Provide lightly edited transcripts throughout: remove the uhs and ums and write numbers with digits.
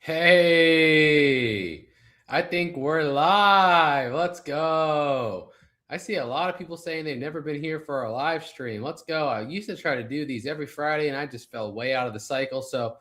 Hey, I think we're live. Let's go. I see a lot of people saying they've never been here for a live stream. Let's go. I used to try to do these every Friday and I just fell way out of the cycle. So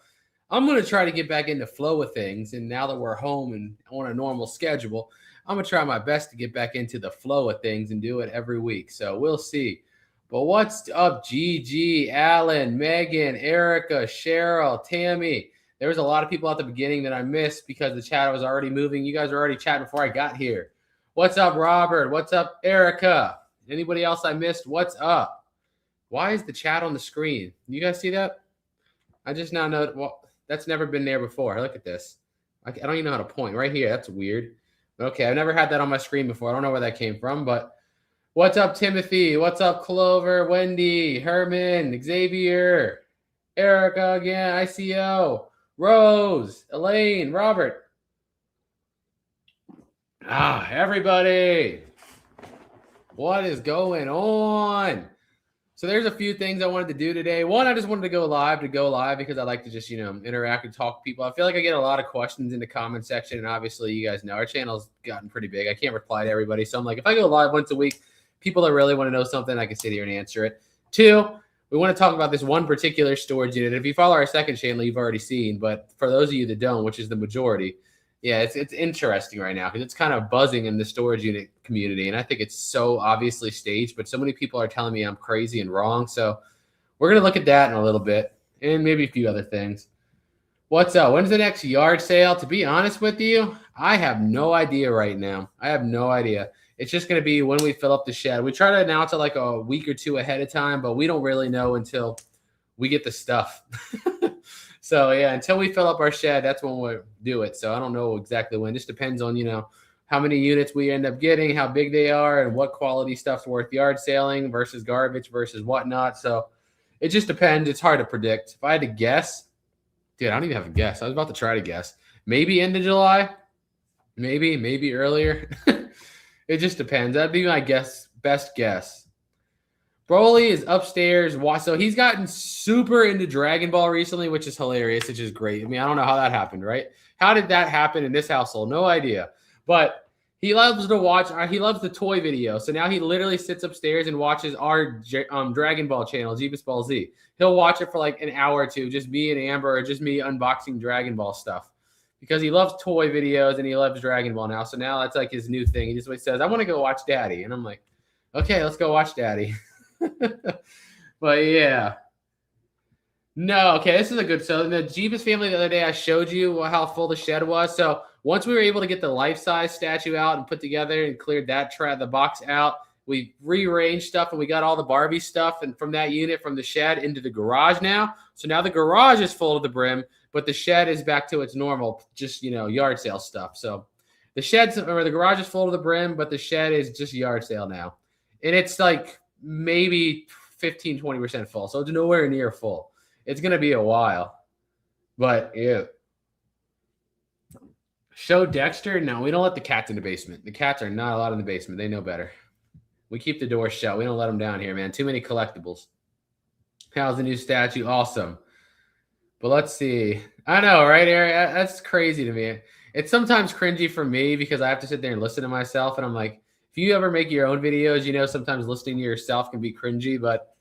I'm going to try to get back into flow of things. And now that we're home and on a normal schedule, I'm going to try my best to get back into the flow of things and do it every week. So we'll see. But what's up, Gigi, Alan, Megan, Erica, Cheryl, Tammy? There was a lot of people at the beginning that I missed because the chat was already moving. You guys were already chatting before I got here. What's up, Robert? What's up, Erica? Anybody else I missed? What's up? Why is the chat on the screen? You guys see that? I just now know. Well, that's never been there before. Look at this. I don't even know how to point. Right here. That's weird. Okay, I've never had that on my screen before. I don't know where that came from, but what's up, Timothy? What's up, Clover, Wendy, Herman, Xavier, Erica again, ICO. Rose, Elaine, Robert. Everybody. What is going on? So there's a few things I wanted to do today. One, I just wanted to go live because I like to just, interact and talk to people. I feel like I get a lot of questions in the comment section. And obviously, you guys know our channel's gotten pretty big. I can't reply to everybody. So I'm like, if I go live once a week, people that really want to know something, I can sit here and answer it. Two, we want to talk about this one particular storage unit. If you follow our second channel, you've already seen. But for those of you that don't, which is the majority, yeah, it's interesting right now because it's kind of buzzing in the storage unit community. And I think it's so obviously staged, but so many people are telling me I'm crazy and wrong. So we're going to look at that in a little bit and maybe a few other things. What's up? When's the next yard sale? To be honest with you, I have no idea right now. I have no idea. It's just going to be when we fill up the shed. We try to announce it like a week or two ahead of time, but we don't really know until we get the stuff. So, yeah, until we fill up our shed, that's when we'll do it. So I don't know exactly when. It just depends on, how many units we end up getting, how big they are, and what quality stuff's worth yard selling versus garbage versus whatnot. So it just depends. It's hard to predict. If I had to guess, dude, I don't even have a guess. I was about to try to guess. Maybe end of July. Maybe earlier. It just depends. That'd be my best guess. Broly is upstairs. So he's gotten super into Dragon Ball recently, which is hilarious, which is great. I mean, I don't know how that happened, right? How did that happen in this household? No idea. But he loves to watch. He loves the toy video. So now he literally sits upstairs and watches our Dragon Ball channel, Jebus Ball Z. He'll watch it for like an hour or two, just me and Amber, or just me unboxing Dragon Ball stuff. Because he loves toy videos and he loves Dragon Ball now. So now that's like his new thing. He just says, I want to go watch Daddy. And I'm like, okay, let's go watch Daddy. But yeah. No, okay, this is a good. So the Jebus family the other day, I showed you how full the shed was. So once we were able to get the life-size statue out and put together and cleared the box out, we rearranged stuff and we got all the Barbie stuff and from that unit from the shed into the garage now. So now the garage is full to the brim, but the shed is back to its normal, just yard sale stuff. So the garage is full to the brim, but the shed is just yard sale now. And it's like maybe 15-20% full. So it's nowhere near full. It's going to be a while. But yeah. Show Dexter? No, we don't let the cats in the basement. The cats are not allowed in the basement. They know better. We keep the door shut. We don't let them down here, man. Too many collectibles. How's the new statue? Awesome. But let's see. I know, right, Eric? That's crazy to me. It's sometimes cringy for me because I have to sit there and listen to myself. And I'm like, if you ever make your own videos, sometimes listening to yourself can be cringy, but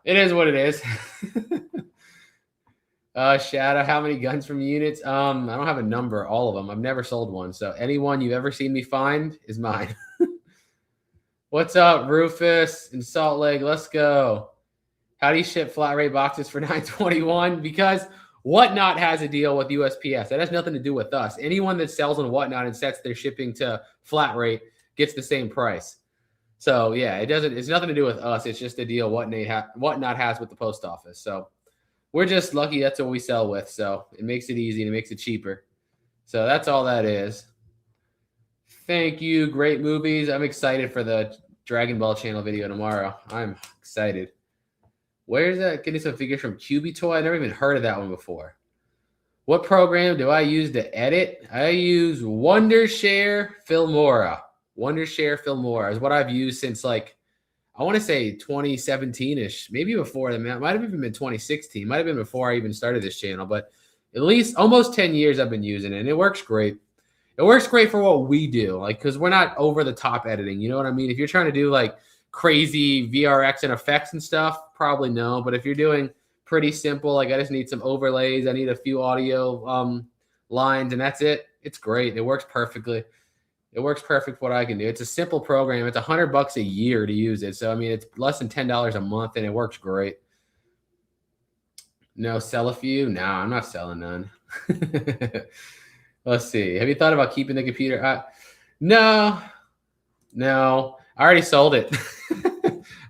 it is what it is. Shadow, how many guns from units? I don't have a number, all of them. I've never sold one. So anyone you've ever seen me find is mine. What's up, Rufus in Salt Lake? Let's go. How do you ship flat rate boxes for $9.21? Because Whatnot has a deal with USPS. That has nothing to do with us. Anyone that sells on Whatnot and sets their shipping to flat rate gets the same price. So yeah, it's nothing to do with us. It's just a deal Whatnot has with the post office. So we're just lucky that's what we sell with. So it makes it easy and it makes it cheaper. So that's all that is. Thank you. Great movies. I'm excited for the Dragon Ball channel video tomorrow. I'm excited. Where's that? Getting some figures from QB Toy. I never even heard of that one before. What program do I use to edit? I use Wondershare Filmora. Wondershare Filmora is what I've used since I want to say 2017-ish, maybe before that. Might have even been 2016. Might have been before I even started this channel. But at least almost 10 years I've been using it, and it works great. It works great for what we do, like, because we're not over the top editing. You know what I mean? If you're trying to do like crazy VRX and effects and stuff, probably no. But if you're doing pretty simple, like I just need some overlays, I need a few audio lines, and that's it. It's great. It works perfectly. It works perfect for what I can do. It's a simple program. It's $100 a year to use it. So I mean, it's less than $10 a month, and it works great. No, sell a few? No, I'm not selling none. Let's see. Have you thought about keeping the computer? No. I already sold it.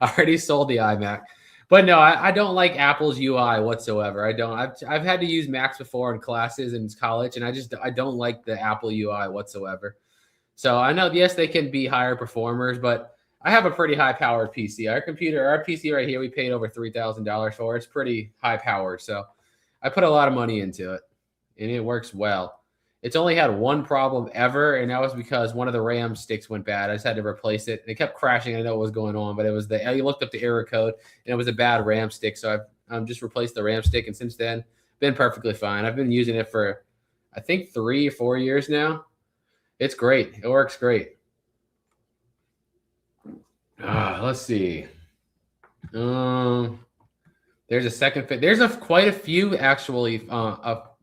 I already sold the iMac. But no, I don't like Apple's UI whatsoever. I don't. I've had to use Macs before in classes in college, and I don't like the Apple UI whatsoever. So I know, yes, they can be higher performers, but I have a pretty high-powered PC. Our PC right here, we paid over $3,000 for. It's pretty high-powered, so I put a lot of money into it, and it works well. It's only had one problem ever, and that was because one of the RAM sticks went bad. I just had to replace it. It kept crashing. I know what was going on, but it was you looked up the error code, and it was a bad RAM stick, so I've just replaced the RAM stick, and since then, been perfectly fine. I've been using it for, I think, 3 or 4 years now. It's great. It works great. Let's see. There's a second fit. There's quite a few actually.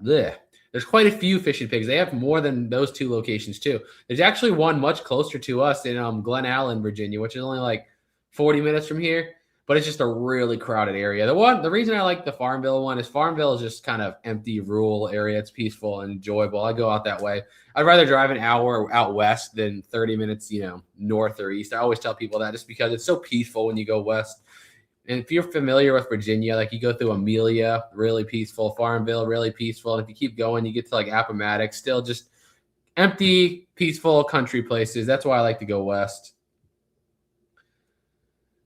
There's quite a few fishing pigs. They have more than those 2 locations too. There's actually one much closer to us in Glen Allen, Virginia, which is only like 40 minutes from here. But it's just a really crowded area. The reason I like the Farmville one is Farmville is just kind of empty, rural area. It's peaceful and enjoyable. I go out that way. I'd rather drive an hour out west than 30 minutes, north or east. I always tell people that just because it's so peaceful when you go west. And if you're familiar with Virginia, like you go through Amelia, really peaceful, Farmville, really peaceful. And if you keep going, you get to like Appomattox, still just empty, peaceful country places. That's why I like to go west.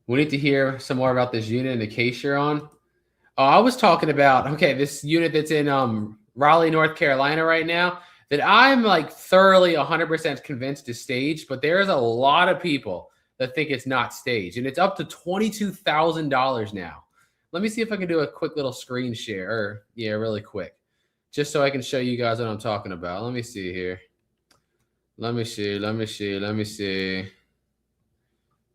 We need to hear some more about this unit in the case you're on. Oh, I was talking about, this unit that's in Raleigh, North Carolina right now that I'm like thoroughly 100% convinced is staged, but there's a lot of people that think it's not staged, and it's up to $22,000 now. Let me see if I can do a quick little screen share, really quick, just so I can show you guys what I'm talking about. Let me see here. Let me see.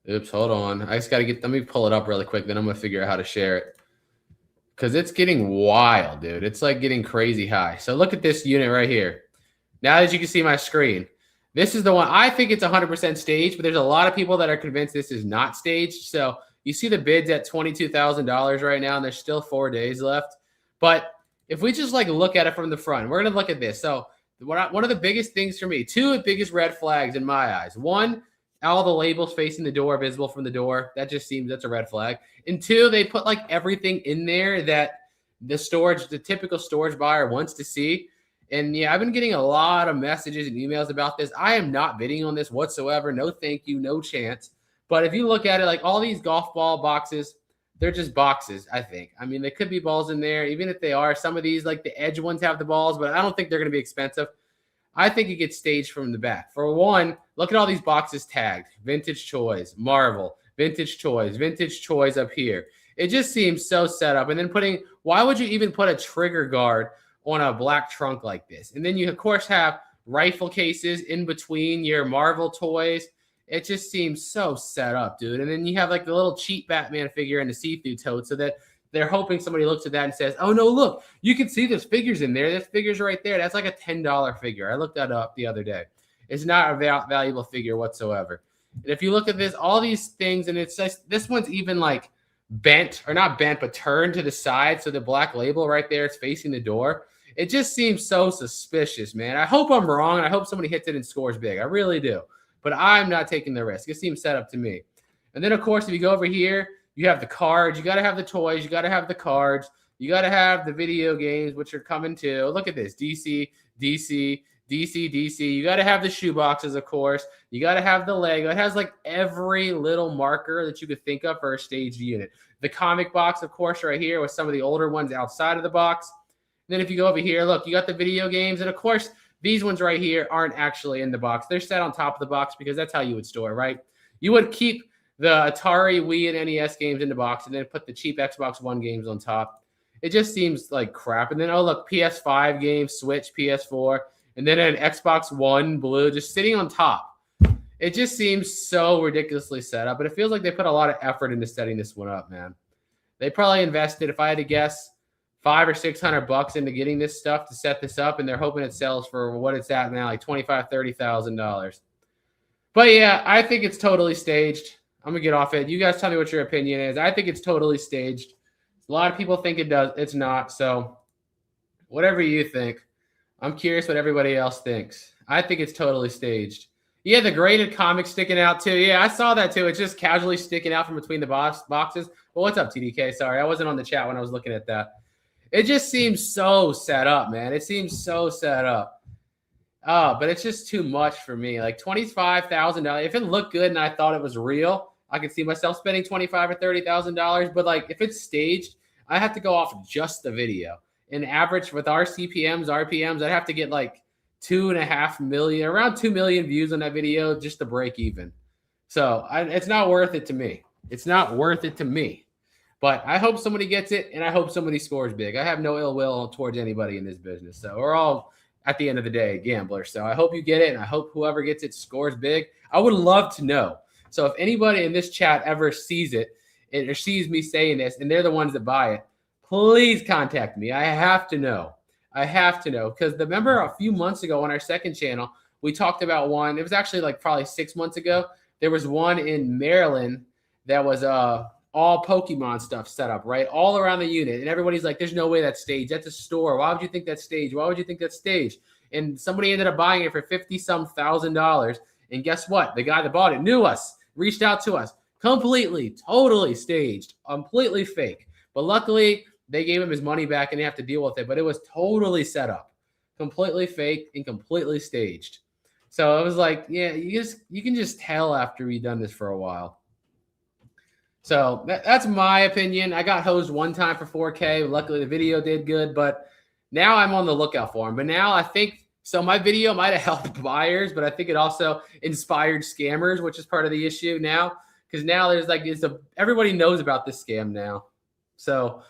Oops, hold on. I just got to let me pull it up really quick. Then I'm going to figure out how to share it. Because it's getting wild, dude. It's like getting crazy high. So look at this unit right here. Now that you can see my screen. This is the one. I think it's 100% staged, but there's a lot of people that are convinced this is not staged. So you see the bids at $22,000 right now, and there's still 4 days left. But if we just like look at it from the front, we're going to look at this. So one of the biggest things for me, 2 biggest red flags in my eyes. 1, all the labels facing the door, visible from the door. That just seems that's a red flag. And 2, they put like everything in there that the typical storage buyer wants to see. And yeah, I've been getting a lot of messages and emails about this. I am not bidding on this whatsoever. No, thank you. No chance. But if you look at it, like all these golf ball boxes, they're just boxes, I think. I mean, there could be balls in there. Even if they are, some of these, like the edge ones have the balls, but I don't think they're going to be expensive. I think it gets staged from the back. For one, look at all these boxes tagged. Vintage Toys, Marvel, Vintage Toys up here. It just seems so set up. And then why would you even put a trigger guard on a black trunk like this? And then you, of course, have rifle cases in between your Marvel toys. It just seems so set up, dude. And then you have like the little cheap Batman figure in the see-through tote so that they're hoping somebody looks at that and says, oh, no, look, you can see there's figures in there. There's figures right there. That's like a $10 figure. I looked that up the other day. It's not a valuable figure whatsoever. And if you look at this, all these things, and it's just, this one's even like bent, or not bent, but turned to the side. So the black label right there is facing the door. It just seems so suspicious, man. I hope I'm wrong, and I hope somebody hits it and scores big. I really do. But I'm not taking the risk. It seems set up to me. And then, of course, if you go over here, you have the cards. You got to have the toys. You got to have the cards. You got to have the video games, which are coming too. Look at this. DC. You got to have the shoe boxes, of course. You got to have the Lego. It has like every little marker that you could think of for a staged unit. The comic box, of course, right here with some of the older ones outside of the box. And then if you go over here, look, you got the video games. And, of course, these ones right here aren't actually in the box. They're set on top of the box because that's how you would store, right? You would keep the Atari, Wii, and NES games in the box and then put the cheap Xbox One games on top. It just seems like crap. And then, oh, look, PS5 game, Switch, PS4, and then an Xbox One Blue just sitting on top. It just seems so ridiculously set up, but it feels like they put a lot of effort into setting this one up, man. They probably invested, if I had to guess, $500 or $600 into getting this stuff to set this up, and they're hoping it sells for what it's at now, like $25,000, $30,000. But yeah, I think it's totally staged. I'm gonna get off it. You guys tell me what your opinion is. I think it's totally staged. A lot of people think it does. It's not. So whatever you think, I'm curious what everybody else thinks. I think it's totally staged. Yeah, the graded comic sticking out too. Yeah, I saw that too. It's just casually sticking out from between the boxes. Well, what's up, TDK? Sorry, I wasn't on the chat when I was looking at that. It just seems so set up, man. It seems so set up. Oh, but it's just too much for me. Like $25,000. If it looked good and I thought it was real, I could see myself spending $25,000 or $30,000. But like if it's staged, I have to go off just the video. And average with our CPMs, RPMs, I'd have to get like 2.5 million, around 2 million views on that video just to break even. So it's not worth it to me. It's not worth it to me. But I hope somebody gets it, and I hope somebody scores big. I have no ill will towards anybody in this business. So we're all, at the end of the day, gamblers. So I hope you get it, and I hope whoever gets it scores big. I would love to know. So if anybody in this chat ever sees it or sees me saying this, and they're the ones that buy it, please contact me. I have to know. I have to know. Because remember a few months ago on our second channel, we talked about one. It was actually like probably 6 months ago. There was one in Maryland that was all Pokemon stuff set up, right? All around the unit. And everybody's like, there's no way that's staged. That's a store. Why would you think that's staged? Why would you think that's staged? And somebody ended up buying it for $50-some thousand. And guess what? The guy that bought it knew us, reached out to us. Completely, totally staged, completely fake. But luckily, they gave him his money back and they have to deal with it. But it was totally set up, completely fake and completely staged. So it was like, yeah, you can just tell after we've done this for a while. So that's my opinion. I got hosed one time for 4K. Luckily, the video did good, but now I'm on the lookout for them. But now I think, so my video might have helped buyers, but I think it also inspired scammers, which is part of the issue now. Because now there's like, everybody knows about this scam now. So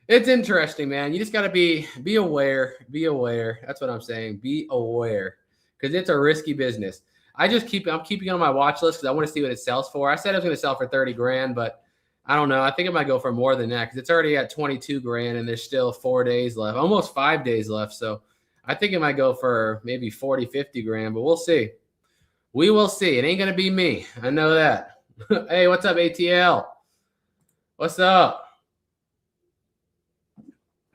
it's interesting, man. You just got to be aware. Be aware. That's what I'm saying. Be aware. Because it's a risky business. I'm keeping it on my watch list because I want to see what it sells for. I said it was going to sell for 30 grand, but I don't know. I think it might go for more than that because it's already at 22 grand and there's still 4 days left, almost 5 days left. So I think it might go for maybe 40, 50 grand, but we'll see. We will see. It ain't going to be me. I know that. Hey, what's up, ATL? What's up?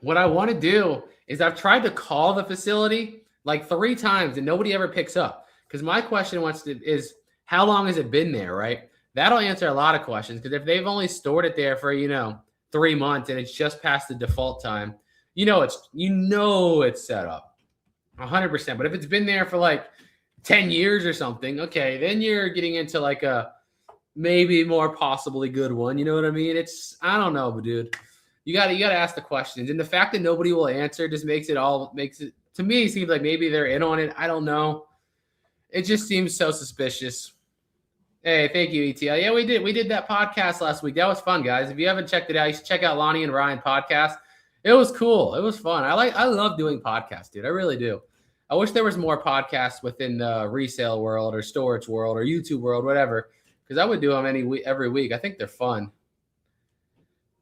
What I want to do is I've tried to call the facility like 3 times and nobody ever picks up. Because my question is how long has it been there, right? That'll answer a lot of questions. Because if they've only stored it there for 3 months and it's just past the default time, it's set up 100%. But if it's been there for like 10 years or something, okay, then you're getting into like a maybe more possibly good one. You know what I mean? I don't know, but dude, you got to ask the questions. And the fact that nobody will answer just makes it to me seems like maybe they're in on it. I don't know. It just seems so suspicious. Hey, thank you, ETL. Yeah, we did that podcast last week. That was fun, guys. If you haven't checked it out, you should check out Lonnie and Ryan podcast. It was cool. It was fun. I love doing podcasts, dude. I really do. I wish there was more podcasts within the resale world or storage world or YouTube world, whatever, because I would do them every week. I think they're fun.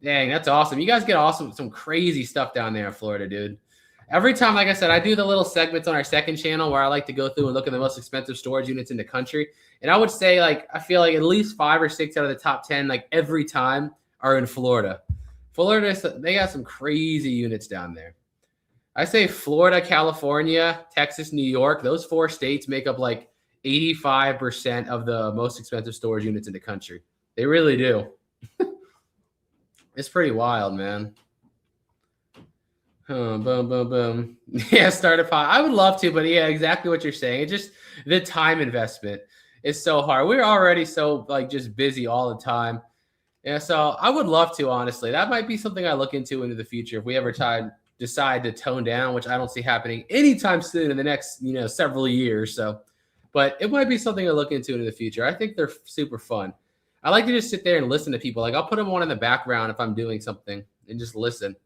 Dang, that's awesome. You guys get some crazy stuff down there in Florida, dude. Every time, like I said, I do the little segments on our second channel where I like to go through and look at the most expensive storage units in the country. And I would say, I feel like at least 5 or 6 out of the top 10, every time, are in Florida. Florida, they got some crazy units down there. I say Florida, California, Texas, New York. Those 4 states make up 85% of the most expensive storage units in the country. They really do. It's pretty wild, man. Boom, boom, boom. Yeah, start a pot. I would love to, but yeah, exactly what you're saying. It's just the time investment is so hard. We're already so just busy all the time. Yeah, so I would love to, honestly. That might be something I look into the future if we ever decide to tone down, which I don't see happening anytime soon in the next, several years. So, but it might be something to look into the future. I think they're super fun. I like to just sit there and listen to people. I'll put them on in the background if I'm doing something and just listen.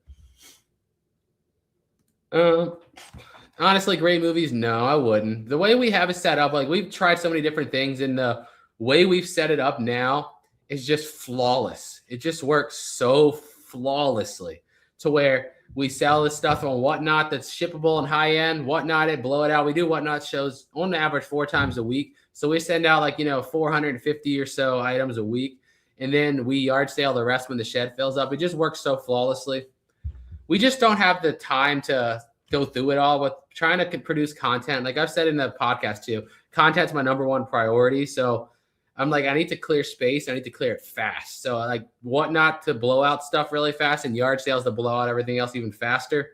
Honestly, great movies? No, I wouldn't. The way we have it set up, like we've tried so many different things, and the way we've set it up now is just flawless. It just works so flawlessly to where we sell this stuff on Whatnot that's shippable and high end. Whatnot, it blow it out. We do Whatnot shows on average 4 times a week. So we send out 450 or so items a week, and then we yard sale the rest when the shed fills up. It just works so flawlessly. We just don't have the time to go through it all with trying to produce content. Like I've said in the podcast too, content's my number one priority. So I'm like, I need to clear space. I need to clear it fast. So like Whatnot to blow out stuff really fast and yard sales to blow out everything else even faster.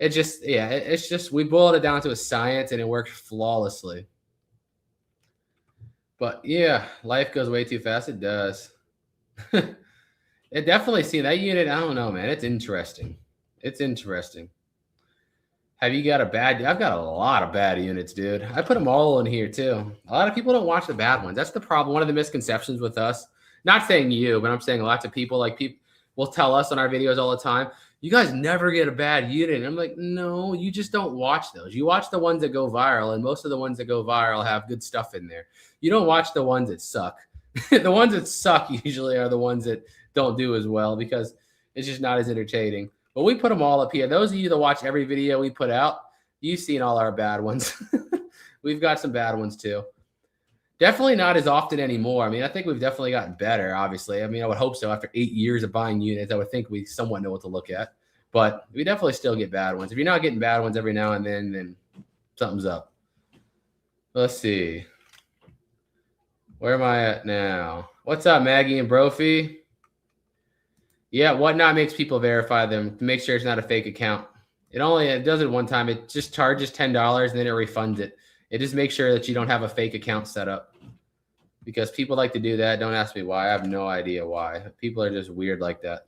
It just, it's just, we boiled it down to a science and it works flawlessly. But yeah, life goes way too fast. It does. It definitely see that unit. I don't know, man. It's interesting. It's interesting. Have you got a bad? I've got a lot of bad units, dude. I put them all in here too. A lot of people don't watch the bad ones. That's the problem. One of the misconceptions with us, not saying you, but I'm saying lots of people, like people will tell us on our videos all the time, you guys never get a bad unit. And I'm like, no, you just don't watch those. You watch the ones that go viral, and most of the ones that go viral have good stuff in there. You don't watch the ones that suck. The ones that suck usually are the ones that don't do as well because it's just not as entertaining. But we put them all up here. Those of you that watch every video we put out, you've seen all our bad ones. We've got some bad ones too. Definitely not as often anymore. I mean, I think we've definitely gotten better, obviously. I mean, I would hope so. After 8 years of buying units, I would think we somewhat know what to look at. But we definitely still get bad ones. If you're not getting bad ones every now and then something's up. Let's see. Where am I at now? What's up, Maggie and Brophy? Yeah, Whatnot makes people verify them to make sure it's not a fake account. It does it one time. It just charges $10 and then it refunds it. It just makes sure that you don't have a fake account set up because people like to do that. Don't ask me why. I have no idea why. People are just weird like that.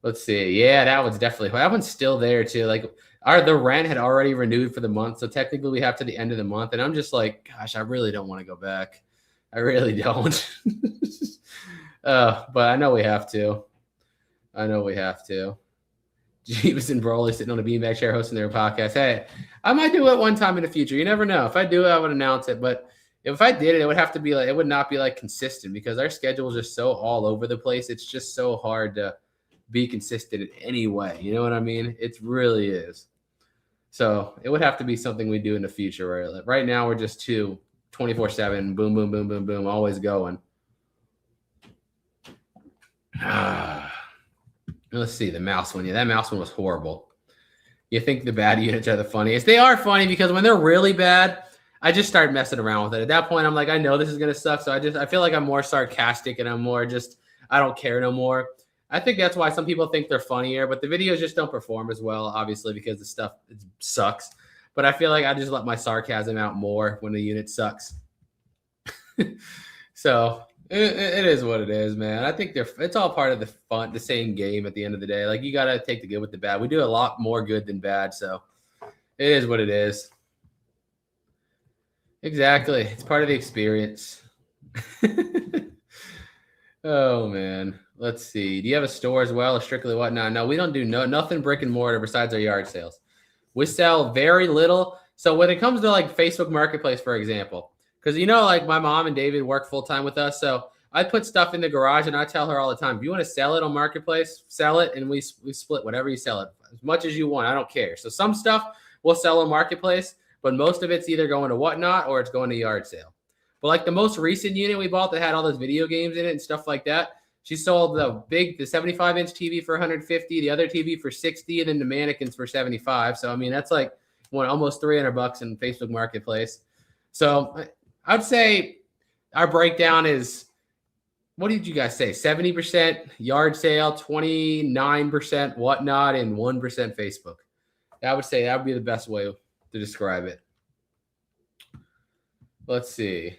Let's see. Yeah, that one's still there too. Like the rent had already renewed for the month. So technically we have to the end of the month. And I'm just like, gosh, I really don't want to go back. I really don't. But I know we have to. Jebus and Broly sitting on a beanbag chair hosting their podcast. Hey, I might do it one time in the future. You never know. If I do it, I would announce it. But if I did it, it would have to be it would not be consistent because our schedule is just so all over the place. It's just so hard to be consistent in any way. You know what I mean? It really is. So it would have to be something we do in the future. Right now, we're just 24/7, boom, boom, boom, boom, boom, always going. Let's see the mouse one. Yeah, that mouse one was horrible. You think the bad units are the funniest? They are funny because when they're really bad, I just start messing around with it. At that point, I'm like, I know this is gonna suck, so I feel like I'm more sarcastic and I'm more just I don't care no more. I think that's why some people think they're funnier, but the videos just don't perform as well, obviously, because the stuff sucks. But I feel like I just let my sarcasm out more when the unit sucks. So it is what it is, man. I think it's all part of the fun, the same game at the end of the day. Like you got to take the good with the bad. We do a lot more good than bad. So it is what it is. Exactly. It's part of the experience. Oh, man. Let's see. Do you have a store as well or strictly Whatnot? No, we don't do nothing brick and mortar besides our yard sales. We sell very little. So when it comes to Facebook Marketplace, for example, because my mom and David work full time with us. So I put stuff in the garage and I tell her all the time, if you want to sell it on Marketplace, sell it. And we split whatever you sell it as much as you want. I don't care. So some stuff we'll sell on Marketplace, but most of it's either going to Whatnot or it's going to yard sale. But the most recent unit we bought that had all those video games in it and stuff like that, she sold the 75-inch TV for 150, the other TV for 60, and then the mannequins for 75. So I mean that's almost $300 in Facebook Marketplace. So I'd say our breakdown is, what did you guys say? 70% yard sale, 29% Whatnot, and 1% Facebook. I would say that would be the best way to describe it. Let's see.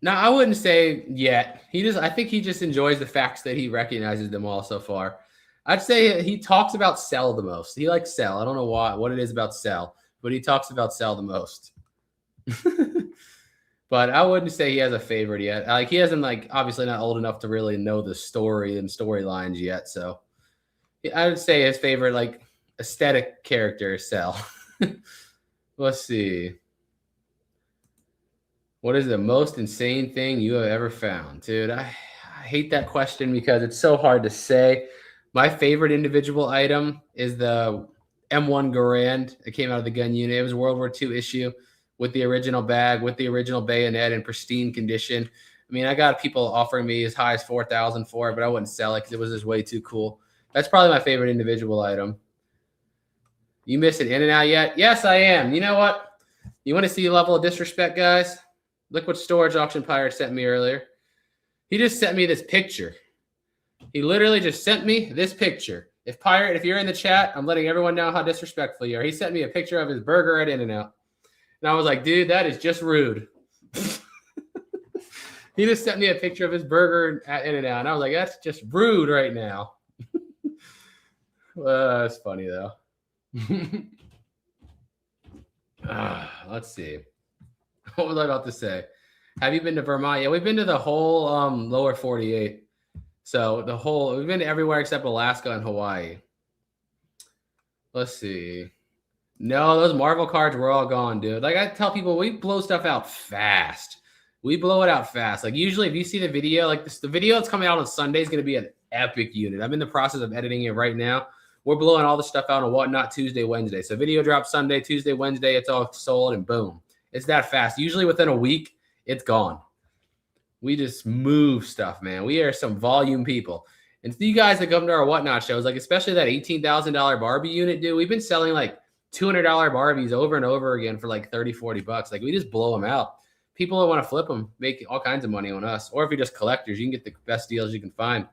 No, I wouldn't say yet. I think he just enjoys the facts that he recognizes them all so far. I'd say he talks about sell the most. He likes sell. I don't know what it is about sell, but he talks about sell the most. But I wouldn't say he has a favorite yet. He hasn't obviously not old enough to really know the story and storylines yet. So I would say his favorite like aesthetic character is Cell. Let's see. What is the most insane thing you have ever found? Dude, I hate that question because it's so hard to say. My favorite individual item is the M1 Garand. It came out of the gun unit. It was a World War II issue with the original bag, with the original bayonet in pristine condition. I mean, I got people offering me as high as $4,000 for it, but I wouldn't sell it because it was just way too cool. That's probably my favorite individual item. You missing In and Out yet? Yes, I am. You know what? You want to see a level of disrespect, guys? Look what Storage Auction Pirate sent me earlier. He just sent me this picture. He literally just sent me this picture. If Pirate, if you're in the chat, I'm letting everyone know how disrespectful you are. He sent me a picture of his burger at In and Out. And I was like, dude, that is just rude. He just sent me a picture of his burger at In and Out. And I was like, that's just rude right now. That's funny, though. Let's see. What was I about to say? Have you been to Vermont? Yeah, we've been to the whole lower 48. So we've been to everywhere except Alaska and Hawaii. Let's see. No, those Marvel cards were all gone, dude. Like I tell people, we blow stuff out fast. We blow it out fast. Like usually if you see the video, like the video that's coming out on Sunday is going to be an epic unit. I'm in the process of editing it right now. We're blowing all the stuff out on Whatnot Tuesday, Wednesday. So video drops Sunday, Tuesday, Wednesday. It's all sold and boom. It's that fast. Usually within a week, it's gone. We just move stuff, man. We are some volume people. And you guys that come to our Whatnot shows, like especially that $18,000 Barbie unit, dude, we've been selling like $200 Barbies over and over again for like 30, 40 bucks. Like we just blow them out. People that want to flip them make all kinds of money on us. Or if you're just collectors, you can get the best deals you can find.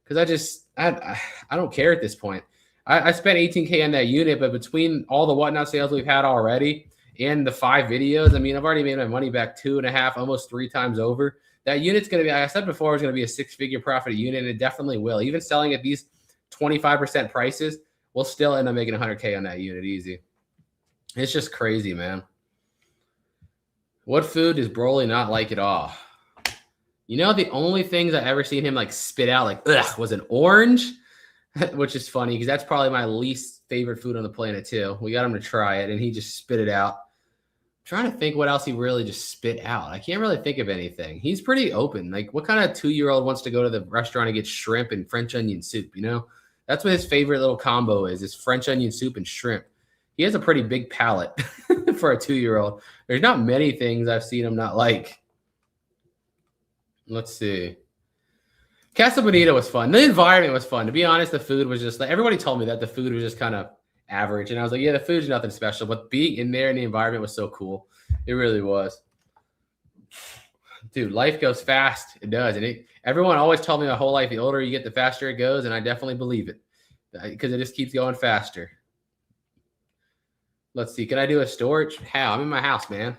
Because I don't care at this point. I spent $18K on that unit, but between all the Whatnot sales we've had already and the 5 videos, I mean, I've already made my money back 2.5, almost 3 times over. That unit's going to be, like I said before, it's going to be a 6-figure profit unit, and it definitely will. Even selling at these 25% prices, we'll still end up making 100K on that unit easy. It's just crazy, man. What food does Broly not like at all? You know, the only things I ever seen him like spit out like, ugh, was an orange, which is funny because that's probably my least favorite food on the planet too. We got him to try it and he just spit it out. I'm trying to think what else he really just spit out. I can't really think of anything. He's pretty open. Like what kind of 2-year-old wants to go to the restaurant and get shrimp and French onion soup, you know? That's what his favorite little combo is French onion soup and shrimp. He has a pretty big palate for a 2-year-old. There's not many things I've seen him not like. Let's see. Casa Bonita was fun. The environment was fun. To be honest, the food was just like, everybody told me that the food was just kind of average. And I was like, yeah, the food's nothing special. But being in there and the environment was so cool. It really was. Dude, life goes fast. It does. And everyone always told me my whole life, the older you get, the faster it goes. And I definitely believe it because it just keeps going faster. Let's see. Can I do a storage? How? I'm in my house, man.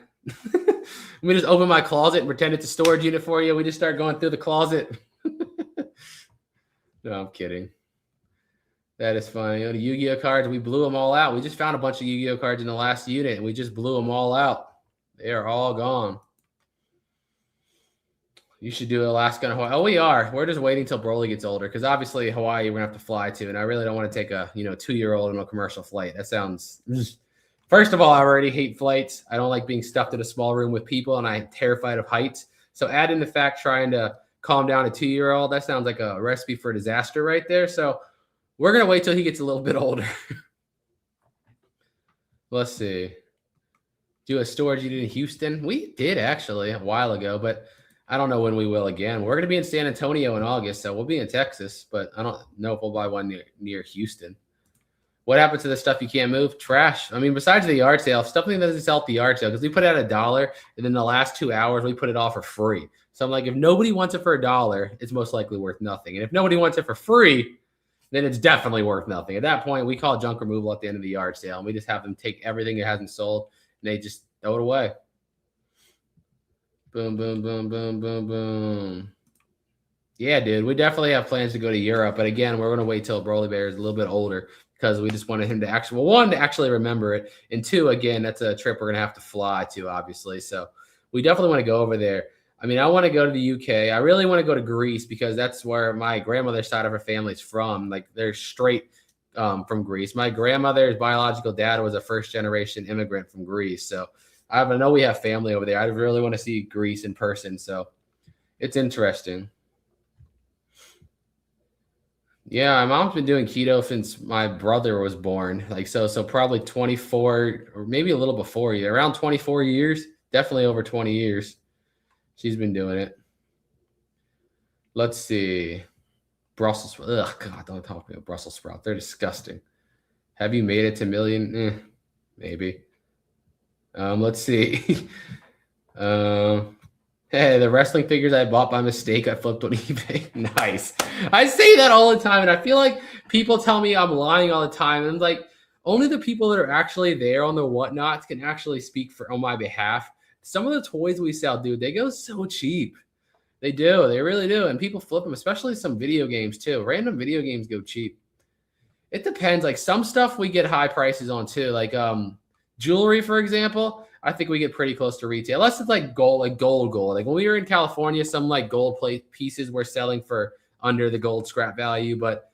Let me just open my closet and pretend it's a storage unit for you. We just start going through the closet. No, I'm kidding. That is funny. You know, the Yu-Gi-Oh cards, we blew them all out. We just found a bunch of Yu-Gi-Oh cards in the last unit, and we just blew them all out. They are all gone. You should do Alaska and Hawaii. Oh, we are. We're just waiting till Broly gets older because obviously Hawaii we're going to have to fly to, and I really don't want to take a 2-year-old on a commercial flight. That sounds... First of all, I already hate flights. I don't like being stuffed in a small room with people, and I'm terrified of heights. So add in the fact trying to calm down a 2-year-old, that sounds like a recipe for disaster right there. So we're going to wait till he gets a little bit older. Let's see. Do a storage unit in Houston? We did actually a while ago, but I don't know when we will again. We're going to be in San Antonio in August, so we'll be in Texas, but I don't know if we'll buy one near Houston. What happened to the stuff you can't move? Trash. I mean, besides the yard sale, stuff that doesn't sell at the yard sale because we put it at $1, and then the last 2 hours we put it all for free. So I'm like, if nobody wants it for $1, it's most likely worth nothing. And if nobody wants it for free, then it's definitely worth nothing. At that point, we call junk removal at the end of the yard sale, and we just have them take everything that hasn't sold, and they just throw it away. Boom, boom, boom, boom, boom, boom. Yeah, dude, we definitely have plans to go to Europe, but again, we're going to wait till Broly Bear is a little bit older because we just wanted him to actually, well, 1, to actually remember it, and 2, again, that's a trip we're going to have to fly to, obviously. So we definitely want to go over there. I mean, I want to go to the UK. I really want to go to Greece because that's where my grandmother's side of her family's from. Like they're straight from Greece. My grandmother's biological dad was a first generation immigrant from Greece. So I know we have family over there. I really want to see Greece in person. So it's interesting. Yeah, my mom's been doing keto since my brother was born. Like so probably 24 or maybe a little before you, around 24 years, definitely over 20 years. She's been doing it. Let's see. Brussels. Ugh, God, don't talk about Brussels sprouts. They're disgusting. Have you made it to million? Maybe. Let's see. Hey, the wrestling figures I bought by mistake, I flipped on eBay. Nice. I say that all the time, and I feel like people tell me I'm lying all the time. And I'm like, only the people that are actually there on the whatnots can actually speak on my behalf. Some of the toys we sell, dude, they go so cheap. They do. They really do. And people flip them, especially some video games too. Random video games go cheap. It depends. Like some stuff we get high prices on too. Like jewelry, for example, I think we get pretty close to retail. Unless it's like gold. Like when we were in California, some like gold plate pieces were selling for under the gold scrap value, but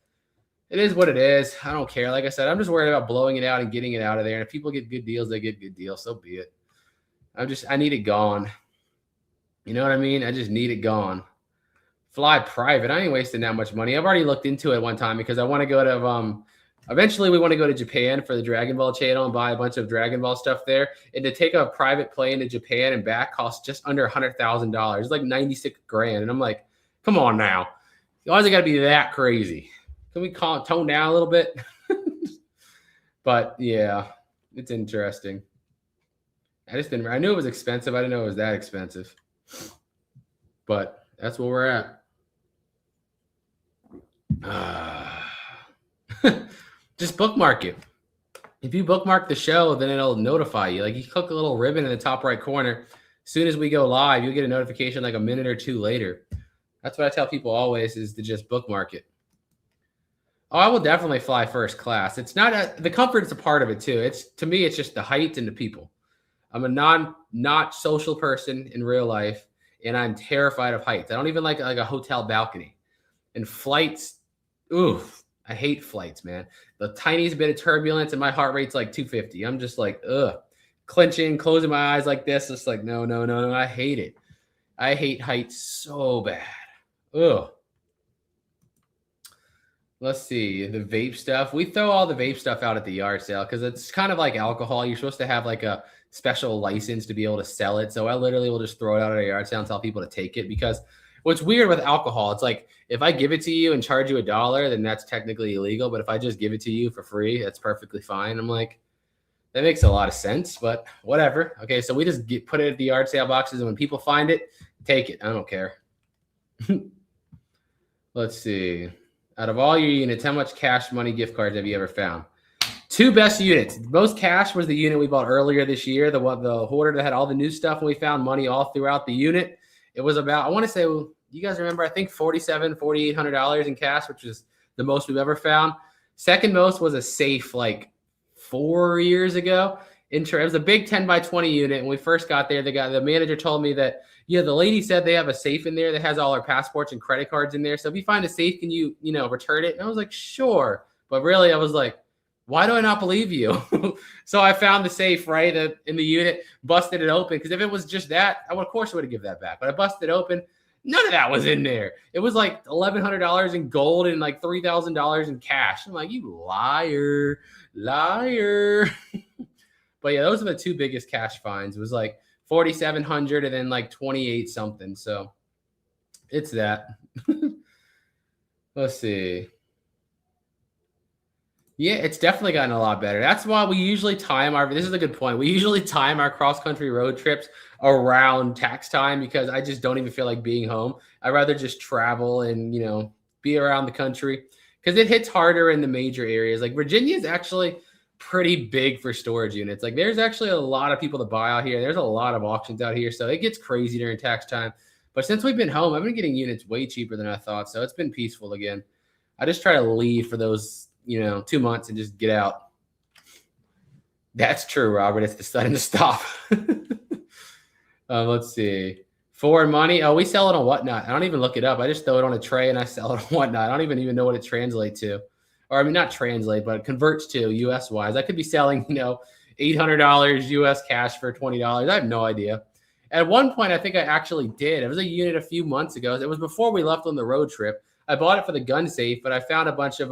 it is what it is. I don't care. Like I said, I'm just worried about blowing it out and getting it out of there. And if people get good deals, they get good deals. So be it. I need it gone. You know what I mean? I just need it gone. Fly private. I ain't wasting that much money. I've already looked into it one time because I want to go to eventually we want to go to Japan for the Dragon Ball channel and buy a bunch of Dragon Ball stuff there. And to take a private plane to Japan and back costs just under $100,000. It's like 96 grand. And I'm like, come on now. Why does it got to be that crazy? Can we tone down a little bit? But yeah, it's interesting. I knew it was expensive. I didn't know it was that expensive. But that's where we're at. Just bookmark it. If you bookmark the show, then it'll notify you. Like you click a little ribbon in the top right corner. As soon as we go live, you'll get a notification like a minute or two later. That's what I tell people always is to just bookmark it. Oh, I will definitely fly first class. It's not the comfort is a part of it too. To me, it's just the height and the people. I'm a not social person in real life, and I'm terrified of heights. I don't even like a hotel balcony. And flights, oof, I hate flights, man. The tiniest bit of turbulence and my heart rate's like 250. I'm just like, ugh, clenching, closing my eyes like this. It's like, no. I hate it. I hate heights so bad. Ugh. Let's see, the vape stuff. We throw all the vape stuff out at the yard sale because it's kind of like alcohol. You're supposed to have like a special license to be able to sell it. So I literally will just throw it out at a yard sale and tell people to take it because what's weird with alcohol, it's like if I give it to you and charge you $1, then that's technically illegal. But if I just give it to you for free, that's perfectly fine. I'm like, that makes a lot of sense, but whatever. Okay, so we just put it at the yard sale boxes, and when people find it, take it. I don't care. Let's see. Out of all your units, how much cash, money, gift cards have you ever found? 2 best units. Most cash was the unit we bought earlier this year, the hoarder that had all the new stuff, and we found money all throughout the unit. It was about, I want to say, you guys remember, I think $4,800 in cash, which is the most we've ever found. Second most was a safe like 4 years ago. It was a big 10 by 20 unit. When we first got there, the manager told me that, yeah, the lady said they have a safe in there that has all our passports and credit cards in there. So if you find a safe, can you return it? And I was like, sure. But really, I was like, why do I not believe you? So I found the safe right in the unit, busted it open. Because if it was just that, of course I would have given that back. But I busted it open. None of that was in there. It was like $1,100 in gold and like $3,000 in cash. I'm like, you liar. But yeah, those are the 2 biggest cash finds. It was like 4,700 and then like 28 something. So it's that. Let's see. Yeah, it's definitely gotten a lot better. That's why we usually this is a good point. We usually time our cross-country road trips around tax time because I just don't even feel like being home. I'd rather just travel and, be around the country because it hits harder in the major areas. Like Virginia is actually pretty big for storage units. Like there's actually a lot of people to buy out here. There's a lot of auctions out here. So it gets crazy during tax time. But since we've been home, I've been getting units way cheaper than I thought. So it's been peaceful again. I just try to leave for those 2 months and just get out. That's true, Robert. It's the sudden stop. Let's see. Foreign money. Oh, we sell it on Whatnot. I don't even look it up. I just throw it on a tray and I sell it on Whatnot. I don't even know what it translates to. Or I mean, not translate, but it converts to US wise. I could be selling, $800 US cash for $20. I have no idea. At one point, I think I actually did. It was a unit a few months ago. It was before we left on the road trip. I bought it for the gun safe, but I found a bunch of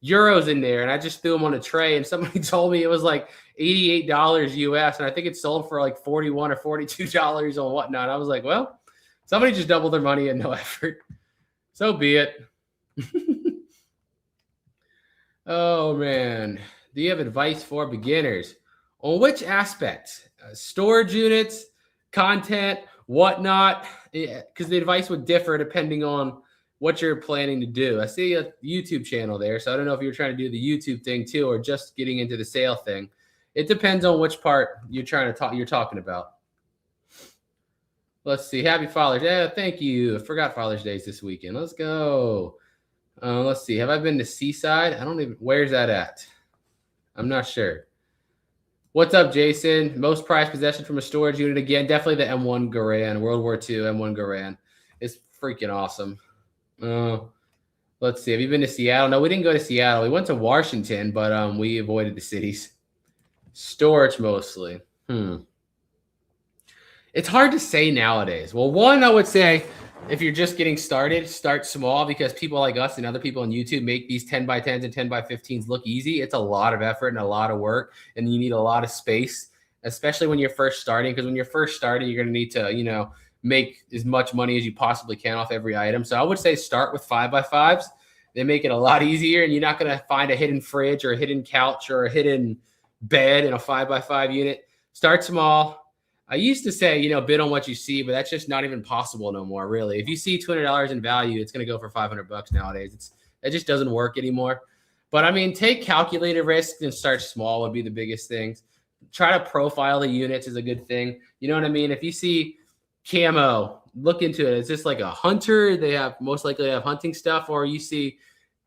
euros in there and I just threw them on a tray and somebody told me it was like $88 US and I think it sold for like $41 or $42 on Whatnot. I was like, well, somebody just doubled their money and no effort. So be it. Oh man. Do you have advice for beginners? On which aspects? Storage units, content, whatnot? Because the advice would differ depending on what you're planning to do. I see a YouTube channel there, so I don't know if you're trying to do the YouTube thing too, or just getting into the sale thing. It depends on which part you're talking about. Let's see. Happy Father's Day. Yeah, thank you. I forgot Father's Day's this weekend. Let's go. Let's see. Have I been to Seaside? Where's that at? I'm not sure. What's up, Jason? Most prized possession from a storage unit. Again, definitely the M1 Garand, World War II M1 Garand. It's freaking awesome. Let's see. Have you been to Seattle? No, we didn't go to Seattle. We went to Washington, but we avoided the cities. Storage mostly. It's hard to say nowadays. Well, one, I would say if you're just getting started, start small because people like us and other people on YouTube make these 10 by 10s and 10 by 15s look easy. It's a lot of effort and a lot of work, and you need a lot of space, especially when you're first starting, because when you're first starting, you're going to need to, make as much money as you possibly can off every item. So I would say start with 5x5s. They make it a lot easier, and you're not going to find a hidden fridge or a hidden couch or a hidden bed in a 5x5 unit. Start small. I used to say, bid on what you see, but that's just not even possible no more, really. If you see $200 in value, it's going to go for $500 nowadays. It just doesn't work anymore. But I mean, take calculated risks and start small would be the biggest things. Try to profile the units is a good thing. You know what I mean? If you see camo, look into it. It's just like a hunter. They most likely have hunting stuff, or you see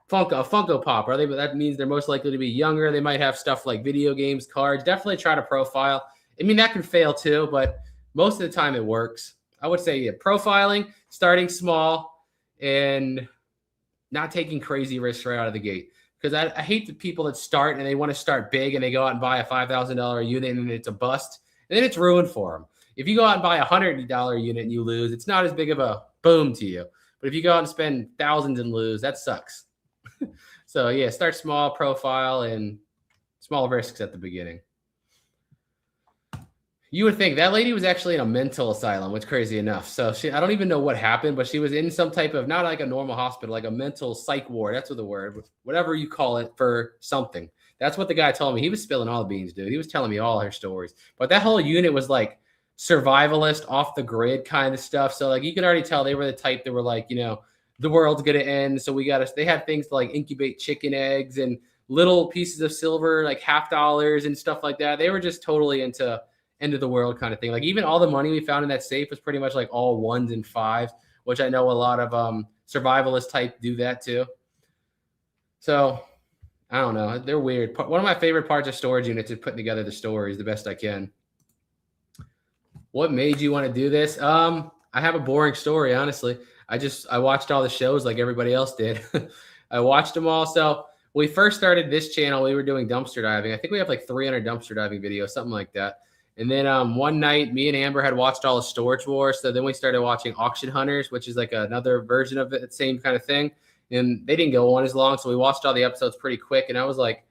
Funko Pop. That means they're most likely to be younger. They might have stuff like video games, cards. Definitely try to profile. I mean, that can fail too, but most of the time it works. I would say profiling, starting small, and not taking crazy risks right out of the gate. Because I hate the people that start and they want to start big and they go out and buy a $5,000 unit and it's a bust. And then it's ruined for them. If you go out and buy a $100 unit and you lose, it's not as big of a boom to you. But if you go out and spend thousands and lose, that sucks. So yeah, start small, profile, and small risks at the beginning. You would think that lady was actually in a mental asylum, which is crazy enough. So I don't even know what happened, but she was in some type of, not like a normal hospital, like a mental psych ward. That's what the word, whatever you call it, for something. That's what the guy told me. He was spilling all the beans, dude. He was telling me all her stories. But that whole unit was like survivalist, off the grid kind of stuff. So like you could already tell they were the type that were like, the world's going to end. So they had things to like incubate chicken eggs and little pieces of silver, like $50 and stuff like that. They were just totally into end of the world kind of thing. Like even all the money we found in that safe was pretty much like all 1s and 5s, which I know a lot of survivalist type do that too. So I don't know. They're weird. One of my favorite parts of storage units is putting together the stories the best I can. What made you want to do this? I have a boring story, honestly. I watched all the shows like everybody else did. I watched them all. So when we first started this channel, we were doing dumpster diving. I think we have like 300 dumpster diving videos, something like that. And then one night, me and Amber had watched all of Storage Wars. So then we started watching Auction Hunters, which is like another version of it, same kind of thing. And they didn't go on as long. So we watched all the episodes pretty quick. And I was like,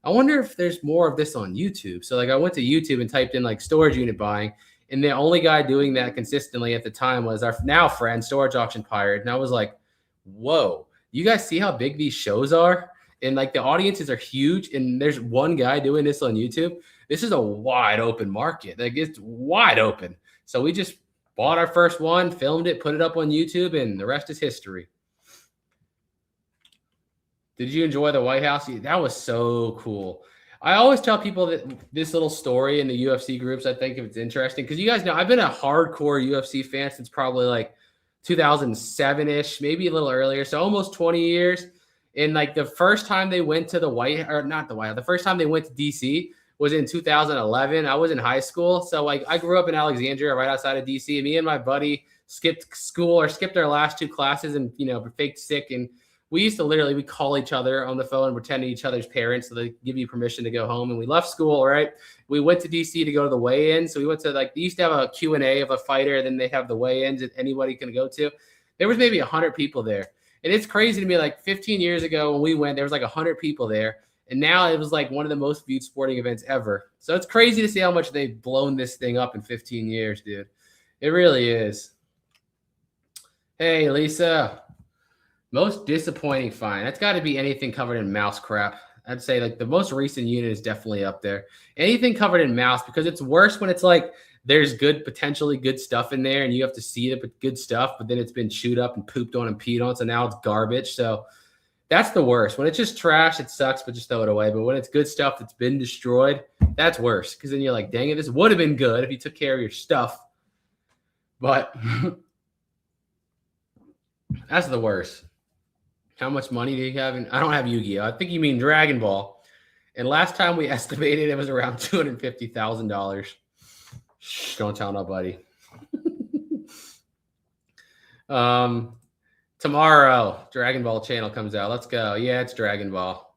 I wonder if there's more of this on YouTube. So like I went to YouTube and typed in like storage unit buying. And the only guy doing that consistently at the time was our now friend, Storage Auction Pirate. And I was like, whoa, you guys see how big these shows are? And like the audiences are huge. And there's one guy doing this on YouTube. This is a wide open market. Like it's wide open. So we just bought our first one, filmed it, put it up on YouTube, and the rest is history. Did you enjoy the White House? That was so cool. I always tell people that this little story in the UFC groups, I think if it's interesting, because you guys know I've been a hardcore UFC fan since probably like 2007-ish, maybe a little earlier. So almost 20 years. And like the first time they went to the first time they went to DC was in 2011. I was in high school. So like I grew up in Alexandria right outside of DC. Me and my buddy skipped school or skipped our last 2 classes and, faked sick. And we used to we call each other on the phone and pretend to each other's parents so they give you permission to go home. And we left school, right? We went to DC to go to the weigh-in. So we went to they used to have a Q&A of a fighter. Then they have the weigh-ins that anybody can go to. There was maybe 100 people there. And it's crazy to me, 15 years ago when we went, there was 100 people there. And now it was one of the most viewed sporting events ever. So it's crazy to see how much they've blown this thing up in 15 years, dude. It really is. Hey, Lisa. Most disappointing find. That's got to be anything covered in mouse crap. I'd say the most recent unit is definitely up there. Anything covered in mouse, because it's worse when it's there's potentially good stuff in there and you have to see the good stuff, but then it's been chewed up and pooped on and peed on. So now it's garbage. So that's the worst. When it's just trash, it sucks, but just throw it away. But when it's good stuff that's been destroyed, that's worse. Because then you're like, dang it, this would have been good if you took care of your stuff. But that's the worst. How much money do you have? I don't have Yu-Gi-Oh! I think you mean Dragon Ball. And last time we estimated it was around $250,000. Shh, don't tell nobody. Tomorrow, Dragon Ball channel comes out. Let's go. Yeah, it's Dragon Ball.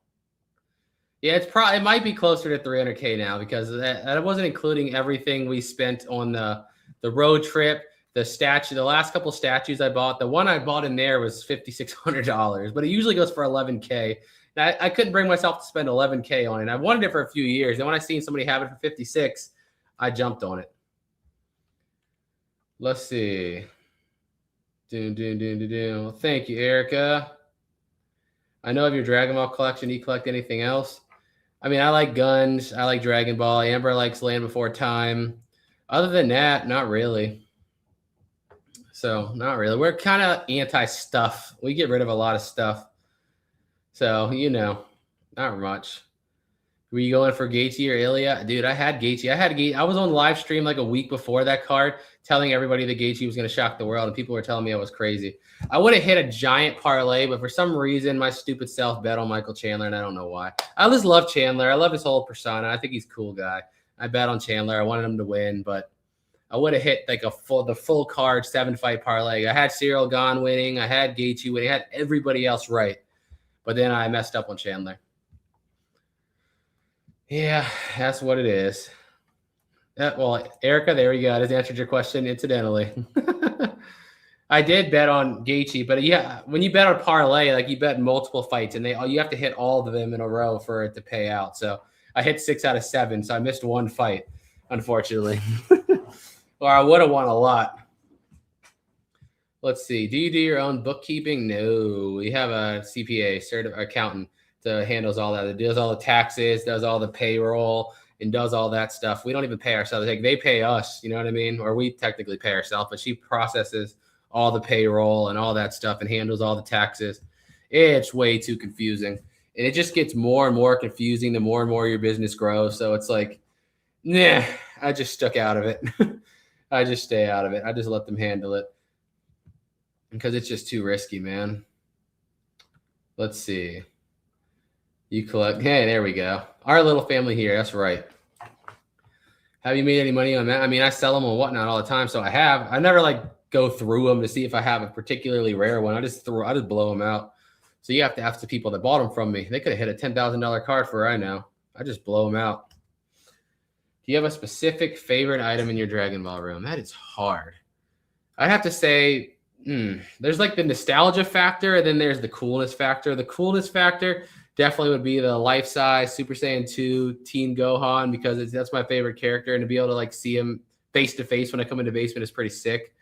Yeah, it might be closer to 300K now because that wasn't including everything we spent on the road trip. The last couple statues I bought, the one I bought in there was $5,600, but it usually goes for 11K. I couldn't bring myself to spend 11K on it. I wanted it for a few years. And when I seen somebody have it for 56, I jumped on it. Let's see. Thank you, Erica. I know of your Dragon Ball collection. Do you collect anything else? I mean, I like guns. I like Dragon Ball. Amber likes Land Before Time. Other than that, not really. So not really. We're kind of anti-stuff. We get rid of a lot of stuff. So, not much. Were you going for Gaethje or Ilya? Dude, I had Gaethje. I was on live stream a week before that card telling everybody that Gaethje was going to shock the world, and people were telling me I was crazy. I would have hit a giant parlay, but for some reason, my stupid self bet on Michael Chandler, and I don't know why. I just love Chandler. I love his whole persona. I think he's a cool guy. I bet on Chandler. I wanted him to win, but I would have hit the full card 7-fight parlay. I had Cyril Gane winning. I had Gaethje winning. I had everybody else right, but then I messed up on Chandler. Yeah, that's what it is. Well, Erica, there we go. I just answered your question incidentally. I did bet on Gaethje, but yeah, when you bet on parlay, you bet multiple fights, and you have to hit all of them in a row for it to pay out. So I hit 6 out of 7, so I missed one fight, unfortunately. Or I would have won a lot. Let's see. Do you do your own bookkeeping? No. We have a CPA, certified accountant, that handles all that. It does all the taxes, does all the payroll, and does all that stuff. We don't even pay ourselves. They pay us, you know what I mean? Or we technically pay ourselves, but she processes all the payroll and all that stuff and handles all the taxes. It's way too confusing. And it just gets more and more confusing the more and more your business grows. So it's nah, I just stuck out of it. I just stay out of it. I just let them handle it because it's just too risky, man. Let's see. You collect. Hey, there we go. Our little family here. That's right. Have you made any money on that? I mean, I sell them on Whatnot all the time. So I have. I never go through them to see if I have a particularly rare one. I just blow them out. So you have to ask the people that bought them from me. They could have hit a $10,000 card for I know. I just blow them out. Do you have a specific favorite item in your Dragon Ball room? That is hard. I'd have to say, there's the nostalgia factor, and then there's the coolness factor. The coolness factor definitely would be the life-size Super Saiyan 2 Teen Gohan, because that's my favorite character, and to be able to see him face-to-face when I come into basement is pretty sick.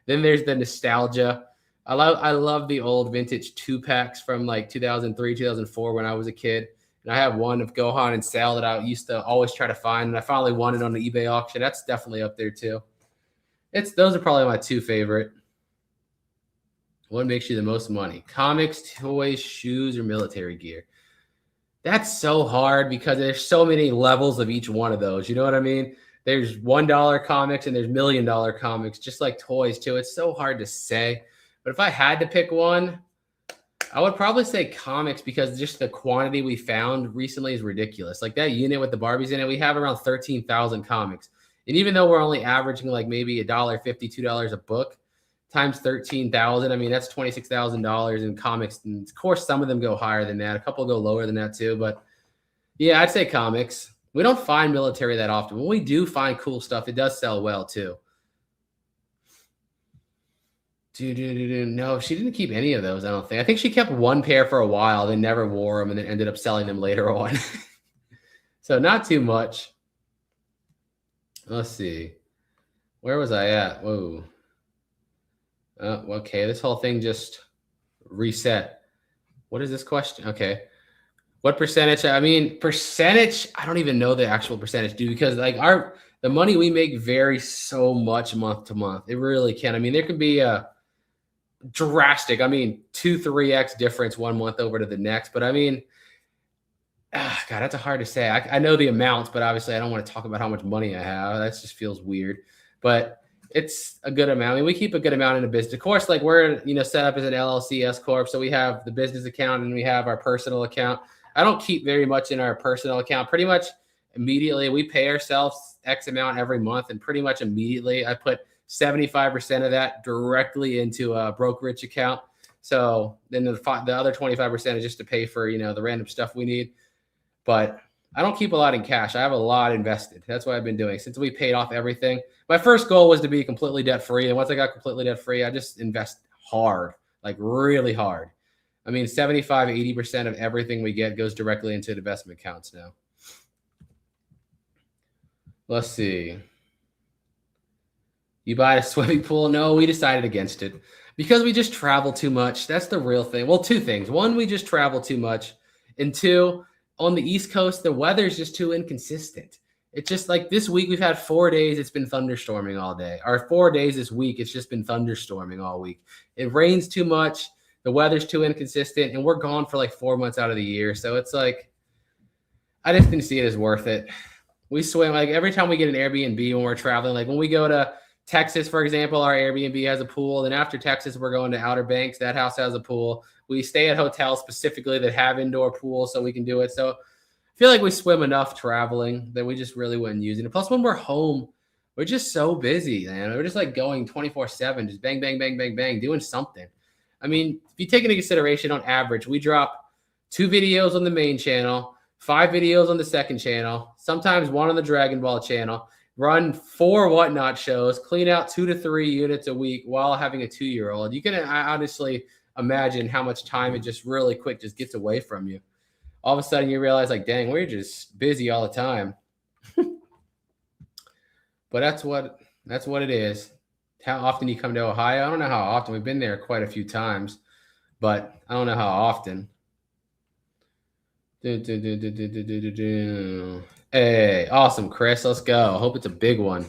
Then there's the nostalgia. I love the old vintage 2-packs from 2003, 2004 when I was a kid. And I have one of Gohan and Cell that I used to always try to find, and I finally won it on the eBay auction. That's definitely up there too. Those are probably my 2 favorite. What makes you the most money? Comics, toys, shoes, or military gear? That's so hard because there's so many levels of each one of those. You know what I mean? There's $1 comics and there's $1 million comics, just like toys too. It's so hard to say. But if I had to pick one, I would probably say comics because just the quantity we found recently is ridiculous. Like that unit with the Barbies in it, we have around 13,000 comics. And even though we're only averaging like maybe $1.50, $2 a book times 13,000, I mean, that's $26,000 in comics. And of course, some of them go higher than that. A couple go lower than that too. But yeah, I'd say comics. We don't find military that often. When we do find cool stuff, it does sell well too. No, she didn't keep any of those, I don't think. I think she kept one pair for a while, then never wore them, and then ended up selling them later on. So not too much. Let's see. Where was I at? Whoa. Okay, this whole thing just reset. What is this question? Okay. What percentage? I mean, percentage, I don't even know the actual percentage, dude, because like the money we make varies so much month to month. It really can. I mean, there can be a drastic, I mean, 2-3x difference one month over to the next. But I mean, God, that's hard to say. I know the amounts, but obviously I don't want to talk about how much money I have. That just feels weird. But it's a good amount. I mean, we keep a good amount in a business. Of course, like we're, set up as an LLC S Corp. So we have the business account and we have our personal account. I don't keep very much in our personal account. Pretty much immediately we pay ourselves X amount every month. And pretty much immediately I put 75% of that directly into a brokerage account. So then the other 25% is just to pay for, the random stuff we need. But I don't keep a lot in cash. I have a lot invested. That's what I've been doing since we paid off everything. My first goal was to be completely debt free. And once I got completely debt free, I just invest hard, like really hard. I mean, 75, 80% of everything we get goes directly into investment accounts now. Let's see. You buy a swimming pool? No, we decided against it because we just travel too much. That's the real thing. Well, two things. One, we just travel too much. And two, on the East Coast, the weather is just too inconsistent. It's just like this week, we've had 4 days. It's been thunderstorming all day. Or 4 days this week, it's just been thunderstorming all week. It rains too much. The weather's too inconsistent. And we're gone for like 4 months out of the year. So it's like, I just didn't see it as worth it. We swim, like every time we get an Airbnb when we're traveling, like when we go to Texas, for example, our Airbnb has a pool. Then after Texas, we're going to Outer Banks. That house has a pool. We stay at hotels specifically that have indoor pools so we can do it. So I feel like we swim enough traveling that we just really wouldn't use it. Plus, when we're home, we're just so busy, man. We're just like going 24/7, just bang, bang, bang, bang, bang, doing something. I mean, if you take into consideration on average, we drop 2 videos on the main channel, 5 videos on the second channel, sometimes 1 on the Dragon Ball channel, run 4 whatnot shows, clean out 2 to 3 units a week while having a 2-year-old. You can honestly imagine how much time it just really quick just gets away from you. All of a sudden you realize like, dang, we're just busy all the time. But that's what it is. How often you come to Ohio? I don't know how often. We've been there quite a few times, but I don't know how often. Hey, awesome, Chris. Let's go. Hope it's a big one.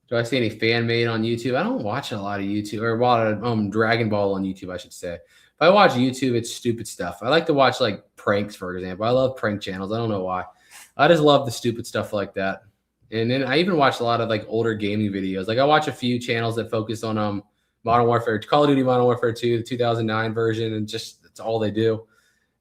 Do I see any fan made on YouTube? I don't watch a lot of YouTube or a lot of Dragon Ball on YouTube, I should say. If I watch YouTube, it's stupid stuff. I like to watch like pranks, for example. I love prank channels. I don't know why. I just love the stupid stuff like that. And then I even watch a lot of like older gaming videos. Like I watch a few channels that focus on Modern Warfare, Call of Duty Modern Warfare 2, the 2009 version, and just that's all they do.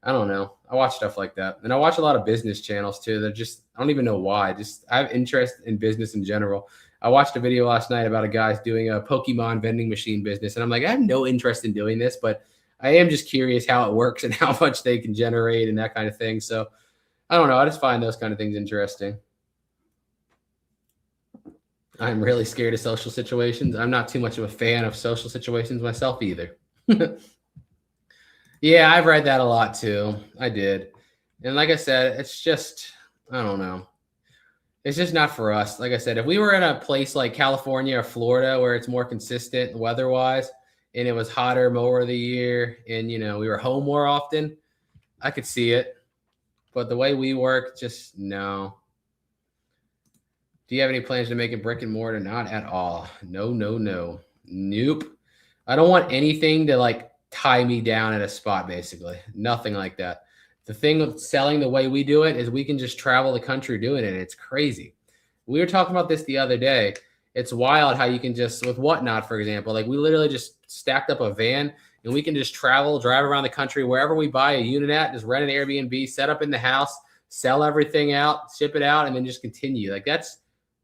I don't know. I watch stuff like that. And I watch a lot of business channels too. That just, I don't even know why. Just I have interest in business in general. I watched a video last night about a guy doing a Pokemon vending machine business. And I'm like, I have no interest in doing this, but I am just curious how it works and how much they can generate and that kind of thing. So I don't know. I just find those kind of things interesting. I'm really scared of social situations. I'm not too much of a fan of social situations myself either. Yeah, I've read that a lot too. I did. And like I said, it's just, I don't know. It's just not for us. Like I said, if we were in a place like California or Florida where it's more consistent weather-wise and it was hotter more of the year and, we were home more often, I could see it. But the way we work, just no. Do you have any plans to make it brick and mortar? Not at all. No. Nope. I don't want anything to like tie me down at a spot, basically. Nothing like that. The thing with selling the way we do it is we can just travel the country doing it. It's crazy. We were talking about this the other day. It's wild how you can just, with Whatnot, for example, like we literally just stacked up a van and we can just travel, drive around the country, wherever we buy a unit at, just rent an Airbnb, set up in the house, sell everything out, ship it out, and then just continue. Like, that's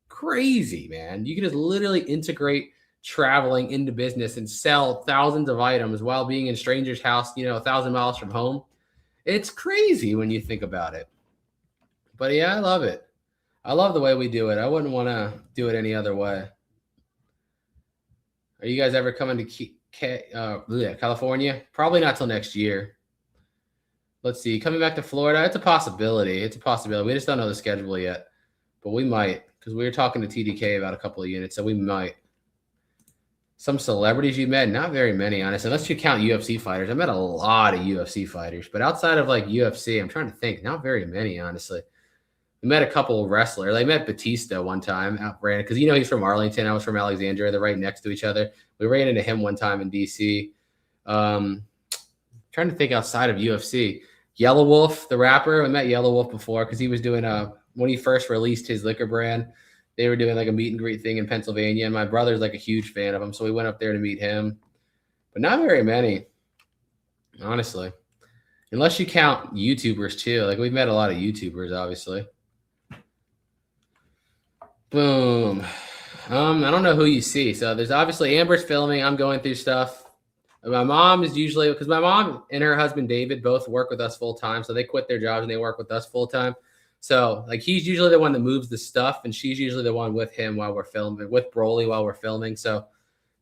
crazy, man. You can just literally integrate traveling into business and sell thousands of items while being in stranger's house, 1,000 miles from home. It's crazy when you think about it. But yeah, I love it. I love the way we do it. I wouldn't want to do it any other way. Are you guys ever coming to California? Probably not till next year. Let's see. Coming back to Florida, it's a possibility. It's a possibility. We just don't know the schedule yet. But we might, because we were talking to TDK about a couple of units, so we might. Some celebrities you met? Not very many, honestly, unless you count UFC fighters. I met a lot of UFC fighters, but outside of like UFC, I'm trying to think. Not very many, honestly. We met a couple of wrestlers. I met Batista one time, because he's from Arlington. I was from Alexandria. They're right next to each other. We ran into him one time in DC. Trying to think outside of UFC. Yellow Wolf, the rapper. We met Yellow Wolf before because he was doing when he first released his liquor brand. They were doing like a meet and greet thing in Pennsylvania, and my brother's like a huge fan of him, so we went up there to meet him. But not very many, honestly, unless you count YouTubers too. Like, we've met a lot of YouTubers, obviously. Boom. I don't know who you see. So there's obviously Amber's filming. I'm going through stuff. My mom is usually, because my mom and her husband David both work with us full time, so they quit their jobs and they work with us full time. So like, he's usually the one that moves the stuff, and she's usually the one with him while we're filming, with Broly while we're filming. So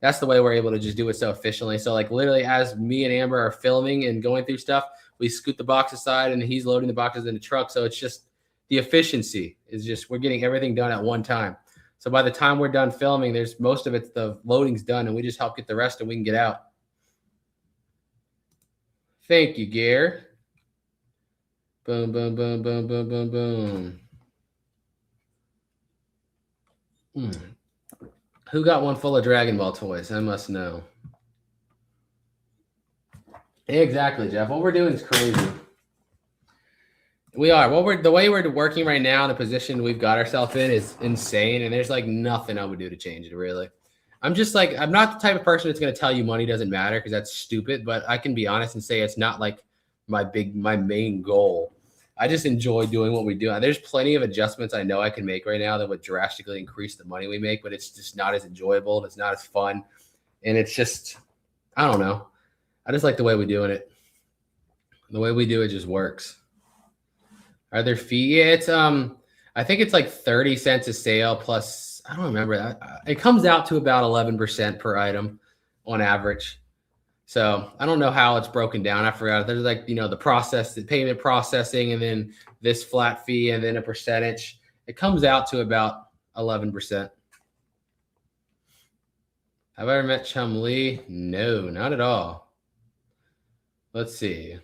that's the way we're able to just do it so efficiently. So like, literally, as me and Amber are filming and going through stuff, we scoot the box aside and he's loading the boxes in the truck. So it's just, the efficiency is just, we're getting everything done at one time. So by the time we're done filming, there's most of it, the loading's done, and we just help get the rest and we can get out. Thank you, Gare. Boom, boom, boom, boom, boom, boom, boom. Who got one full of Dragon Ball toys? I must know. Exactly, Jeff. What we're doing is crazy. We are. The way we're working right now, the position we've got ourselves in is insane, and there's like nothing I would do to change it, really. I'm just like, I'm not the type of person that's going to tell you money doesn't matter, because that's stupid, but I can be honest and say it's not like my main goal. I just enjoy doing what we do. And there's plenty of adjustments I know I can make right now that would drastically increase the money we make, but it's just not as enjoyable. It's not as fun. And it's just, I don't know. I just like the way we're doing it. The way we do it just works. Are there fees? Yeah, it's I think it's like 30 cents a sale plus, I don't remember that. It comes out to about 11% per item on average. So I don't know how it's broken down. I forgot. There's like, the payment processing, and then this flat fee, and then a percentage. It comes out to about 11%. Have I ever met Chum Lee? No, not at all. Let's see.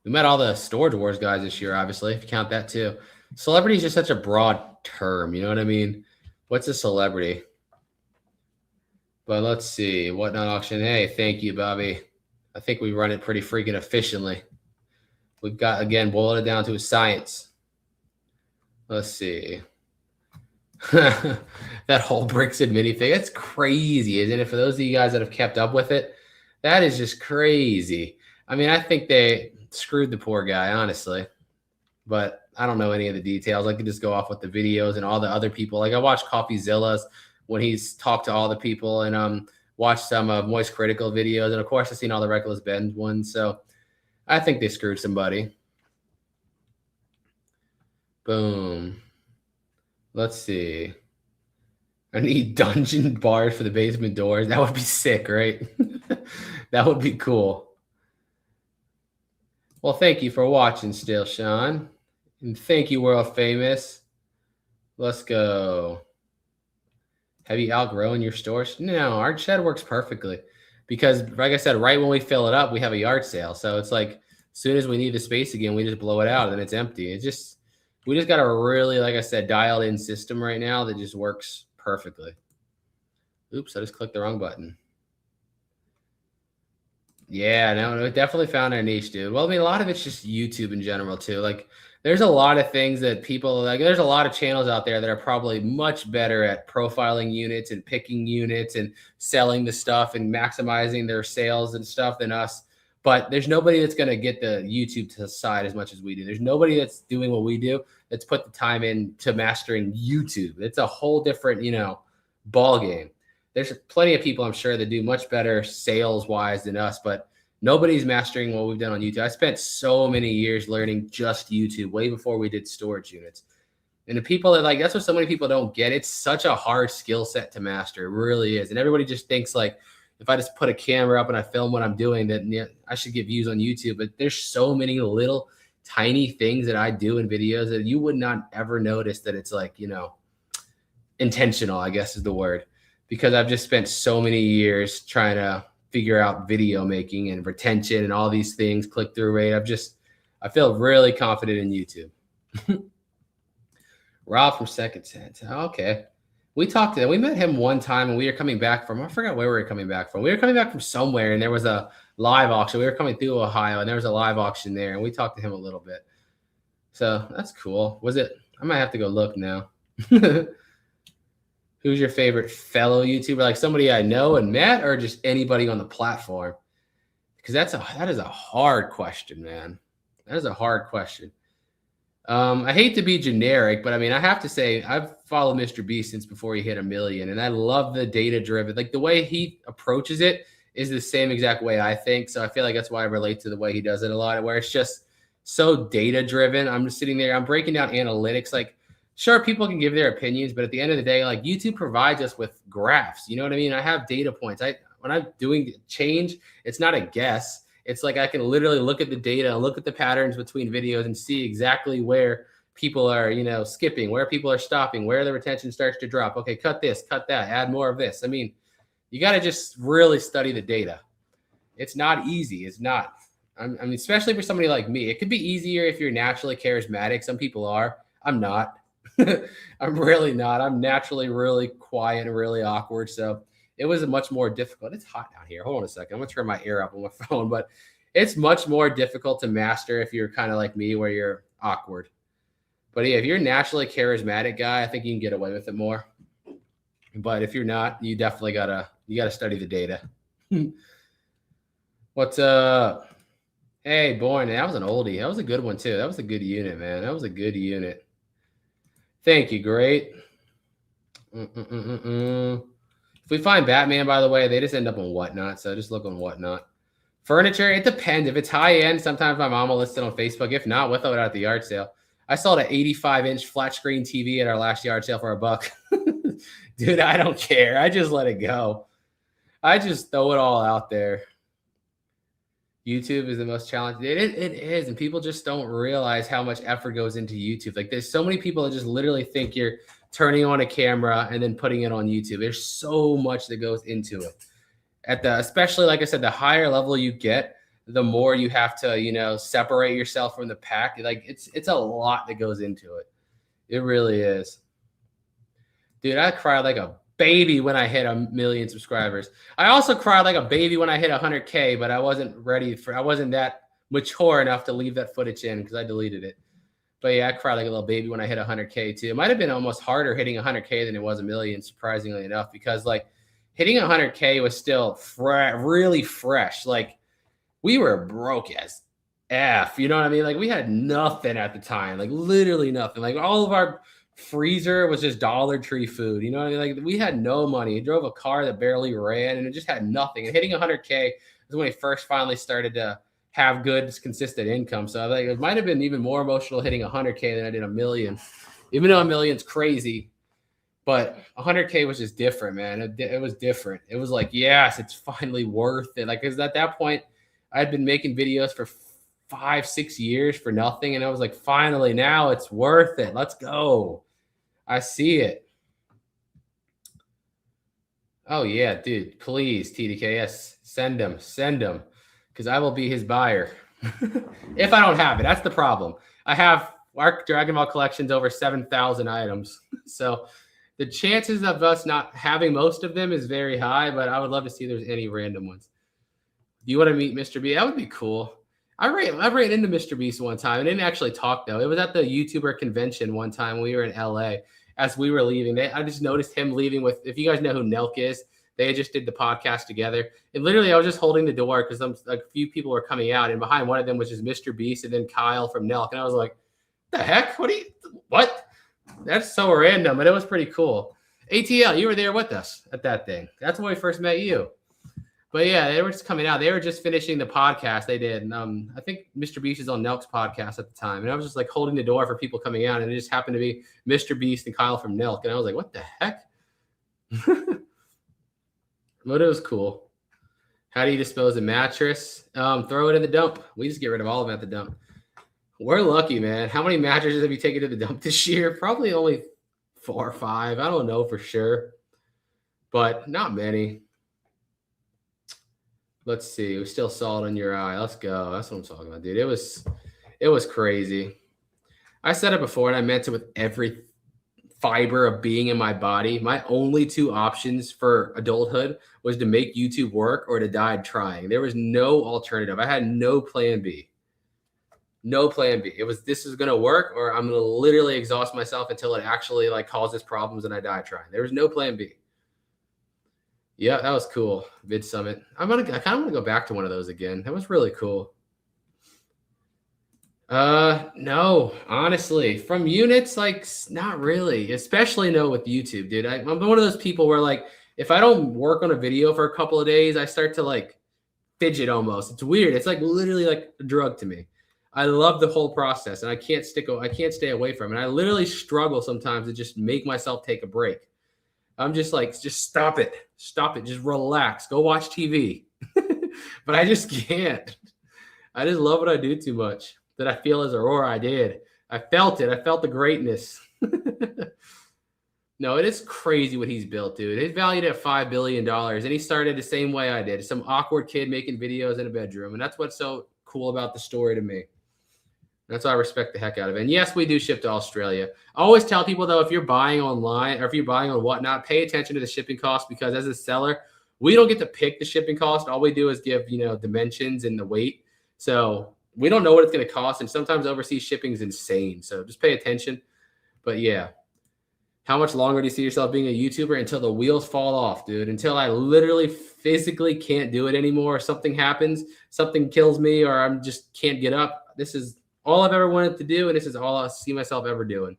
We met all the Storage Wars guys this year, obviously, if you count that too. Celebrity is just such a broad term. You know what I mean? What's a celebrity? But let's see. Whatnot auction. Hey, thank you, Bobby. I think we run it pretty freaking efficiently. We've got, again, boiled it down to a science. Let's see. That whole bricks and mini thing. That's crazy, isn't it? For those of you guys that have kept up with it, that is just crazy. I mean, I think they screwed the poor guy, honestly. But I don't know any of the details. I could just go off with the videos and all the other people. Like, I watched CoffeeZilla's when he's talked to all the people, and watched some Moist Critical videos. And, of course, I've seen all the Reckless Ben ones. So I think they screwed somebody. Boom. Let's see. I need dungeon bars for the basement doors. That would be sick, right? That would be cool. Well, thank you for watching still, Sean. And thank you, World Famous. Let's go. Have you outgrown your stores? No, our shed works perfectly. Because, like I said, right when we fill it up, we have a yard sale. So it's like, as soon as we need the space again, we just blow it out, and then it's empty. We just got a really, like I said, dialed in system right now that just works perfectly. Oops, I just clicked the wrong button. Yeah, no, we definitely found our niche, dude. Well, I mean, a lot of it's just YouTube in general, too. Like, there's a lot of things that people like. There's a lot of channels out there that are probably much better at profiling units and picking units and selling the stuff and maximizing their sales and stuff than us. But there's nobody that's going to get the YouTube to the side as much as we do. There's nobody that's doing what we do that's put the time into mastering YouTube. It's a whole different, ball game. There's plenty of people I'm sure that do much better sales wise than us, but nobody's mastering what we've done on YouTube. I spent so many years learning just YouTube way before we did storage units. And the people that that's what so many people don't get. It's such a hard skill set to master. It really is. And everybody just thinks like, if I just put a camera up and I film what I'm doing, that I should get views on YouTube. But there's so many little tiny things that I do in videos that you would not ever notice that it's intentional, I guess is the word, because I've just spent so many years trying to figure out video making and retention and all these things, click-through rate. I feel really confident in YouTube. Rob from Second Sense. Okay. We talked to him. We met him one time and we were coming back from, I forgot where we were coming back from. We were coming back from somewhere and there was a live auction. We were coming through Ohio and there was a live auction there and we talked to him a little bit. So that's cool. I might have to go look now. Who's your favorite fellow YouTuber? Like somebody I know and met, or just anybody on the platform? Because that is a hard question, man. That is a hard question. I hate to be generic, but I mean, I have to say I've followed Mr. Beast since before he hit 1 million, and I love the data-driven. Like the way he approaches it is the same exact way I think. So I feel like that's why I relate to the way he does it a lot, where it's just so data-driven. I'm just sitting there, I'm breaking down analytics. Like, sure, people can give their opinions, but at the end of the day, like YouTube provides us with graphs. You know what I mean? I have data points. When I'm doing change, it's not a guess. It's like I can literally look at the data, look at the patterns between videos and see exactly where people are, skipping, where people are stopping, where the retention starts to drop. Okay, cut this, cut that, add more of this. I mean, you got to just really study the data. It's not easy. It's not. I mean, especially for somebody like me. It could be easier if you're naturally charismatic. Some people are. I'm not. I'm really not. I'm naturally really quiet and really awkward. So it was much more difficult. It's hot down here. Hold on a second. I'm going to turn my air up on my phone, but it's much more difficult to master if you're kind of like me where you're awkward. But yeah, if you're a naturally charismatic guy, I think you can get away with it more. But if you're not, you definitely gotta study the data. What's up? Hey, Born. That was an oldie. That was a good one too. That was a good unit, man. That was a good unit. Thank you. Great. If we find Batman, by the way, they just end up on Whatnot. So just look on Whatnot. Furniture, it depends. If it's high end, sometimes my mom will list it on Facebook. If not, we'll throw it out at the yard sale. I sold an 85-inch flat screen TV at our last yard sale for $1. Dude, I don't care. I just let it go. I just throw it all out there. YouTube is the most challenging. It is. And people just don't realize how much effort goes into YouTube. Like there's so many people that just literally think you're turning on a camera and then putting it on YouTube. There's so much that goes into it. Especially, like I said, the higher level you get, the more you have to, separate yourself from the pack. Like it's a lot that goes into it. It really is. Dude, I cried like a baby when I hit 1 million subscribers. I also cried like a baby when I hit 100K, but I wasn't that mature enough to leave that footage in because I deleted it. But yeah, I cried like a little baby when I hit 100K too. It might have been almost harder hitting 100K than it was 1 million, surprisingly enough, because like hitting 100K was still really fresh. Like we were broke as F, you know what I mean? Like we had nothing at the time, like literally nothing. Like all of our freezer was just Dollar Tree food. You know what I mean? Like we had no money. I drove a car that barely ran and it just had nothing. And hitting 100K was when we first finally started to have good, consistent income. So like it might have been even more emotional hitting 100K than I did 1 million, even though 1 million's crazy. But 100K was just different, man. It was different. It was like, yes, it's finally worth it. Like, because at that point, I'd been making videos for 5-6 years for nothing. And I was like, finally, now it's worth it. Let's go. I see it. Oh, yeah, dude. Please, TDKS, send him. Because I will be his buyer. If I don't have it, that's the problem. I have our Dragon Ball collection's over 7,000 items. So the chances of us not having most of them is very high, but I would love to see if there's any random ones. Do you want to meet Mr. B? That would be cool. I ran into Mr. Beast one time. I didn't actually talk though. It was at the YouTuber convention one time. We were in LA. As we were leaving, I just noticed him leaving with, if you guys know who Nelk is, they just did the podcast together. And literally, I was just holding the door because a few people were coming out, and behind one of them was just Mr. Beast and then Kyle from Nelk. And I was like, the heck? What? That's so random. And it was pretty cool. ATL, you were there with us at that thing. That's when we first met you. But yeah, they were just coming out. They were just finishing the podcast they did. And I think Mr. Beast is on Nelk's podcast at the time. And I was just like holding the door for people coming out. And it just happened to be Mr. Beast and Kyle from Nelk. And I was like, what the heck? But it was cool. How do you dispose of mattress? Throw it in the dump. We just get rid of all of them at the dump. We're lucky, man. How many mattresses have you taken to the dump this year? Probably only 4 or 5. I don't know for sure. But not many. Let's see. We still saw it in your eye. Let's go. That's what I'm talking about, dude. It was crazy. I said it before, and I meant it with every fiber of being in my body. My only 2 options for adulthood was to make YouTube work or to die trying. There was no alternative. I had no plan B. No plan B. It was, this is going to work, or I'm going to literally exhaust myself until it actually like causes problems and I die trying. There was no plan B. Yeah, that was cool. Vid Summit. I kind of want to go back to one of those again. That was really cool. No, honestly, from units, like not really, especially no with YouTube, dude. I'm one of those people where like, if I don't work on a video for a couple of days, I start to like fidget almost. It's weird. It's like literally like a drug to me. I love the whole process and I can't stay away from it. I literally struggle sometimes to just make myself take a break. I'm just like, just stop it, just relax, go watch TV. But I just can't. I just love what I do too much. That I feel as Aurora, I did. I felt it. I felt the greatness. No, it is crazy what he's built, dude. He's valued at $5 billion, and he started the same way I did. Some awkward kid making videos in a bedroom, and that's what's so cool about the story to me. That's why I respect the heck out of it. And yes, we do ship to Australia. I always tell people, though, if you're buying online or if you're buying on whatnot, pay attention to the shipping cost, because as a seller, we don't get to pick the shipping cost. All we do is give, dimensions and the weight. So we don't know what it's going to cost. And sometimes overseas shipping is insane. So just pay attention. But yeah, how much longer do you see yourself being a YouTuber? Until the wheels fall off, dude. Until I literally physically can't do it anymore. Something happens, something kills me, or I just can't get up. This is all I've ever wanted to do, and this is all I see myself ever doing.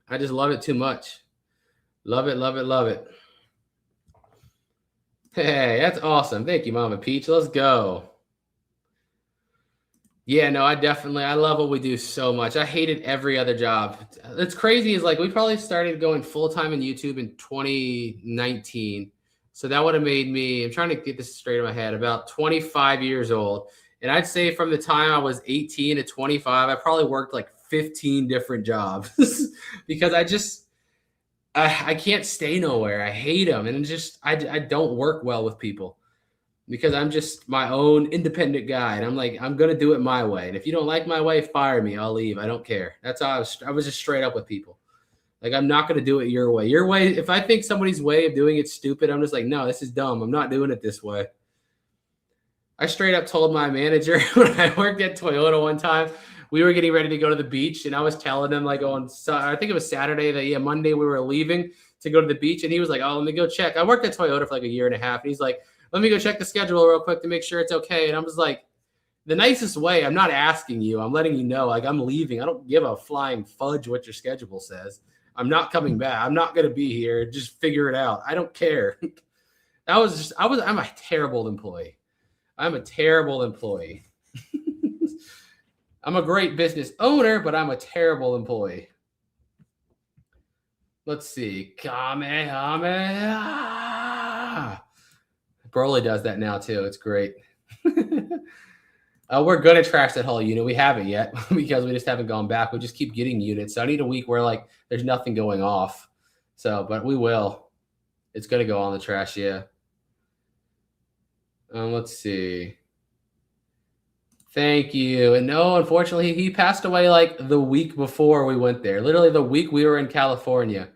I just love it too much. Love it, love it, love it. Hey, that's awesome. Thank you, Mama Peach. Let's go. Yeah, no, I love what we do so much. I hated every other job. It's crazy is like we probably started going full-time in YouTube in 2019. So that would have made me, I'm trying to get this straight in my head, about 25 years old. And I'd say from the time I was 18 to 25, I probably worked like 15 different jobs because I can't stay nowhere. I hate them. And I don't work well with people because I'm just my own independent guy. And I'm like, I'm going to do it my way. And if you don't like my way, fire me. I'll leave. I don't care. That's how I was just straight up with people. Like, I'm not going to do it your way. Your way, if I think somebody's way of doing it stupid, I'm just like, no, this is dumb. I'm not doing it this way. I straight up told my manager when I worked at Toyota one time, we were getting ready to go to the beach, and I was telling him like I think it was Saturday that Monday we were leaving to go to the beach, and he was like, oh, let me go check. I worked at Toyota for like a year and a half, and he's like, let me go check the schedule real quick to make sure it's okay. And I was like, the nicest way, I'm not asking you, I'm letting you know, like, I'm leaving. I don't give a flying fudge what your schedule says. I'm not coming back. I'm not going to be here. Just figure it out. I don't care. I'm a terrible employee. I'm a terrible employee. I'm a great business owner, but I'm a terrible employee. Let's see. Kamehameha. Broly does that now too. It's great. We're going to trash that whole unit. We haven't yet because we just haven't gone back. We just keep getting units. So I need a week where like there's nothing going off. So, but we will. It's going to go on the trash, yeah. Let's see. Thank you. And no, unfortunately, he passed away like the week before we went there. Literally the week we were in California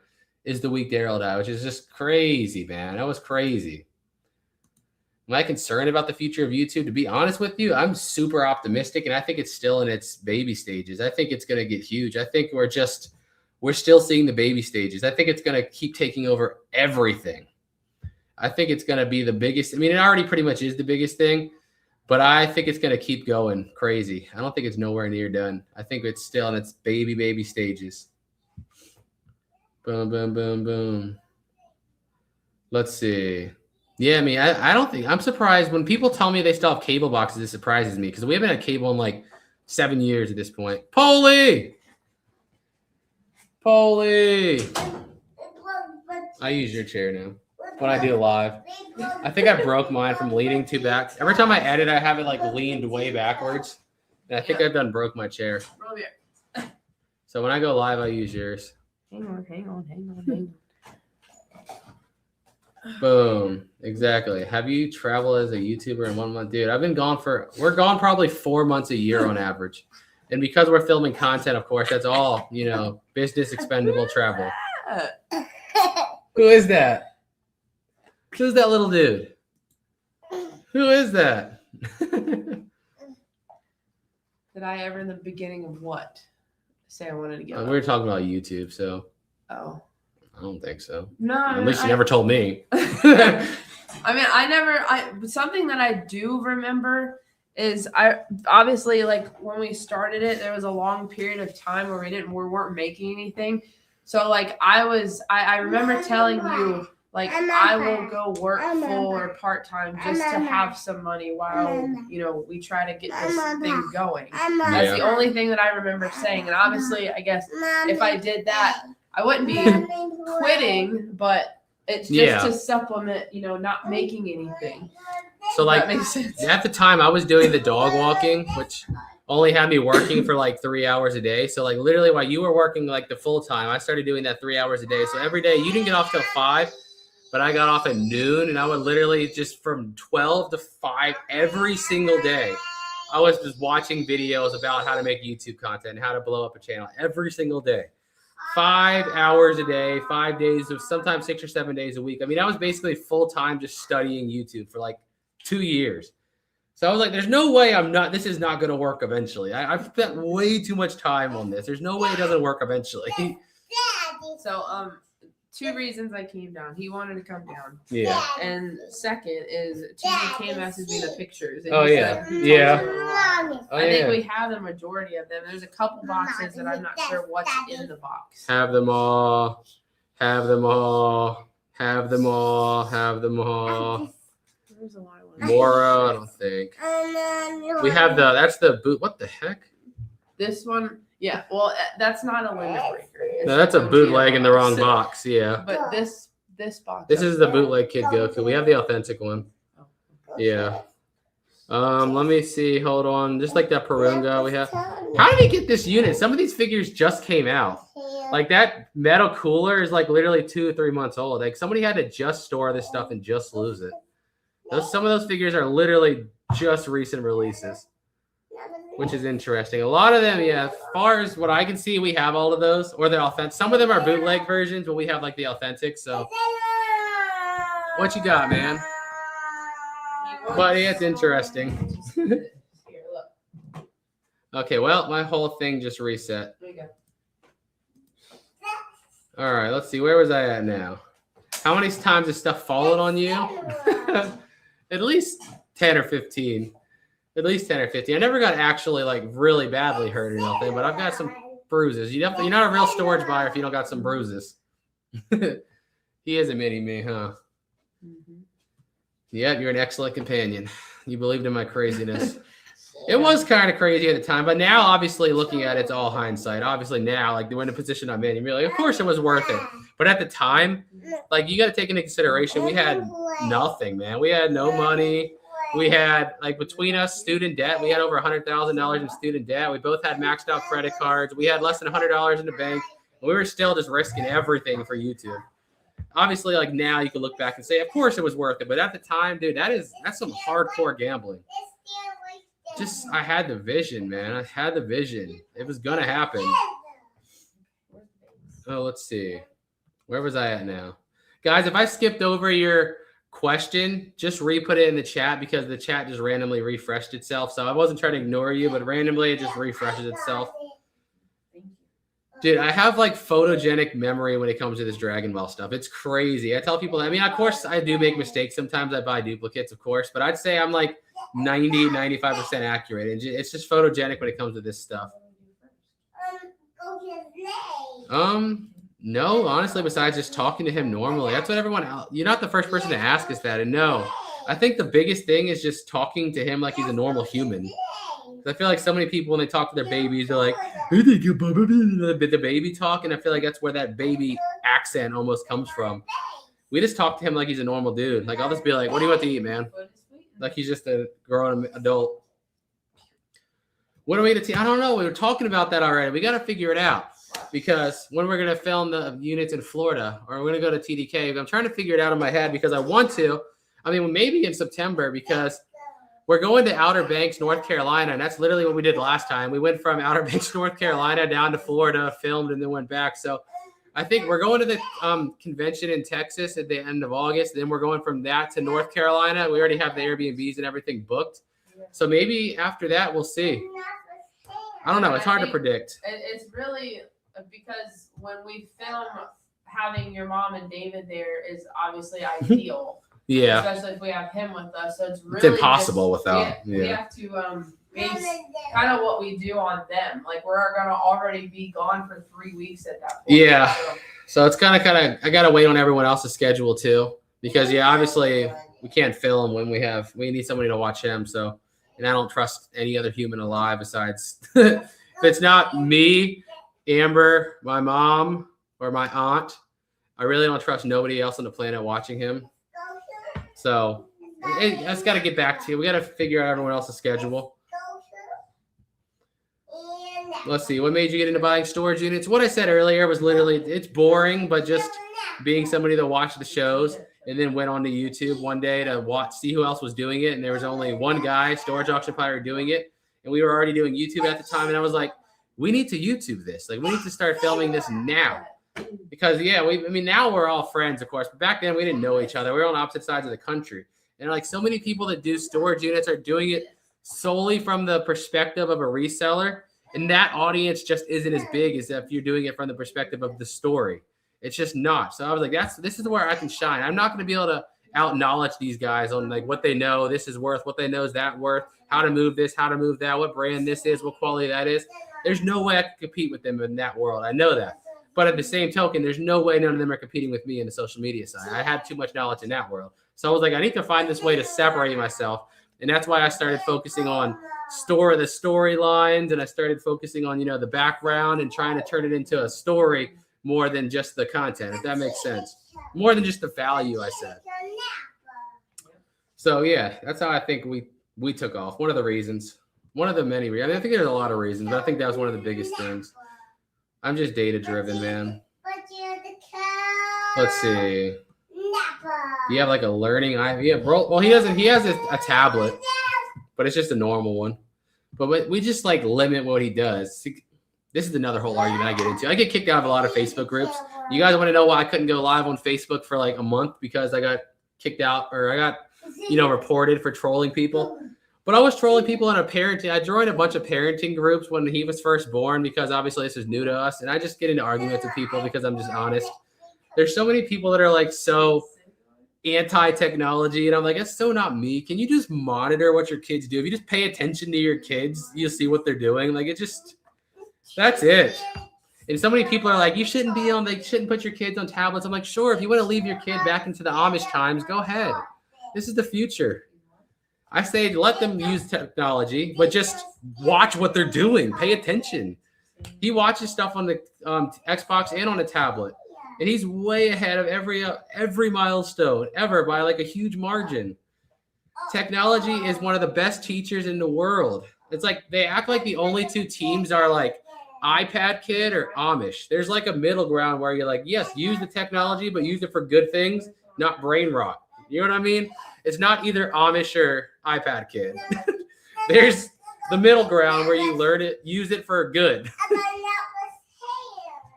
is the week Daryl died, which is just crazy, man. That was crazy. Am I concerned about the future of YouTube? To be honest with you, I'm super optimistic, and I think it's still in its baby stages. I think it's going to get huge. I think we're still seeing the baby stages. I think it's going to keep taking over everything. I think it's going to be the biggest. I mean, it already pretty much is the biggest thing, but I think it's going to keep going crazy. I don't think it's nowhere near done. I think it's still in its baby stages. Boom, boom, boom, boom. Let's see. Yeah, I mean, I don't think, I'm surprised when people tell me they still have cable boxes. It surprises me because we haven't had cable in like 7 years at this point. Polly! I use your chair now when I do live. I think I broke mine from leaning too back. Every time I edit, I have it like leaned way backwards. And I think I've done broke my chair. So when I go live, I use yours. Hang on. Boom. Exactly. Have you traveled as a YouTuber in 1 month? Dude, we're gone probably 4 months a year on average. And because we're filming content, of course, that's all, business expendable travel. Who is that? Who's that little dude? Who is that? Did I ever in the beginning of what? Say I wanted to get We were talking about YouTube, so. Oh. I don't think so. No. At least you never told me. Something that I do remember is obviously like when we started it, there was a long period of time where we weren't making anything. So like I remember telling you like I will go work full or part-time just to have some money while, we try to get this thing going. That's the only thing that I remember saying. And obviously, I guess if I did that, I wouldn't be quitting, but it's just to supplement, not making anything. So like that makes sense. At the time I was doing the dog walking, which only had me working for like 3 hours a day. So like literally while you were working like the full time, I started doing that 3 hours a day. So every day you didn't get off till 5, but I got off at noon, and I would literally just from 12 to 5 every single day. I was just watching videos about how to make YouTube content and how to blow up a channel every single day. 5 hours a day, 5 days of sometimes 6 or 7 days a week. I mean, I was basically full time just studying YouTube for like 2 years. So I was like, there's no way this is not going to work eventually. I've spent way too much time on this. There's no way it doesn't work eventually. So, 2 reasons I came down. He wanted to come down. Yeah. And second is TJ came messaged me the pictures. And I think we have the majority of them. There's a couple boxes that I'm not sure what's in the box. Have them all. Have them all. Have them all. Have them all. There's a lot of ones. Mora, I don't think. We have that's the boot. What the heck? This one, yeah. Well, that's not a limit breaker. No, that's a bootleg in the wrong box. Yeah. But this box. This is the bootleg Kid Goku. We have the authentic one. Yeah. Let me see. Hold on. Just like that Perunga we have. How did he get this unit? Some of these figures just came out. Like that metal cooler is like literally 2 or 3 months old. Like somebody had to just store this stuff and just lose it. Some of those figures are literally just recent releases, which is interesting. A lot of them, yeah, as far as what I can see, we have all of those, or they're authentic. Some of them are bootleg versions, but we have like the authentic. So what you got, man? But yeah, it's interesting. Okay, well, my whole thing just reset. There you go. All right, let's see. Where was I at now? How many times has stuff fallen on you? At least 10 or 15. At least 10 or 15. I never got actually like really badly hurt or nothing, but I've got some bruises. You're not a real storage buyer if you don't got some bruises. He is a mini-me, huh? Mm-hmm. Yep, you're an excellent companion. You believed in my craziness. It was kind of crazy at the time, but now obviously looking at it, it's all hindsight. Obviously now, like we're in the position I'm in, you're like, of course it was worth it. But at the time, like you got to take into consideration, we had nothing, man. We had no money. We had like between us student debt. We had over $100,000 in student debt. We both had maxed out credit cards. We had less than $100 in the bank. And we were still just risking everything for YouTube. Obviously, like now you can look back and say, of course it was worth it. But at the time, dude, that's some hardcore gambling. I had the vision, man. I had the vision. It was going to happen. Oh, let's see. Where was I at now? Guys, if I skipped over your question, just re-put it in the chat because the chat just randomly refreshed itself. So I wasn't trying to ignore you, but randomly it just refreshes itself. Dude, I have like photogenic memory when it comes to this Dragon Ball stuff. It's crazy. I tell people that. I mean, of course, I do make mistakes. Sometimes I buy duplicates, of course, but I'd say I'm like 95% accurate. It's just photogenic when it comes to this stuff. No, honestly, besides just talking to him normally. That's what everyone else, you're not the first person to ask us that. And no, I think the biggest thing is just talking to him like he's a normal human. I feel like so many people, when they talk to their babies, they're like, the baby talk. And I feel like that's where that baby accent almost comes from. We just talk to him like he's a normal dude. Like, I'll just be like, what do you want to eat, man? Like, he's just a grown adult. What are we to I don't know. We were talking about that already. We got to figure it out. Because when we're going to film the units in Florida, or we're going to go to TDK, I'm trying to figure it out in my head because I want to. I mean, maybe in September, because we're going to Outer Banks, North Carolina, and that's literally what we did last time. We went from Outer Banks, North Carolina down to Florida, filmed, and then went back. So I think we're going to the convention in Texas at the end of August. Then we're going from that to North Carolina. We already have the Airbnbs and everything booked. So maybe after that, we'll see. I don't know. It's hard to predict. It's really because when we film, having your mom and David there is obviously ideal. Yeah. Especially if we have him with us. So it's really it's impossible without. We have to base kind of what we do on them. Like, we're going to already be gone for 3 weeks at that point. Yeah. So it's kind of, I got to wait on everyone else's schedule too. Because, yeah, obviously we can't film when we need somebody to watch him. So, and I don't trust any other human alive besides, if it's not me, Amber, my mom, or my aunt, I really don't trust nobody else on the planet watching him. So I just got to get back to you. We got to figure out everyone else's schedule. Let's see. What made you get into buying storage units? What I said earlier was literally, it's boring, but just being somebody that watched the shows and then went on to YouTube one day to see who else was doing it. And there was only one guy, Storage Auction Pyre, doing it. And we were already doing YouTube at the time. And I was like, we need to YouTube this. Like, we need to start filming this now. Because, yeah, now we're all friends, of course. But back then, we didn't know each other. We were on opposite sides of the country. And, like, so many people that do storage units are doing it solely from the perspective of a reseller. And that audience just isn't as big as if you're doing it from the perspective of the story. It's just not. So I was like, this is where I can shine. I'm not going to be able to out-knowledge these guys on, like, what they know. This is worth, what they know is that worth, how to move this, how to move that, what brand this is, what quality that is. There's no way I can compete with them in that world. I know that. But at the same token, there's no way none of them are competing with me in the social media side. I had too much knowledge in that world. So I was like, I need to find this way to separate myself. And that's why I started focusing on the storylines, and I started focusing on, the background and trying to turn it into a story more than just the content, if that makes sense. More than just the value, I said. So, yeah, that's how I think we took off. One of the reasons. One of the many reasons. I think there's a lot of reasons, but I think that was one of the biggest things. I'm just data driven, man. Let's see. You have like a learning yeah, bro. Well, he has a tablet, but it's just a normal one. But we just like limit what he does. This is another whole argument I get into. I get kicked out of a lot of Facebook groups. You guys want to know why I couldn't go live on Facebook for like a month? Because I got kicked out, or I got, reported for trolling people. But I was trolling people on I joined a bunch of parenting groups when he was first born, because obviously this is new to us. And I just get into arguments with people because I'm just honest. There's so many people that are like so anti-technology. And I'm like, that's so not me. Can you just monitor what your kids do? If you just pay attention to your kids, you'll see what they're doing. Like, that's it. And so many people are like, you shouldn't put your kids on tablets. I'm like, sure, if you want to leave your kid back into the Amish times, go ahead. This is the future. I say let them use technology, but just watch what they're doing. Pay attention. He watches stuff on the Xbox and on a tablet, and he's way ahead of every milestone ever by like a huge margin. Technology is one of the best teachers in the world. It's like they act like the only two teams are like iPad kid or Amish. There's like a middle ground where you're like, yes, use the technology, but use it for good things, not brain rot. You know what I mean? It's not either Amish or iPad kid. There's the middle ground where you learn it, use it for good.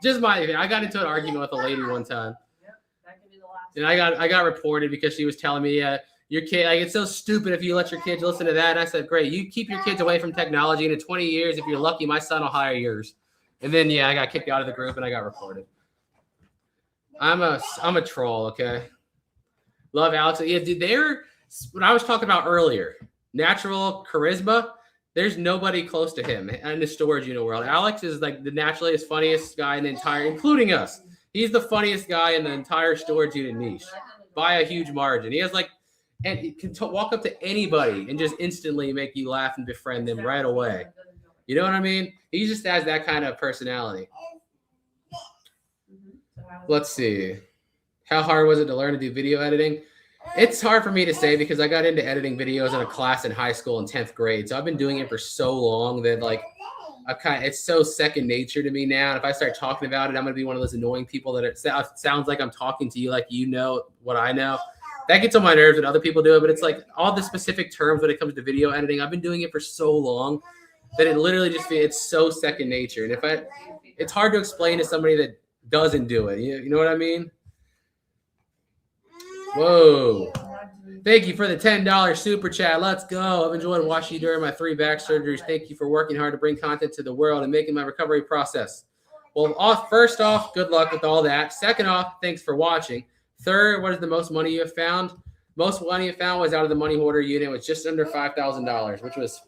Just my opinion. I got into an argument with a lady one time. And I got reported because she was telling me, your kid, like, it's so stupid if you let your kids listen to that. And I said, great, you keep your kids away from technology, and in 20 years, if you're lucky, my son will hire yours. And then, I got kicked out of the group and I got reported. I'm a troll, okay? Love Alex. Yeah, dude, what I was talking about earlier, natural charisma, there's nobody close to him in the storage unit world. Alex is like the naturally funniest guy in the entire, including us. He's the funniest guy in the entire storage unit niche by a huge margin. He has and he can walk up to anybody and just instantly make you laugh and befriend them right away. You know what I mean? He just has that kind of personality. Let's see. How hard was it to learn to do video editing? It's hard for me to say because I got into editing videos in a class in high school in 10th grade. So I've been doing it for so long that it's so second nature to me now. And if I start talking about it, I'm going to be one of those annoying people that it sounds like I'm talking to you like you know what I know. That gets on my nerves when other people do it, but it's like all the specific terms when it comes to video editing. I've been doing it for so long that it literally it's so second nature. And it's hard to explain to somebody that doesn't do it. You know what I mean? Whoa. Thank you for the $10 super chat. Let's go. I've enjoyed watching you during my 3 back surgeries. Thank you for working hard to bring content to the world and making my recovery process. Well, first off, good luck with all that. Second off, thanks for watching. Third, what is the most money you have found? Most money you found was out of the money hoarder unit, was just under $5,000, which was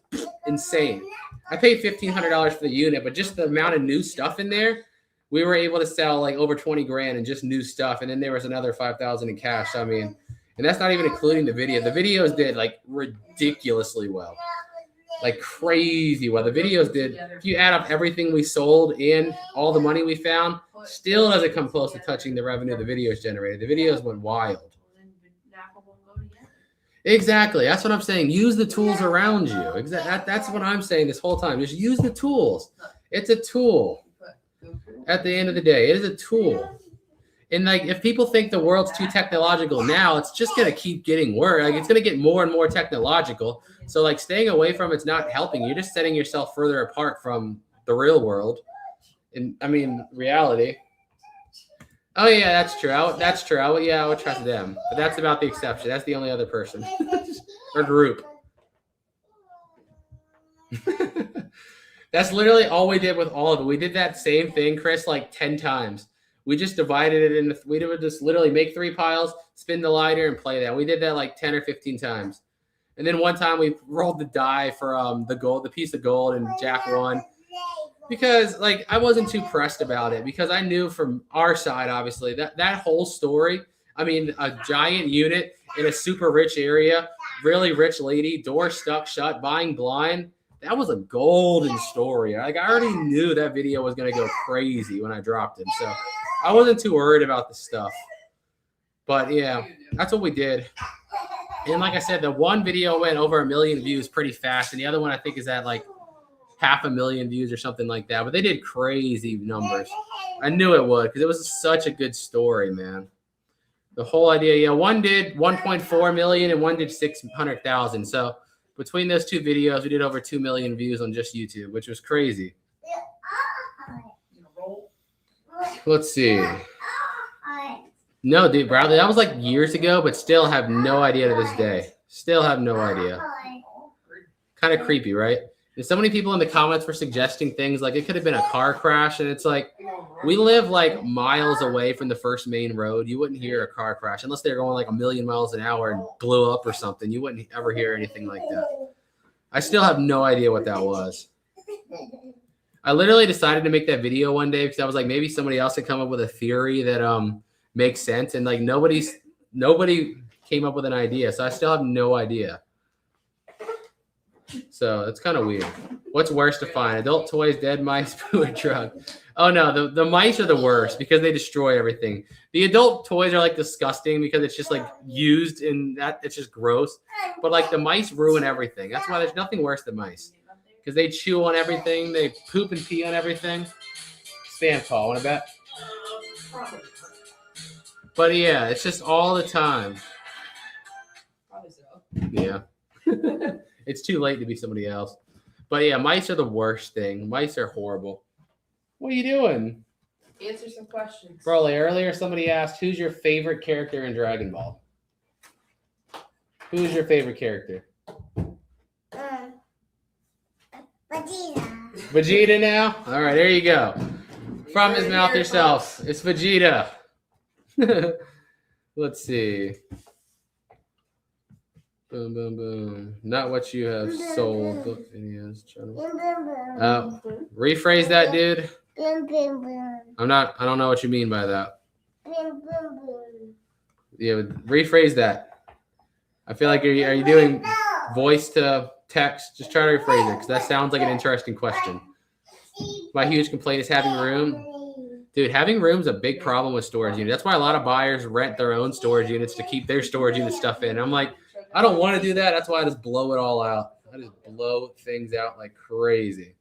insane. I paid $1,500 for the unit, but just the amount of new stuff in there, we were able to sell like over 20 grand in just new stuff. And then there was another 5,000 in cash. I mean, and that's not even including the video. The videos did like ridiculously well, like crazy well. The videos did, if you add up everything we sold and all the money we found, still doesn't come close to touching the revenue the videos generated. The videos went wild. Exactly. That's what I'm saying. Use the tools around you. That's what I'm saying this whole time. Just use the tools. It's a tool. At the end of the day, it is a tool. And like, if people think the world's too technological now, it's just going to keep getting worse. Like, it's going to get more and more technological. So like, staying away from it's not helping. You're just setting yourself further apart from the real world. And I mean, reality. Oh yeah, that's true. That's true. I would trust them. But that's about the exception. That's the only other person or group. That's literally all we did with all of it. We did that same thing, Chris, like 10 times. We just divided it into, we would just literally make 3 piles, spin the lighter, and play that. We did that like 10 or 15 times. And then one time we rolled the die for the piece of gold, and Jack won. Because like, I wasn't too pressed about it, because I knew from our side, obviously, that whole story, I mean, a giant unit in a super rich area, really rich lady, door stuck shut, buying blind. That was a golden story. Like, I already knew that video was going to go crazy when I dropped it. So I wasn't too worried about the stuff. But yeah, that's what we did. And like I said, the one video went over 1 million views pretty fast. And the other one I think is at like 500,000 views or something like that. But they did crazy numbers. I knew it would, because it was such a good story, man. The whole idea, one did 1.4 million and one did 600,000. So between those 2 videos, we did over 2 million views on just YouTube, which was crazy. Let's see. No, dude, Bradley, that was like years ago, but still have no idea to this day. Still have no idea. Kind of creepy, right? And so many people in the comments were suggesting things like it could have been a car crash. And it's like, we live like miles away from the first main road. You wouldn't hear a car crash unless they're going like 1,000,000 miles an hour and blew up or something. You wouldn't ever hear anything like that. I still have no idea what that was. I literally decided to make that video one day because I was like, maybe somebody else could come up with a theory that makes sense. And like, nobody came up with an idea. So I still have no idea. So it's kind of weird. What's worse to find? Adult toys, dead mice, poo, or drug? Oh no, the mice are the worst because they destroy everything. The adult toys are like disgusting because it's just like used and that it's just gross. But like the mice ruin everything. That's why there's nothing worse than mice. Because they chew on everything, they poop and pee on everything. Spam call, wanna bet? But yeah, it's just all the time. Probably so. Yeah. It's too late to be somebody else. But yeah, mice are the worst thing. Mice are horrible. What are you doing? Answer some questions. Broly, earlier somebody asked, who's your favorite character in Dragon Ball? Who's your favorite character? Vegeta. Vegeta now? All right, there you go. From his mouth yourself. It's Vegeta. Let's see. Boom, boom, boom. Not what you have sold. Book videos. Rephrase that, dude. I don't know what you mean by that. Yeah, rephrase that. I feel like are you doing voice to text? Just try to rephrase it because that sounds like an interesting question. My huge complaint is having room. Dude, having room's a big problem with storage units. That's why a lot of buyers rent their own storage units to keep their storage unit stuff in. I'm like, I don't want to do that. That's why I just blow it all out. I just blow things out like crazy.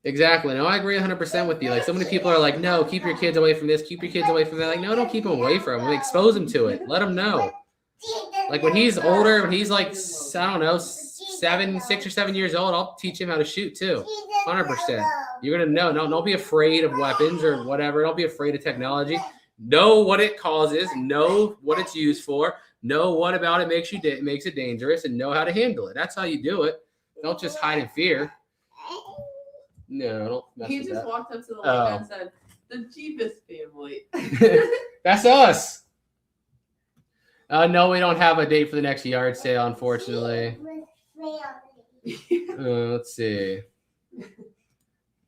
Exactly. No, I agree 100% with you. Like, so many people are like, no, keep your kids away from this, keep your kids away from that. Like, no, don't keep them away from them. Expose them to it. Let them know. Like, when he's older, when he's like, I don't know, 6 or 7 years old, I'll teach him how to shoot too. 100%. You're going to know. Don't be afraid of weapons or whatever. Don't be afraid of technology. Know what it causes. Know what it's used for. Know what about it makes it dangerous, and know how to handle it. That's how you do it. Don't just hide in fear. No, don't mess He with just that. walked up to the lady and said, "The Jebus family." That's us. No, we don't have a date for the next yard sale, unfortunately. Let's see.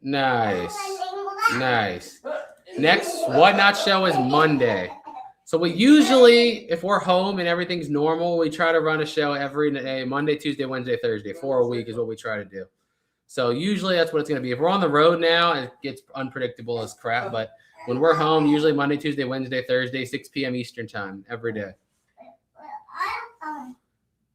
Nice. Next What Not show is Monday. So we usually, if we're home and everything's normal, we try to run a show every day, Monday, Tuesday, Wednesday, Thursday. 4 a week is what we try to do. So usually that's what it's going to be. If we're on the road now, it gets unpredictable as crap. But when we're home, usually Monday, Tuesday, Wednesday, Thursday, 6 p.m. Eastern time, every day.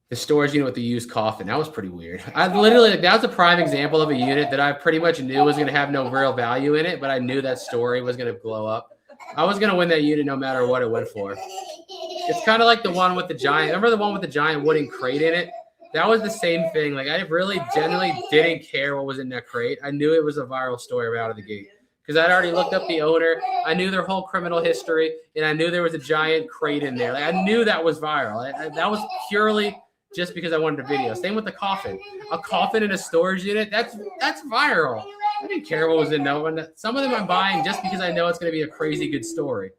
The storage unit with the used coffin. That was pretty weird. I literally, that was a prime example of a unit that I pretty much knew was going to have no real value in it, but I knew that story was going to blow up. I was going to win that unit no matter what it went for. It's kind of like the one with the giant. Remember the one with the giant wooden crate in it? That was the same thing. Like, I really genuinely didn't care what was in that crate. I knew it was a viral story right out of the gate because I'd already looked up the owner. I knew their whole criminal history, and I knew there was a giant crate in there. Like, I knew that was viral. That was purely just because I wanted a video. Same with the coffin. A coffin in a storage unit, that's viral. I didn't care what was in that one. Some of them I'm buying just because I know it's going to be a crazy good story.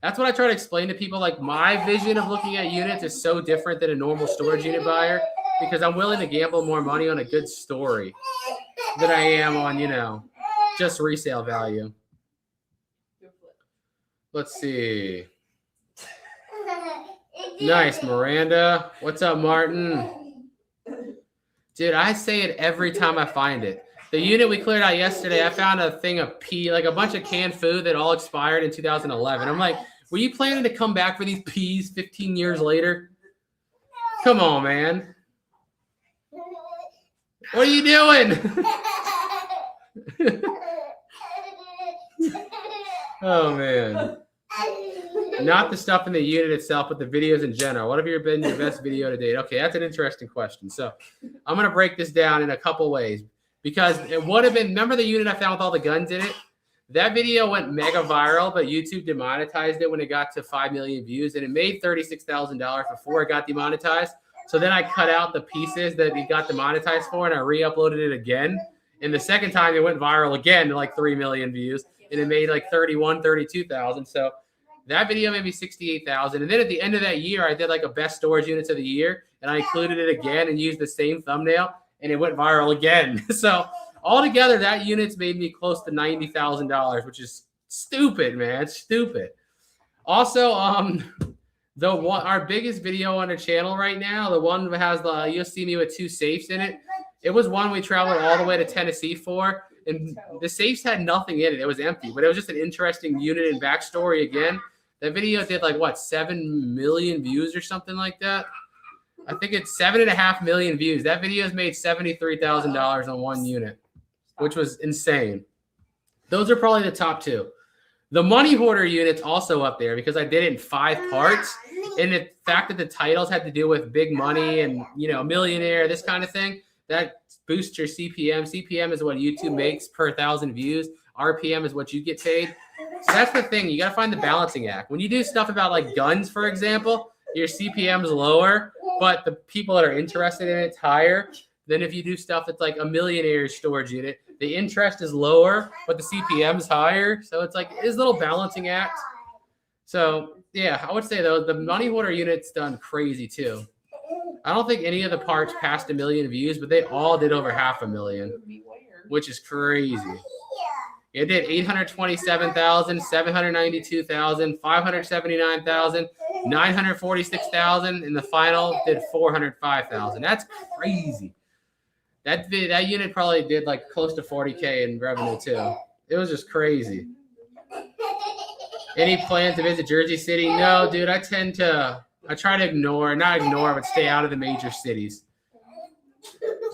That's what I try to explain to people. Like, my vision of looking at units is so different than a normal storage unit buyer because I'm willing to gamble more money on a good story than I am on, just resale value. Let's see. Nice, Miranda. What's up, Martin? Dude, I say it every time I find it. The unit we cleared out yesterday, I found a thing of pea, like a bunch of canned food that all expired in 2011. I'm like, were you planning to come back for these peas 15 years later? Come on, man. What are you doing? Oh, man. Not the stuff in the unit itself, but the videos in general. What have been your best video to date? Okay, that's an interesting question. So I'm going to break this down in a couple ways because it would have been, remember the unit I found with all the guns in it? That video went mega viral, but YouTube demonetized it when it got to 5 million views, and it made $36,000 before it got demonetized. So then I cut out the pieces that it got demonetized for, and I re-uploaded it again. And the second time it went viral again to like 3 million views, and it made like 32,000. So that video made me 68,000. And then at the end of that year, I did like a best storage units of the year, and I included it again and used the same thumbnail, and it went viral again. So altogether, that unit's made me close to $90,000, which is stupid, man. It's stupid. Also, our biggest video on the channel right now, the one that has you'll see me with 2 safes in it. It was one we traveled all the way to Tennessee for, and the safes had nothing in it. It was empty, but it was just an interesting unit and backstory again. That video did like 7 million views or something like that. I think it's 7.5 million views. That video has made $73,000 on one unit, which was insane. Those are probably the top 2. The money hoarder unit's also up there because I did it in 5 parts. And the fact that the titles had to do with big money and, millionaire, this kind of thing, that boost your CPM. CPM is what YouTube makes per 1,000 views. RPM is what you get paid. So that's the thing. You got to find the balancing act. When you do stuff about like guns, for example, your CPM is lower, but the people that are interested in it's higher than if you do stuff that's like a millionaire's storage unit. The interest is lower, but the CPM is higher. So it's like this little balancing act. So yeah, I would say though, the money hoarder unit's done crazy too. I don't think any of the parts passed 1 million views, but they all did over 500,000, which is crazy. It did 827,000, 792,000, 579,000, 946,000, and the final did 405,000. That's crazy. That unit probably did like close to 40K in revenue too. It was just crazy. Any plans to visit Jersey City? No, dude. I try to not ignore, but stay out of the major cities.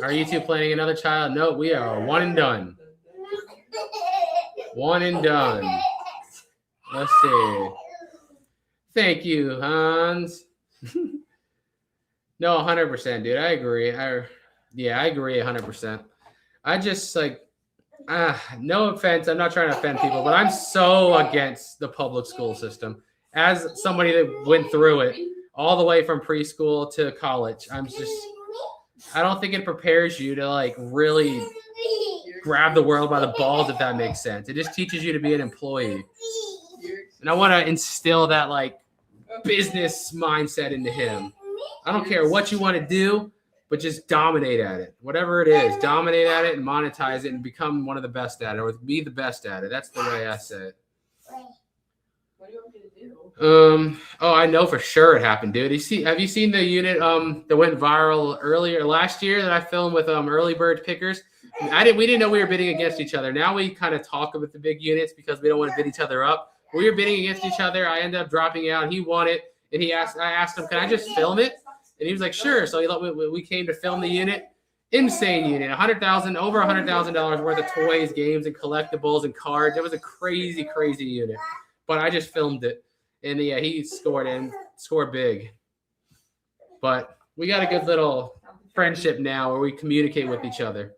Are you two planning another child? No, we are one and done. One and done. Let's see. Thank you, Hans. No, 100%, dude. I agree. I agree 100%. I just like, no offense. I'm not trying to offend people, but I'm so against the public school system. As somebody that went through it all the way from preschool to college, I don't think it prepares you to like really grab the world by the balls, if that makes sense. It just teaches you to be an employee. And I want to instill that like business mindset into him. I don't care what you want to do, but just dominate at it. Whatever it is, dominate at it and monetize it and become one of the best at it, or be the best at it. That's the way I say it. What do you want me to do? I know for sure it happened, dude. Have you seen the unit that went viral earlier last year that I filmed with early bird pickers? We didn't know we were bidding against each other. Now we kind of talk about the big units because we don't want to bid each other up. We were bidding against each other. I ended up dropping out. He won it, and I asked him, "Can I just film it?" And he was like, "Sure." So we came to film the unit. Insane unit, over $100,000 worth of toys, games, and collectibles and cards. It was a crazy, crazy unit. But I just filmed it, and yeah, he scored big. But we got a good little friendship now where we communicate with each other.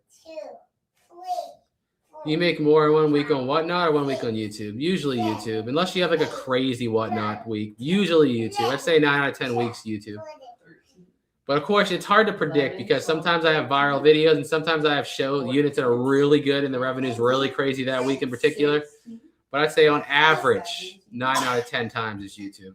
You make more 1 week on Whatnot or 1 week on YouTube? Usually YouTube, unless you have like a crazy Whatnot week. Usually YouTube. I'd say 9 out of 10 weeks YouTube. But of course, it's hard to predict because sometimes I have viral videos and sometimes I have show units that are really good and the revenue is really crazy that week in particular. But I'd say on average, 9 out of 10 times is YouTube.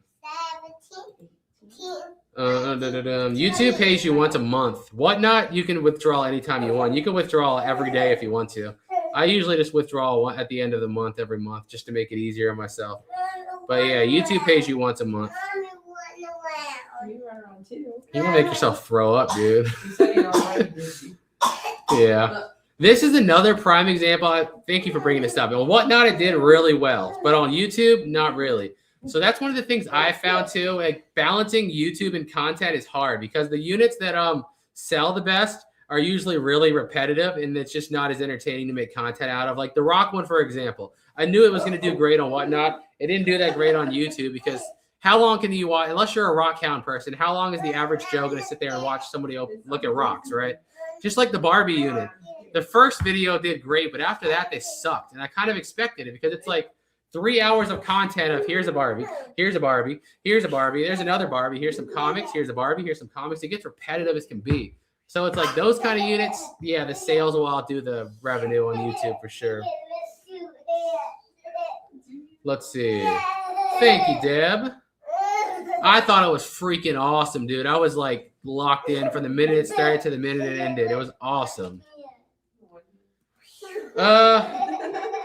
YouTube pays you once a month. Whatnot, you can withdraw anytime you want. You can withdraw every day if you want to. I usually just withdraw at the end of the month every month just to make it easier on myself. But yeah, YouTube pays you once a month. You run around too. You're gonna make yourself throw up, dude. Yeah. This is another prime example. Thank you for bringing this up. On Whatnot, it did really well, but on YouTube, not really. So that's one of the things I found too. Like balancing YouTube and content is hard because the units that sell the best are usually really repetitive and it's just not as entertaining to make content out of. Like the rock one, for example. I knew it was going to do great on Whatnot. It didn't do that great on YouTube because how long can you watch, unless you're a rock hound person, how long is the average Joe going to sit there and watch somebody look at rocks, right? Just like the Barbie unit. The first video did great, but after that, they sucked. And I kind of expected it because it's like 3 hours of content of here's a Barbie, here's a Barbie, here's a Barbie, there's another Barbie, here's some comics, here's a Barbie, here's some comics. It gets repetitive as can be. So it's like those kind of units, yeah, the sales will outdo the revenue on YouTube for sure. Let's see. Thank you, Deb. I thought it was freaking awesome, dude. I was like locked in from the minute it started to the minute it ended. It was awesome.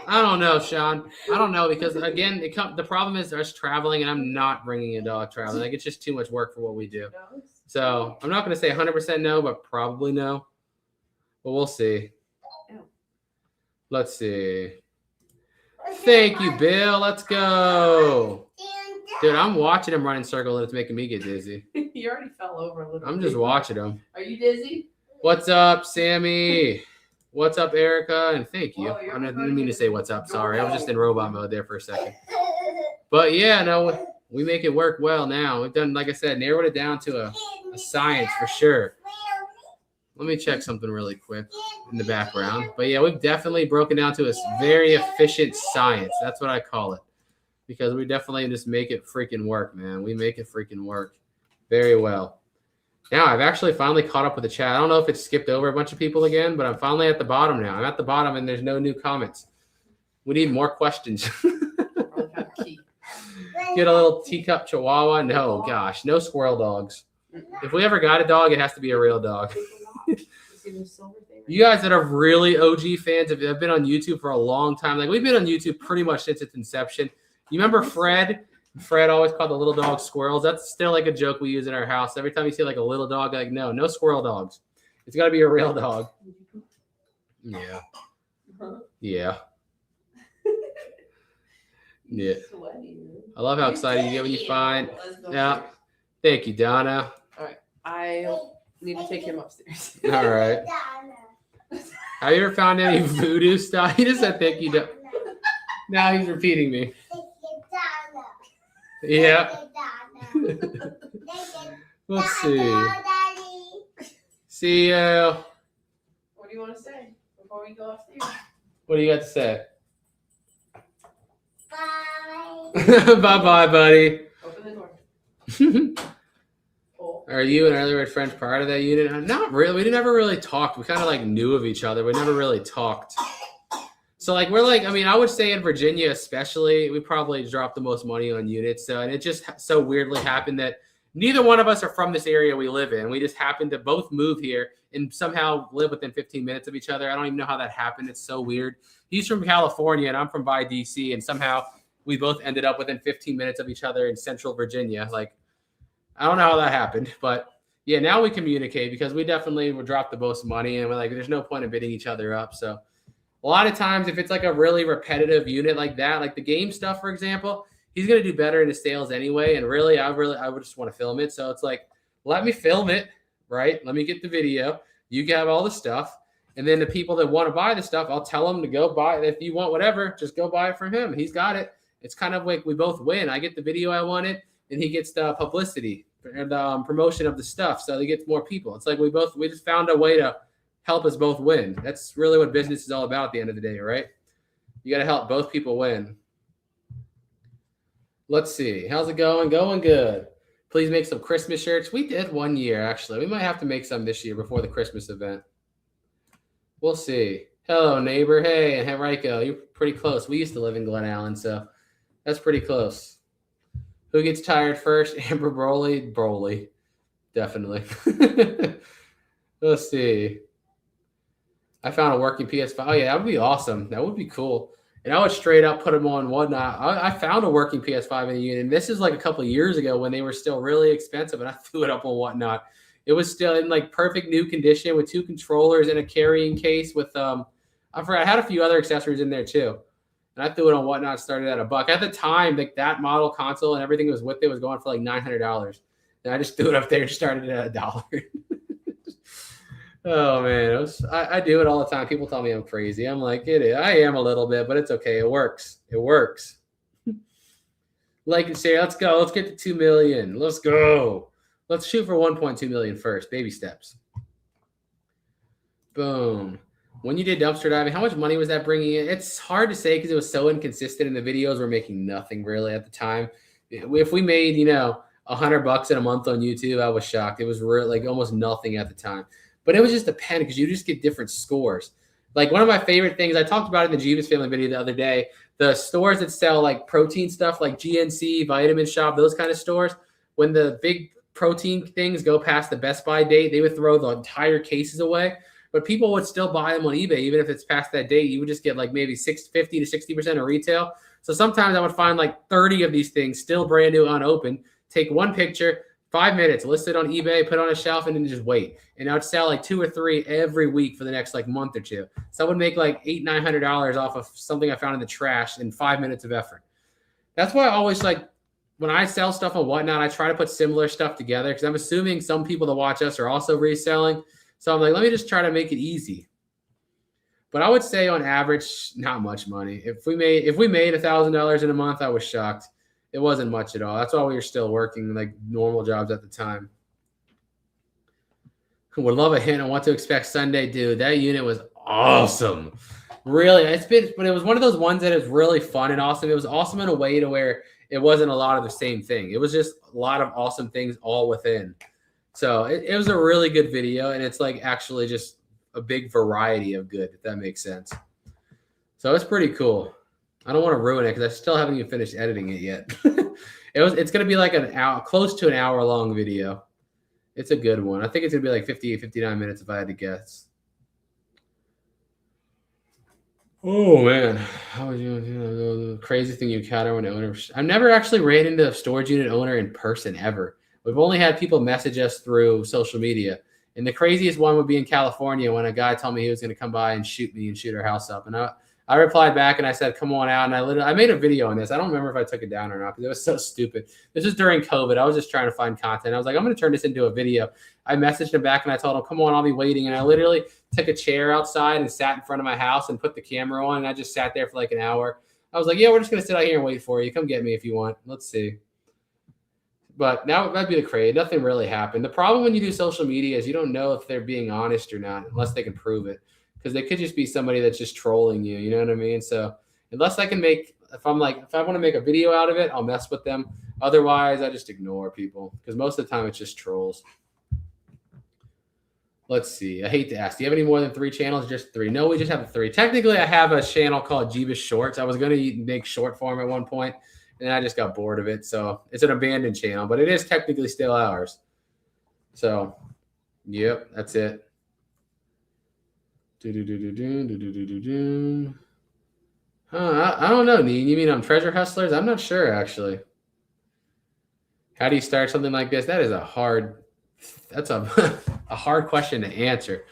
I don't know, Sean. I don't know because again, the problem is us traveling, and I'm not bringing a dog traveling. Like it's just too much work for what we do. So I'm not going to say 100% no, but probably no. But we'll see. Let's see. Thank you, Bill. Let's go. Dude, I'm watching him run in circles and it's making me get dizzy. You already fell over a little bit. I'm just watching him. Are you dizzy? What's up, Sammy? What's up, Erica? And thank you. I didn't mean to say what's up. Sorry. I was just in robot mode there for a second. But yeah, no, we make it work well now. We've done, like I said, narrowed it down to a science for sure. Let me check something really quick in the background. But yeah, we've definitely broken down to a very efficient science. That's what I call it. Because we definitely just make it freaking work, man. We make it freaking work very well. Now, I've actually finally caught up with the chat. I don't know if it skipped over a bunch of people again, but I'm finally at the bottom now. I'm at the bottom, and there's no new comments. We need more questions. Get a little teacup chihuahua? No, gosh, no squirrel dogs. If we ever got a dog, it has to be a real dog. You guys that are really OG fans have been on YouTube for a long time. Like, we've been on YouTube pretty much since its inception. You remember Fred? Fred always called the little dogs squirrels. That's still like a joke we use in our house. Every time you see like a little dog, like, no squirrel dogs. It's got to be a real dog. Yeah. Yeah. Yeah. I love how excited you get when you find. Yeah. Thank you, Donna. All right. I need to take him upstairs. All right. Have you ever found any voodoo stuff? He just said thank you, Donna. Now he's repeating me. Yeah. Let's see. See you. What do you want to say before we go upstairs? What do you got to say? Bye. Bye-bye, buddy. Open the door. Are you and other friends part of that unit? Not really. We never really talked. We kind of like knew of each other. We never really talked. So like we're like, I mean, I would say in Virginia especially, we probably dropped the most money on units. So and it just so weirdly happened that neither one of us are from this area we live in. We just happened to both move here and somehow live within 15 minutes of each other. I don't even know how that happened. It's so weird. He's from California and I'm from by DC, and somehow we both ended up within 15 minutes of each other in Central Virginia. Like, I don't know how that happened, but yeah, now we communicate because we definitely would drop the most money and we're like, there's no point in bidding each other up. So a lot of times, if it's like a really repetitive unit like that, like the game stuff, for example, he's going to do better in his sales anyway. And really, I would just want to film it. So it's like, let me film it, right? Let me get the video. You have all the stuff. And then the people that want to buy the stuff, I'll tell them to go buy it. If you want whatever, just go buy it from him. He's got it. It's kind of like we both win. I get the video I wanted, and he gets the publicity and promotion of the stuff. So he gets more people. It's like we just found a way to help us both win. That's really what business is all about at the end of the day, right? You got to help both people win. Let's see. How's it going? Going good. Please make some Christmas shirts. We did one year, actually. We might have to make some this year before the Christmas event. We'll see. Hello, neighbor. Hey, and Henrico, you're pretty close. We used to live in Glen Allen, so that's pretty close. Who gets tired first? Amber Broly. Definitely. Let's see. I found a working PS5. Oh, yeah, that would be awesome. That would be cool. And I would straight up put them on whatnot. I found a working PS5 in the unit. And this is like a couple of years ago when they were still really expensive, and I threw it up on whatnot. It was still in like perfect new condition with 2 controllers and a carrying case with I forgot I had a few other accessories in there too. And I threw it on whatnot, started at $1. At the time, like that model console and everything was with it was going for like $900. And I just threw it up there and started at $1. Oh man, I do it all the time. People tell me I'm crazy. I'm like, it is. I am a little bit, but it's okay. It works. It works. Like and say, let's go. Let's get to 2 million. Let's go. Let's shoot for 1.2 million first. Baby steps. Boom. When you did dumpster diving, how much money was that bringing in? It's hard to say because it was so inconsistent, and the videos were making nothing really at the time. If we made, $100 in a month on YouTube, I was shocked. It was like almost nothing at the time. But it was just a pen because you just get different scores. Like one of my favorite things, I talked about it in the Jebus family video the other day, the stores that sell like protein stuff like GNC, Vitamin Shop, those kind of stores, when the big protein things go past the Best Buy date, they would throw the entire cases away. But people would still buy them on eBay. Even if it's past that date, you would just get like maybe 50 to 60% of retail. So sometimes I would find like 30 of these things still brand new, unopened, take one picture, 5 minutes, list it on eBay, put it on a shelf, and then just wait. And I would sell like 2 or 3 every week for the next like month or two. So I would make like $800-900 off of something I found in the trash in 5 minutes of effort. That's why I always like when I sell stuff on whatnot, I try to put similar stuff together because I'm assuming some people that watch us are also reselling. So I'm like, let me just try to make it easy. But I would say on average, not much money. If we made $1,000 in a month, I was shocked. It wasn't much at all. That's why we were still working like normal jobs at the time. Would love a hint on what to expect Sunday, dude. That unit was awesome. Really, but it was one of those ones that is really fun and awesome. It was awesome in a way to where it wasn't a lot of the same thing. It was just a lot of awesome things all within. So it was a really good video, and it's like actually just a big variety of good, if that makes sense. So it's pretty cool. I don't want to ruin it because I still haven't even finished editing it yet. It's going to be like an hour, close to an hour long video. It's a good one. I think it's going to be like 58, 59 minutes if I had to guess. Oh, man. How would you the crazy thing you encounter when an owner? I've never actually ran into a storage unit owner in person ever. We've only had people message us through social media. And the craziest one would be in California when a guy told me he was going to come by and shoot me and shoot our house up. And I replied back and I said, come on out. And I made a video on this. I don't remember if I took it down or not because it was so stupid. This was during COVID. I was just trying to find content. I was like, I'm going to turn this into a video. I messaged him back and I told him, come on, I'll be waiting. And I literally took a chair outside and sat in front of my house and put the camera on. And I just sat there for like an hour. I was like, yeah, we're just going to sit out here and wait for you. Come get me if you want. Let's see. But now that'd be the craze. Nothing really happened. The problem when you do social media is you don't know if they're being honest or not unless they can prove it. Because they could just be somebody that's just trolling you. You know what I mean? So unless I can if I want to make a video out of it, I'll mess with them. Otherwise, I just ignore people because most of the time it's just trolls. Let's see. I hate to ask. Do you have any more than 3 channels? Just 3? No, we just have 3. Technically, I have a channel called Jebus Shorts. I was going to make short form at one point, and I just got bored of it. So it's an abandoned channel, but it is technically still ours. So, yep, that's it. I don't know, Neen. You mean on Treasure Hustlers? I'm not sure, actually. How do you start something like this? That's a hard question to answer.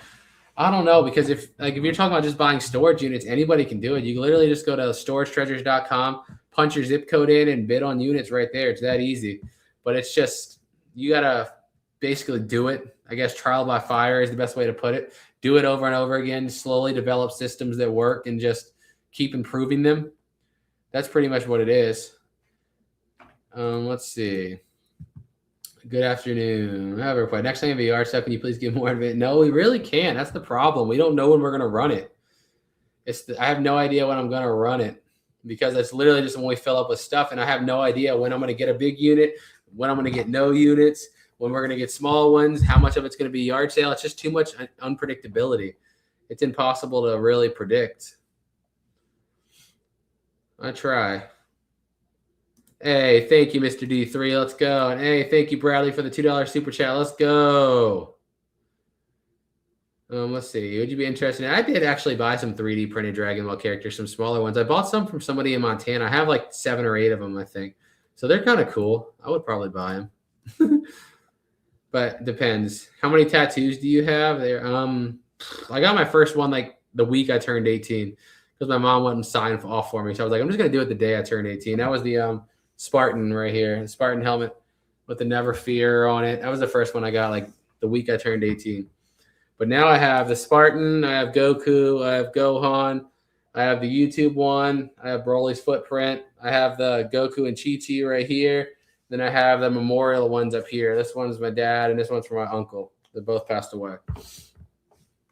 I don't know, because if you're talking about just buying storage units, anybody can do it. You can literally just go to storagetreasures.com, punch your zip code in, and bid on units right there. It's that easy. But it's just, you got to basically do it. I guess trial by fire is the best way to put it. Do it over and over again, slowly develop systems that work and just keep improving them. That's pretty much what it is. Let's see. Good afternoon. I have a request. Next time you have VR stuff, can you please give more of it? No, we really can't. That's the problem. We don't know when we're going to run it. I have no idea when I'm going to run it because it's literally just when we fill up with stuff, and I have no idea when I'm going to get a big unit, when I'm going to get no units, when we're going to get small ones, how much of it's going to be yard sale. It's just too much unpredictability. It's impossible to really predict. I try. Hey, thank you, Mr. D3. Let's go. And hey, thank you, Bradley, for the $2 super chat. Let's go. Let's see. Would you be interested in? I did actually buy some 3D printed Dragon Ball characters, some smaller ones. I bought some from somebody in Montana. I have like 7 or 8 of them, I think. So they're kind of cool. I would probably buy them. But it depends. How many tattoos do you have? There. I got my first one like the week I turned 18 because my mom wouldn't sign off for me. So I was like, I'm just gonna do it the day I turned 18. That was the Spartan right here, the Spartan helmet with the Never Fear on it. That was the first one I got like the week I turned 18. But now I have the Spartan, I have Goku, I have Gohan, I have the YouTube one, I have Broly's footprint, I have the Goku and Chi-Chi right here. Then I have the memorial ones up here. This one's my dad, and this one's for my uncle. They both passed away.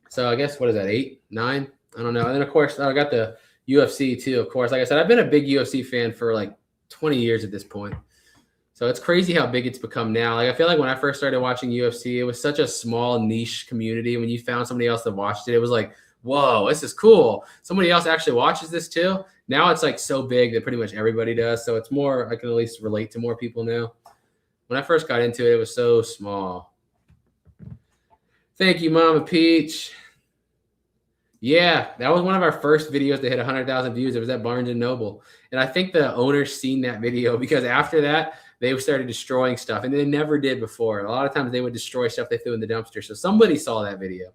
So I guess, what is that, 8, 9? I don't know. And then, of course, I got the UFC too, of course. Like I said, I've been a big UFC fan for like 20 years at this point. So it's crazy how big it's become now. Like I feel like when I first started watching UFC, it was such a small niche community. When you found somebody else that watched it, it was like, whoa, this is cool. Somebody else actually watches this too. Now it's like so big that pretty much everybody does. So it's more, I can at least relate to more people now. When I first got into it, it was so small. Thank you, Mama Peach. Yeah, that was one of our first videos that hit 100,000 views. It was at Barnes & Noble. And I think the owners seen that video because after that, they started destroying stuff. And they never did before. A lot of times they would destroy stuff they threw in the dumpster. So somebody saw that video.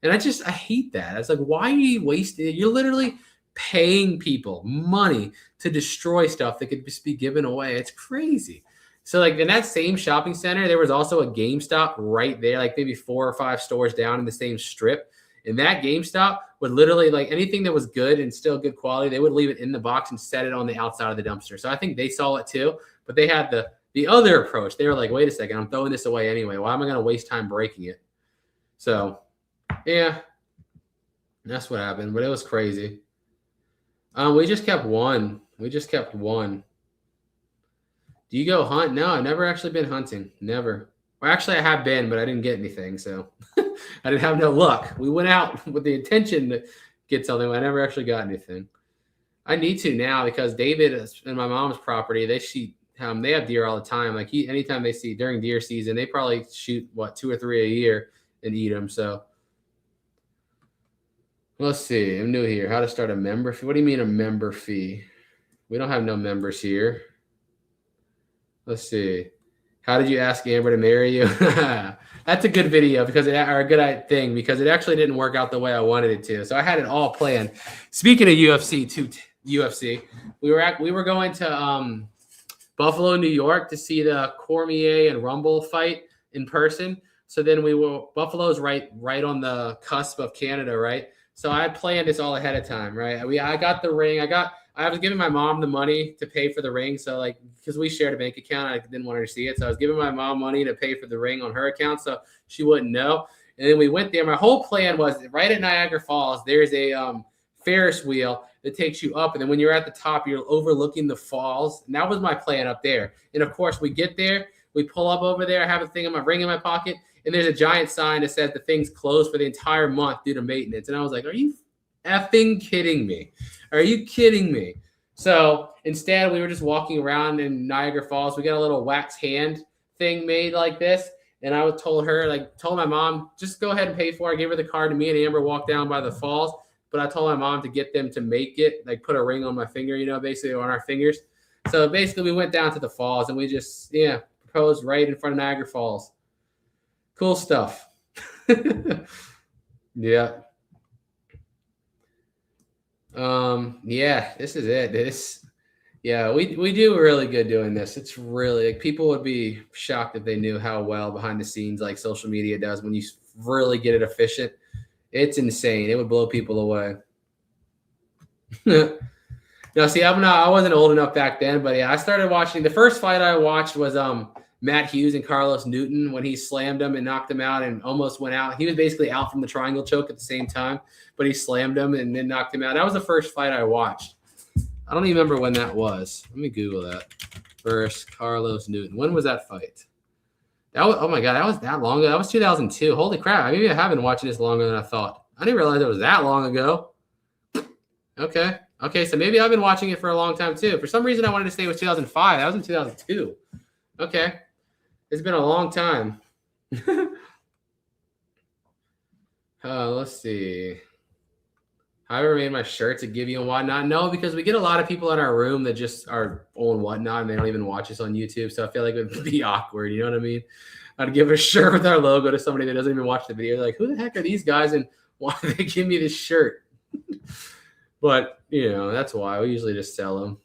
And I hate that. It's like, why are you wasting it? You're literally paying people money to destroy stuff that could just be given away. It's crazy. So like in that same shopping center, there was also a GameStop right there, like maybe 4 or 5 stores down in the same strip. And that GameStop would literally, like anything that was good and still good quality, they would leave it in the box and set it on the outside of the dumpster. So I think they saw it too, but they had the other approach. They were like, wait a second, I'm throwing this away anyway. Why am I going to waste time breaking it? So, yeah, that's what happened. But it was crazy. We just kept one. We just kept one. Do you go hunt? No, I've never actually been hunting. Never. Well, actually, I have been, but I didn't get anything. So I didn't have no luck. We went out with the intention to get something, but I never actually got anything. I need to now because David and my mom's property, they have deer all the time. Like anytime they see during deer season, they probably shoot 2 or 3 a year and eat them. So let's see. I'm new here. How to start a member fee? What do you mean a member fee? We don't have no members here. Let's see. How did you ask Amber to marry you? That's a good video because it actually didn't work out the way I wanted it to. So I had it all planned. Speaking of UFC, we were going to Buffalo, New York to see the Cormier and Rumble fight in person. So then Buffalo's right on the cusp of Canada, right? So I planned this all ahead of time, right? I got the ring. I was giving my mom the money to pay for the ring. So because we shared a bank account, I didn't want her to see it. So I was giving my mom money to pay for the ring on her account so she wouldn't know. And then we went there. My whole plan was right at Niagara Falls, there's a Ferris wheel that takes you up. And then when you're at the top, you're overlooking the falls. And that was my plan up there. And of course, we get there, we pull up over there. I have a ring in my pocket. And there's a giant sign that says the thing's closed for the entire month due to maintenance. And I was like, are you effing kidding me? Are you kidding me? So instead, we were just walking around in Niagara Falls. We got a little wax hand thing made like this. And I told my mom, just go ahead and pay for it. I gave her the card, and me and Amber walked down by the falls. But I told my mom to get them to make it, put a ring on my finger, basically on our fingers. So basically, we went down to the falls, and we just, proposed right in front of Niagara Falls. Cool stuff. Yeah. This is it. We do really good doing this. It's really people would be shocked if they knew how well behind the scenes social media does when you really get it efficient. It's insane. It would blow people away. Now, see, I wasn't old enough back then, but I started watching. The first fight I watched was Matt Hughes and Carlos Newton when he slammed him and knocked him out and almost went out. He was basically out from the triangle choke at the same time, but he slammed him and then knocked him out. That was the first fight I watched. I don't even remember when that was. Let me Google that. First, Carlos Newton. When was that fight? Oh my God, that was that long ago. That was 2002. Holy crap. Maybe I have been watching this longer than I thought. I didn't realize it was that long ago. Okay, so maybe I've been watching it for a long time too. For some reason, I wanted to say it was 2005. That was in 2002. Okay. It's been a long time. Let's see. How I ever made my shirts to give you and whatnot? No, because we get a lot of people in our room that just are on whatnot and they don't even watch us on YouTube. So I feel like it would be awkward. You know what I mean? I'd give a shirt with our logo to somebody that doesn't even watch the video. Like, who the heck are these guys and why do they give me this shirt? But, that's why. We usually just sell them.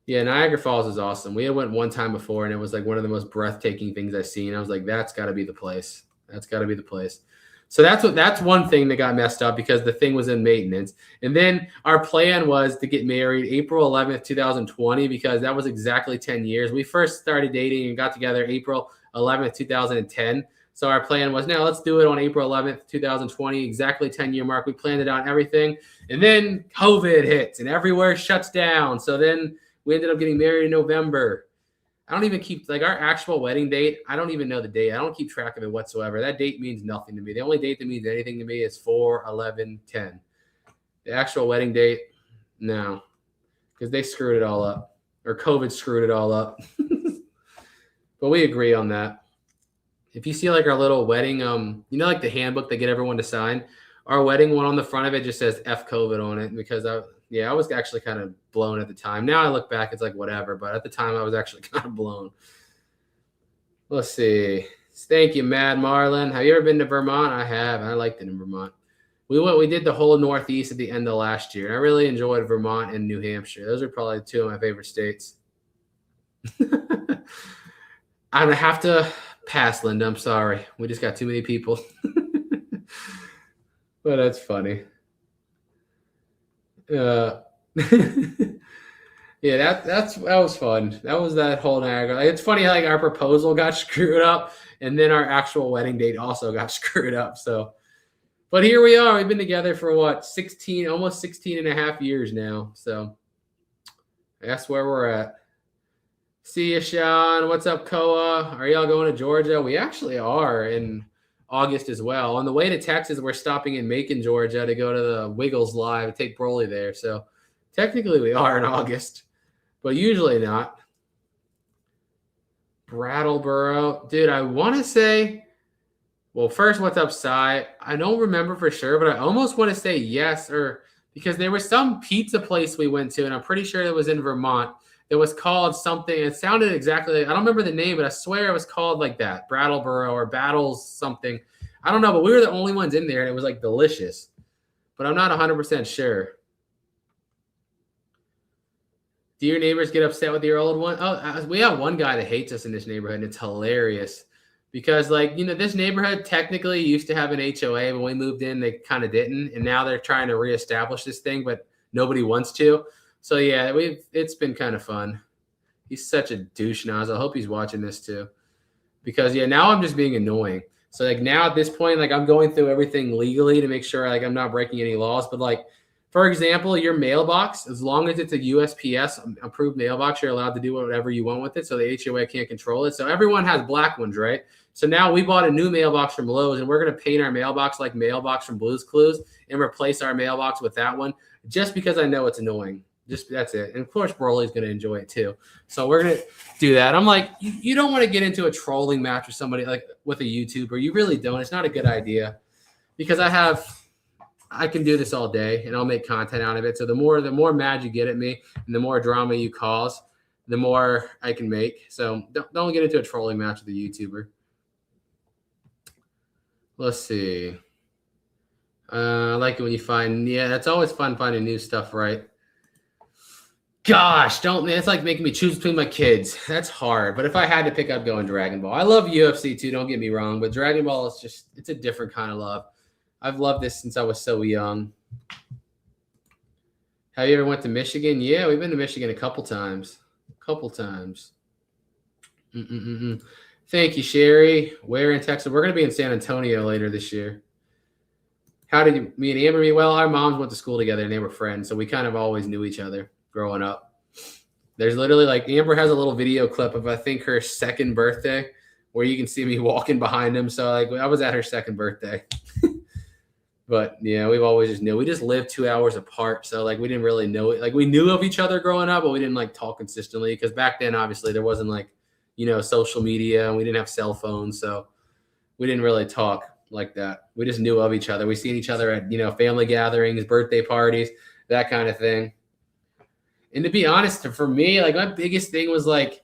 Yeah, Niagara Falls is awesome. We went one time before, and it was one of the most breathtaking things I've seen. I was like, that's got to be the place. That's got to be the place. So that's one thing that got messed up because the thing was in maintenance. And then our plan was to get married April 11th, 2020, because that was exactly 10 years. We first started dating and got together April 11th, 2010. So our plan was, now let's do it on April 11th, 2020, exactly 10-year mark. We planned it out and everything. And then COVID hits and everywhere shuts down. So then we ended up getting married in November. I don't even keep, our actual wedding date, I don't even know the date. I don't keep track of it whatsoever. That date means nothing to me. The only date that means anything to me is 4/11/10. The actual wedding date, no, because they screwed it all up, or COVID screwed it all up. But we agree on that. If you see our little wedding, the handbook they get everyone to sign, our wedding one on the front of it just says F COVID on it because I was actually kind of blown at the time. Now I look back, it's whatever. But at the time, I was actually kind of blown. Let's see. Thank you, Mad Marlin. Have you ever been to Vermont? I have. I liked it in Vermont. We did the whole Northeast at the end of last year. I really enjoyed Vermont and New Hampshire. Those are probably two of my favorite states. I'm going to have to pass, Linda. I'm sorry. We just got too many people. But that's funny. Yeah, that was fun. That was that whole Niagara. It's funny how our proposal got screwed up And then our actual wedding date also got screwed up. So, but here we are. We've been together for what, almost 16 and a half years now. So that's where we're at. See you, Sean. What's up, Koa? Are y'all going to Georgia? We actually are in August as well. On the way to Texas, we're stopping in Macon, Georgia to go to the Wiggles Live, take Broly there. So technically we are in August, but usually not. Brattleboro. Dude, I want to say, well, first, what's up, Cy? I don't remember for sure, but I almost want to say yes, or because there was some pizza place we went to, and I'm pretty sure it was in Vermont. It was called something. It sounded exactly like, I don't remember the name, but I swear it was called like that, Brattleboro or Battles something. I don't know, but we were the only ones in there, and it was like delicious. But I'm not 100% sure. Do your neighbors get upset with your old one? Oh, we have one guy that hates us in this neighborhood, and it's hilarious. Because, like, you know, this neighborhood technically used to have an HOA. When we moved in, they kind of didn't. And now they're trying to reestablish this thing, but nobody wants to. So, yeah, it's been kind of fun. He's such a douche nozzle. I hope he's watching this too. Because, yeah, now I'm just being annoying. So, like, now at this point, like, I'm going through everything legally to make sure, like, I'm not breaking any laws. But, like, for example, your mailbox, as long as it's a USPS approved mailbox, you're allowed to do whatever you want with it. So the HOA can't control it. So everyone has black ones, right? So now we bought a new mailbox from Lowe's, and we're going to paint our mailbox like mailbox from Blue's Clues and replace our mailbox with that one just because I know it's annoying. Just that's it. And of course, Broly's going to enjoy it too. So we're going to do that. I'm like, you don't want to get into a trolling match with somebody like with a YouTuber. You really don't. It's not a good idea because I can do this all day and I'll make content out of it. So the more mad you get at me and the more drama you cause, the more I can make. So don't get into a trolling match with a YouTuber. Let's see. I like it when you that's always fun finding new stuff, right? Gosh, it's like making me choose between my kids. That's hard. But if I had to pick, I'd go in Dragon Ball. I love UFC too, don't get me wrong, but Dragon Ball is it's a different kind of love. I've loved this since I was so young. Have you ever went to Michigan? Yeah, we've been to Michigan a couple times. Thank you, Sherry. Where in Texas? We're going to be in San Antonio later this year. How did me and Amber meet? Well, our moms went to school together and they were friends, so we kind of always knew each other growing up. There's literally like Amber has a little video clip of I think her second birthday where you can see me walking behind him. So like I was at her second birthday. But yeah, we've always just knew. We just lived 2 hours apart. So like we didn't really know it. Like we knew of each other growing up, but we didn't like talk consistently because back then obviously there wasn't like, you know, social media and we didn't have cell phones. So we didn't really talk like that. We just knew of each other. We seen each other at, you know, family gatherings, birthday parties, that kind of thing. And to be honest, for me, like my biggest thing was like,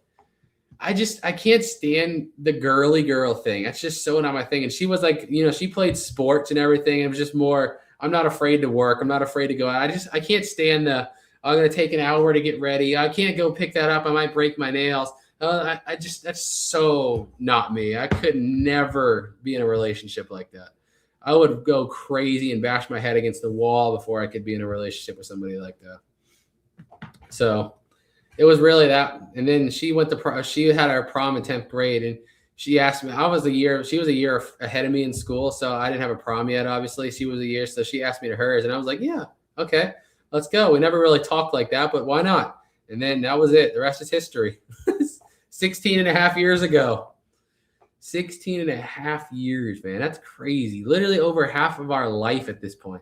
I can't stand the girly girl thing. That's just so not my thing. And she was like, you know, she played sports and everything. It was just more, I'm not afraid to work. I'm not afraid to go out. I can't stand I'm going to take an hour to get ready. I can't go pick that up. I might break my nails. That's so not me. I could never be in a relationship like that. I would go crazy and bash my head against the wall before I could be in a relationship with somebody like that. So it was really that. And then she had our prom in 10th grade and she asked me, she was a year ahead of me in school. So I didn't have a prom yet, obviously. She was a year. So she asked me to hers and I was like, yeah, okay, let's go. We never really talked like that, but why not? And then that was it. The rest is history. 16 and a half years ago. 16 and a half years, man. That's crazy. Literally over half of our life at this point.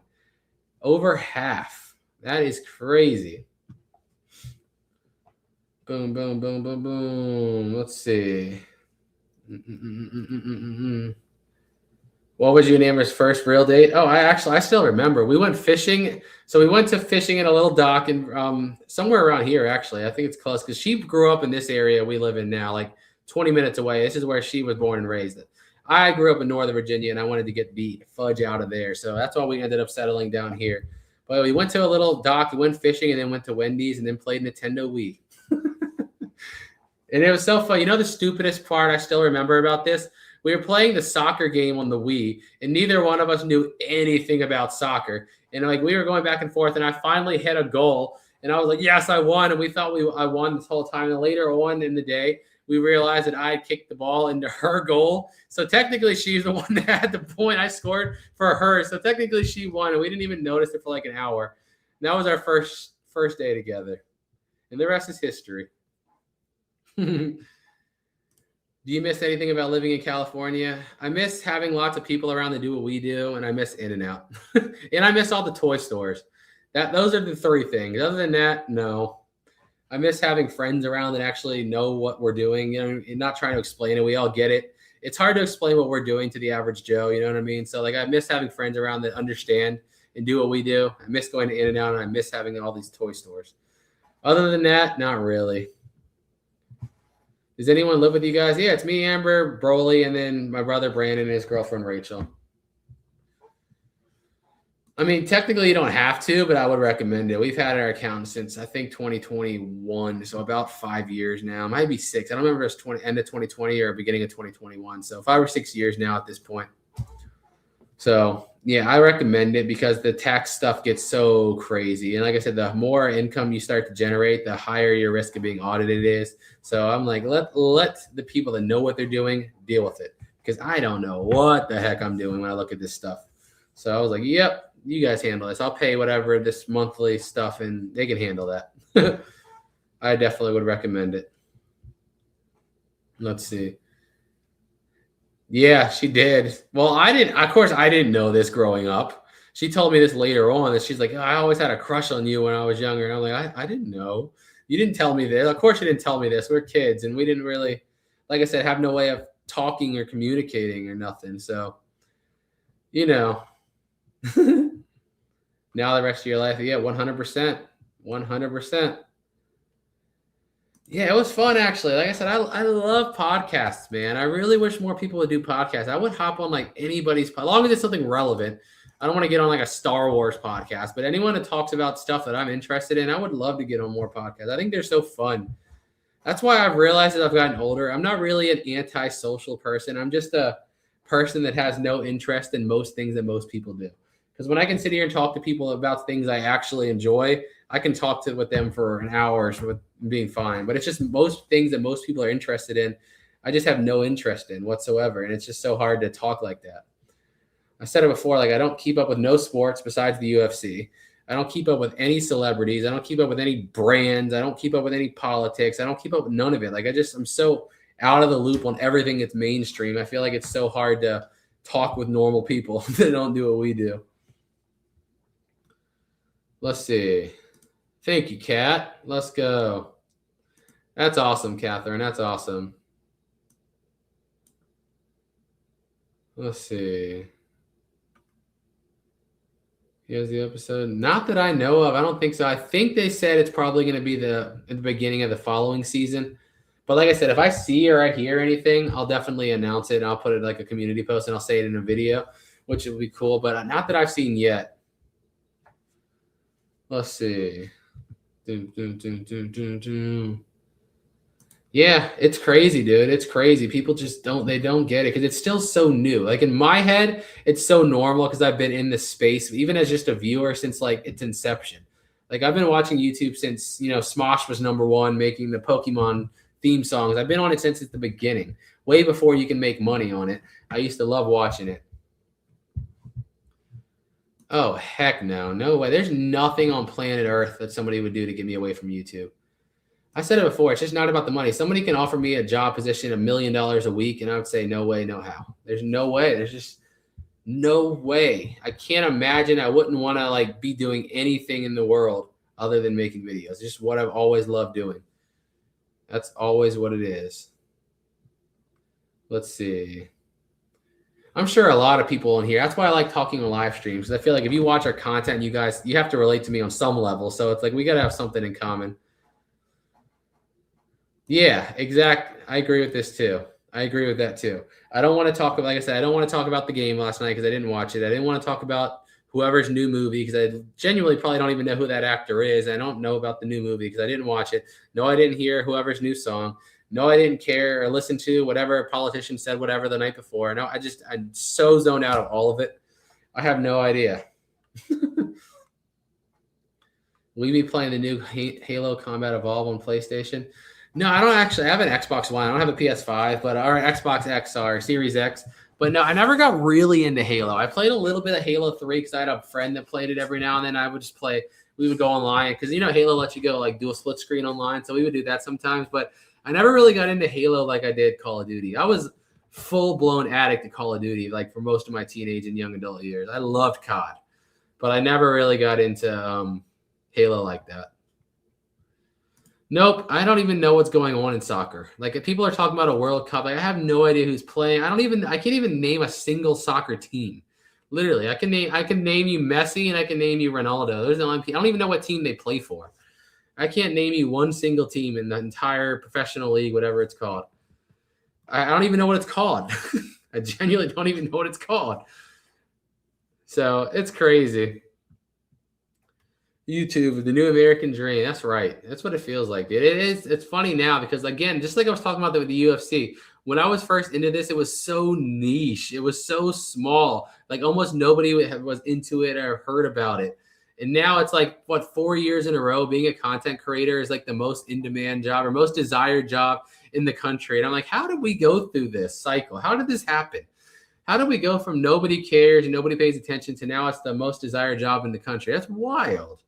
Over half. That is crazy. Boom, boom, boom, boom, boom. Let's see. What was you and Amber's first real date? Oh, I still remember. We went fishing. So we went to fishing in a little dock in somewhere around here, actually. I think it's close because she grew up in this area we live in now, like 20 minutes away. This is where she was born and raised. I grew up in Northern Virginia, and I wanted to get the fudge out of there. So that's why we ended up settling down here. But we went to a little dock. We went fishing and then went to Wendy's and then played Nintendo Wii. And it was so fun. You know the stupidest part I still remember about this? We were playing the soccer game on the Wii, and neither one of us knew anything about soccer. And like we were going back and forth, and I finally hit a goal, and I was like, "Yes, I won!" And we thought I won this whole time. And later on in the day, we realized that I had kicked the ball into her goal. So technically she's the one that had the point. I scored for her. So technically she won, and we didn't even notice it for like an hour. And that was our first day together. And the rest is history. Do you miss anything about living in California? I miss having lots of people around that do what we do, and I miss In-N-Out. And I miss all the toy stores. Those are the three things. Other than that, no. I miss having friends around that actually know what we're doing, and not trying to explain it. We all get it. It's hard to explain what we're doing to the average Joe, you know what I mean? So like I miss having friends around that understand and do what we do. I miss going to In-N-Out, and I miss having all these toy stores. Other than that, not really. Does anyone live with you guys? Yeah, it's me, Amber, Broly, and then my brother Brandon and his girlfriend Rachel. I mean, technically you don't have to, but I would recommend it. We've had our account since I think 2021, so about 5 years now. It might be 6. I don't remember if it's end of 2020 or beginning of 2021. So 5 or 6 years now at this point. So yeah, I recommend it because the tax stuff gets so crazy. And like I said, the more income you start to generate, the higher your risk of being audited is. So I'm like, let the people that know what they're doing deal with it, because I don't know what the heck I'm doing when I look at this stuff. So I was like, yep, you guys handle this. I'll pay whatever this monthly stuff, and they can handle that. I definitely would recommend it. Let's see. Yeah, she did. Well, I didn't know this growing up. She told me this later on, that she's like, oh, I always had a crush on you when I was younger. And I'm like, I didn't know. You didn't tell me this. Of course you didn't tell me this. We're kids, and we didn't really, like I said, have no way of talking or communicating or nothing. So, you know, now the rest of your life, yeah, 100%. 100%. Yeah, it was fun, actually. Like I said, I love podcasts, man. I really wish more people would do podcasts. I would hop on like anybody's, as long as it's something relevant. I don't want to get on like a Star Wars podcast, but anyone that talks about stuff that I'm interested in, I would love to get on more podcasts. I think they're so fun. That's why I've realized as I've gotten older, I'm not really an antisocial person. I'm just a person that has no interest in most things that most people do. Because when I can sit here and talk to people about things I actually enjoy, I can talk with them for an hour with being fine. But it's just most things that most people are interested in, I just have no interest in whatsoever. And it's just so hard to talk like that. I said it before, like I don't keep up with no sports besides the UFC. I don't keep up with any celebrities. I don't keep up with any brands. I don't keep up with any politics. I don't keep up with none of it. Like I'm so out of the loop on everything that's mainstream. I feel like it's so hard to talk with normal people that don't do what we do. Let's see. Thank you, Kat. Let's go. That's awesome, Catherine. That's awesome. Let's see. Here's the episode. Not that I know of. I don't think so. I think they said it's probably going to be at the beginning of the following season. But like I said, if I see or I hear anything, I'll definitely announce it. And I'll put it like a community post, and I'll say it in a video, which will be cool. But not that I've seen yet. Let's see. Yeah, it's crazy, dude. It's crazy. People just don't get it because it's still so new. Like in my head, it's so normal because I've been in this space, even as just a viewer, since like its inception. Like I've been watching YouTube since, Smosh was #1 making the Pokemon theme songs. I've been on it since the beginning, way before you can make money on it. I used to love watching it. Oh, heck no. No way. There's nothing on planet Earth that somebody would do to get me away from YouTube. I said it before. It's just not about the money. Somebody can offer me a job position, $1 million a week, and I would say, no way, no how. There's no way. There's just no way. I can't imagine. I wouldn't want to like be doing anything in the world other than making videos. It's just what I've always loved doing. That's always what it is. Let's see. I'm sure a lot of people in here. That's why I like talking on live streams. I feel like if you watch our content, you have to relate to me on some level. So it's like we got to have something in common. Yeah, exactly. I agree with this too. I agree with that too. I don't want to talk about, like I said, I don't want to talk about the game last night because I didn't watch it. I didn't want to talk about whoever's new movie because I genuinely probably don't even know who that actor is. I don't know about the new movie because I didn't watch it. No, I didn't hear whoever's new song. No, I didn't care or listen to whatever a politician said, whatever the night before. No, I'm so zoned out of all of it. I have no idea. Will you be playing the new Halo Combat Evolve on PlayStation? No, I don't actually. I have an Xbox One. I don't have a PS5, but or Xbox X or Series X. But no, I never got really into Halo. I played a little bit of Halo 3 because I had a friend that played it every now and then. I would just play. We would go online because Halo lets you go like do a split screen online, so we would do that sometimes. But I never really got into Halo like I did Call of Duty. I was full blown addict to Call of Duty like for most of my teenage and young adult years. I loved COD, but I never really got into Halo like that. Nope, I don't even know what's going on in soccer. Like if people are talking about a World Cup, like I have no idea who's playing. I can't even name a single soccer team. Literally, I can name you Messi and I can name you Ronaldo. Those are the only people. I don't even know what team they play for. I can't name you one single team in the entire professional league, whatever it's called. I don't even know what it's called. I genuinely don't even know what it's called. So it's crazy. YouTube, the new American dream. That's right. That's what it feels like, dude. It is. It's funny now because, again, just like I was talking about with the UFC, when I was first into this, it was so niche. It was so small. Like almost nobody was into it or heard about it. And now it's like, 4 years in a row, being a content creator is like the most in-demand job or most desired job in the country. And I'm like, how did we go through this cycle? How did this happen? How did we go from nobody cares and nobody pays attention to now it's the most desired job in the country? That's wild.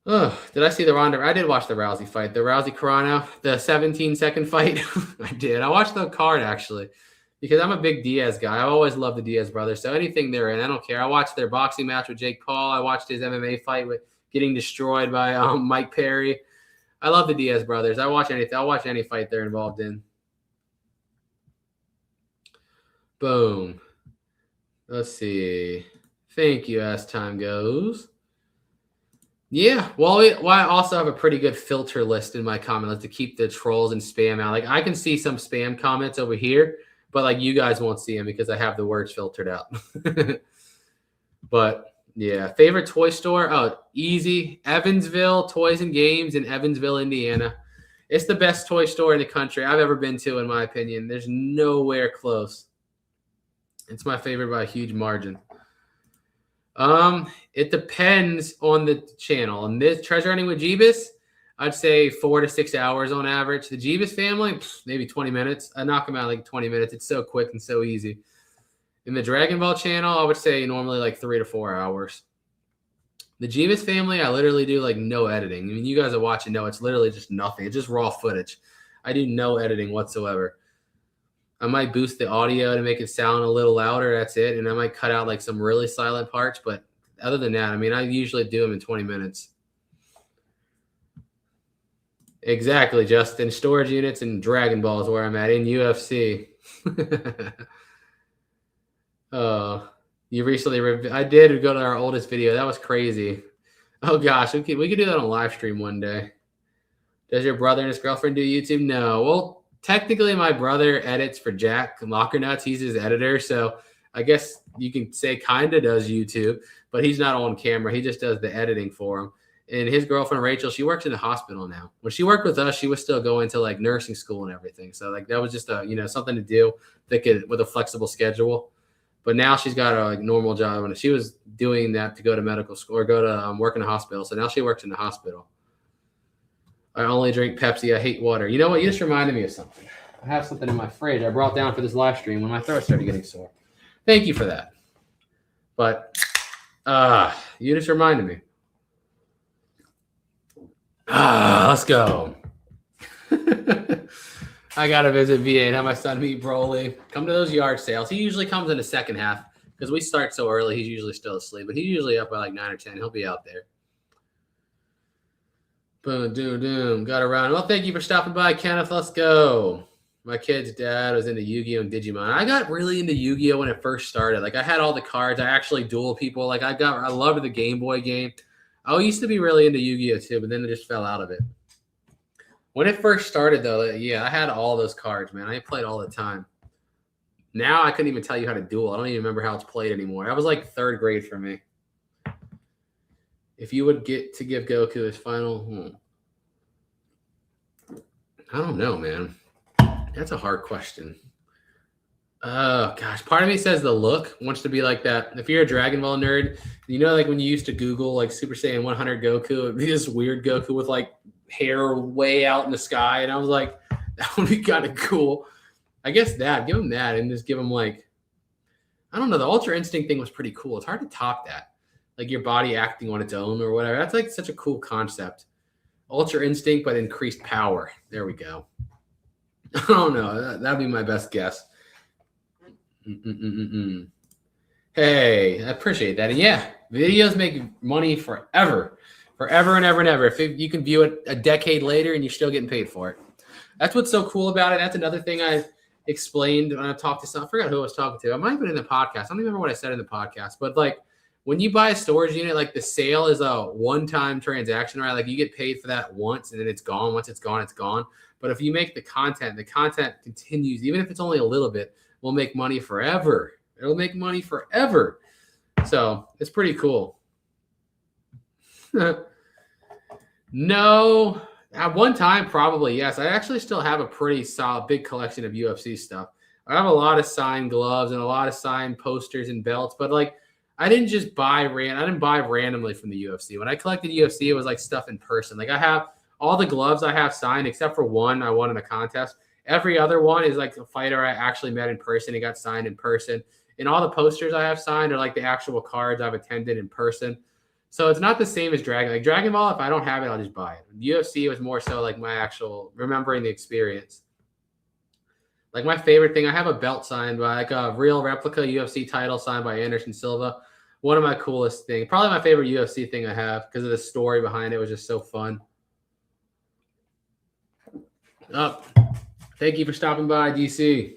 Oh, did I see the Ronda? I did watch the Rousey fight, the Rousey Carano, the 17-second fight. I did. I watched the card actually because I'm a big Diaz guy. I always loved the Diaz brothers. So anything they're in, I don't care. I watched their boxing match with Jake Paul. I watched his MMA fight with getting destroyed by Mike Perry. I love the Diaz brothers. I'll watch any fight they're involved in. Boom. Let's see. Thank you as time goes. Yeah, well, I also have a pretty good filter list in my comment list to keep the trolls and spam out. Like I can see some spam comments over here, but like you guys won't see them because I have the words filtered out. But yeah, favorite toy store? Oh, easy. Evansville Toys and Games in Evansville, Indiana. It's the best toy store in the country I've ever been to, in my opinion. There's nowhere close. It's my favorite by a huge margin. It depends on the channel. And this treasure hunting with Jebus, I'd say 4 to 6 hours on average. The Jebus family, maybe 20 minutes. I knock them out like 20 minutes. It's so quick and so easy. In the Dragon Ball channel, I would say normally like 3 to 4 hours. The Jebus family, I literally do like no editing. I mean, you guys are watching know it's literally just nothing. It's just raw footage. I do no editing whatsoever. I might boost the audio to make it sound a little louder. That's it. And I might cut out like some really silent parts. But other than that, I mean, I usually do them in 20 minutes. Exactly, Justin. Storage units and Dragon Ball is where I'm at in UFC. You recently I did go to our oldest video. That was crazy. Oh gosh, we could do that on a live stream one day. Does your brother and his girlfriend do YouTube? No. Well, technically my brother edits for Jack Locker Nuts. He's his editor, so I guess you can say kind of does YouTube, but he's not on camera. He just does the editing for him. And his girlfriend Rachel, she works in the hospital now. When she worked with us, she was still going to like nursing school and everything. So like that was just a something to do with a flexible schedule. But now she's got a like normal job, and she was doing that to go to medical school or go to work in a hospital. So now she works in the hospital. I only drink Pepsi. I hate water. You know what? You just reminded me of something. I have something in my fridge I brought down for this live stream when my throat started getting sore. Thank you for that. But you just reminded me. Let's go. I got to visit VA and have my son meet Broly. Come to those yard sales. He usually comes in the second half because we start so early. He's usually still asleep, but he's usually up by like 9 or 10. He'll be out there. Boom, doom. Got around. Well, thank you for stopping by, Kenneth. Let's go. My kid's dad was into Yu-Gi-Oh! And Digimon. I got really into Yu-Gi-Oh! When it first started. Like, I had all the cards. I actually duel people. Like, I loved the Game Boy game. I used to be really into Yu-Gi-Oh! Too, but then I just fell out of it. When it first started, though, yeah, I had all those cards, man. I played all the time. Now I couldn't even tell you how to duel. I don't even remember how it's played anymore. That was like third grade for me. If you would get to give Goku his final, I don't know, man. That's a hard question. Oh, gosh. Part of me says the look wants to be like that. If you're a Dragon Ball nerd, like when you used to Google like Super Saiyan 100 Goku, it would be this weird Goku with like hair way out in the sky. And I was like, that would be kind of cool. I guess give him that and just give him like, I don't know. The Ultra Instinct thing was pretty cool. It's hard to top that. Like your body acting on its own or whatever. That's like such a cool concept. Ultra Instinct, but increased power. There we go. I don't know. That'd be my best guess. Hey, I appreciate that. And yeah, videos make money forever and ever and ever. If you can view it a decade later and you're still getting paid for it. That's what's so cool about it. That's another thing I explained when I talked to someone. I forgot who I was talking to. I might have been in the podcast. I don't remember what I said in the podcast, but like when you buy a storage unit, like the sale is a one-time transaction, right? Like you get paid for that once and then it's gone. Once it's gone, it's gone. But if you make the content continues, even if it's only a little bit, will make money forever. It'll make money forever. So it's pretty cool. No, at one time, probably, yes. I actually still have a pretty solid, big collection of UFC stuff. I have a lot of signed gloves and a lot of signed posters and belts, but like, I didn't just buy I didn't buy randomly from the UFC. When I collected UFC, it was like stuff in person. Like I have all the gloves I have signed, except for one I won in a contest. Every other one is like a fighter I actually met in person and got signed in person. And all the posters I have signed are like the actual cards I've attended in person. So it's not the same as Dragon. Like Dragon Ball, if I don't have it, I'll just buy it. UFC was more so like my actual remembering the experience. Like my favorite thing, I have a belt signed by like a real replica UFC title signed by Anderson Silva. One of my coolest things. Probably my favorite UFC thing I have because of the story behind it. It was just so fun. Oh, thank you for stopping by, DC.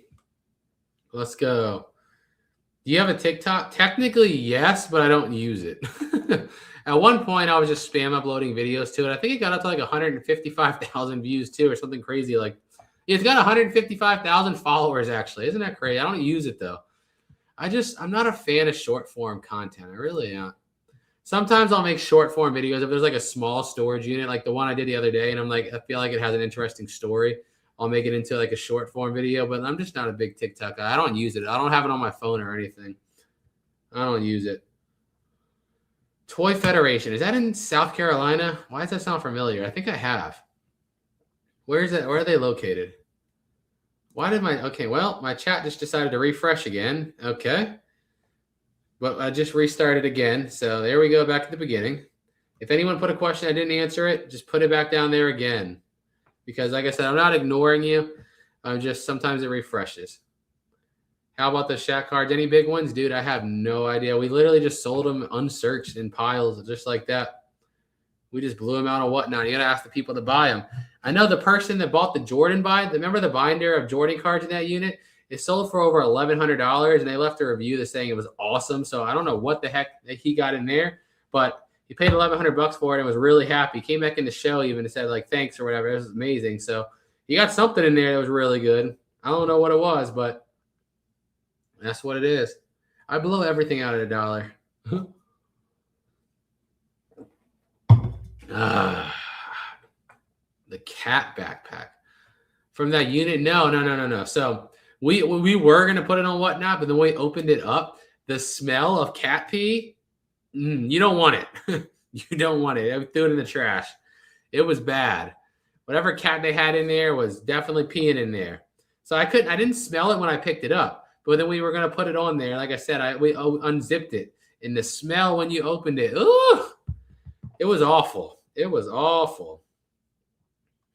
Let's go. Do you have a TikTok? Technically, yes, but I don't use it. At one point, I was just spam uploading videos to it. I think it got up to like 155,000 views too, or something crazy. Like, it's got 155,000 followers actually. Isn't that crazy? I don't use it though. I'm not a fan of short form content. I really am. Sometimes I'll make short form videos if there's like a small storage unit, like the one I did the other day, and I feel like it has an interesting story. I'll make it into like a short form video, but I'm just not a big TikTok guy. I don't use it. I don't have it on my phone or anything. I don't use it. Toy Federation. Is that in South Carolina? Why does that sound familiar? I think I have. Where is that? Where are they located? My chat just decided to refresh again. Okay. But I just restarted again. So there we go, back at the beginning. If anyone put a question, I didn't answer it, just put it back down there again. Because like I said, I'm not ignoring you. I'm just, sometimes it refreshes. How about the Shaq cards? Any big ones? Dude, I have no idea. We literally just sold them unsearched in piles just like that. We just blew them out on whatnot. You got to ask the people to buy them. I know the person that bought the Jordan remember the binder of Jordan cards in that unit? It sold for over $1,100, and they left a review that's saying it was awesome. So I don't know what the heck he got in there, but he paid $1,100 for it and was really happy. Came back in the show even and said like thanks or whatever. It was amazing. So he got something in there that was really good. I don't know what it was, but that's what it is. I blow everything out at $1. The cat backpack from that unit. No. So we were gonna put it on whatnot, but then we opened it up. The smell of cat pee. You don't want it. You don't want it. I threw it in the trash. It was bad. Whatever cat they had in there was definitely peeing in there. So I didn't smell it when I picked it up. But then we were going to put it on there. Like I said, we unzipped it. And the smell when you opened it, ooh, it was awful. It was awful.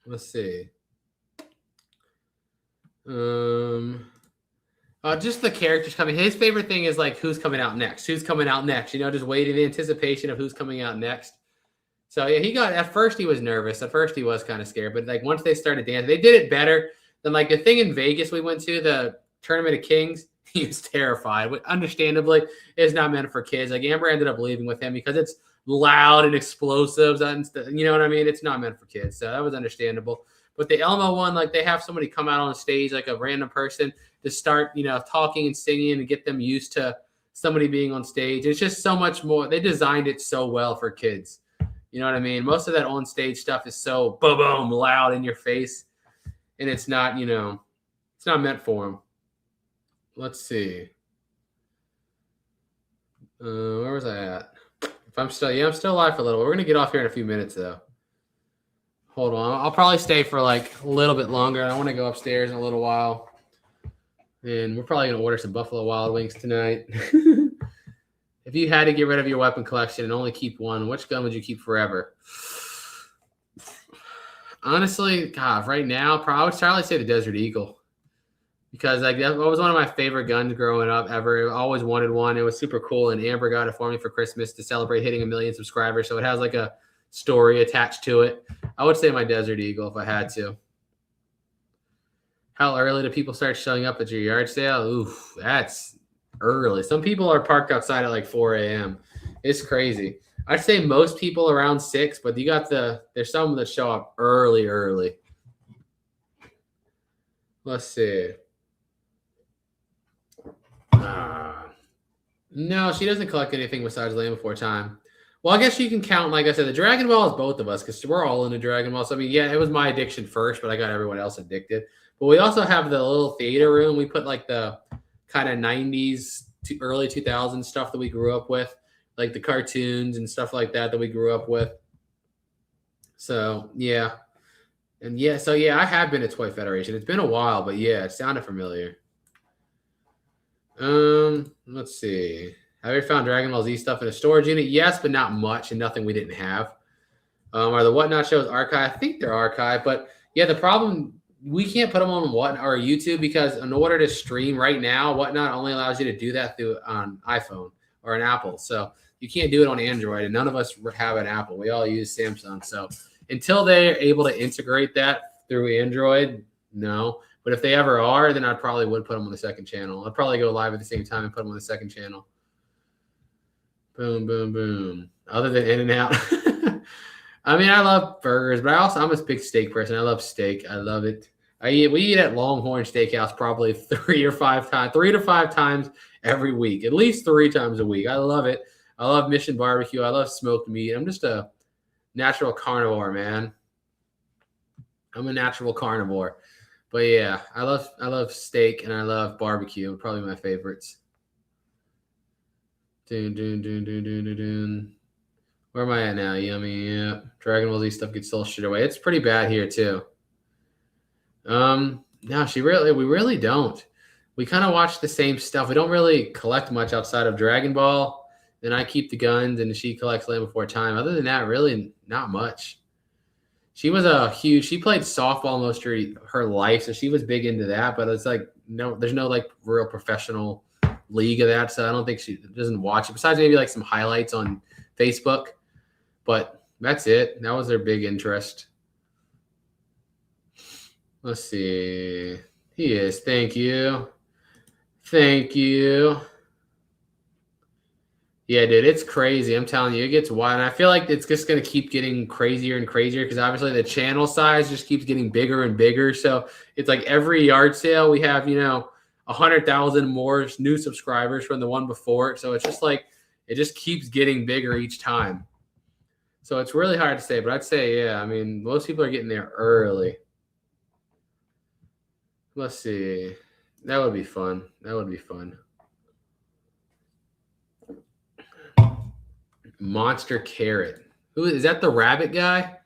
Let's see. Just the characters coming. His favorite thing is like who's coming out next. Who's coming out next? Just waiting the anticipation of who's coming out next. So yeah, at first he was nervous. At first he was kind of scared, but like once they started dancing, they did it better than like the thing in Vegas we went to, the Tournament of Kings. He was terrified. Understandably, it's not meant for kids. Like Amber ended up leaving with him because it's loud and explosives and you know what I mean? It's not meant for kids. So that was understandable. But the Elmo one, like they have somebody come out on stage, like a random person, to start, talking and singing and get them used to somebody being on stage. It's just so much more. They designed it so well for kids. You know what I mean? Most of that on stage stuff is so boom, boom, loud in your face. And it's not, it's not meant for them. Let's see. Where was I at? I'm still alive for a little. We're going to get off here in a few minutes though. Hold on. I'll probably stay for like a little bit longer. I want to go upstairs in a little while. And we're probably going to order some Buffalo Wild Wings tonight. If you had to get rid of your weapon collection and only keep one, which gun would you keep forever? Honestly, God, right now, I would probably say the Desert Eagle. Because like that was one of my favorite guns growing up ever. I always wanted one. It was super cool. And Amber got it for me for Christmas to celebrate hitting 1 million subscribers. So it has like a story attached to it. I would say my Desert Eagle if I had to. How early do people start showing up at your yard sale? Oof, that's early. Some people are parked outside at like 4 a.m. It's crazy. I'd say most people around 6, but you got there's some that show up early. Let's see. No, she doesn't collect anything besides Land Before Time. Well, I guess you can count, like I said, the Dragon Ball is both of us because we're all into Dragon Ball. So, I mean, yeah, it was my addiction first, but I got everyone else addicted. But we also have the little theater room. We put like the kind of 90s to early 2000s stuff that we grew up with, like the cartoons and stuff like that we grew up with. So, yeah. And yeah, so yeah, I have been to Toy Federation. It's been a while, but yeah, it sounded familiar. Let's see. Have you ever found Dragon Ball Z stuff in a storage unit? Yes, but not much and nothing we didn't have. Are the Whatnot shows archived? I think they're archived, but yeah, the problem, we can't put them on Whatnot or YouTube because in order to stream right now, Whatnot only allows you to do that through on iPhone or an Apple. So you can't do it on Android, and none of us have an Apple. We all use Samsung. So until they're able to integrate that through Android, no. But if they ever are, then I probably would put them on the second channel. I'd probably go live at the same time and put them on the second channel. Boom, boom, boom. Other than In-N-Out. I mean, I love burgers, but I'm a big steak person. I love steak. I love it. We eat at Longhorn Steakhouse probably 3 to 5 times every week, at least 3 times a week. I love it. I love Mission Barbecue. I love smoked meat. I'm just a natural carnivore, man. I'm a natural carnivore. But yeah, I love steak and I love barbecue. Probably my favorites. Where am I at now? Yummy. Yeah. Dragon Ball Z stuff gets sold straight away. It's pretty bad here too. No, we really don't. We kind of watch the same stuff. We don't really collect much outside of Dragon Ball. Then I keep the guns and she collects Land Before Time. Other than that, really not much. She played softball most of her life, so she was big into that. But it's like there's no like real professional league of that, so I don't think she doesn't watch it. Besides maybe like some highlights on Facebook, but that's it. That was their big interest. Let's see. He is. Thank you. Yeah, dude, it's crazy. I'm telling you, it gets wild. And I feel like it's just going to keep getting crazier and crazier because obviously the channel size just keeps getting bigger and bigger. So it's like every yard sale we have, 100,000 more new subscribers from the one before. So it's just like it just keeps getting bigger each time. So it's really hard to say, but I'd say, yeah, I mean, most people are getting there early. Let's see. That would be fun. Monster Carrot. Who is that? The rabbit guy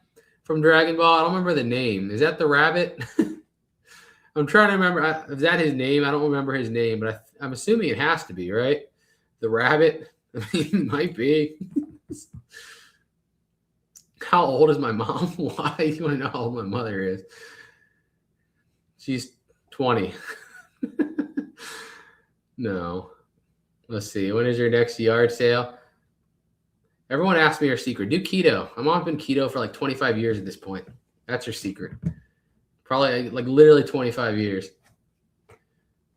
from Dragon Ball? I don't remember the name. Is that the rabbit? I'm trying to remember. Is that his name? I don't remember his name, but I'm assuming it has to be, right? The rabbit. I mean, it might be. How old is my mom? Why do you want to know how old my mother is? She's 20. No. Let's see. When is your next yard sale? Everyone asks me your secret. Do keto. I'm on been keto for like 25 years at this point. That's your secret. Probably like literally 25 years.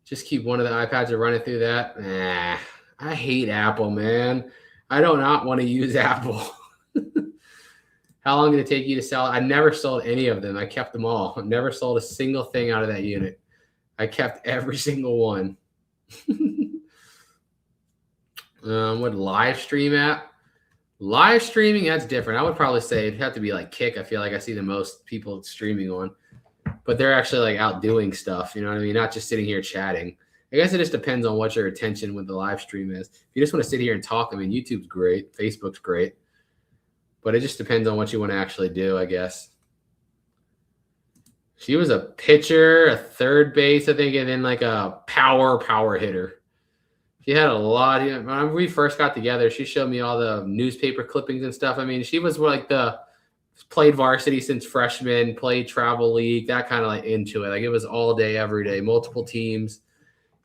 Just keep one of the iPads and running through that. Nah, I hate Apple, man. I do not want to use Apple. How long did it take you to sell it? I never sold any of them. I kept them all. I've never sold a single thing out of that unit. I kept every single one. What live stream app? Live streaming, that's different. I would probably say it'd have to be like Kick. I feel like I see the most people streaming on. But they're actually like out doing stuff, you know what I mean? Not just sitting here chatting. I guess it just depends on what your attention with the live stream is. If you just want to sit here and talk, I mean, YouTube's great. Facebook's great. But it just depends on what you want to actually do, I guess. She was a pitcher, a third base, I think, and then like a power hitter. She had a lot. When we first got together, she showed me all the newspaper clippings and stuff. I mean, she was like played varsity since freshman, played travel league, that kind of like into it. Like it was all day, every day, multiple teams.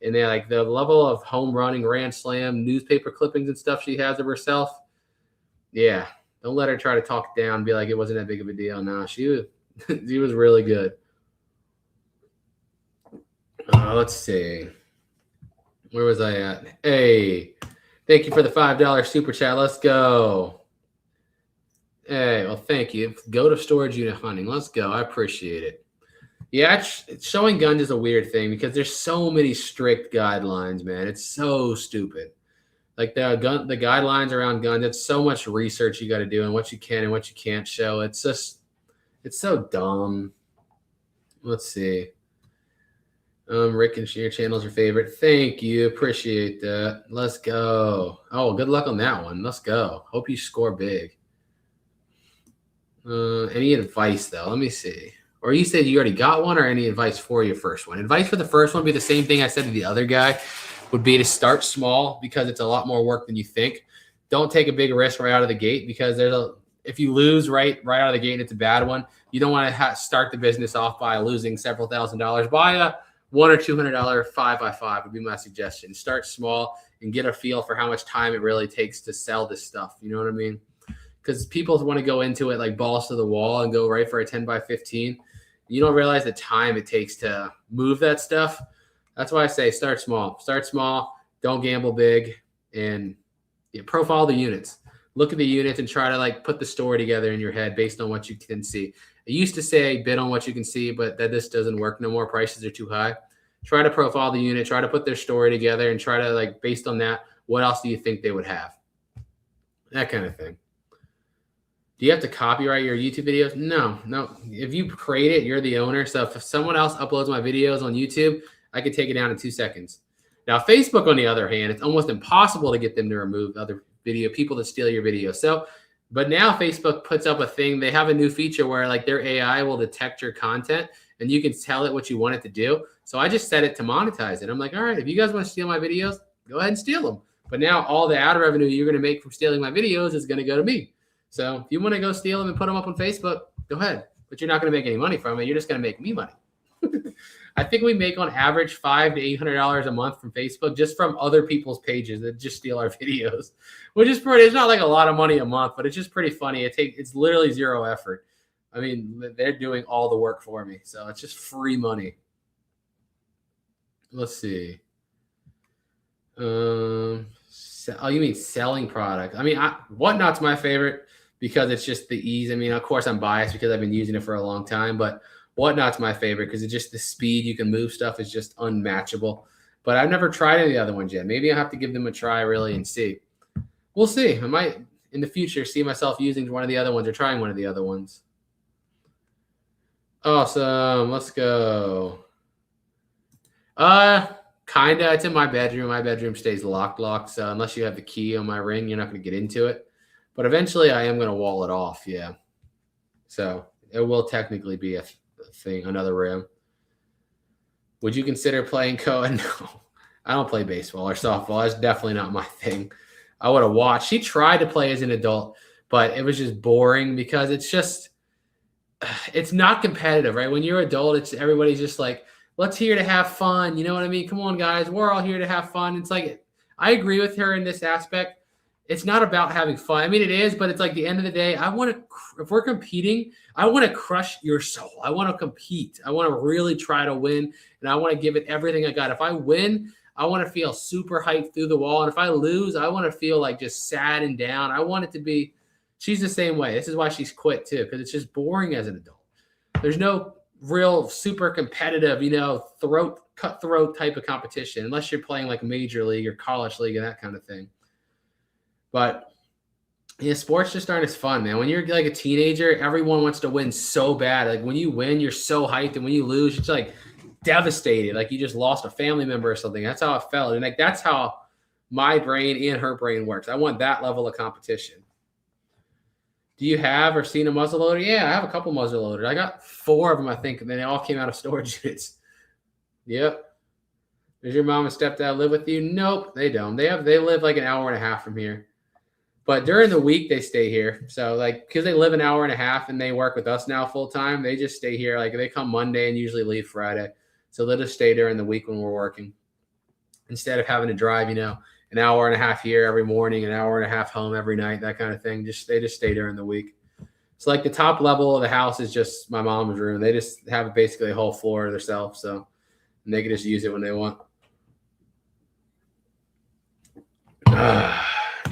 And then like the level of home running, grand slam, newspaper clippings and stuff she has of herself. Yeah. Don't let her try to talk down and be like it wasn't that big of a deal. No, she was she was really good. Let's see. Where was I at? Hey, thank you for the $5 super chat. Let's go. Hey, well, thank you. Go to storage unit hunting. Let's go. I appreciate it. Yeah, showing guns is a weird thing because there's so many strict guidelines, man. It's so stupid. Like the guidelines around guns, it's so much research you got to do and what you can and what you can't show. It's so dumb. Let's see. Rick and Sheer channel's your favorite. Thank you. Appreciate that. Let's go. Oh, good luck on that one. Let's go. Hope you score big. Any advice though? Let me see. Or you said you already got one, or any advice for your first one? Advice for the first one would be the same thing I said to the other guy, would be to start small because it's a lot more work than you think. Don't take a big risk right out of the gate because if you lose right out of the gate and it's a bad one, you don't want to start the business off by losing several $1,000s. Buy a $100 or $200 5x5 would be my suggestion. Start small and get a feel for how much time it really takes to sell this stuff. You know what I mean? Because people want to go into it like balls to the wall and go right for a 10x15. You don't realize the time it takes to move that stuff. That's why I say start small. Start small. Don't gamble big. And profile the units. Look at the units and try to like put the story together in your head based on what you can see. I used to say bid on what you can see, but this doesn't work no more. Prices are too high. Try to profile the unit. Try to put their story together and try to like based on that, what else do you think they would have? That kind of thing. Do you have to copyright your YouTube videos? No. If you create it, you're the owner. So if someone else uploads my videos on YouTube, I can take it down in 2 seconds. Now, Facebook, on the other hand, it's almost impossible to get them to remove other people that steal your video. So, but now Facebook puts up a thing. They have a new feature where like their AI will detect your content and you can tell it what you want it to do. So I just set it to monetize it. I'm like, all right, if you guys want to steal my videos, go ahead and steal them. But now all the ad revenue you're going to make from stealing my videos is going to go to me. So if you want to go steal them and put them up on Facebook, go ahead. But you're not going to make any money from it. You're just going to make me money. I think we make on average $500 to $800 a month from Facebook just from other people's pages that just steal our videos, which is pretty. It's not like a lot of money a month, but it's just pretty funny. It's literally zero effort. I mean, they're doing all the work for me, so it's just free money. Let's see. Oh, you mean selling product? I mean, Whatnot's my favorite because it's just the ease. I mean, of course, I'm biased because I've been using it for a long time, but Whatnot's my favorite because it's just the speed you can move stuff is just unmatchable. But I've never tried any of the other ones yet. Maybe I'll have to give them a try really and see. We'll see. I might in the future see myself using one of the other ones or trying one of the other ones. Awesome. Let's go. Kinda. It's in my bedroom. My bedroom stays locked. So unless you have the key on my ring, you're not going to get into it. But eventually I am going to wall it off. Yeah. So it will technically be a thing, another room. Would you consider playing co-ed? No, I don't play baseball or softball. That's definitely not my thing. I would have watched. She tried to play as an adult, but it was just boring because it's not competitive, right? When you're adult, everybody's just like, let's here to have fun. You know what I mean? Come on, guys. We're all here to have fun. It's like, I agree with her in this aspect. It's not about having fun. I mean, it is, but it's like the end of the day, if we're competing, I want to crush your soul. I want to compete. I want to really try to win, and I want to give it everything I got. If I win, I want to feel super hyped through the wall. And if I lose, I want to feel like just sad and down. I want it to be, she's the same way. This is why she's quit too, because it's just boring as an adult. There's no real super competitive, cutthroat type of competition, unless you're playing like major league or college league and that kind of thing. But yeah, sports just aren't as fun, man. When you're like a teenager, everyone wants to win so bad. Like when you win, you're so hyped, and when you lose, it's like devastated. Like you just lost a family member or something. That's how it felt, and like that's how my brain and her brain works. I want that level of competition. Do you have or seen a muzzleloader? Yeah, I have a couple muzzleloaders. I got 4 of them, I think, and they all came out of storage units. Yep. Does your mom and stepdad live with you? Nope, they don't. They live like an hour and a half from here. But during the week they stay here. So like because they live an hour and a half and they work with us now full time, they just stay here. Like they come Monday and usually leave Friday. So they'll just stay during the week when we're working. Instead of having to drive, an hour and a half here every morning, an hour and a half home every night, that kind of thing. They just stay during the week. So like the top level of the house is just my mom's room. They just have basically a whole floor to themselves. So and they can just use it when they want. Do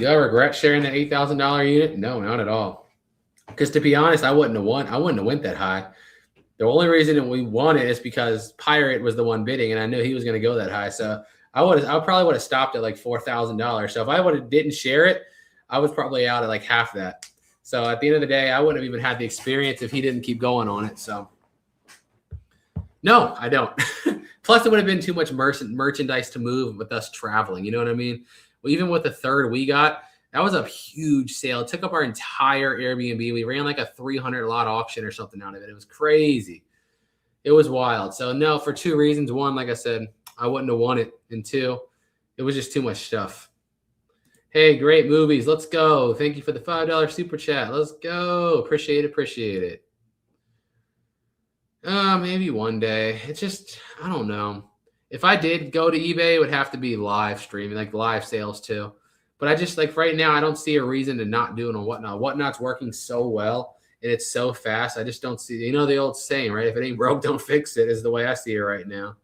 I regret sharing that $8,000 unit? No, not at all. Because to be honest, I wouldn't have went that high. The only reason that we won it is because Pirate was the one bidding, and I knew he was going to go that high. So I probably would have stopped at like $4,000. So if I didn't share it, I was probably out at like half that. So at the end of the day, I wouldn't have even had the experience if he didn't keep going on it. So no, I don't. Plus, it would have been too much merchandise to move with us traveling. You know what I mean? Well, even with the third we got, that was a huge sale. It took up our entire Airbnb. We ran like a 300 lot auction or something out of it. It was crazy. It was wild. So no, for 2 reasons. 1, like I said, I wouldn't have won it. And 2, it was just too much stuff. Hey, great movies. Let's go. Thank you for the $5 super chat. Let's go. Appreciate it. Maybe one day. It's just, I don't know. If I did go to eBay, it would have to be live streaming, like live sales too. But I just like right now, I don't see a reason to not do it on Whatnot. Whatnot's working so well and it's so fast. I just don't see, the old saying, right? If it ain't broke, don't fix it is the way I see it right now.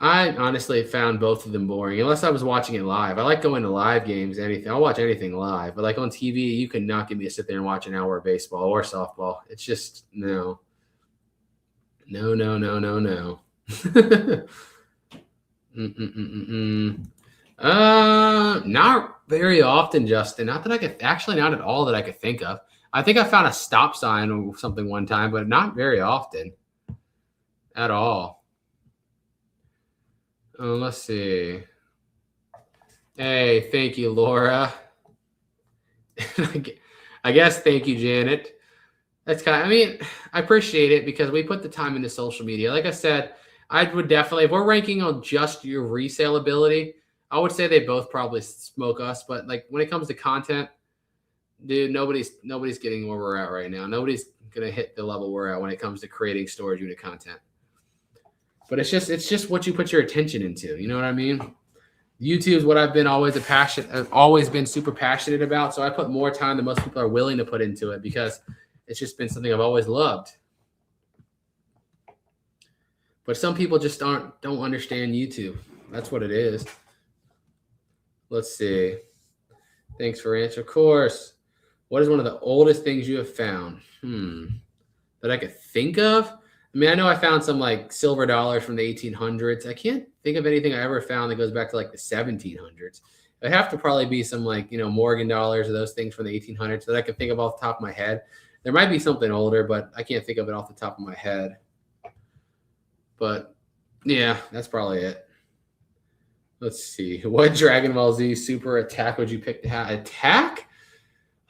I honestly found both of them boring, unless I was watching it live. I like going to live games, anything. I'll watch anything live. But like on TV, you cannot get me to sit there and watch an hour of baseball or softball. It's just, no. No. Not very often, Justin. Not at all that I could think of. I think I found a stop sign or something one time, but not very often at all. Let's see. Hey, thank you, Laura. I guess thank you, Janet. That's I appreciate it because we put the time into social media. Like I said, I would definitely, if we're ranking on just your resale ability, I would say they both probably smoke us. But like when it comes to content, dude, nobody's getting where we're at right now. Nobody's gonna hit the level we're at when it comes to creating storage unit content. But it's just what you put your attention into. You know what I mean? YouTube is what I've always been super passionate about. So I put more time than most people are willing to put into it because it's just been something I've always loved. But some people just don't understand YouTube. That's what it is. Let's see. Thanks for answering. Of course. What is one of the oldest things you have found? That I could think of? I know I found some like silver dollars from the 1800s. I can't think of anything I ever found that goes back to like the 1700s. It'd have to probably be some like, Morgan dollars or those things from the 1800s that I can think of off the top of my head. There might be something older, but I can't think of it off the top of my head. But yeah, that's probably it. Let's see. What Dragon Ball Z super attack would you pick to have? Attack?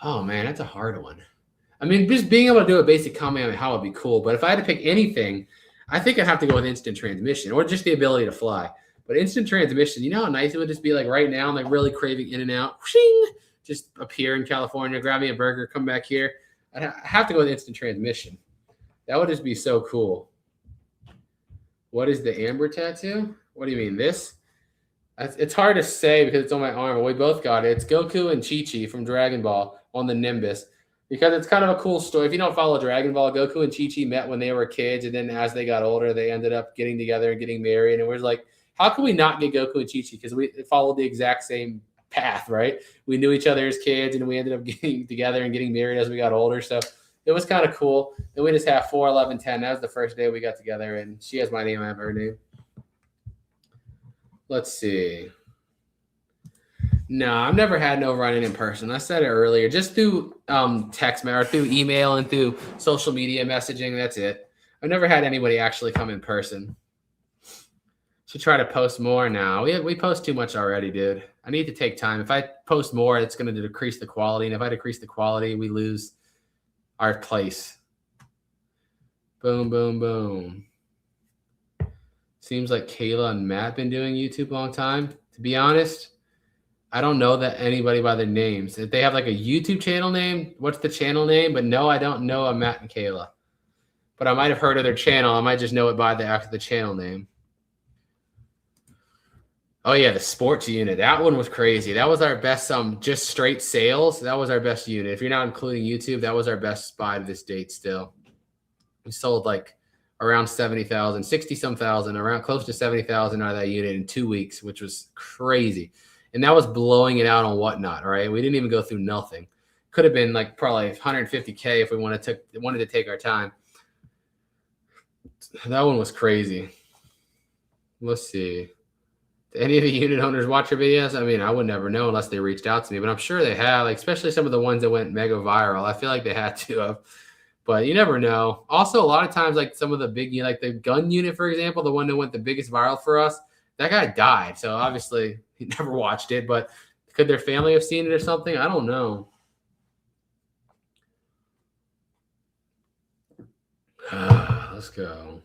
Oh man, that's a hard one. Just being able to do a basic Kamehameha would be cool. But if I had to pick anything, I think I'd have to go with instant transmission or just the ability to fly. But instant transmission, you know how nice it would just be like right now, I'm like really craving in and out. Whooshing, just appear in California, grab me a burger, come back here. I have to go with instant transmission. That would just be so cool. What is the amber tattoo? What do you mean, this? It's hard to say because it's on my arm, but we both got it. It's Goku and Chi-Chi from Dragon Ball on the Nimbus. Because it's kind of a cool story. If you don't follow Dragon Ball, Goku and Chi-Chi met when they were kids, and then as they got older, they ended up getting together and getting married. And we're like, how can we not get Goku and Chi-Chi? Because we followed the exact same path, right? We knew each other as kids, and we ended up getting together and getting married as we got older. So it was kind of cool. Then we just have 4, 11, 10. That was the first day we got together, and she has my name, I have her name. Let's see. No, I've never had no run-in person. I said it earlier, just through text or through email and through social media messaging. That's it. I've never had anybody actually come in person. Should try to post more now. We post too much already, dude. I need to take time. If I post more, it's going to decrease the quality. And if I decrease the quality, we lose our place. Boom, boom, boom. Seems like Kayla and Matt been doing YouTube a long time. To be honest, I don't know that anybody by their names. If they have like a YouTube channel name, what's the channel name? But no, I don't know a Matt and Kayla. But I might have heard of their channel. I might just know it by after the channel name. Oh yeah, the sports unit. That one was crazy. That was our best just straight sales. That was our best unit. If you're not including YouTube, that was our best buy to this date still. We sold like around 70,000, 60-some thousand, around close to 70,000 out of that unit in 2 weeks, which was crazy. And that was blowing it out on Whatnot, right? We didn't even go through nothing. Could have been like probably 150K if we wanted to take our time. That one was crazy. Let's see. Do any of the unit owners watch your videos? I mean, I would never know unless they reached out to me, but I'm sure they have, like, especially some of the ones that went mega viral. I feel like they had to have, but you never know. Also, a lot of times, like some of the big, like the gun unit, for example, the one that went the biggest viral for us, that guy died. So obviously he never watched it, but could their family have seen it or something? I don't know. Let's go.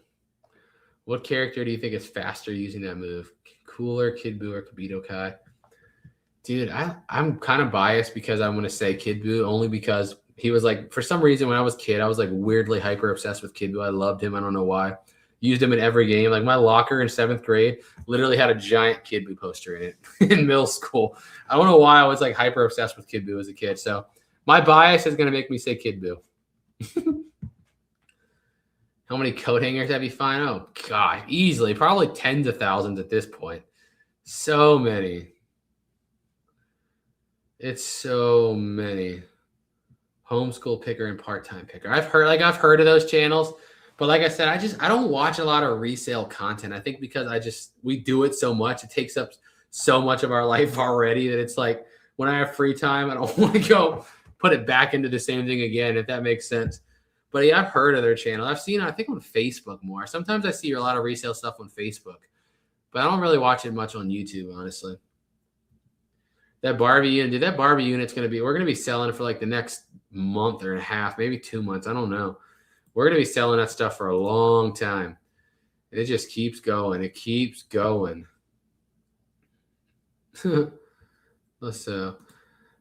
What character do you think is faster using that move? Cooler, Kid Buu, or Kibito Kai? Dude, I'm kind of biased because I'm going to say Kid Buu only because he was like, for some reason when I was a kid, I was like weirdly hyper obsessed with Kid Buu. I loved him. I don't know why. Used him in every game. Like my locker in 7th grade literally had a giant Kid Buu poster in it in middle school. I don't know why I was like hyper obsessed with Kid Buu as a kid. So my bias is going to make me say Kid Buu. How many coat hangers have you found? Oh, God, easily. Probably tens of thousands at this point. So many. It's so many. Homeschool picker and part-time picker. I've heard of those channels, but like I said, I don't watch a lot of resale content. I think because we do it so much, it takes up so much of our life already that it's like when I have free time, I don't want to go put it back into the same thing again, if that makes sense. But yeah, I've heard of their channel. I've seen it, I think, on Facebook more. Sometimes I see a lot of resale stuff on Facebook, but I don't really watch it much on YouTube, honestly. That Barbie unit, dude, that Barbie unit's we're going to be selling it for like the next month or a half, maybe 2 months. I don't know. We're going to be selling that stuff for a long time. It just keeps going. It keeps going. Let's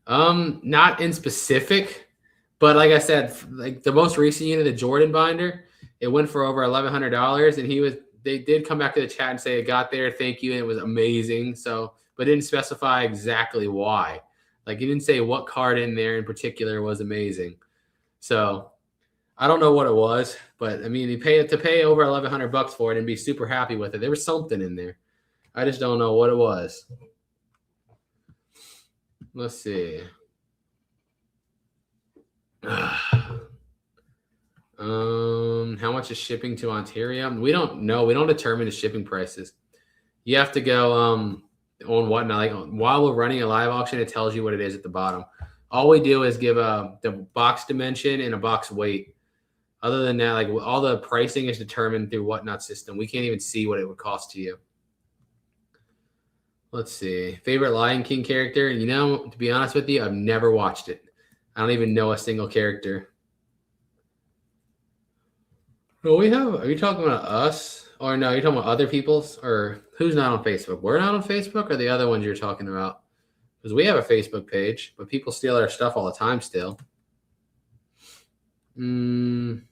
not in specific. But like I said, like the most recent unit, the Jordan binder, it went for over $1,100, and they did come back to the chat and say it got there, thank you, and it was amazing. So, but didn't specify exactly why. Like he didn't say what card in there in particular was amazing. So I don't know what it was, but I mean, to pay over $1,100 for it and be super happy with it. There was something in there. I just don't know what it was. Let's see. How much is shipping to Ontario? We don't know. We don't determine the shipping prices. You have to go on Whatnot. Like while we're running a live auction, it tells you what it is at the bottom. All we do is give the box dimension and a box weight. Other than that, like all the pricing is determined through Whatnot system. We can't even see what it would cost to you. Let's see. Favorite Lion King character? You know, to be honest with you, I've never watched it. I don't even know a single character. Well, are you talking about us? Or no, you're talking about other people's? Or who's not on Facebook? We're not on Facebook, or the other ones you're talking about? Because we have a Facebook page, but people steal our stuff all the time still. No,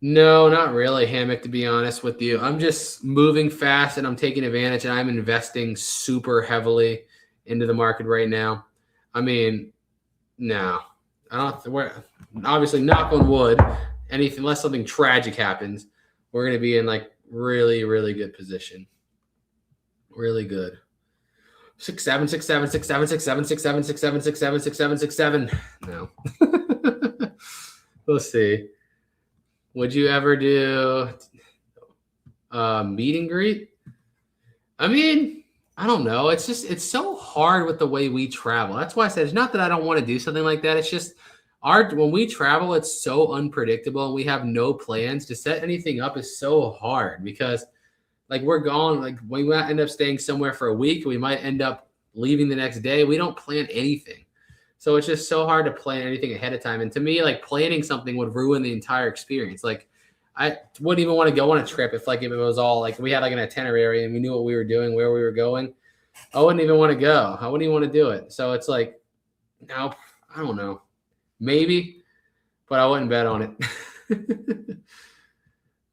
not really, Hammock, to be honest with you. I'm just moving fast, and I'm taking advantage, and I'm investing super heavily into the market right now. I mean, no. I don't. We're obviously, knock on wood, unless something tragic happens, we're going to be in like really, really good position. Really good. 6 7 6 7 6 7 6 7 6 7 6 7 6 7 6 7 6 7. No. We'll see. Would you ever do meet and greet? I mean, I don't know. It's so hard with the way we travel. That's why I said it's not that I don't want to do something like that. It's just when we travel, it's so unpredictable and we have no plans. To set anything up is so hard because like we're gone. Like we might end up staying somewhere for a week. We might end up leaving the next day. We don't plan anything. So it's just so hard to plan anything ahead of time. And to me, like planning something would ruin the entire experience. Like I wouldn't even want to go on a trip if it was all like we had like an itinerary and we knew what we were doing, where we were going. I wouldn't even want to go. I wouldn't even want to do it. So it's like, no, I don't know. Maybe, but I wouldn't bet on it.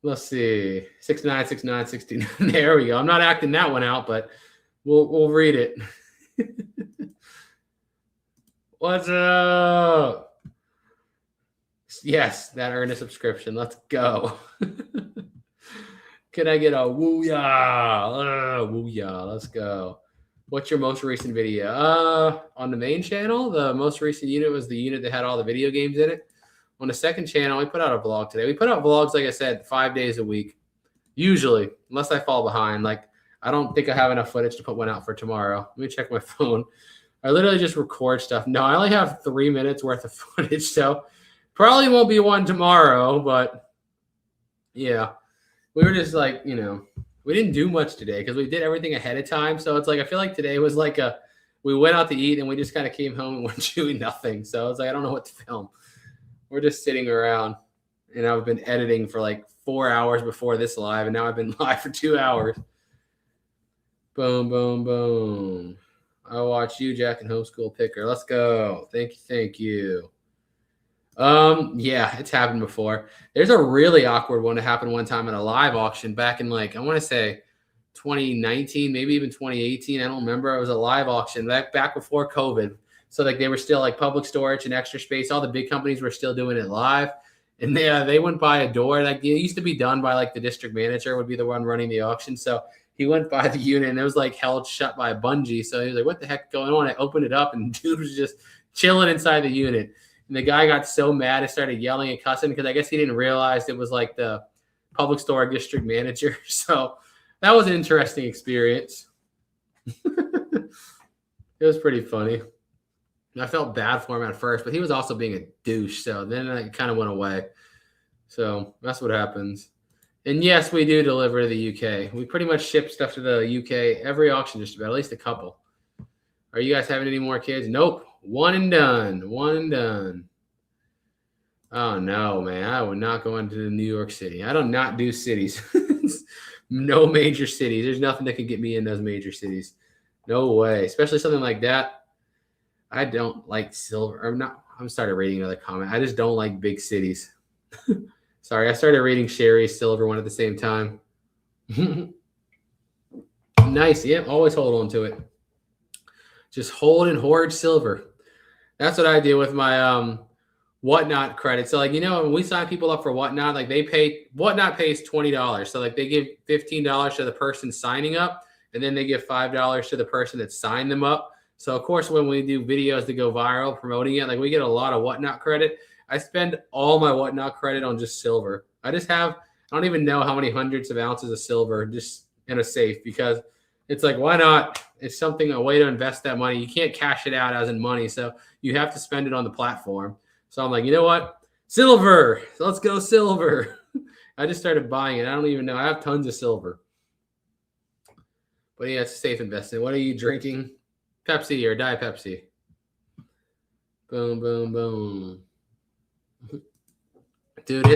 Let's see. 69, 69, 69. There we go. I'm not acting that one out, but we'll read it. What's up? Yes, that earned a subscription. Let's go. Can I get a woo-yah? Woo-yah. Let's go. What's your most recent video? On the main channel, the most recent unit was the unit that had all the video games in it. On the second channel, we put out a vlog today. We put out vlogs, like I said, 5 days a week. Usually, unless I fall behind. Like, I don't think I have enough footage to put one out for tomorrow. Let me check my phone. I literally just record stuff. No, I only have 3 minutes worth of footage, so probably won't be one tomorrow, but yeah. We were just like, we didn't do much today because we did everything ahead of time. So it's like, I feel like today was like we went out to eat and we just kind of came home and went doing nothing. So it's like, I don't know what to film. We're just sitting around, and I've been editing for like 4 hours before this live, and now I've been live for 2 hours. Boom, boom, boom. I watch you, Jack, and Homeschool Picker. Let's go. Thank you. Thank you. Yeah, it's happened before. There's a really awkward one that happened one time at a live auction back in I want to say 2019, maybe even 2018. I don't remember. It was a live auction back before COVID. So they were still like public storage and extra space. All the big companies were still doing it live. And they went by a door. Like it used to be done by the district manager would be the one running the auction. So he went by the unit and it was held shut by a bungee. So he was like, what the heck is going on? I opened it up and dude was just chilling inside the unit. And the guy got so mad and started yelling and cussing because I guess he didn't realize it was the public store district manager. So that was an interesting experience. It was pretty funny. I felt bad for him at first, but he was also being a douche. So then it kind of went away. So that's what happens. And yes, we do deliver to the UK. We pretty much ship stuff to the UK every auction, just about, at least a couple. Are you guys having any more kids? Nope. One and done. One and done. Oh, no, man. I would not go into New York City. I do not do cities. No major cities. There's nothing that can get me in those major cities. No way. Especially something like that. I don't like silver. I'm started reading another comment. I just don't like big cities. Sorry, I started reading Sherry's silver one at the same time. Nice. Yeah, always hold on to it. Just hold and hoard silver. That's what I do with my Whatnot credit. So when we sign people up for Whatnot, Whatnot pays $20. So they give $15 to the person signing up, and then they give $5 to the person that signed them up. So, of course, when we do videos that go viral promoting it, we get a lot of Whatnot credit. I spend all my Whatnot credit on just silver. I don't even know how many hundreds of ounces of silver just in a safe because it's why not? It's a way to invest that money. You can't cash it out as in money. So you have to spend it on the platform. So I'm like, you know what? Silver. Let's go silver. I just started buying it. I don't even know. I have tons of silver. But yeah, it's a safe investment. What are you drinking? Pepsi or Diet Pepsi. Boom, boom, boom. Dude,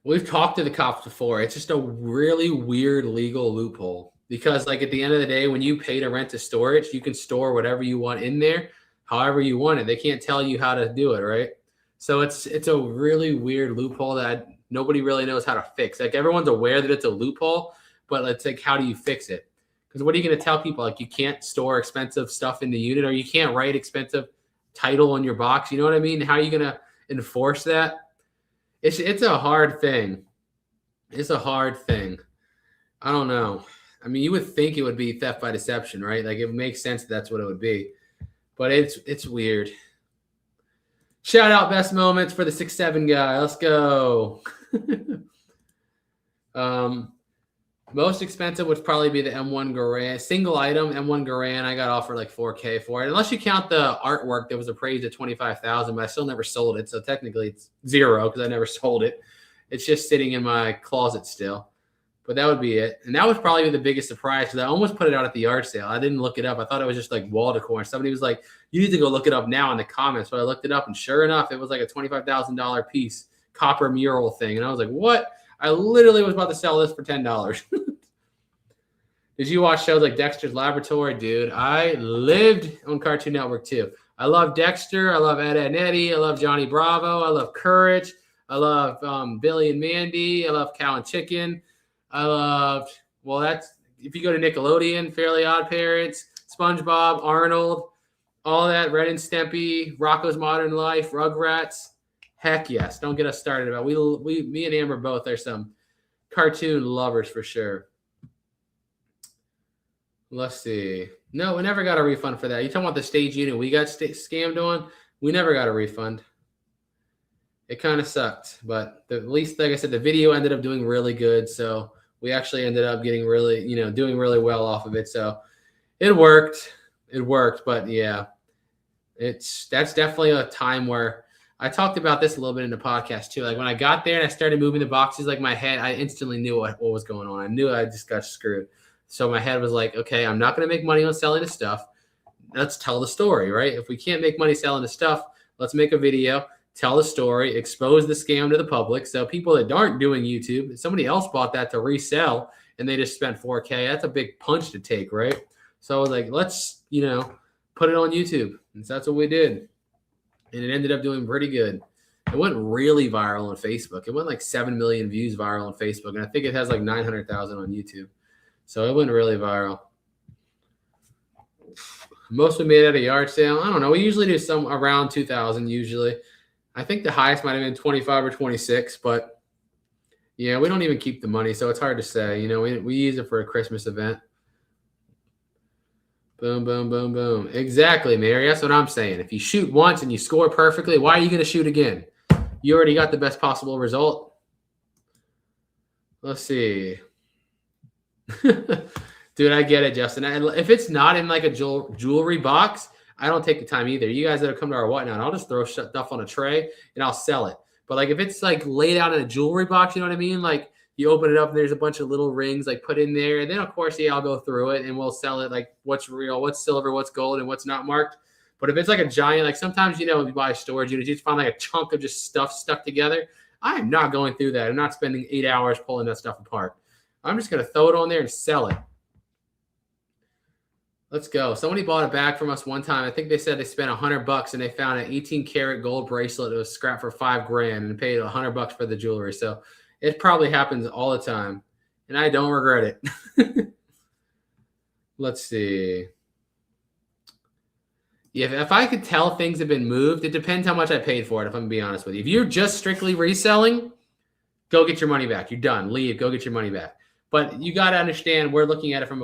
we've talked to the cops before. It's just a really weird legal loophole because at the end of the day, when you pay to rent a storage, you can store whatever you want in there, however you want it. They can't tell you how to do it, right? So it's a really weird loophole that nobody really knows how to fix. Everyone's aware that it's a loophole, but it's how do you fix it? Because what are you going to tell people? You can't store expensive stuff in the unit, or you can't write expensive title on your box. You know what I mean? How are you going to enforce that? It's a hard thing. It's a hard thing. I don't know. I mean, you would think it would be theft by deception, right? It makes sense that's what it would be. But it's weird. Shout out best moments for the 6'7" guy. Let's go. Most expensive would probably be the M1 Garand. Single item, M1 Garand. I got offered $4K for it. Unless you count the artwork that was appraised at $25,000, but I still never sold it. So technically it's zero because I never sold it. It's just sitting in my closet still. But that would be it. And that was probably the biggest surprise because I almost put it out at the yard sale. I didn't look it up. I thought it was just like wall decor. And somebody was like, you need to go look it up now in the comments. But I looked it up, and sure enough, it was like a $25,000 piece copper mural thing. And I was like, what? I literally was about to sell this for $10. Did you watch shows like Dexter's Laboratory? Dude, I lived on Cartoon Network too. I love Dexter. I love Ed, Edd and Eddy. I love Johnny Bravo. I love Courage. I love Billy and Mandy. I love Cow and Chicken. I loved, well, that's, if you go to Nickelodeon, Fairly Odd Parents, SpongeBob, Arnold, all that, Ren and Stimpy, Rocko's Modern Life, Rugrats. Heck yes. Don't get us started about me and Amber both are some cartoon lovers for sure. Let's see. No, we never got a refund for that. You talking about the stage unit we got scammed on? We never got a refund. It kind of sucked, but at least, like I said, the video ended up doing really good. So we actually ended up getting really, doing really well off of it. So it worked. It worked. But yeah, that's definitely a time where I talked about this a little bit in the podcast too. Like when I got there and I started moving the boxes, like my head, I instantly knew what was going on. I knew I just got screwed. So my head was like, okay, I'm not going to make money on selling the stuff. Let's tell the story, right? If we can't make money selling the stuff, let's make a video, tell the story, expose the scam to the public. So people that aren't doing YouTube, somebody else bought that to resell and they just spent $4K. That's a big punch to take, right? So I was like, let's, put it on YouTube. And so that's what we did. And it ended up doing pretty good. It went really viral on Facebook. It went like 7 million views viral on Facebook. And I think it has like 900,000 on YouTube. So it went really viral. Most we made at a yard sale. I don't know. We usually do some around 2,000 usually. I think the highest might have been 25 or 26, but yeah, we don't even keep the money, so it's hard to say. We use it for a Christmas event. Boom, boom, boom, boom. Exactly, Mary. That's what I'm saying. If you shoot once and you score perfectly, why are you going to shoot again? You already got the best possible result. Let's see. Dude, I get it, Justin. If it's not in like a jewelry box, I don't take the time either. You guys that have come to our whatnot, I'll just throw stuff on a tray and I'll sell it. But like if it's like laid out in a jewelry box, you know what I mean? Like you open it up and there's a bunch of little rings like put in there. And then of course, yeah, I'll go through it and we'll sell it like what's real, what's silver, what's gold, and what's not marked. But if it's like a giant, like sometimes, if you buy a storage unit, you just find like a chunk of just stuff stuck together. I am not going through that. I'm not spending 8 hours pulling that stuff apart. I'm just going to throw it on there and sell it. Let's go. Somebody bought a bag from us one time. I think they said they spent $100 and they found an 18-karat gold bracelet that was scrapped for $5,000 and paid $100 for the jewelry. So it probably happens all the time, and I don't regret it. Let's see. If I could tell things have been moved, it depends how much I paid for it, if I'm going to be honest with you. If you're just strictly reselling, go get your money back. You're done. Leave. Go get your money back. But you got to understand we're looking at it from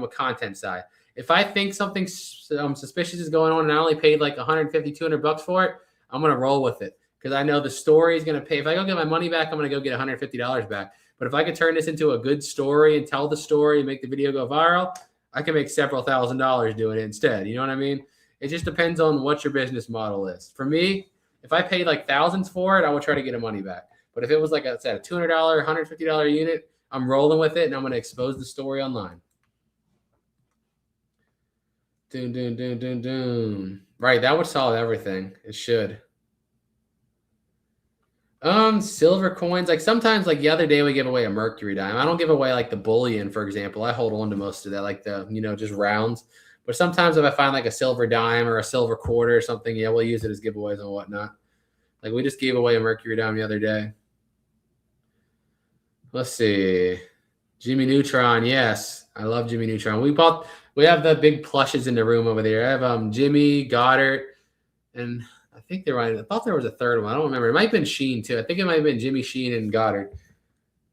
a content side. If I think something suspicious is going on and I only paid like $150, $200 for it, I'm going to roll with it because I know the story is going to pay. If I go get my money back, I'm going to go get $150 back. But if I could turn this into a good story and tell the story and make the video go viral, I can make several $1,000s doing it instead. You know what I mean? It just depends on what your business model is. For me, if I paid like thousands for it, I would try to get the money back. But if it was like I said, a $200, $150 unit, I'm rolling with it and I'm going to expose the story online. Doom, doom, doom, doom, doom. Right, that would solve everything. It should. Silver coins. Like sometimes, like the other day, we give away a mercury dime. I don't give away like the bullion, for example. I hold on to most of that, like the just rounds. But sometimes if I find like a silver dime or a silver quarter or something, yeah, we'll use it as giveaways and whatnot. Like we just gave away a mercury dime the other day. Let's see. Jimmy Neutron. Yes, I love Jimmy Neutron. We have the big plushes in the room over there. I have Jimmy, Goddard, and I think I thought there was a third one. I don't remember. It might have been Sheen too. I think it might have been Jimmy, Sheen, and Goddard.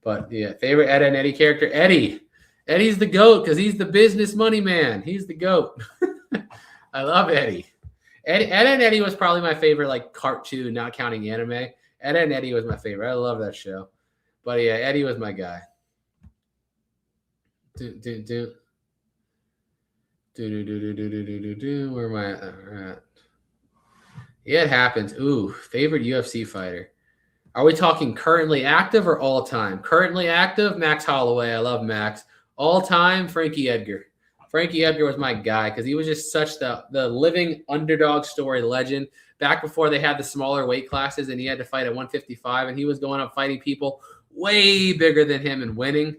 But yeah, favorite Ed and Eddy character, Eddie. Eddie's the GOAT because he's the business money man. He's the GOAT. I love Eddie. Ed and Eddy was probably my favorite, like cartoon, not counting anime. Ed and Eddy was my favorite. I love that show. But yeah, Eddie was my guy. Where am I at? Yeah, it happens. Ooh, favorite UFC fighter. Are we talking currently active or all time? Currently active, Max Holloway. I love Max. All time, Frankie Edgar. Frankie Edgar was my guy because he was just such the living underdog story legend. Back before they had the smaller weight classes and he had to fight at 155 and he was going up fighting people way bigger than him and winning.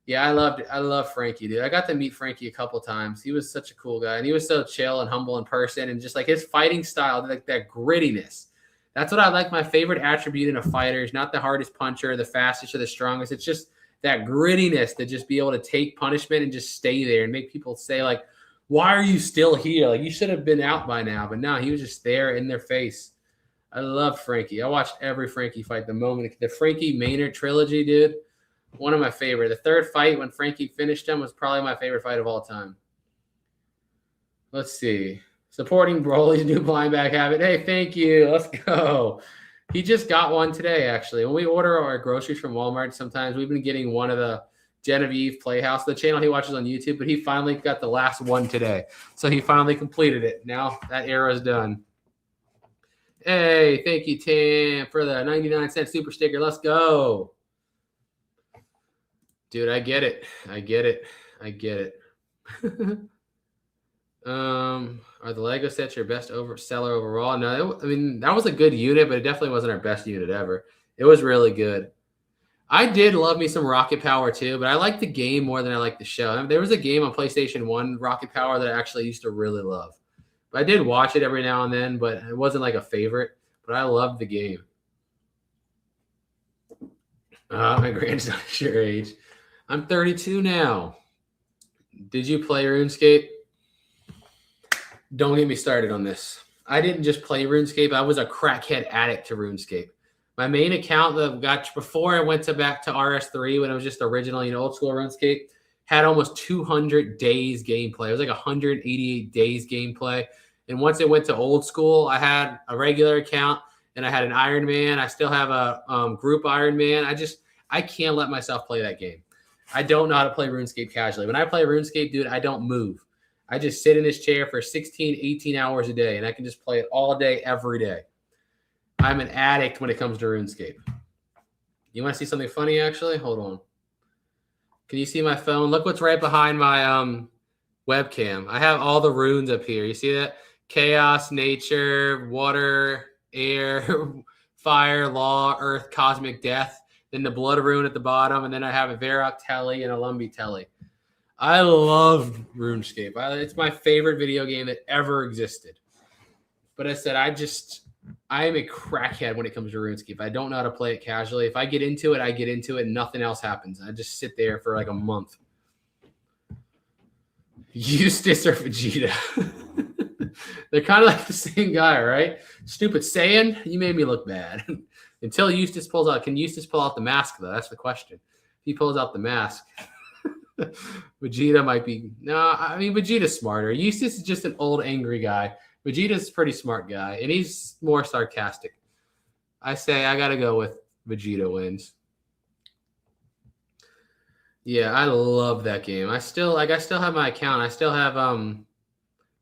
Yeah, I love Frankie, dude. I got to meet Frankie a couple times. He was such a cool guy and he was so chill and humble in person and just like his fighting style, like that grittiness. That's what I like. My favorite attribute in a fighter is not the hardest puncher, the fastest, or the strongest. It's just that grittiness to just be able to take punishment and just stay there and make people say, like, why are you still here? Like, you should have been out by now. But no, he was just there in their face. I love Frankie. I watched every Frankie fight. The Frankie Maynard trilogy, dude, one of my favorite. The third fight when Frankie finished him was probably my favorite fight of all time. Let's see. Supporting Broly's new blind bag habit. Hey, thank you. Let's go. He just got one today, actually. When we order our groceries from Walmart, sometimes we've been getting one of the Genevieve Playhouse, the channel he watches on YouTube, but he finally got the last one today. So he finally completed it. Now that era is done. Hey, thank you, Tim, for the 99-cent super sticker. Let's go. Dude, I get it. Are the Lego sets your best seller overall? No, I mean, that was a good unit, but it definitely wasn't our best unit ever. It was really good. I did love me some Rocket Power too, but I like the game more than I like the show. I mean, there was a game on PlayStation 1, Rocket Power, that I actually used to really love. But I did watch it every now and then, but it wasn't like a favorite. But I loved the game. My grandson's your age. I'm 32 now. Did you play RuneScape? Don't get me started on this. I didn't just play RuneScape. I was a crackhead addict to RuneScape. My main account that got before I went back to RS3 when it was just original, old school RuneScape, had almost 200 days gameplay. It was like 188 days gameplay. And once it went to old school, I had a regular account and I had an Iron Man. I still have a group Iron Man. I can't let myself play that game. I don't know how to play RuneScape casually. When I play RuneScape, dude, I don't move. I just sit in this chair for 16, 18 hours a day, and I can just play it all day, every day. I'm an addict when it comes to RuneScape. You want to see something funny, actually? Hold on. Can you see my phone? Look what's right behind my webcam. I have all the runes up here. You see that? Chaos, nature, water, air, fire, law, earth, cosmic, death. Then the blood rune at the bottom, and then I have a Varrock Telly and a Lumby Telly. I love RuneScape. It's my favorite video game that ever existed. But I said, I am a crackhead when it comes to RuneScape. I don't know how to play it casually. If I get into it, I get into it and nothing else happens. I just sit there for like a month. Eustace or Vegeta? They're kind of like the same guy, right? Stupid Saiyan, you made me look bad. Until Eustace pulls out. Can Eustace pull out the mask, though? That's the question. If he pulls out the mask. Vegeta might be Vegeta's smarter. Eustace is just an old angry guy. Vegeta's a pretty smart guy, and he's more sarcastic. I say I gotta go with Vegeta wins. Yeah, I love that game. I still have my account. I still have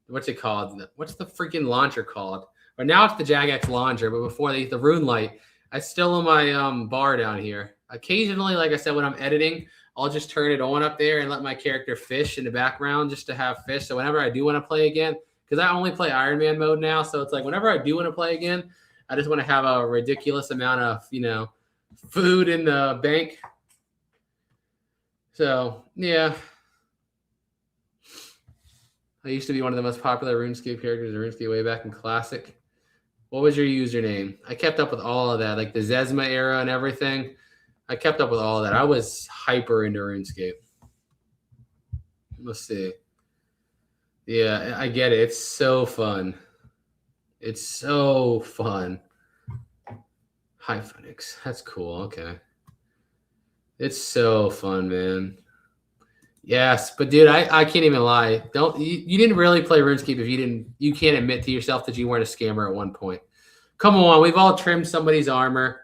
what's it called? What's the freaking launcher called? Or now it's the Jagex launcher, but before the Rune Light, I still on my bar down here. Occasionally, like I said, when I'm editing, I'll just turn it on up there and let my character fish in the background just to have fish. So whenever I do want to play again, because I only play Iron Man mode now, so it's like whenever I do want to play again, I just want to have a ridiculous amount of, food in the bank. So, yeah. I used to be one of the most popular RuneScape characters in RuneScape way back in Classic. What was your username? I kept up with all of that, like the Zezma era and everything. I kept up with all of that. I was hyper into RuneScape. Let's see. Yeah, I get it. It's so fun. It's so fun. Hi, Phoenix. That's cool. Okay. It's so fun, man. Yes, but dude, I can't even lie. You didn't really play RuneScape if you can't admit to yourself that you weren't a scammer at one point. Come on, we've all trimmed somebody's armor.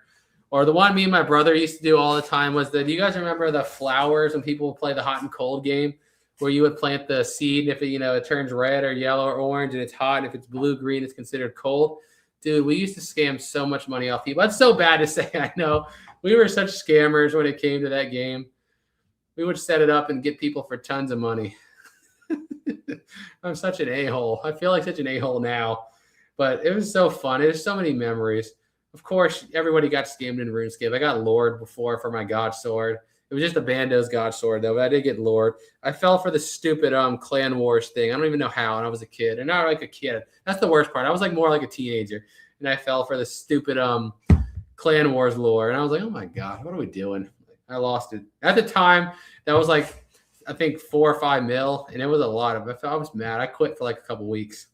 Or the one me and my brother used to do all the time was do you guys remember the flowers when people would play the hot and cold game where you would plant the seed and if it turns red or yellow or orange and it's hot, and if it's blue, green, it's considered cold. Dude, we used to scam so much money off people. That's so bad to say. I know. We were such scammers when it came to that game. We would set it up and get people for tons of money. I'm such an a-hole. I feel like such an a-hole now. But it was so fun. There's so many memories. Of course, everybody got scammed in RuneScape. I got lured before for my God Sword. It was just a Bando's God Sword, though, but I did get lured. I fell for the stupid Clan Wars thing. I don't even know how, and I was a kid. And not like a kid. That's the worst part. I was like more like a teenager. And I fell for the stupid Clan Wars lore. And I was like, oh my God, what are we doing? I lost it. At the time, that was like, I think 4 or 5 mil, and it was a lot of it. I was mad. I quit for like a couple weeks.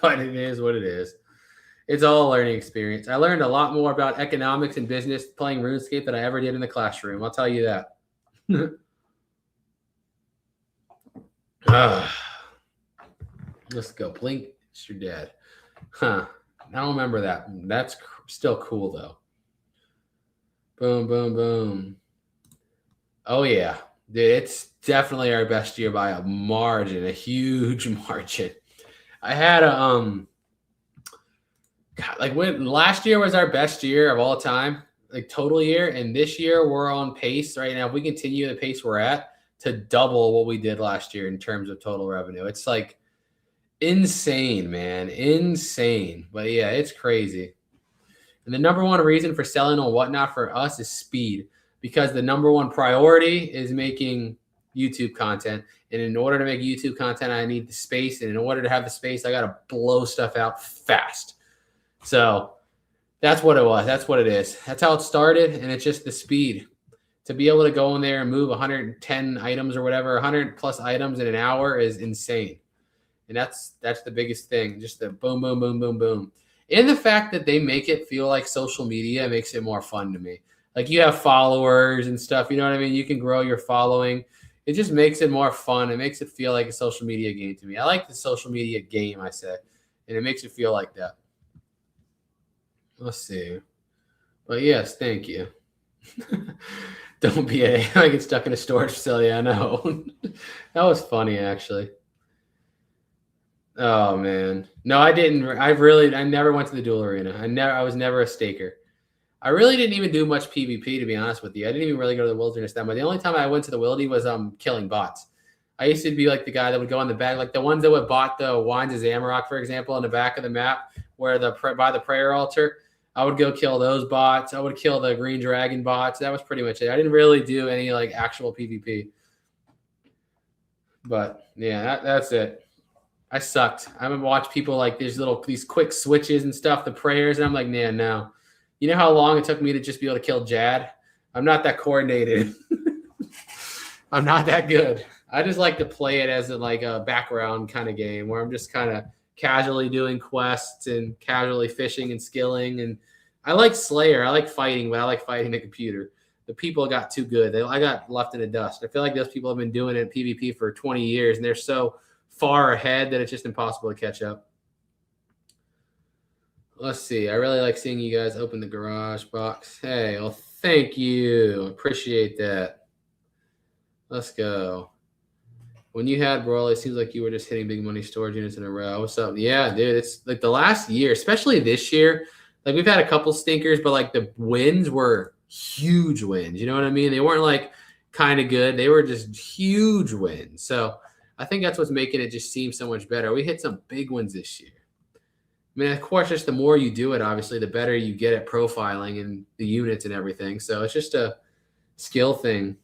But it is what it is. It's all a learning experience. I learned a lot more about economics and business playing RuneScape than I ever did in the classroom. I'll tell you that. Let's go. Blink. You're dead. Huh. I don't remember that. That's still cool, though. Boom, boom, boom. Oh, yeah. Dude, it's definitely our best year by a margin, a huge margin. I had a God, like when last year was our best year of all time, like total year, and this year we're on pace right now. If we continue the pace we're at to double what we did last year in terms of total revenue. It's like insane, man, insane. But yeah, it's crazy. And the number one reason for selling on Whatnot for us is speed, because the number one priority is making YouTube content. And in order to make YouTube content, I need the space. And in order to have the space, I got to blow stuff out fast. So that's what it was. That's what it is. That's how it started. And it's just the speed. To be able to go in there and move 110 items or whatever, 100 plus items in an hour is insane. And that's the biggest thing. Just the boom, boom, boom, boom, boom. And the fact that they make it feel like social media makes it more fun to me. Like you have followers and stuff. You know what I mean? You can grow your following. It just makes it more fun. It makes it feel like a social media game to me. I like the social media game, I say. And it makes it feel like that. Let's see. But yes, thank you. Don't be I get stuck in a storage facility. I know. That was funny, actually. Oh man. No, I didn't. I never went to the duel arena. I was never a staker. I really didn't even do much PvP, to be honest with you. I didn't even really go to the wilderness that much. The only time I went to the wildy was killing bots. I used to be like the guy that would go on the back, like the ones that would bot the Wines of Zamorak, for example, on the back of the map where by the prayer altar. I would go kill those bots. I would kill the green dragon bots. That was pretty much it. I didn't really do any like actual PvP. But yeah, that's it. I sucked. I would watch people like these quick switches and stuff, the prayers, and I'm like, man, no. You know how long it took me to just be able to kill Jad? I'm not that coordinated. I'm not that good. I just like to play it as a background kind of game where I'm just kind of casually doing quests and casually fishing and skilling. And I like Slayer. I like fighting, but I like fighting the computer. The people got too good. I got left in the dust. I feel like those people have been doing it in PvP for 20 years, and they're so far ahead that it's just impossible to catch up. Let's see. I really like seeing you guys open the garage box. Hey, well, thank you. Appreciate that. Let's go. When you had Brawl, it seems like you were just hitting big money storage units in a row. What's up? Yeah, dude. It's like the last year, especially this year. Like we've had a couple stinkers, but like the wins were huge wins. You know what I mean? They weren't like kind of good. They were just huge wins. So I think that's what's making it just seem so much better. We hit some big ones this year. I mean, of course, just the more you do it, obviously, the better you get at profiling and the units and everything. So it's just a skill thing.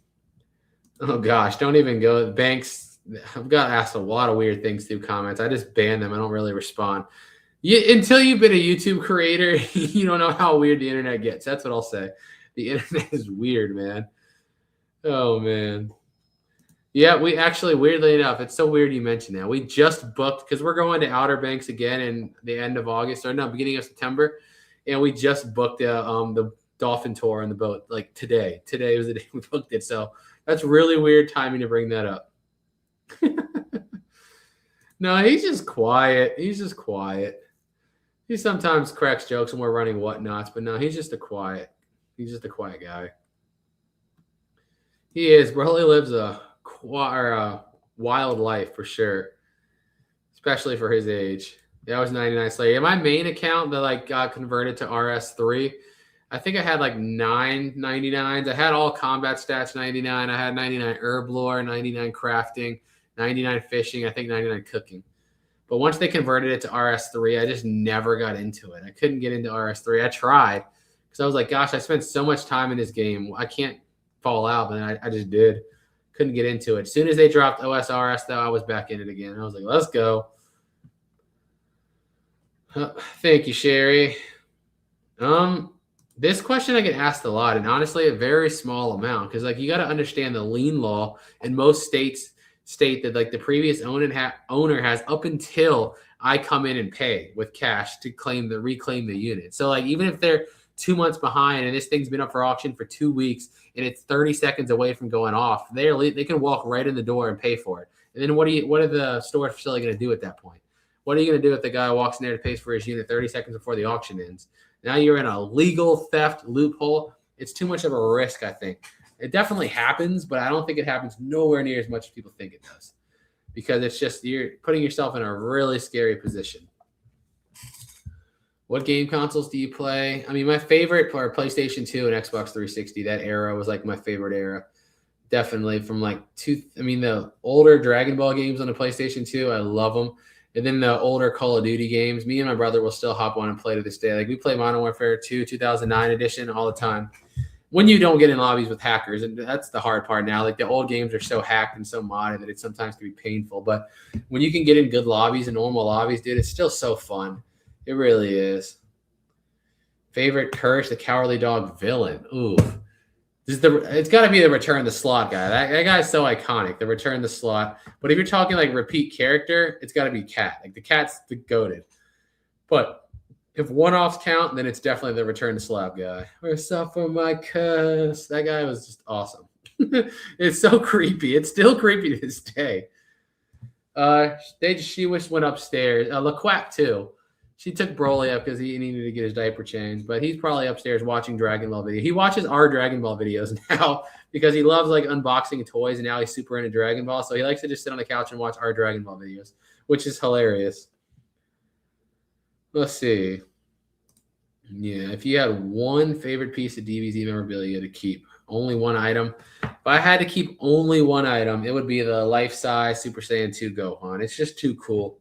Oh, gosh. Don't even go. Banks, I've got asked a lot of weird things through comments. I just ban them. I don't really respond. Until you've been a YouTube creator, you don't know how weird the internet gets. That's what I'll say. The internet is weird, man. Oh, man. Yeah, we actually, weirdly enough, it's so weird you mentioned that. We just booked, because we're going to Outer Banks again in the end of August, or no, beginning of September, and we just booked the dolphin tour on the boat, like today. Today was the day we booked it, so that's really weird timing to bring that up. No, he's just quiet. He's just quiet. He sometimes cracks jokes when we're running whatnots, but no, he's just a quiet guy. He is, bro. He lives a wild life for sure, especially for his age. That was 99 Slayer. My main account that like got converted to RS3, I think I had like 999s. I had all combat stats 99. I had 99 herb lore, 99 crafting, 99 fishing, I think 99 cooking. But once they converted it to RS3, I just never got into it. I couldn't get into RS3. I tried because I was like, gosh, I spent so much time in this game. I can't fall out, but I just did. Couldn't get into it. As soon as they dropped OSRS, though, I was back in it again. I was like, let's go. Thank you, Sherry. This question I get asked a lot, and honestly, a very small amount, because like you got to understand the lien law in most states state that like the previous owner has up until I come in and pay with cash to reclaim the unit. So like even if they're 2 months behind and this thing's been up for auction for 2 weeks and it's 30 seconds away from going off, they can walk right in the door and pay for it. And then what are the storage facility going to do at that point? What are you going to do if the guy walks in there to pay for his unit 30 seconds before the auction ends? Now you're in a legal theft loophole. It's too much of a risk, I think. It definitely happens, but I don't think it happens nowhere near as much as people think it does. Because it's just you're putting yourself in a really scary position. What game consoles do you play? I mean, my favorite are PlayStation 2 and Xbox 360. That era was like my favorite era. Definitely from the older Dragon Ball games on the PlayStation 2, I love them. And then the older Call of Duty games, me and my brother will still hop on and play to this day. Like we play Modern Warfare 2 2009 edition all the time. When you don't get in lobbies with hackers, and that's the hard part now. Like the old games are so hacked and so modded that it sometimes can be painful. But when you can get in good lobbies and normal lobbies, dude, it's still so fun. It really is. Favorite Courage the Cowardly Dog villain. Ooh. It's got to be the Return the Slot guy. That guy's so iconic, the Return the Slot. But if you're talking like repeat character, it's got to be Cat. Like the Cat's the goated. But if one-offs count, then it's definitely the Return the Slot guy. We're suffer my curse. That guy was just awesome. It's so creepy. It's still creepy to this day. She went upstairs. LaQuack too. She took Broly up because he needed to get his diaper changed, but he's probably upstairs watching Dragon Ball videos. He watches our Dragon Ball videos now because he loves like unboxing toys, and now he's super into Dragon Ball. So he likes to just sit on the couch and watch our Dragon Ball videos, which is hilarious. Let's see. Yeah, if you had one favorite piece of DBZ memorabilia to keep, only one item. If I had to keep only one item, it would be the life-size Super Saiyan 2 Gohan. It's just too cool.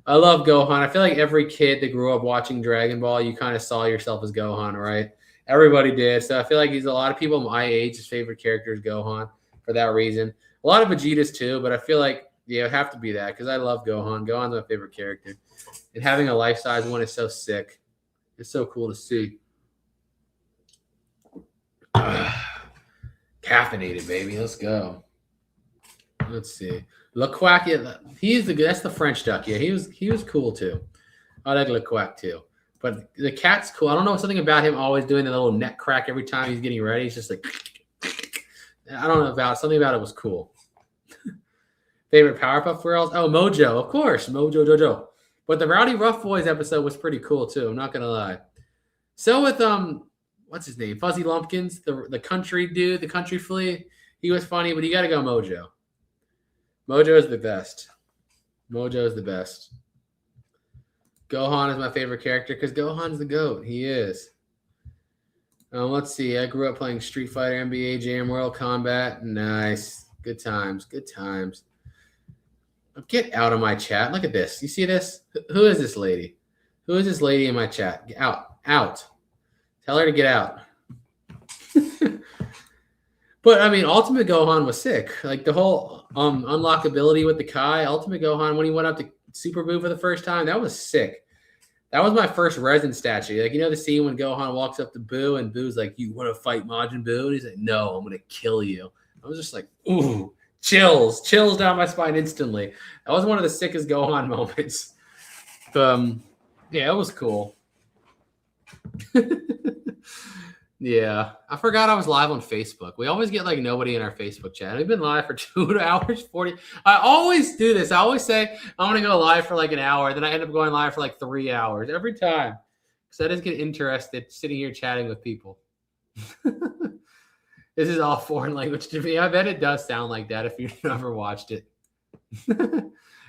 I love Gohan. I feel like every kid that grew up watching Dragon Ball, you kind of saw yourself as Gohan, right? Everybody did. So I feel like he's a lot of people my age, his favorite character is Gohan for that reason. A lot of Vegeta's too, but I feel like, yeah, it would have to be that because I love Gohan. Gohan's my favorite character. And having a life-size one is so sick. It's so cool to see. Caffeinated, baby. Let's go. Let's see. LaQuack, yeah, that's the French duck. Yeah, he was cool too. I like LaQuack too. But the cat's cool. I don't know, something about him always doing the little neck crack every time he's getting ready. He's just like, I don't know something about it was cool. Favorite Powerpuff Girls? Oh, Mojo, of course. Mojo Jojo. But the Rowdy Rough Boys episode was pretty cool too. I'm not gonna lie. So with what's his name? Fuzzy Lumpkins, the country dude, the country flea. He was funny, but you gotta go Mojo. Mojo is the best. Mojo is the best. Gohan is my favorite character because Gohan's the GOAT. He is. Let's see. I grew up playing Street Fighter, NBA Jam, Mortal Kombat. Nice. Good times. Good times. Get out of my chat. Look at this. You see this? Who is this lady? Who is this lady in my chat? Get out. Out. Tell her to get out. But, I mean, Ultimate Gohan was sick. Like, the whole unlockability with the Kai, Ultimate Gohan, when he went up to Super Buu for the first time, that was sick. That was my first resin statue. Like, you know the scene when Gohan walks up to Buu, and Buu's like, you want to fight Majin Buu? And he's like, no, I'm going to kill you. I was just like, ooh, chills down my spine instantly. That was one of the sickest Gohan moments. Yeah, it was cool. Yeah, I forgot I was live on Facebook. We always get like nobody in our Facebook chat. We've been live for 2 hours 40. I always do this. I always say I'm going to go live for like an hour. Then I end up going live for like 3 hours every time. Because I just get interested sitting here chatting with people. This is all foreign language to me. I bet it does sound like that if you've never watched it.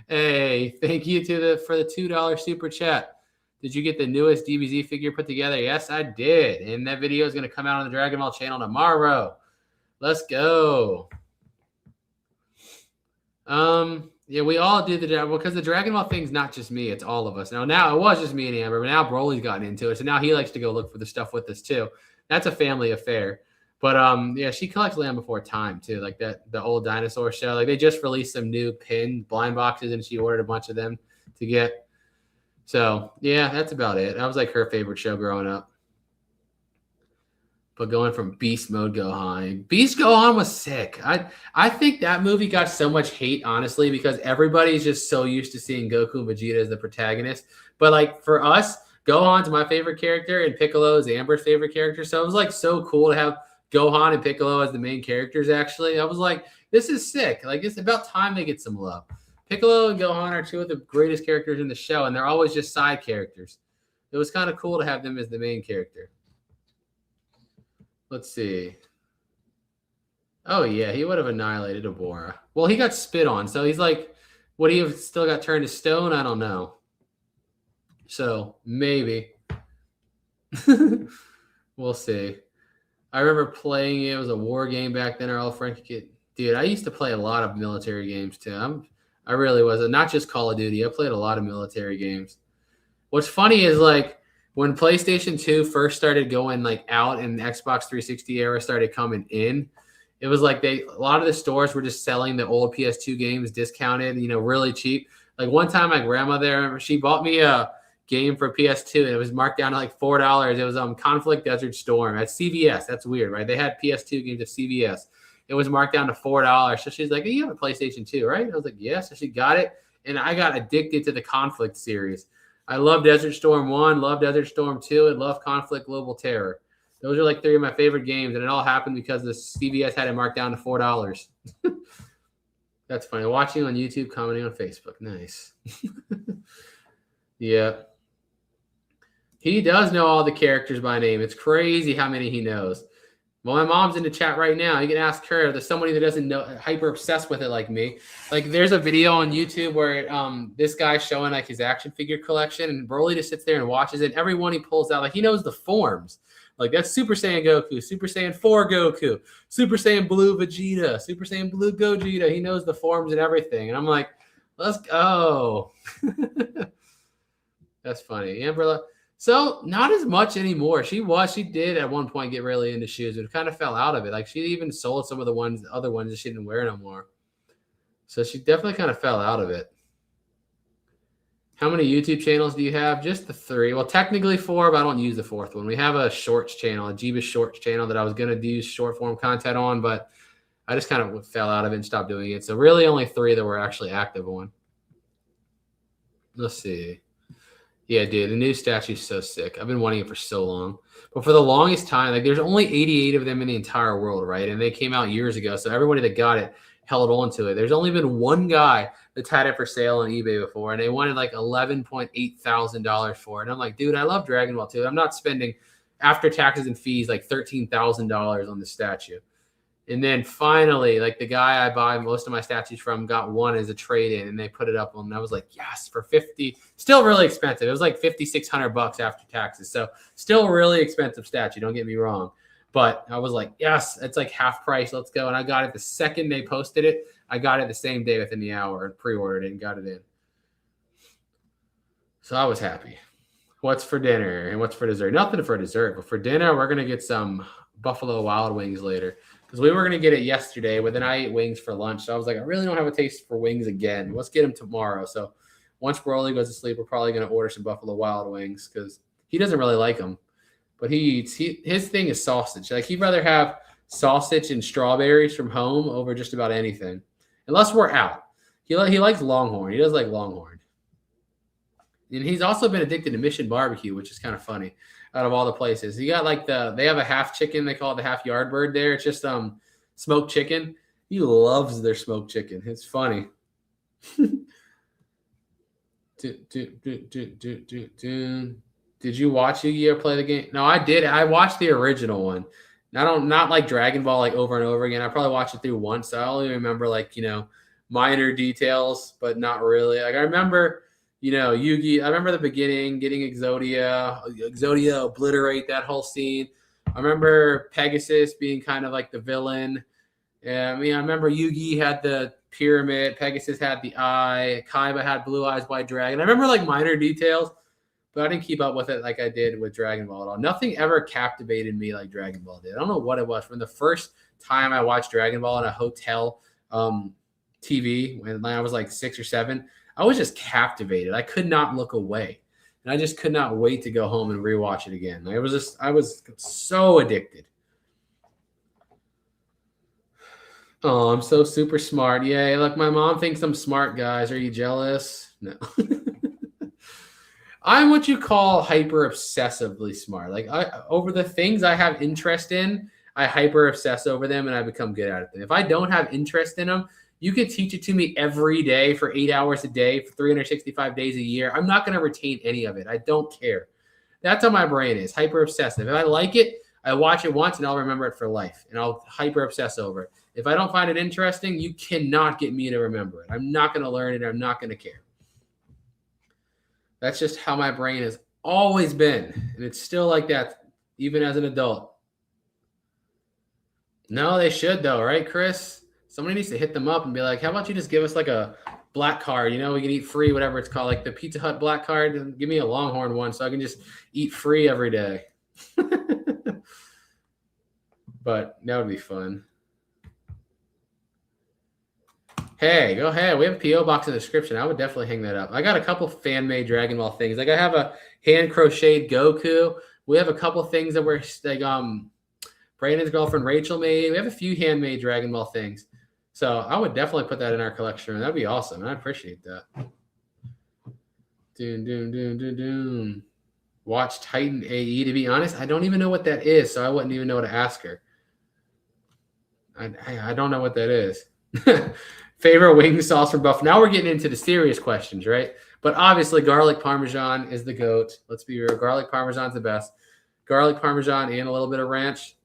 Hey, thank you for the $2 super chat. Did you get the newest DBZ figure put together? Yes, I did. And that video is going to come out on the Dragon Ball channel tomorrow. Let's go. Yeah, we all do because the Dragon Ball thing's not just me, it's all of us. Now it was just me and Amber, but now Broly's gotten into it. So now he likes to go look for the stuff with us too. That's a family affair. But yeah, she collects Land Before Time too, like the old dinosaur show. Like they just released some new blind boxes, and she ordered a bunch of them to get. So yeah, that's about it. That was like her favorite show growing up. But going from Beast Mode Gohan, Beast Gohan was sick. I think that movie got so much hate, honestly, because everybody's just so used to seeing Goku and Vegeta as the protagonist. But like for us, Gohan's my favorite character, and Piccolo is Amber's favorite character. So it was like so cool to have Gohan and Piccolo as the main characters, actually. I was like, this is sick. Like, it's about time they get some love. Piccolo and Gohan are two of the greatest characters in the show, and they're always just side characters. It was kind of cool to have them as the main character. Let's see. Oh, yeah, he would have annihilated Obora. Well, he got spit on, so he's like, would he have still got turned to stone? I don't know. So, maybe. We'll see. I remember playing it. It was a war game back then. Our old Frankie kid. Dude, I used to play a lot of military games too. I really was. Not just Call of Duty. I played a lot of military games. What's funny is like when PlayStation 2 first started going like out and the Xbox 360 era started coming in, it was like a lot of the stores were just selling the old PS2 games discounted, really cheap. Like one time my grandmother, I remember she bought me a game for PS2 and it was marked down to like $4. It was Conflict Desert Storm at CVS. That's weird, right? They had PS2 games at CVS. It was marked down to $4. So she's like, hey, you have a PlayStation 2, right? I was like, yeah. So she got it. And I got addicted to the Conflict series. I love Desert Storm 1, love Desert Storm 2, and love Conflict Global Terror. Those are like three of my favorite games. And it all happened because the CVS had it marked down to $4. That's funny. Watching on YouTube, commenting on Facebook. Nice. Yeah. He does know all the characters by name. It's crazy how many he knows. Well, my mom's in the chat right now. You can ask her. There's somebody that doesn't know, hyper obsessed with it like me. Like there's a video on YouTube where this guy's showing like his action figure collection, and Broly just sits there and watches it. Every one he pulls out, like he knows the forms. Like that's Super Saiyan Goku, Super Saiyan 4 Goku, Super Saiyan Blue Vegeta, Super Saiyan Blue Gogeta. He knows the forms and everything. And I'm like, let's go. That's funny. Amber. So not as much anymore. She did at one point get really into shoes, but kind of fell out of it. Like she even sold some of the other ones that she didn't wear no more. So she definitely kind of fell out of it. How many YouTube channels do you have? Just the 3. Well, technically 4, but I don't use the 4th one. We have a shorts channel, a Jebus shorts channel that I was going to do short form content on, but I just kind of fell out of it and stopped doing it. So really only 3 that we're actually active on. Let's see. Yeah, dude, the new statue's so sick. I've been wanting it for so long. But for the longest time, like there's only 88 of them in the entire world, right? And they came out years ago. So everybody that got it held on to it. There's only been one guy that's had it for sale on eBay before, and they wanted like $11.8 thousand for it. And I'm like, dude, I love Dragon Ball too. I'm not spending, after taxes and fees, like $13,000 on the statue. And then finally, like the guy I buy most of my statues from got one as a trade-in, and they put it up on. And I was like, yes, for $50. Still really expensive. It was like $5,600 after taxes. So still a really expensive statue. Don't get me wrong. But I was like, yes, it's like half price. Let's go. And I got it the second they posted it. I got it the same day within the hour and pre-ordered it and got it in. So I was happy. What's for dinner and what's for dessert? Nothing for dessert, but for dinner, we're going to get some Buffalo Wild Wings later. Because we were going to get it yesterday, but then I ate wings for lunch. So I was like, I really don't have a taste for wings again. Let's get them tomorrow. So once Broly goes to sleep, we're probably going to order some Buffalo Wild Wings because he doesn't really like them. But his thing is sausage. Like he'd rather have sausage and strawberries from home over just about anything. Unless we're out. He likes Longhorn. He does like Longhorn. And he's also been addicted to Mission Barbecue, which is kind of funny. Out of all the places, he got like they have a half chicken. They call it the half yard bird there. It's just smoked chicken. He loves their smoked chicken. It's funny. Did you watch Yu-Gi-Oh play the game? No, I did. I watched the original one. Not like Dragon Ball like over and over again. I probably watched it through once. So I only remember like minor details, but not really. Like I remember, Yugi. I remember the beginning, getting Exodia obliterate that whole scene. I remember Pegasus being kind of like the villain. Yeah, I remember Yugi had the pyramid, Pegasus had the eye, Kaiba had blue eyes, white dragon. I remember like minor details, but I didn't keep up with it like I did with Dragon Ball at all. Nothing ever captivated me like Dragon Ball did. I don't know what it was. From the first time I watched Dragon Ball in a hotel TV when I was like 6 or 7, I was just captivated. I could not look away. And I just could not wait to go home and rewatch it again. I was so addicted. Oh, I'm so super smart. Yay. Look, my mom thinks I'm smart, guys. Are you jealous? No. I'm what you call hyper obsessively smart. Like over the things I have interest in, I hyper obsess over them and I become good at them. If I don't have interest in them, you can teach it to me every day for 8 hours a day for 365 days a year. I'm not going to retain any of it. I don't care. That's how my brain is, hyper obsessive. If I like it, I watch it once and I'll remember it for life and I'll hyper obsess over it. If I don't find it interesting, you cannot get me to remember it. I'm not going to learn it. I'm not going to care. That's just how my brain has always been. And it's still like that, even as an adult. No, they should though, right, Chris? Somebody needs to hit them up and be like, how about you just give us like a black card? We can eat free, whatever it's called, like the Pizza Hut black card. And give me a Longhorn one so I can just eat free every day. But that would be fun. Hey, go ahead. We have a P.O. box in the description. I would definitely hang that up. I got a couple fan-made Dragon Ball things. Like I have a hand-crocheted Goku. We have a couple things that were like Brandon's girlfriend Rachel made. We have a few handmade Dragon Ball things. So I would definitely put that in our collection. That'd be awesome. I appreciate that. Doom. Watch Titan AE. To be honest, I don't even know what that is, so I wouldn't even know to ask her. I don't know what that is. Favorite wing sauce from Buffalo. Now we're getting into the serious questions, right? But obviously, garlic parmesan is the GOAT. Let's be real. Garlic parmesan's the best. Garlic parmesan and a little bit of ranch,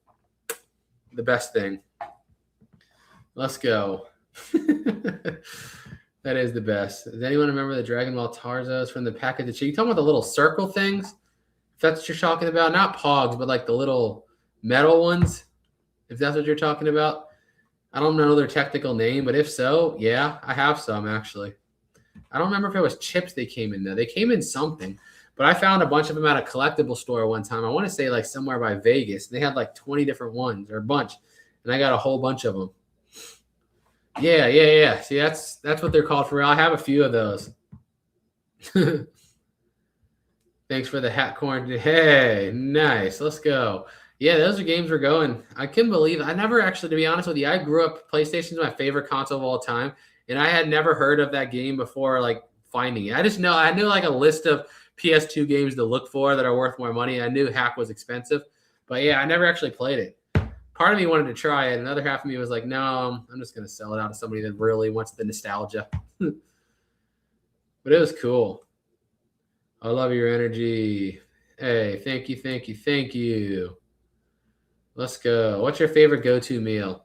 the best thing. Let's go. That is the best. Does anyone remember the Dragon Ball Tarzos from the package of chicken? You talking about the little circle things? If that's what you're talking about. Not Pogs, but like the little metal ones. If that's what you're talking about. I don't know their technical name, but if so, yeah, I have some actually. I don't remember if it was chips they came in though. They came in something, but I found a bunch of them at a collectible store one time. I want to say like somewhere by Vegas. They had like 20 different ones or a bunch, and I got a whole bunch of them. Yeah. See, that's what they're called for real. I have a few of those. Thanks for the hat corn. Hey, nice. Let's go. Yeah, those are games we're going. I couldn't believe it. I never actually, to be honest with you, I grew up, PlayStation's my favorite console of all time, and I had never heard of that game before, like, finding it. I knew, like, a list of PS2 games to look for that are worth more money. I knew Hack was expensive. But, yeah, I never actually played it. Part of me wanted to try it. Another half of me was like, no, I'm just going to sell it out to somebody that really wants the nostalgia. But it was cool. I love your energy. Hey, thank you. Let's go. What's your favorite go-to meal?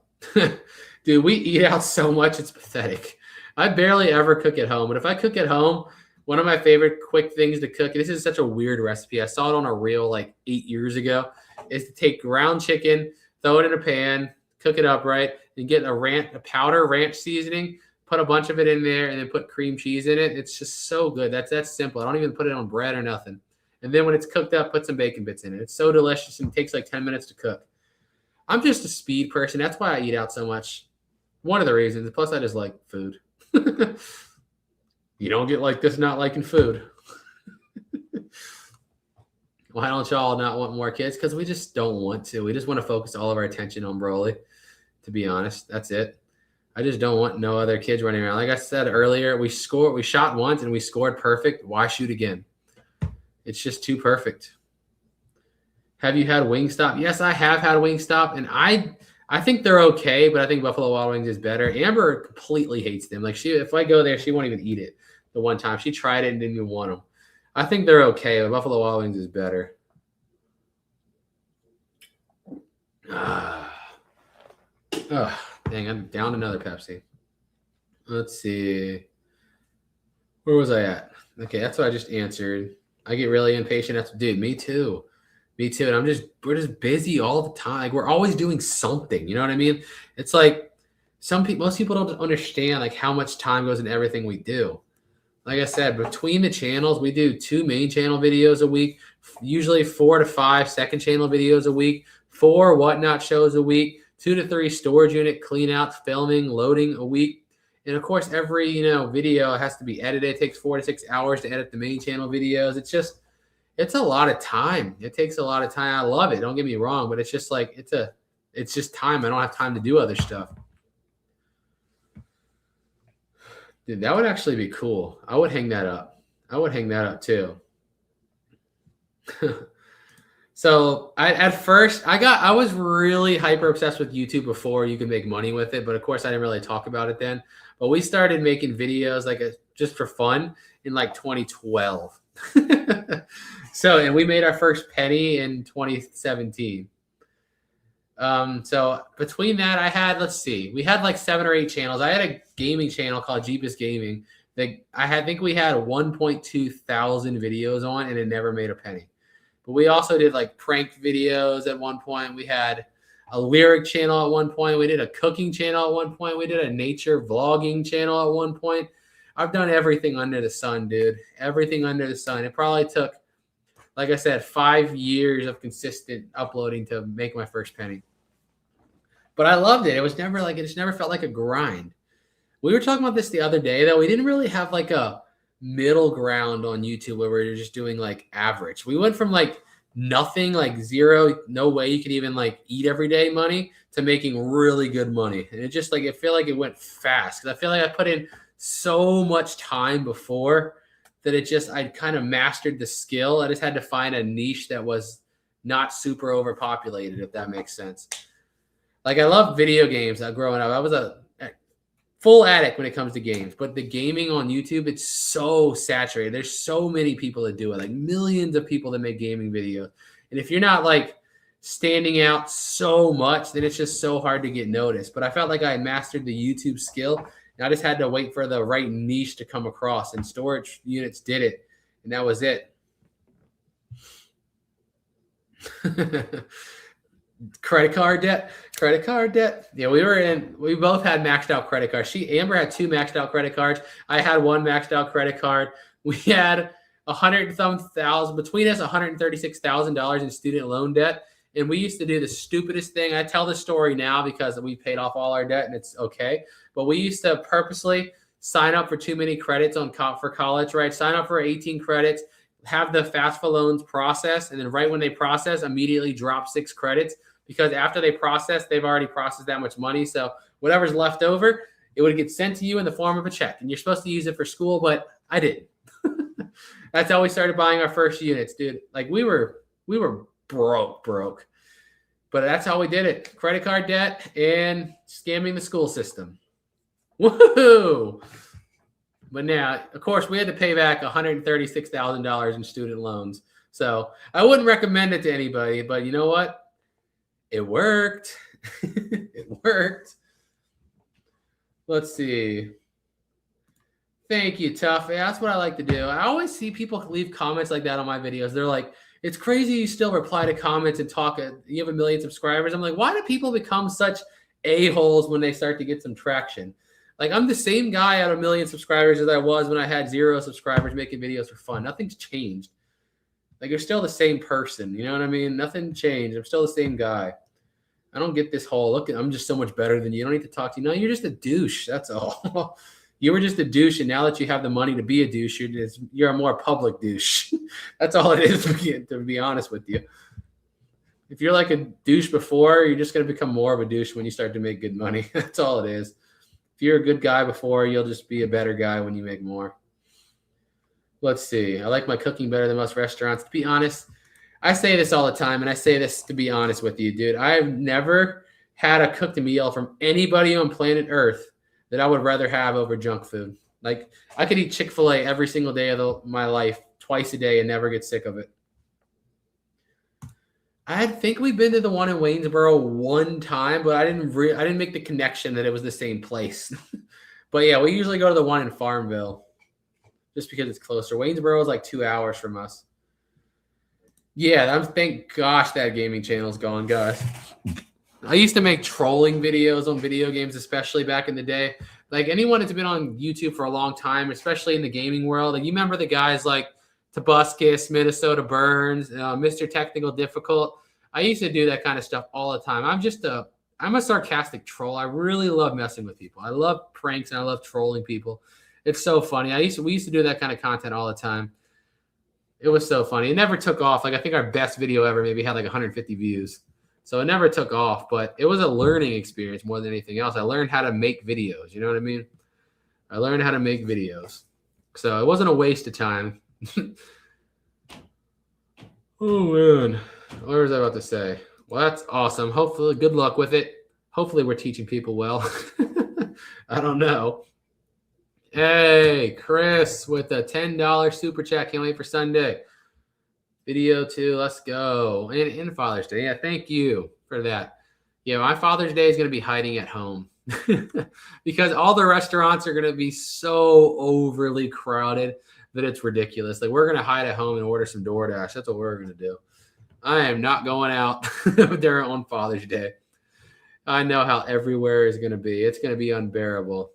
Dude, we eat out so much, it's pathetic. I barely ever cook at home. But if I cook at home, one of my favorite quick things to cook, this is such a weird recipe. I saw it on a reel like 8 years ago, is to take ground chicken, throw it in a pan, cook it up right, and get a powder ranch seasoning, put a bunch of it in there, and then put cream cheese in it. It's just so good. That's simple. I don't even put it on bread or nothing. And then when it's cooked up, put some bacon bits in it. It's so delicious and it takes like 10 minutes to cook. I'm just a speed person. That's why I eat out so much. One of the reasons. Plus, I just like food. You don't get like this not liking food. Why don't y'all not want more kids? Because we just don't want to. We just want to focus all of our attention on Broly, to be honest. That's it. I just don't want no other kids running around. Like I said earlier, we shot once and we scored perfect. Why shoot again? It's just too perfect. Have you had Wingstop? Yes, I have had Wingstop, and I think they're okay, but I think Buffalo Wild Wings is better. Amber completely hates them. Like if I go there, she won't even eat it. The one time she tried it and didn't even want them. I think they're okay, but Buffalo Wild Wings is better. Oh, dang, I'm down another Pepsi. Let's see. Where was I at? Okay, that's what I just answered. I get really impatient. That's dude, me too. Me too. And we're just busy all the time. Like we're always doing something. You know what I mean? It's like most people don't understand like how much time goes in everything we do. Like I said, between the channels, we do 2 main channel videos a week, usually 4 to 5 second channel videos a week, 4 whatnot shows a week, 2 to 3 storage unit cleanouts, filming, loading a week. And of course, every video has to be edited. It takes 4 to 6 hours to edit the main channel videos. It's a lot of time. It takes a lot of time. I love it. Don't get me wrong, but it's just like it's just time. I don't have time to do other stuff. Dude, that would actually be cool. I would hang that up. I would hang that up too. So at first I was really hyper obsessed with YouTube before you could make money with it, but of course I didn't really talk about it then. But we started making videos just for fun in like 2012. And we made our first penny in 2017. So between that, we had like 7 or 8 channels. I had a gaming channel called Jebus Gaming that I think we had 1.2 thousand videos on, and it never made a penny. But we also did like prank videos at one point. We had a lyric channel at one point. We did a cooking channel at one point. We did a nature vlogging channel at one point. I've done everything under the sun, dude. Everything under the sun. It probably took, like I said, 5 years of consistent uploading to make my first penny. But I loved it. It just never felt like a grind. We were talking about this the other day, though. We didn't really have like a middle ground on YouTube where we were just doing like average. We went from like nothing, like zero, no way you could even like eat every day money, to making really good money. And it just like, I feel like it went fast because I feel like I put in so much time before that I kind of mastered the skill. I just had to find a niche that was not super overpopulated, if that makes sense. Like I love video games growing up. I was a full addict when it comes to games, but the gaming on YouTube, it's so saturated. There's so many people that do it, like millions of people that make gaming videos. And if you're not like standing out so much, then it's just so hard to get noticed. But I felt like I mastered the YouTube skill, and I just had to wait for the right niche to come across, and storage units did it. And that was it. Credit card debt. Yeah, we both had maxed out credit cards. Amber had 2 maxed out credit cards. I had 1 maxed out credit card. We had between us, $136,000 in student loan debt. And we used to do the stupidest thing. I tell the story now because we paid off all our debt and it's okay. But we used to purposely sign up for too many credits for college, right? Sign up for 18 credits, have the FAFSA loans process, and then right when they process, immediately drop 6 credits. Because after they process, they've already processed that much money. So whatever's left over, it would get sent to you in the form of a check. And you're supposed to use it for school, but I didn't. That's how we started buying our first units, dude. Like we were broke. But that's how we did it. Credit card debt and scamming the school system. Woohoo! But now, of course, we had to pay back $136,000 in student loans. So I wouldn't recommend it to anybody, but you know what? It worked. It worked. Let's see. Thank you, Tough. Yeah, that's what I like to do. I always see people leave comments like that on my videos. They're like, it's crazy you still reply to comments and talk. You have 1 million subscribers. I'm like, why do people become such a-holes when they start to get some traction? Like, I'm the same guy at 1 million subscribers as I was when I had 0 subscribers making videos for fun. Nothing's changed. Like, you're still the same person. You know what I mean? Nothing changed. I'm still the same guy. I don't get this whole, look, I'm just so much better than you. I don't need to talk to you. No, you're just a douche. That's all. You were just a douche, and now that you have the money to be a douche, you're a more public douche. That's all it is, to be honest with you. If you're like a douche before, you're just going to become more of a douche when you start to make good money. That's all it is. If you're a good guy before, you'll just be a better guy when you make more. Let's see. I like my cooking better than most restaurants. To be honest, I say this all the time, and I say this to be honest with you, dude. I've never had a cooked meal from anybody on planet Earth that I would rather have over junk food. Like, I could eat Chick-fil-A every single day of my life, twice a day, and never get sick of it. I think we've been to the one in Waynesboro one time, but I didn't make the connection that it was the same place. But yeah, we usually go to the one in Farmville just because it's closer. Waynesboro is like 2 hours from us. Yeah, thank gosh that gaming channel's gone, guys. I used to make trolling videos on video games, especially back in the day. Like anyone that's been on YouTube for a long time, especially in the gaming world, and you remember the guys like Tobuscus, Minnesota Burns, Mr. Technical Difficult. I used to do that kind of stuff all the time. I'm a sarcastic troll. I really love messing with people. I love pranks and I love trolling people. It's so funny. We used to do that kind of content all the time. It was so funny. It never took off. Like I think our best video ever maybe had like 150 views. So it never took off, but it was a learning experience more than anything else. I learned how to make videos. You know what I mean? I learned how to make videos. So it wasn't a waste of time. Oh, man. What was I about to say? Well, that's awesome. Hopefully, good luck with it. Hopefully, we're teaching people well. I don't know. Hey, Chris with a $10 super chat. Can't wait for Sunday. Video 2. Let's go. And Father's Day. Yeah, thank you for that. Yeah, my Father's Day is going to be hiding at home because all the restaurants are going to be so overly crowded that it's ridiculous. Like we're going to hide at home and order some DoorDash. That's what we're going to do. I am not going out there on Father's Day. I know how everywhere is going to be. It's going to be unbearable.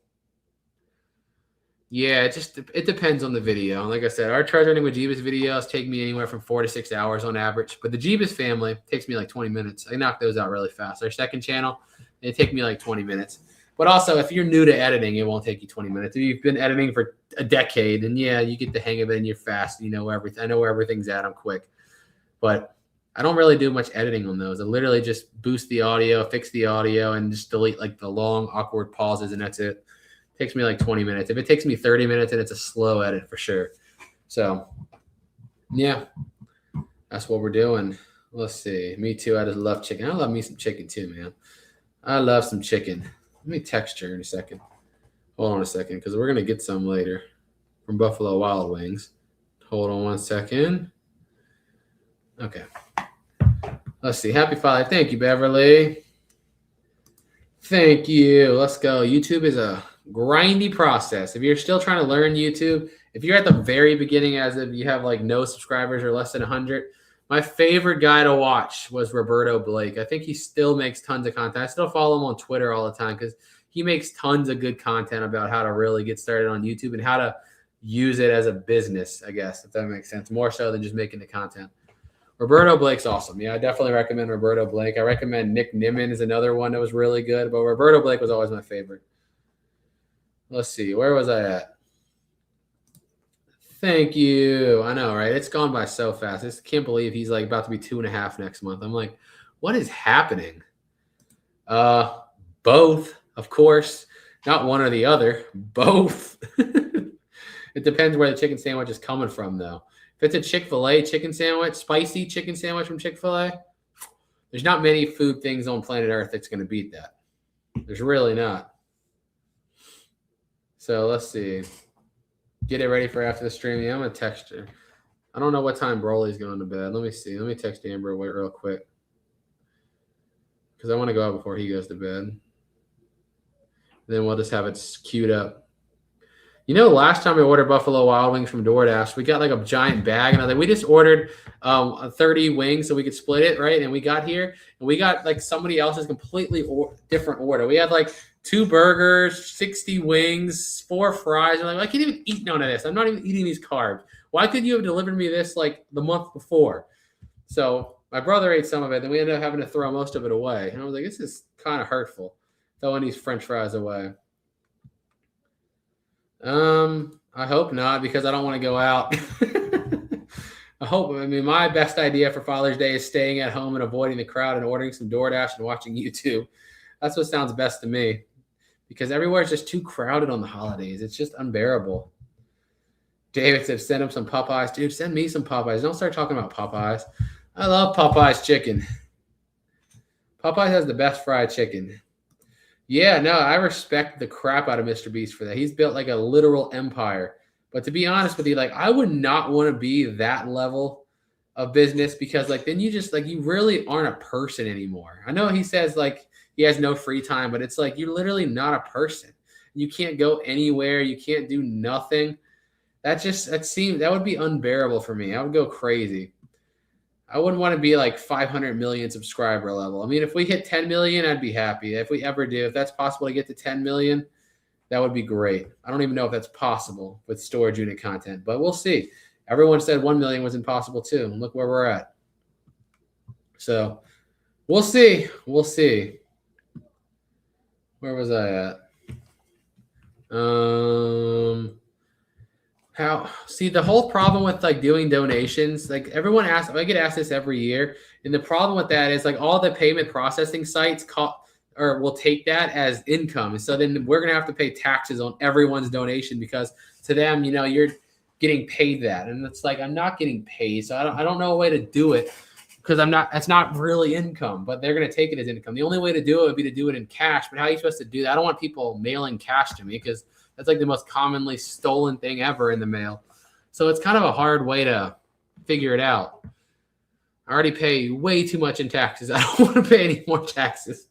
Yeah, it depends on the video. And like I said, our treasure hunting with Jebus videos take me anywhere from 4 to 6 hours on average. But the Jebus family takes me like 20 minutes. I knock those out really fast. Our second channel, it take me like 20 minutes. But also, if you're new to editing, it won't take you 20 minutes. If you've been editing for a decade, and yeah, you get the hang of it and you're fast. You know everything. I know where everything's at. I'm quick. But I don't really do much editing on those. I literally just boost the audio, fix the audio, and just delete like the long, awkward pauses, and that's it. Takes me like 20 minutes. If it takes me 30 minutes, and it's a slow edit for sure. So, yeah, that's what we're doing. Let's see. Me too. I just love chicken. I love me some chicken too, man. I love some chicken. Let me text her in a second. Hold on a second, because we're going to get some later from Buffalo Wild Wings. Hold on one second. Okay. Let's see. Happy Father. Thank you, Beverly. Thank you. Let's go. YouTube is a grindy process. If you're still trying to learn YouTube, if you're at the very beginning, as if you have like no subscribers or less than 100, my favorite guy to watch was Roberto Blake. I think he still makes tons of content. I still follow him on Twitter all the time because he makes tons of good content about how to really get started on YouTube and how to use it as a business, I guess, if that makes sense, more so than just making the content. Roberto Blake's awesome. Yeah, I definitely recommend Roberto Blake. I recommend Nick Nimmin is another one that was really good, but Roberto Blake was always my favorite. Let's see. Where was I at? Thank you. I know, right? It's gone by so fast. I just can't believe he's like about to be 2.5 next month. I'm like, what is happening? Both, of course. Not one or the other. Both. It depends where the chicken sandwich is coming from, though. If it's a Chick-fil-A chicken sandwich, spicy chicken sandwich from Chick-fil-A, there's not many food things on planet Earth that's going to beat that. There's really not. So let's see. Get it ready for after the stream. Yeah, I'm going to text her. I don't know what time Broly's going to bed. Let me see. Let me text Amber real quick. Because I want to go out before he goes to bed. Then we'll just have it queued up. You know, last time we ordered Buffalo Wild Wings from DoorDash, we got like a giant bag. And I think we just ordered 30 wings so we could split it, right? And we got here, and we got like somebody else's completely different order. We had like 2 burgers, 60 wings, 4 fries. And I'm like, I can't even eat none of this. I'm not even eating these carbs. Why couldn't you have delivered me this like the month before? So my brother ate some of it, and we ended up having to throw most of it away. And I was like, this is kind of hurtful, throwing these French fries away. I hope not, because I don't want to go out. I mean, my best idea for Father's Day is staying at home and avoiding the crowd and ordering some DoorDash and watching YouTube. That's what sounds best to me, because everywhere is just too crowded on the holidays. It's just unbearable. David said, send him some Popeyes. Dude, send me some Popeyes. Don't start talking about Popeyes. I love Popeyes chicken. Popeyes has the best fried chicken. Yeah, no, I respect the crap out of Mr. Beast for that. He's built like a literal empire. But to be honest with you, like I would not want to be that level of business, because like then you just like you really aren't a person anymore. I know he says like he has no free time, but it's like you're literally not a person. You can't go anywhere. You can't do nothing. That would be unbearable for me. I would go crazy. I wouldn't want to be like 500 million subscriber level. I mean, if we hit 10 million, I'd be happy. If we ever do, if that's possible to get to 10 million, that would be great. I don't even know if that's possible with storage unit content, but we'll see. Everyone said 1 million was impossible too. And look where we're at. So we'll see. We'll see. Where was I at? The whole problem with like doing donations, like everyone asks, I get asked this every year. And the problem with that is like all the payment processing sites will take that as income. And so then we're going to have to pay taxes on everyone's donation because to them, you're getting paid that. And it's like, I'm not getting paid. So I don't know a way to do it because that's not really income, but they're going to take it as income. The only way to do it would be to do it in cash. But how are you supposed to do that? I don't want people mailing cash to me because that's like the most commonly stolen thing ever in the mail. So it's kind of a hard way to figure it out. I already pay way too much in taxes. I don't want to pay any more taxes.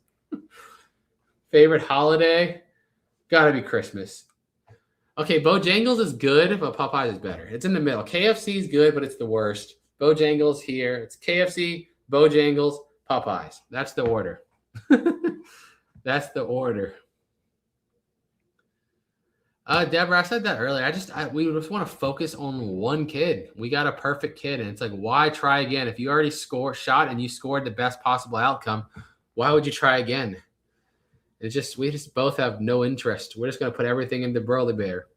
Favorite holiday? Gotta be Christmas. Okay, Bojangles is good, but Popeyes is better. It's in the middle. KFC is good, but it's the worst. Bojangles here. It's KFC, Bojangles, Popeyes. That's the order. That's the order. Deborah, I said that earlier. We just want to focus on one kid. We got a perfect kid, and it's like, why try again? If you already shot and you scored the best possible outcome, why would you try again? We just both have no interest. We're just going to put everything into Burly Bear.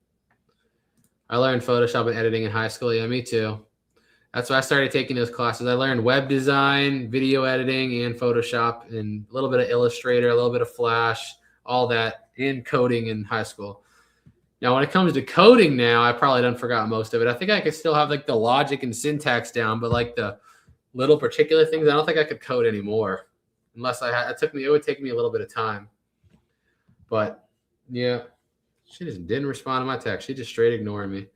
I learned Photoshop and editing in high school. Yeah, me too. That's why I started taking those classes. I learned web design, video editing, and Photoshop, and a little bit of Illustrator, a little bit of Flash, all that, and coding in high school. Now, when it comes to coding now, I probably done forgot most of it. I think I could still have like the logic and syntax down, but like the little particular things, I don't think I could code anymore unless it would take me a little bit of time. But yeah, she just didn't respond to my text. She just straight ignored me.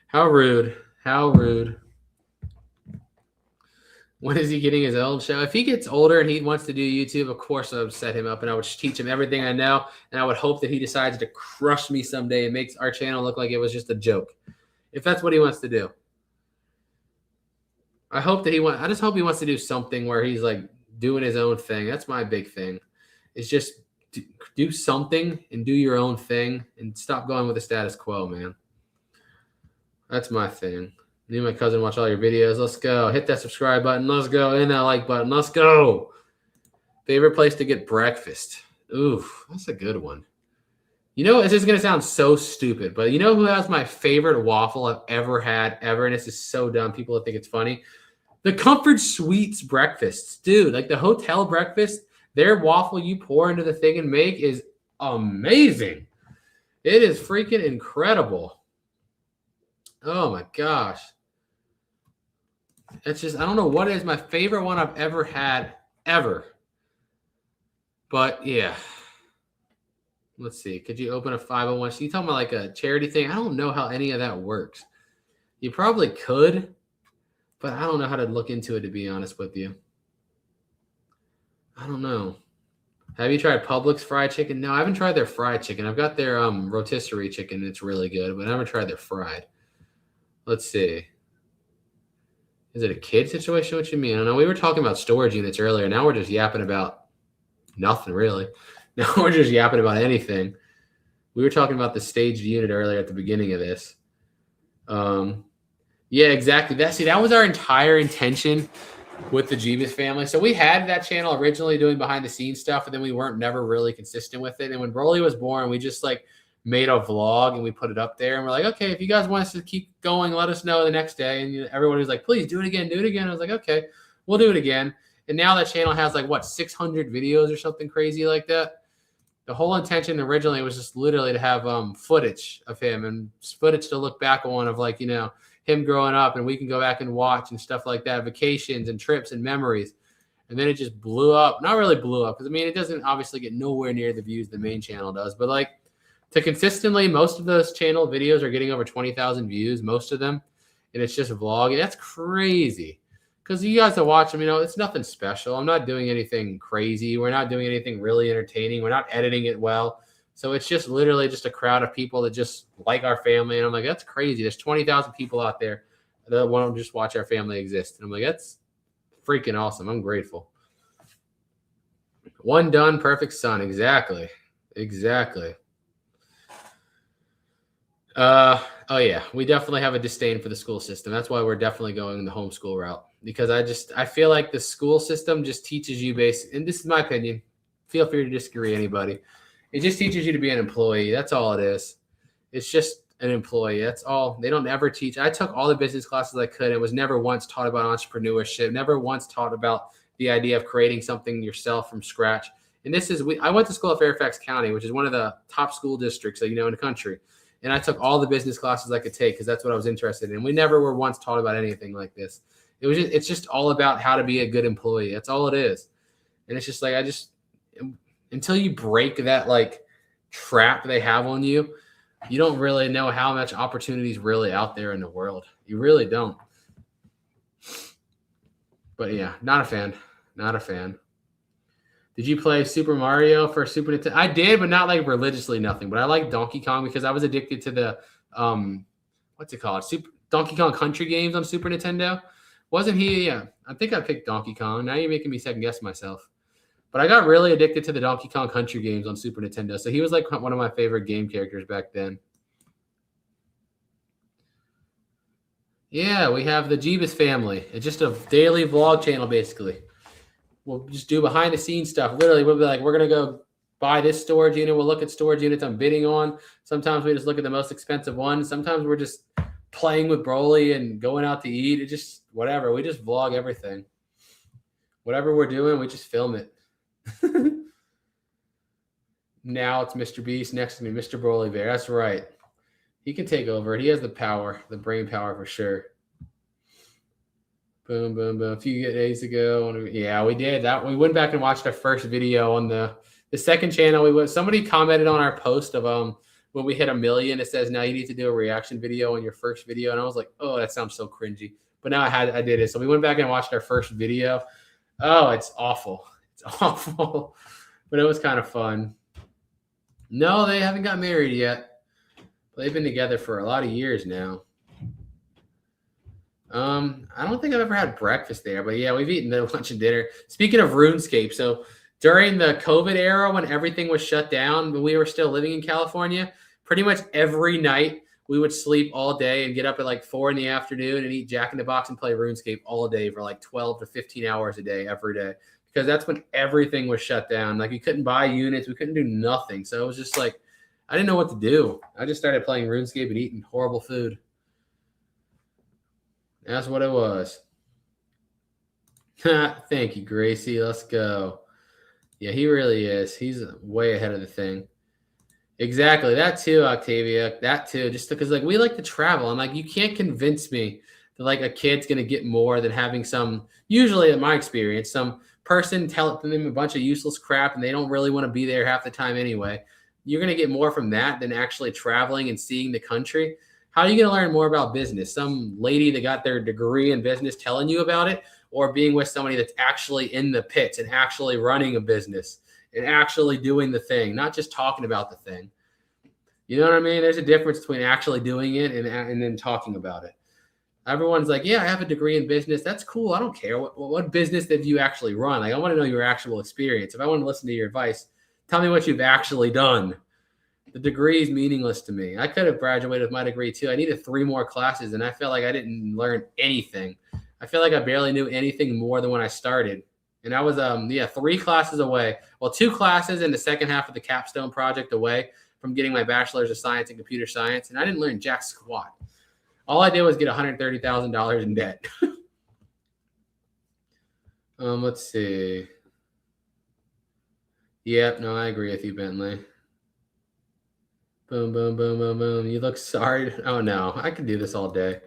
How rude. How rude. When is he getting his own show? If he gets older and he wants to do YouTube, of course I would set him up and I would teach him everything I know. And I would hope that he decides to crush me someday and makes our channel look like it was just a joke. If that's what he wants to do. I just hope he wants to do something where he's like doing his own thing. That's my big thing. It's just do something and do your own thing and stop going with the status quo, man. That's my thing. Me and my cousin watch all your videos. Let's go. Hit that subscribe button. Let's go. And that like button. Let's go. Favorite place to get breakfast? Oof, that's a good one. This is going to sound so stupid, but you know who has my favorite waffle I've ever had ever? And this is so dumb. People think it's funny. The Comfort Suites breakfasts. Dude, like the hotel breakfast, their waffle you pour into the thing and make is amazing. It is freaking incredible. Oh my gosh. It's just, I don't know what it is. My favorite one I've ever had, ever. But yeah. Let's see. Could you open a 501? So you talking about like a charity thing? I don't know how any of that works. You probably could, but I don't know how to look into it, to be honest with you. I don't know. Have you tried Publix fried chicken? No, I haven't tried their fried chicken. I've got their rotisserie chicken. It's really good, but I haven't tried their fried. Let's see. Is it a kid situation? What you mean? I don't know. We were talking about storage units earlier. Now we're just yapping about nothing, really. Now we're just yapping about anything. We were talking about the staged unit earlier at the beginning of this. Yeah, exactly. That was our entire intention with the Jebus family. So we had that channel originally doing behind the scenes stuff, and then we weren't never really consistent with it. And when Broly was born, we just like made a vlog and we put it up there. And we're like, okay, if you guys want us to keep going, let us know the next day. And everyone was like, please do it again, do it again. I was like, okay, we'll do it again. And now that channel has like, 600 videos or something crazy like that. The whole intention originally was just literally to have footage of him and footage to look back on of like, him growing up, and we can go back and watch and stuff like that, vacations and trips and memories. And then it just blew up. Not really blew up, because it doesn't obviously get nowhere near the views the main channel does, but like to consistently, most of those channel videos are getting over 20,000 views, most of them, and it's just vlogging. That's crazy, because you guys that watch them, it's nothing special. I'm not doing anything crazy. We're not doing anything really entertaining. We're not editing it well. So it's just literally just a crowd of people that just like our family. And I'm like, that's crazy. There's 20,000 people out there that want to just watch our family exist. And I'm like, that's freaking awesome. I'm grateful. One done, perfect son. Exactly. Oh yeah, we definitely have a disdain for the school system. That's why we're definitely going the homeschool route, because I feel like the school system just teaches you and this is my opinion. Feel free to disagree, anybody. It just teaches you to be an employee. That's all it is. It's just an employee. That's all. They don't ever teach. I took all the business classes I could. It was never once taught about entrepreneurship. Never once taught about the idea of creating something yourself from scratch. And I went to school at Fairfax County, which is one of the top school districts in the country. And I took all the business classes I could take because that's what I was interested in. We never were once taught about anything like this. It's just all about how to be a good employee. That's all it is. And it's just like, until you break that like trap they have on you, you don't really know how much opportunity is really out there in the world. You really don't. But yeah, not a fan. Did you play Super Mario for Super Nintendo? I did, but not like religiously, nothing. But I like Donkey Kong because I was addicted to the what's it called? Donkey Kong Country games on Super Nintendo. Wasn't he? Yeah, I think I picked Donkey Kong. Now you're making me second guess myself. But I got really addicted to the Donkey Kong Country games on Super Nintendo. So he was like one of my favorite game characters back then. Yeah, we have the Jebus family. It's just a daily vlog channel, basically. We'll just do behind the scenes stuff. Literally, we'll be like, we're going to go buy this storage unit. We'll look at storage units I'm bidding on. Sometimes we just look at the most expensive ones. Sometimes we're just playing with Broly and going out to eat. It just, whatever. We just vlog everything. Whatever we're doing, we just film it. Now it's Mr. Beast next to me, Mr. Broly Bear. That's right. He can take over. He has the power, the brain power for sure. Boom, boom, boom. A few days ago. Yeah, we did that. We went back and watched our first video on the second channel. Somebody commented on our post of when we hit 1 million, it says now you need to do a reaction video on your first video. And I was like, oh, that sounds so cringy. But now I did it. So we went back and watched our first video. Oh, it's awful. It's awful. But it was kind of fun. No, they haven't got married yet. They've been together for a lot of years now. I don't think I've ever had breakfast there, but yeah, we've eaten their lunch and dinner. Speaking of RuneScape, so during the COVID era when everything was shut down, when we were still living in California, pretty much every night we would sleep all day and get up at like 4 p.m. and eat Jack in the Box and play RuneScape all day for like 12 to 15 hours a day every day, because that's when everything was shut down. Like we couldn't buy units, we couldn't do nothing. So it was just like, I didn't know what to do. I just started playing RuneScape and eating horrible food. That's what it was. Thank you, Gracie. Let's go. Yeah, he really is. He's way ahead of the thing. Exactly. That too, Octavia. That too. Just because like we like to travel. I'm like, you can't convince me that like a kid's gonna get more than having usually in my experience, some person telling them a bunch of useless crap and they don't really want to be there half the time anyway. You're gonna get more from that than actually traveling and seeing the country. How are you going to learn more about business? Some lady that got their degree in business telling you about it, or being with somebody that's actually in the pits and actually running a business and actually doing the thing, not just talking about the thing. You know what I mean? There's a difference between actually doing it and then talking about it. Everyone's like, yeah, I have a degree in business. That's cool. I don't care. What business did you actually run? Like, I want to know your actual experience. If I want to listen to your advice, tell me what you've actually done. The degree is meaningless to me. I could have graduated with my degree too. I needed 3 more classes, and I felt like I didn't learn anything. I feel like I barely knew anything more than when I started. And I was 3 classes away. Well, 2 classes in the second half of the capstone project away from getting my bachelor's of science in computer science, and I didn't learn jack squat. All I did was get $130,000 in debt. Let's see. Yep, no, I agree with you, Bentley. Boom, boom, boom, boom, boom. You look sorry. Oh, no. I could do this all day.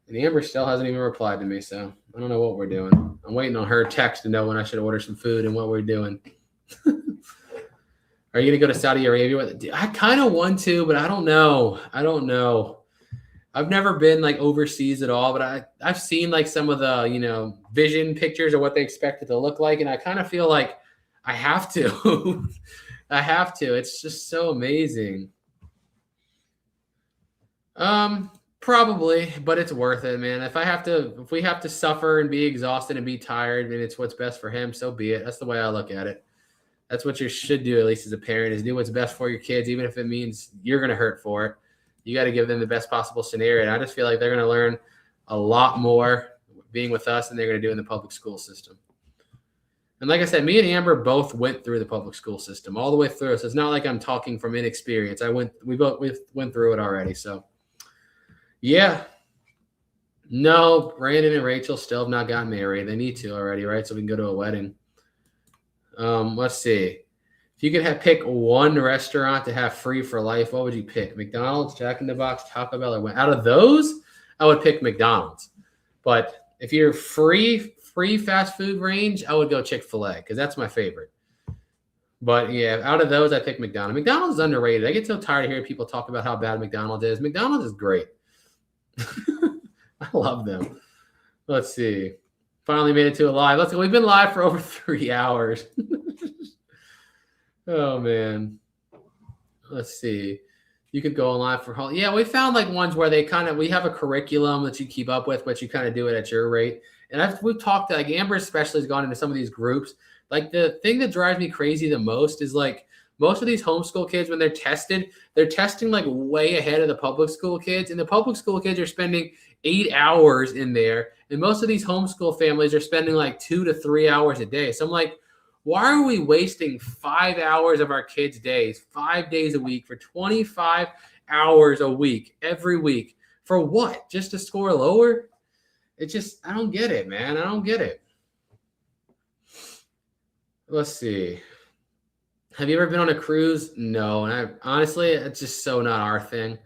And Amber still hasn't even replied to me, so I don't know what we're doing. I'm waiting on her text to know when I should order some food and what we're doing. Are you going to go to Saudi Arabia with it? I kind of want to, but I don't know. I've never been like overseas at all, but I've seen like some of the, vision pictures of what they expect it to look like. And I kind of feel like I have to. I have to. It's just so amazing. Probably, but it's worth it, man. If we have to suffer and be exhausted and be tired, and it's what's best for him, so be it. That's the way I look at it. That's what you should do, at least as a parent, is do what's best for your kids, even if it means you're going to hurt for it. You got to give them the best possible scenario. And I just feel like they're going to learn a lot more being with us than they're going to do in the public school system. And like I said, me and Amber both went through the public school system all the way through. So it's not like I'm talking from inexperience. We both went through it already. So yeah. No, Brandon and Rachel still have not gotten married. They need to already, right? So we can go to a wedding. Let's see. If you could pick one restaurant to have free for life, what would you pick? McDonald's, Jack in the Box, Taco Bell, or out of those, I would pick McDonald's. But if you're free fast food range, I would go Chick-fil-A because that's my favorite. But yeah, out of those, I pick McDonald's. McDonald's is underrated. I get so tired of hearing people talk about how bad McDonald's is. McDonald's is great. I love them. Let's see. Finally made it to a live. Let's go. We've been live for over 3 hours. Oh man. Let's see. You could go on live for whole. Yeah, we found like ones where we have a curriculum that you keep up with, but you kind of do it at your rate. And we've talked to, like, Amber especially has gone into some of these groups. Like, the thing that drives me crazy the most is, like, most of these homeschool kids, when they're testing like way ahead of the public school kids. And the public school kids are spending 8 hours in there. And most of these homeschool families are spending like 2 to 3 hours a day. So I'm like, why are we wasting 5 hours of our kids' days, 5 days a week, for 25 hours a week, every week? For what? Just to score lower? I don't get it, man. I don't get it. Let's see. Have you ever been on a cruise? No. And honestly, it's just so not our thing.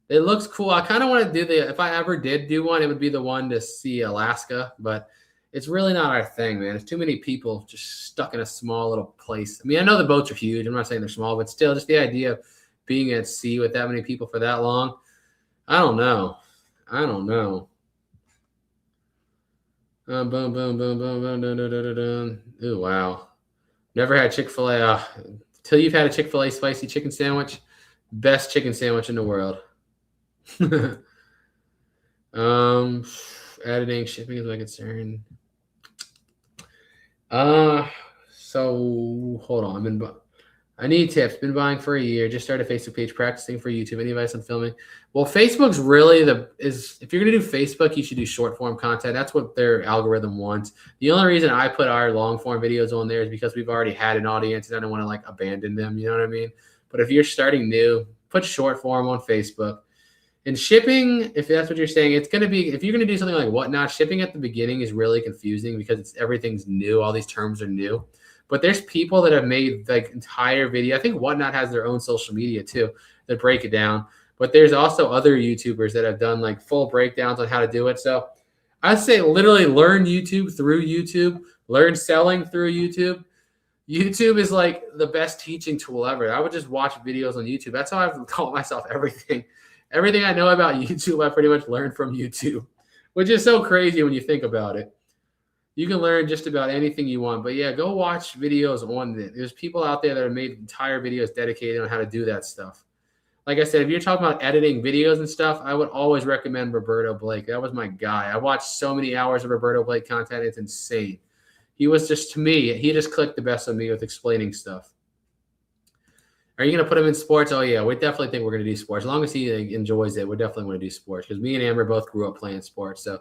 It looks cool. I kind of want to do if I ever did do one, it would be the one to see Alaska, but it's really not our thing, man. It's too many people just stuck in a small little place. I mean, I know the boats are huge. I'm not saying they're small, but still, just the idea of being at sea with that many people for that long, I don't know. Boom, boom, boom, boom, boom, dun, dun, dun, dun, dun. Ooh, wow. Never had Chick-fil-A. Until you've had a Chick-fil-A spicy chicken sandwich, best chicken sandwich in the world. Editing, shipping is my concern. So hold on. I need tips. Been buying for a year. Just started a Facebook page, practicing for YouTube. Any advice on filming? Well, Facebook's really if you're gonna do Facebook, you should do short form content. That's what their algorithm wants. The only reason I put our long form videos on there is because we've already had an audience and I don't want to like abandon them. You know what I mean? But if you're starting new, put short form on Facebook. And shipping, if that's what you're saying, it's going to be, if you're going to do something like Whatnot, shipping at the beginning is really confusing because everything's new. All these terms are new. But there's people that have made like entire video. I think Whatnot has their own social media too that break it down. But there's also other YouTubers that have done like full breakdowns on how to do it. So I'd say literally learn YouTube through YouTube, learn selling through YouTube. YouTube is like the best teaching tool ever. I would just watch videos on YouTube. That's how I've taught myself everything. Everything I know about YouTube, I pretty much learned from YouTube, which is so crazy when you think about it. You can learn just about anything you want. But yeah, go watch videos on it. There's people out there that have made entire videos dedicated on how to do that stuff. Like I said, if you're talking about editing videos and stuff, I would always recommend Roberto Blake. That was my guy. I watched so many hours of Roberto Blake content. It's insane. He was just, to me, he just clicked the best of me with explaining stuff. Are you going to put him in sports? Oh, yeah. We definitely think we're going to do sports. As long as he enjoys it, we're definitely going to do sports because me and Amber both grew up playing sports. So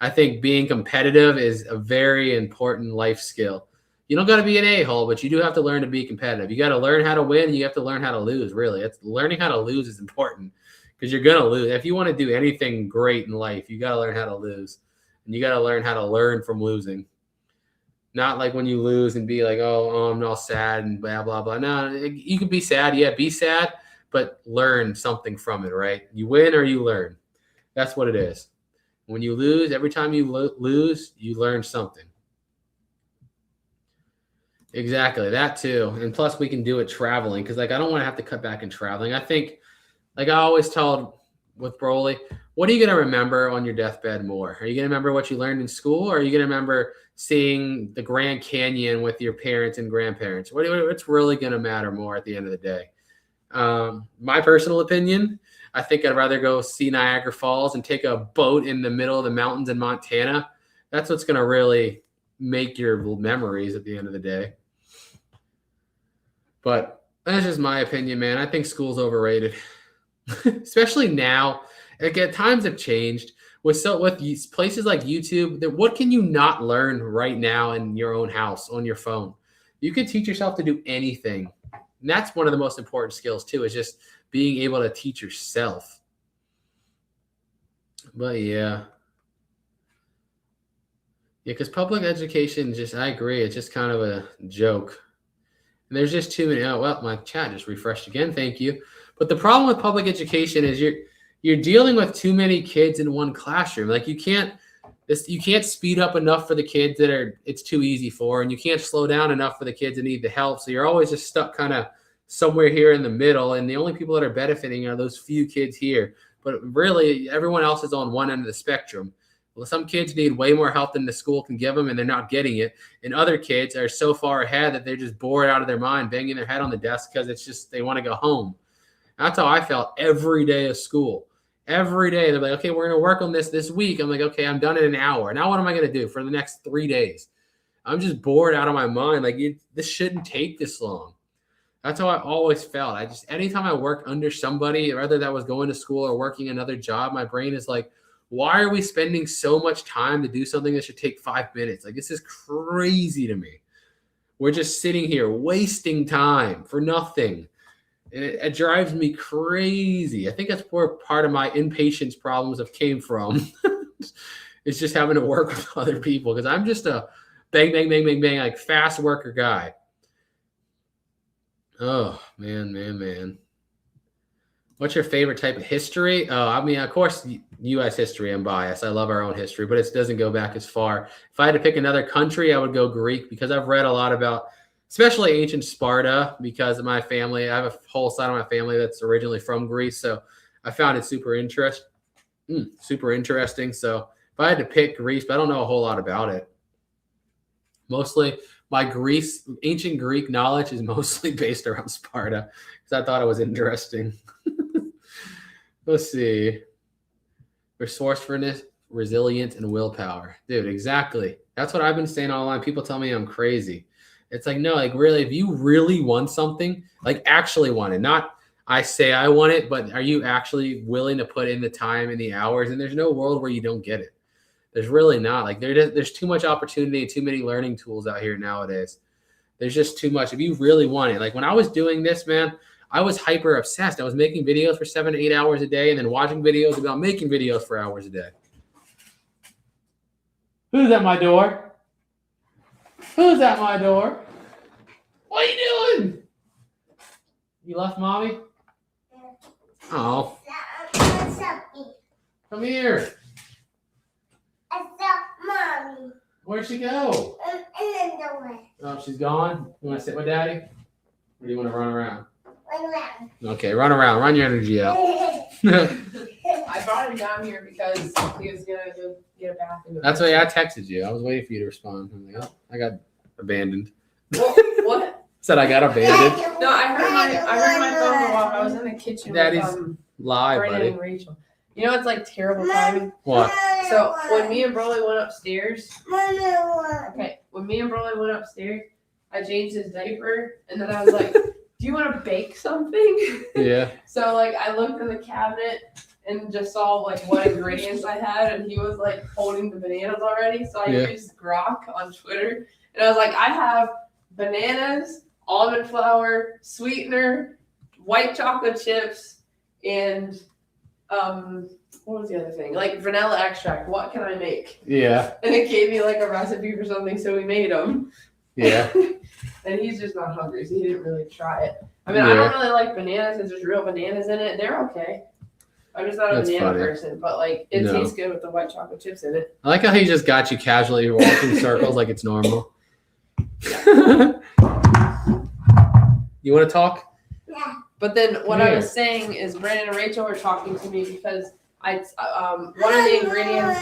I think being competitive is a very important life skill. You don't got to be an a-hole, but you do have to learn to be competitive. You got to learn how to win. You have to learn how to lose, really. Learning how to lose is important because you're going to lose. If you want to do anything great in life, you got to learn how to lose. And you got to learn how to learn from losing. Not like when you lose and be like, oh, I'm all sad and blah, blah, blah. No, you can be sad. Yeah, be sad, but learn something from it, right? You win or you learn. That's what it is. When you lose, every time you lose, you learn something. Exactly, that too. And plus we can do it traveling because like I don't want to have to cut back in traveling. I think like I always told with Broly, what are you going to remember on your deathbed more? Are you going to remember what you learned in school, or are you going to remember seeing the Grand Canyon with your parents and grandparents? What's really going to matter more at the end of the day? My personal opinion, I think I'd rather go see Niagara Falls and take a boat in the middle of the mountains in Montana. That's what's going to really make your memories at the end of the day. But that's just my opinion, man. I think school's overrated, especially now. Again, times have changed with places like YouTube. What can you not learn right now in your own house on your phone? You can teach yourself to do anything. And that's one of the most important skills too, is just being able to teach yourself. But yeah, because public education, I agree, it's just kind of a joke. And there's just too many. Oh, well, my chat just refreshed again. Thank you. But the problem with public education is you're dealing with too many kids in one classroom. Like you can't speed up enough for the kids it's too easy for, and you can't slow down enough for the kids that need the help. So you're always just stuck kind of somewhere here in the middle, and the only people that are benefiting are those few kids here. But really, everyone else is on one end of the spectrum. Well, some kids need way more help than the school can give them, and they're not getting it. And other kids are so far ahead that they're just bored out of their mind, banging their head on the desk because it's just they want to go home. That's how I felt every day of school. Every day, they're like, okay, we're going to work on this week. I'm like, okay, I'm done in an hour. Now what am I going to do for the next 3 days? I'm just bored out of my mind. Like, this shouldn't take this long. That's how I always felt. Anytime I worked under somebody, whether that was going to school or working another job, my brain is like, why are we spending so much time to do something that should take 5 minutes? Like, this is crazy to me. We're just sitting here wasting time for nothing. And it drives me crazy. I think that's where part of my impatience problems have came from. It's just having to work with other people, because I'm just a bang, bang, bang, bang, bang, like fast worker guy. Oh, man. What's your favorite type of history? Oh, I mean, of course, U.S. history. I'm biased. I love our own history, but it doesn't go back as far. If I had to pick another country, I would go Greek, because I've read a lot about, especially ancient Sparta, because of my family. I have a whole side of my family that's originally from Greece, so I found it super interesting. So if I had to pick Greece, but I don't know a whole lot about it. Mostly my ancient Greek knowledge is mostly based around Sparta, because I thought it was interesting. Let's see. Resourcefulness, resilience, and willpower. Dude, exactly. That's what I've been saying all along. People tell me I'm crazy. It's like, no, like really, if you really want something, like actually want it, not I say I want it, but are you actually willing to put in the time and the hours? And there's no world where you don't get it. There's really not. Like there's too much opportunity and too many learning tools out here nowadays. There's just too much. If you really want it, like when I was doing this, man, I was hyper obsessed. I was making videos for 7 to 8 hours a day, and then watching videos about making videos for hours a day. Who's at my door? Who's at my door? What are you doing? You left mommy? Oh. Come here. Mommy. Where'd she go? In the door. Oh, she's gone? You want to sit with daddy? Or do you want to run around? Run around. Okay, run around. Run your energy out. I brought him down here because he was gonna go get a bath. That's why I texted you. I was waiting for you to respond. I'm like, oh, I got abandoned. What? Said I got abandoned. No, I heard my phone go off. I was in the kitchen Daddy's with live, Brandon buddy. and Rachel. You know, it's like terrible timing. What? So when me and Broly went upstairs, Okay. when me and Broly went upstairs, I changed his diaper, and then I was like, "Do you want to bake something?" Yeah. So like I looked in the cabinet and just saw like what ingredients I had, and he was like holding the bananas already. So I used Grok on Twitter, and I was like, "I have bananas, almond flour, sweetener, white chocolate chips, and what was the other thing? Like vanilla extract. What can I make?" Yeah. And it gave me like a recipe for something, so we made them. Yeah. And he's just not hungry, so he didn't really try it. I mean, I don't really like bananas because there's real bananas in it. They're okay. I'm just not a banana person, but like it tastes good with the white chocolate chips in it. I like how he just got you casually walking circles like it's normal. You want to talk? Yeah. But then what I Yeah. was saying is Brandon and Rachel were talking to me because one of the ingredients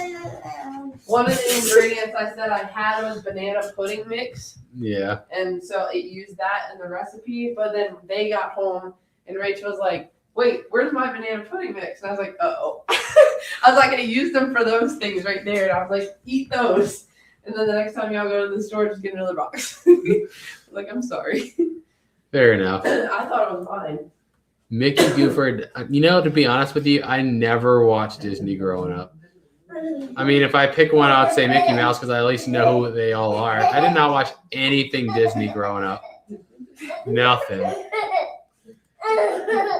I said I had was banana pudding mix. Yeah. And so it used that in the recipe. But then they got home and Rachel was like, wait, where's my banana pudding mix? And I was like, uh-oh. I was like going to use them for those things right there. And I was like, eat those. And then the next time y'all go to the store, just get another box. Like, I'm sorry. Fair enough. I thought it was mine. Mickey Gooford. You know, to be honest with you, I never watched Disney growing up. I mean, if I pick one, I'd say Mickey Mouse because I at least know who they all are. I did not watch anything Disney growing up. Nothing.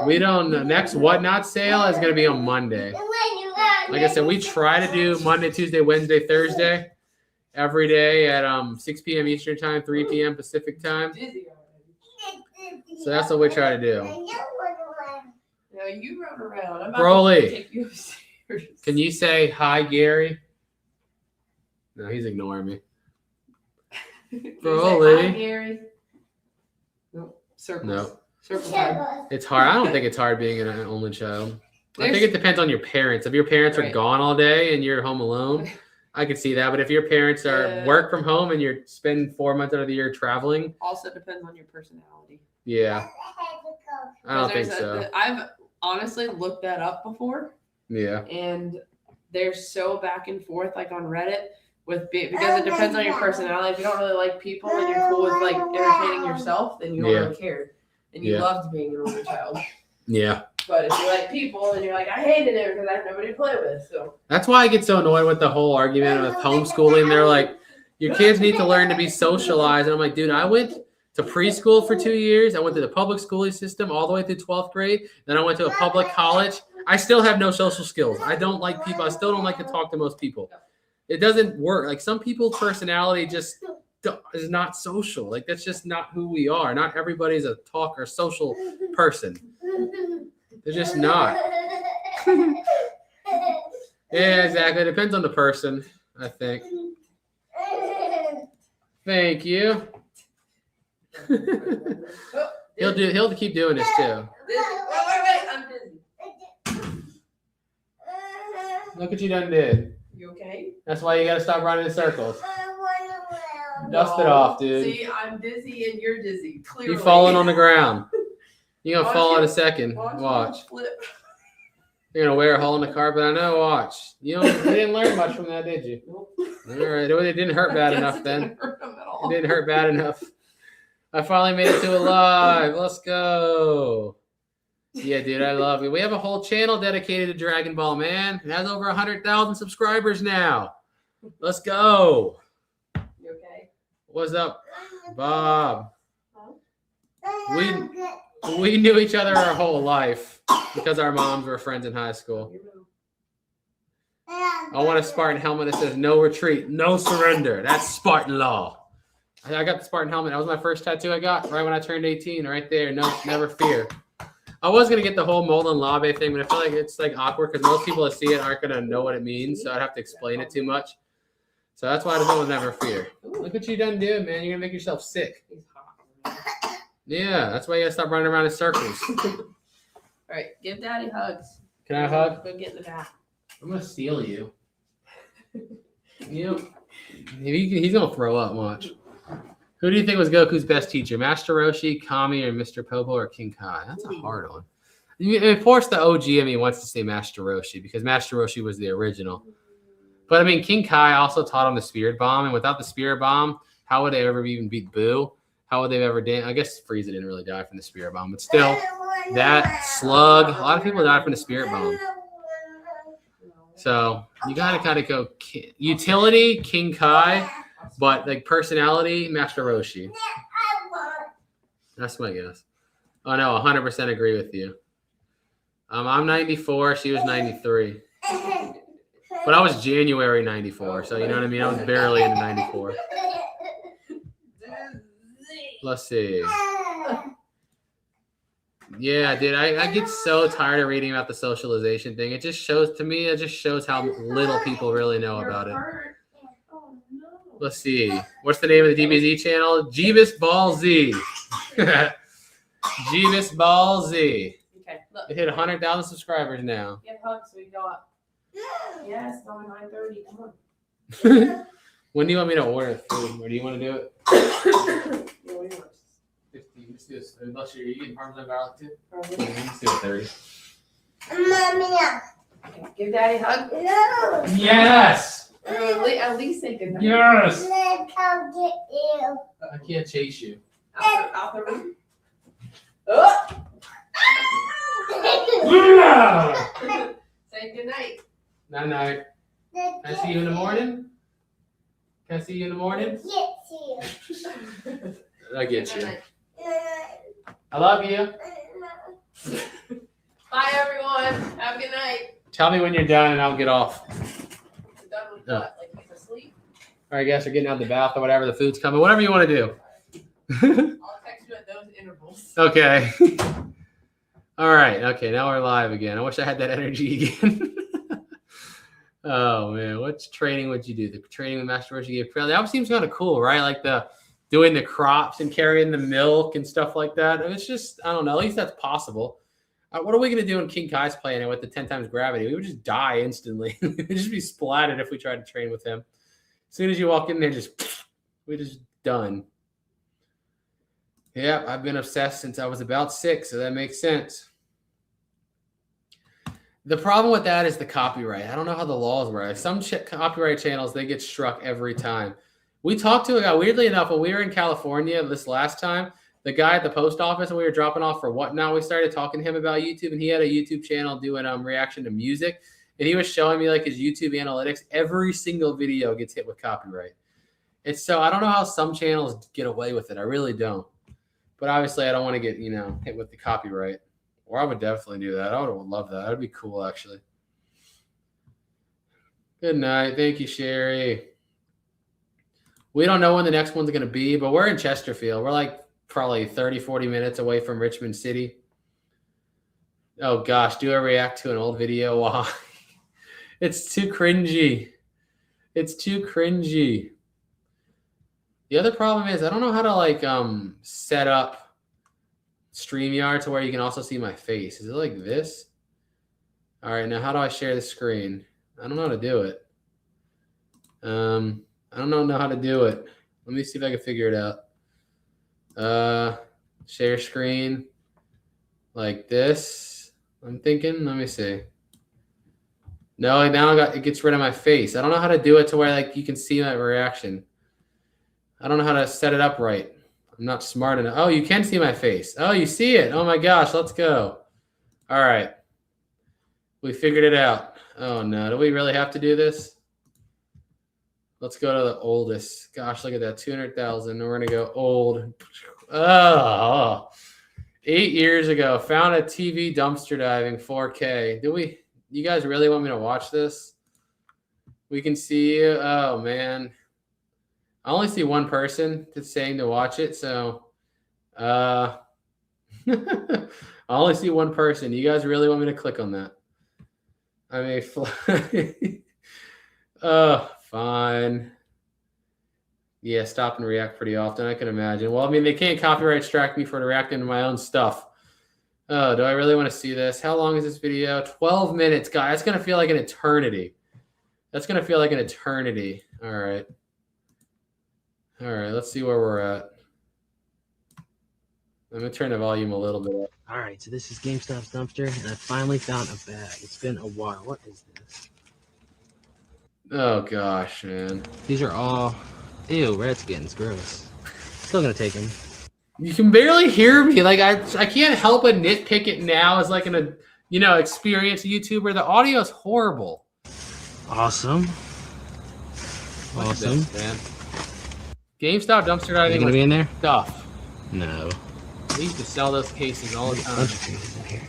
We don't know. Next What Not sale is going to be on Monday. Like I said, we try to do Monday, Tuesday, Wednesday, Thursday every day at 6 p.m. Eastern time, 3 p.m. Pacific time. So that's what we try to do. No, you run around. I'm about Broly. to take you upstairs. Can you say hi, Gary? No, he's ignoring me. Can you say Broly. hi, Gary? Nope. Circles. No. Circle time. It's hard. I don't think it's hard being an only child. I think There's- it depends on your parents. If your parents are Right. gone all day and you're home alone, I could see that. But if your parents are Yeah. work from home and you're spending 4 months out of the year traveling, Also depends on your personality. yeah, I don't think so. I've honestly looked that up before, Yeah, and they're so back and forth, like on Reddit, because it depends on your personality. If you don't really like people and you're cool with like entertaining yourself, then you don't Yeah. really care, and you Yeah. loved being an only child. yeah. But if you like people, and you're like, I hated it because I have nobody to play with. So That's why I get so annoyed with the whole argument with homeschooling. They're like, your kids need to learn to be socialized. And I'm like, dude, I went to preschool for 2 years. I went to the public schooling system all the way through 12th grade. Then I went to a public college. I still have no social skills. I don't like people. I still don't like to talk to most people. It doesn't work. Like some people's personality just is not social. Like that's just not who we are. Not everybody's a talk or social person. They're just not. Yeah, exactly. It depends on the person, I think. Thank you. He'll keep doing this too. Wait, I'm busy. Look what you done did. You okay? That's why you gotta stop running in circles. Dust it off, dude. See, I'm dizzy and you're dizzy. Clearly. You're falling on the ground. You're gonna Watch fall in it. a second. Watch. Flip. You're gonna wear a hole in the carpet. I know. Watch. You didn't learn much from that, did you? Nope. All right. It didn't hurt bad enough then. Didn't hurt him at all. It didn't hurt bad enough. I finally made it to a live. Let's go. Yeah, dude, I love it. We have a whole channel dedicated to Dragon Ball, man. It has over 100,000 subscribers now. Let's go. You okay? What's up, Bob? We knew each other our whole life because our moms were friends in high school. I want a Spartan helmet that says no retreat, no surrender. That's Spartan law. I got the Spartan helmet. That was my first tattoo I got right when I turned 18, right there. No, never fear. I was going to get the whole Molden Labe thing, but I feel like it's like awkward because most people that see it aren't going to know what it means. So I'd have to explain it too much. So that's why I just went with never fear. Look what you done doing, man. You're going to make yourself sick. He's hot. Yeah, that's why you got to stop running around in circles. All right, give Daddy hugs. Can I hug? Go get in the bath. I'm going to steal you. He's going to throw up much. Who do you think was Goku's best teacher? Master Roshi, Kami, or Mr. Popo, or King Kai? That's a hard one. Of course, the OG in me wants to say Master Roshi because Master Roshi was the original. But I mean, King Kai also taught him the Spirit Bomb, and without the Spirit Bomb, how would they ever even beat Boo? How would they ever dance? I guess Frieza didn't really die from the Spirit Bomb, but still, that Slug. A lot of people died from the Spirit Bomb. So you gotta kind of go utility, King Kai. But like personality, Master Roshi. That's my guess. Oh no, 100% agree with you. I'm 94. She was 93. But I was January 94. So you know what I mean? I was barely into 94. Let's see. Yeah, dude, I get so tired of reading about the socialization thing. It just shows how little people really know about it. Let's see. What's the name of the DBZ channel? Jebus Ball Z. Jebus Ballsy. Okay, look. It hit 100,000 subscribers now. Get hugs so we go up. Yes, it's only 9:30. Come on. When do you want me to order food? Or do you want to do it? Yeah, what do you want? 50. Let's do this. Unless you're eating Parmesan garlic too. Probably. Let's do it 30. Mommy. Okay, give Daddy a hug. No. Yes. At least say good night. Yes. Let's come get you. I can't chase you. Out the room. Oh! Say good night. Night night. Can I see you in the morning? Can I see you in the morning? Get you. I get Good you. night. I love you. Bye, everyone. Have a good night. Tell me when you're done and I'll get off. Done with Yeah. what? Like he's asleep? All right, guys, we're getting out of the bath or whatever. The food's coming. Whatever you want to do. I'll text you at those intervals. Okay. All right. Okay, now we're live again. I wish I had that energy again. Oh man, what training would you do? The training with Masterclass you gave Prairie. That seems kind of cool, right? Like the doing the crops and carrying the milk and stuff like that. It's just, I don't know. At least that's possible. What are we gonna do when King Kai's playing it with the 10 times gravity? We would just die instantly. We'd just be splatted if we tried to train with him. As soon as you walk in there, we're just done. Yeah, I've been obsessed since I was about 6, so that makes sense. The problem with that is the copyright. I don't know how the laws work. Some copyright channels, they get struck every time. We talked to a guy, weirdly enough, when we were in California this last time, the guy at the post office and we were dropping off for Whatnot, we started talking to him about YouTube, and he had a YouTube channel doing reaction to music, and he was showing me like his YouTube analytics. Every single video gets hit with copyright. It's so, I don't know how some channels get away with it. I really don't. But obviously I don't want to get, hit with the copyright. Or I would definitely do that. I would love that. That would be cool, actually. Good night. Thank you, Sherry. We don't know when the next one's going to be, but we're in Chesterfield. We're like probably 30, 40 minutes away from Richmond City. Oh, gosh. Do I react to an old video? Why? It's too cringy. It's too cringy. The other problem is I don't know how to, set up StreamYard to where you can also see my face. Is it like this? All right, now how do I share the screen? I don't know how to do it. I don't know how to do it. Let me see if I can figure it out. Share screen like this. I'm thinking. Let me see. No, now it gets rid of my face. I don't know how to do it to where you can see my reaction. I don't know how to set it up right. I'm not smart enough. Oh, you can see my face. Oh, you see it. Oh my gosh, let's go. All right. We figured it out. Oh no, do we really have to do this? Let's go to the oldest. Gosh, look at that, 200,000. We're gonna go old. Oh, 8 years ago, found a TV dumpster diving 4K. You guys really want me to watch this? We can see you. Oh man. I only see one person that's saying to watch it, so I only see one person. You guys really want me to click on that? I may fly. Oh, fine. Yeah, stop and react pretty often, I can imagine. Well, I mean, they can't copyright strike me for reacting to my own stuff. Oh, do I really want to see this? How long is this video? 12 minutes, guys. That's going to feel like an eternity. That's going to feel like an eternity. All right. All right, let's see where we're at. I'm going to turn the volume a little bit up. All right, so this is GameStop's dumpster, and I finally found a bag. It's been a while. What is this? Oh, gosh, man. These are all... Ew, Redskins. Gross. Still going to take them. You can barely hear me. I can't help but nitpick it now as an experienced YouTuber. The audio is horrible. Awesome. Look at Awesome. this, man. GameStop dumpster Are you diving going to be in there? stuff. No. We used to sell those cases all the There's a time. bunch of cases in here.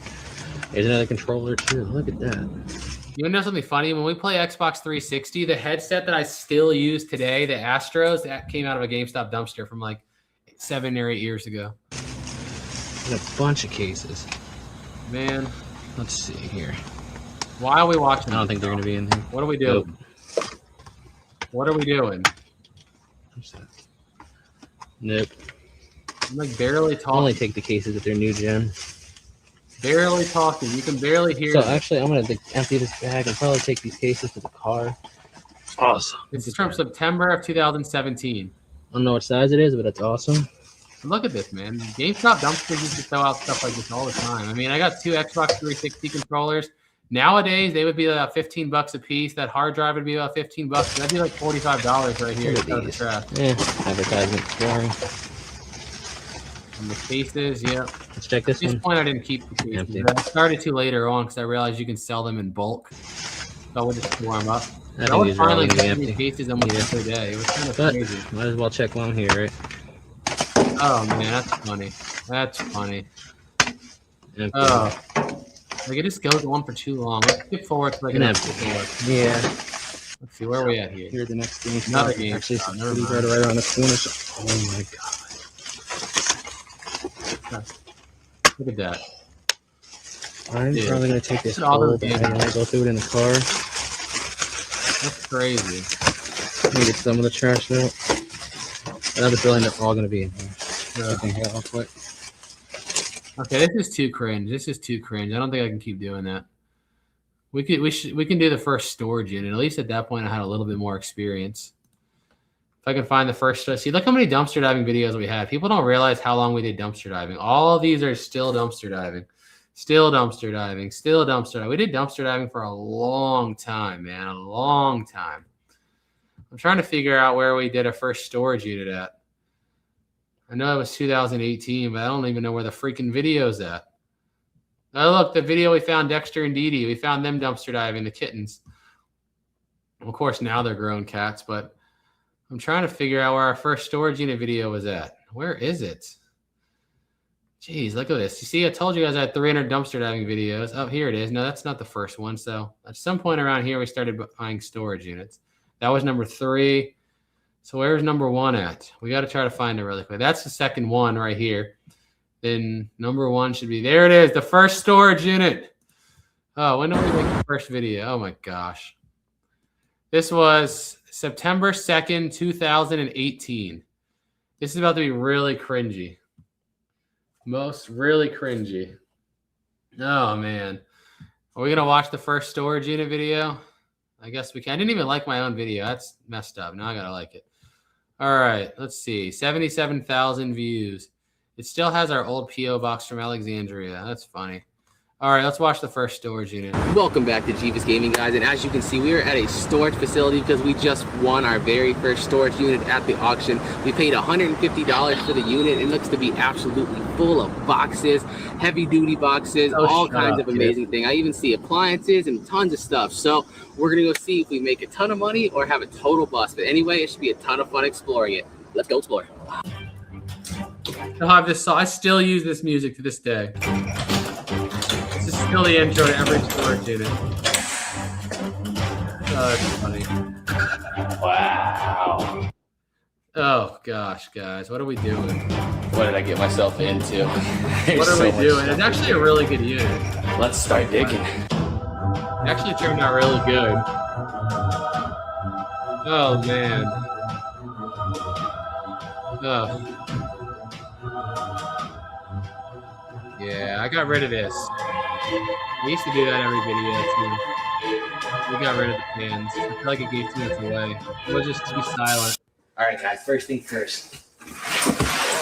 There's another controller, too. Look at that. You want to know something funny? When we play Xbox 360, the headset that I still use today, the Astros, that came out of a GameStop dumpster from 7 or 8 years ago. There's a bunch of cases. Man, Let's see here. why are we watching? I don't think they're going to be in here. What are we doing? What are we doing? What's that? Nope. I'm like barely I'll talking. only take the cases if they're new gen. Barely talking. You can barely hear So me. actually, I'm gonna empty this bag and probably take these cases to the car. Awesome. This is from September of 2017. I don't know what size it is, but it's awesome. Look at this, man. GameStop dumpsters used to throw out stuff like this all the time. I mean, I got 2 Xbox 360 controllers. Nowadays, they would be about $15 a piece. That hard drive would be about $15. That'd be like $45 right here. Look at Out of the these. trash. Yeah, advertisement. Boring. And the cases, yeah. Let's check this At this one. point, I didn't keep the cases. Empty. I started to later on because I realized you can sell them in bulk. So I would just store them up. I I think was these are all finally gonna be getting empty. cases almost every day. It was kind of But crazy. might as well check while I'm here, right? Oh, man, that's funny. That's funny. Empty. Oh. Like, it just goes on for too long. Let's skip forward so I can Empty. forward. Yeah. Let's see, where are we at here? Here's the next game. Another game. Actually, Oh, never these mind. right around the corner. So, oh my god. Look at that. I'm Dude. probably gonna take this Look at all whole those bag games. and I'm gonna go through it in the car. That's crazy. Let me get some of the trash out. I have a feeling they're all gonna be in here. Yeah. Get here real quick. Okay, this is too cringe. This is too cringe. I don't think I can keep doing that. We can do the first storage unit. At least at that point, I had a little bit more experience. If I can find the first, see, look how many dumpster diving videos we had. People don't realize how long we did dumpster diving. All of these are still dumpster diving, still dumpster diving, still dumpster diving. We did dumpster diving for a long time, man, a long time. I'm trying to figure out where we did our first storage unit at. I know it was 2018, but I don't even know where the freaking video's at. Oh, look, the video we found Dexter and Dee Dee. We found them dumpster diving, the kittens. Of course, now they're grown cats, but I'm trying to figure out where our first storage unit video was at. Where is it? Jeez, look at this. You see, I told you guys I had 300 dumpster diving videos. Oh, here it is. No, that's not the first one. So at some point around here, we started buying storage units. That was number 3. So where's number 1 at? We got to try to find it really quick. That's the second one right here. Then number 1 should be, there it is, the first storage unit. Oh, when did we make the first video? Oh my gosh. This was September 2nd, 2018. This is about to be really cringy. Most really cringy. Oh man. Are we going to watch the first storage unit video? I guess we can. I didn't even like my own video. That's messed up. Now I got to like it. All right, let's see. 77,000 views. It still has our old P.O. box from Alexandria. That's funny. All right, let's watch the first storage unit. Welcome back to Jebus Gaming, guys. And as you can see, we are at a storage facility because we just won our very first storage unit at the auction. We paid $150 for the unit. It looks to be absolutely full of boxes, heavy-duty boxes, all kinds of amazing things. I even see appliances and tons of stuff. So we're going to go see if we make a ton of money or have a total bust. But anyway, it should be a ton of fun exploring it. Let's go explore. I'll have this. I still use this music to this day. This is still the intro to every storage unit. Oh, that's funny. Wow. Oh gosh, guys, what are we doing? What did I get myself into? What are we doing? It's actually a really good unit. Let's start digging. It actually turned out really good. Oh man. Oh. Yeah, I got rid of this. We used to do that every video too. We got rid of the pans. I feel like it gave too much away. It was just too silent. All right, guys. First thing first.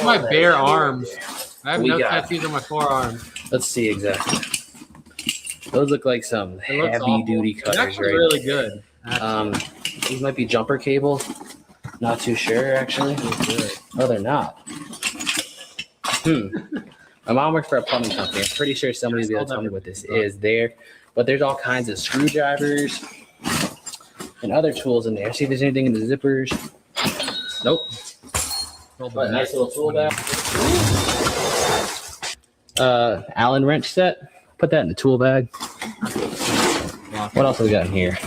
My bare arms. I have We no got- tattoos on my forearms. Let's see exactly. Those look like some It looks heavy-duty awful. It's cutters, actually right? really good. Actually, These might be jumper cable. Not too sure, actually. really good. No, they're not. My mom works for a plumbing company. I'm pretty sure somebody will be able to tell me what this is there. But there's all kinds of screwdrivers and other tools in there. See if there's anything in the zippers. Nope. But a nice little tool bag. Allen wrench set. Put that in the tool bag. What else have we got in here?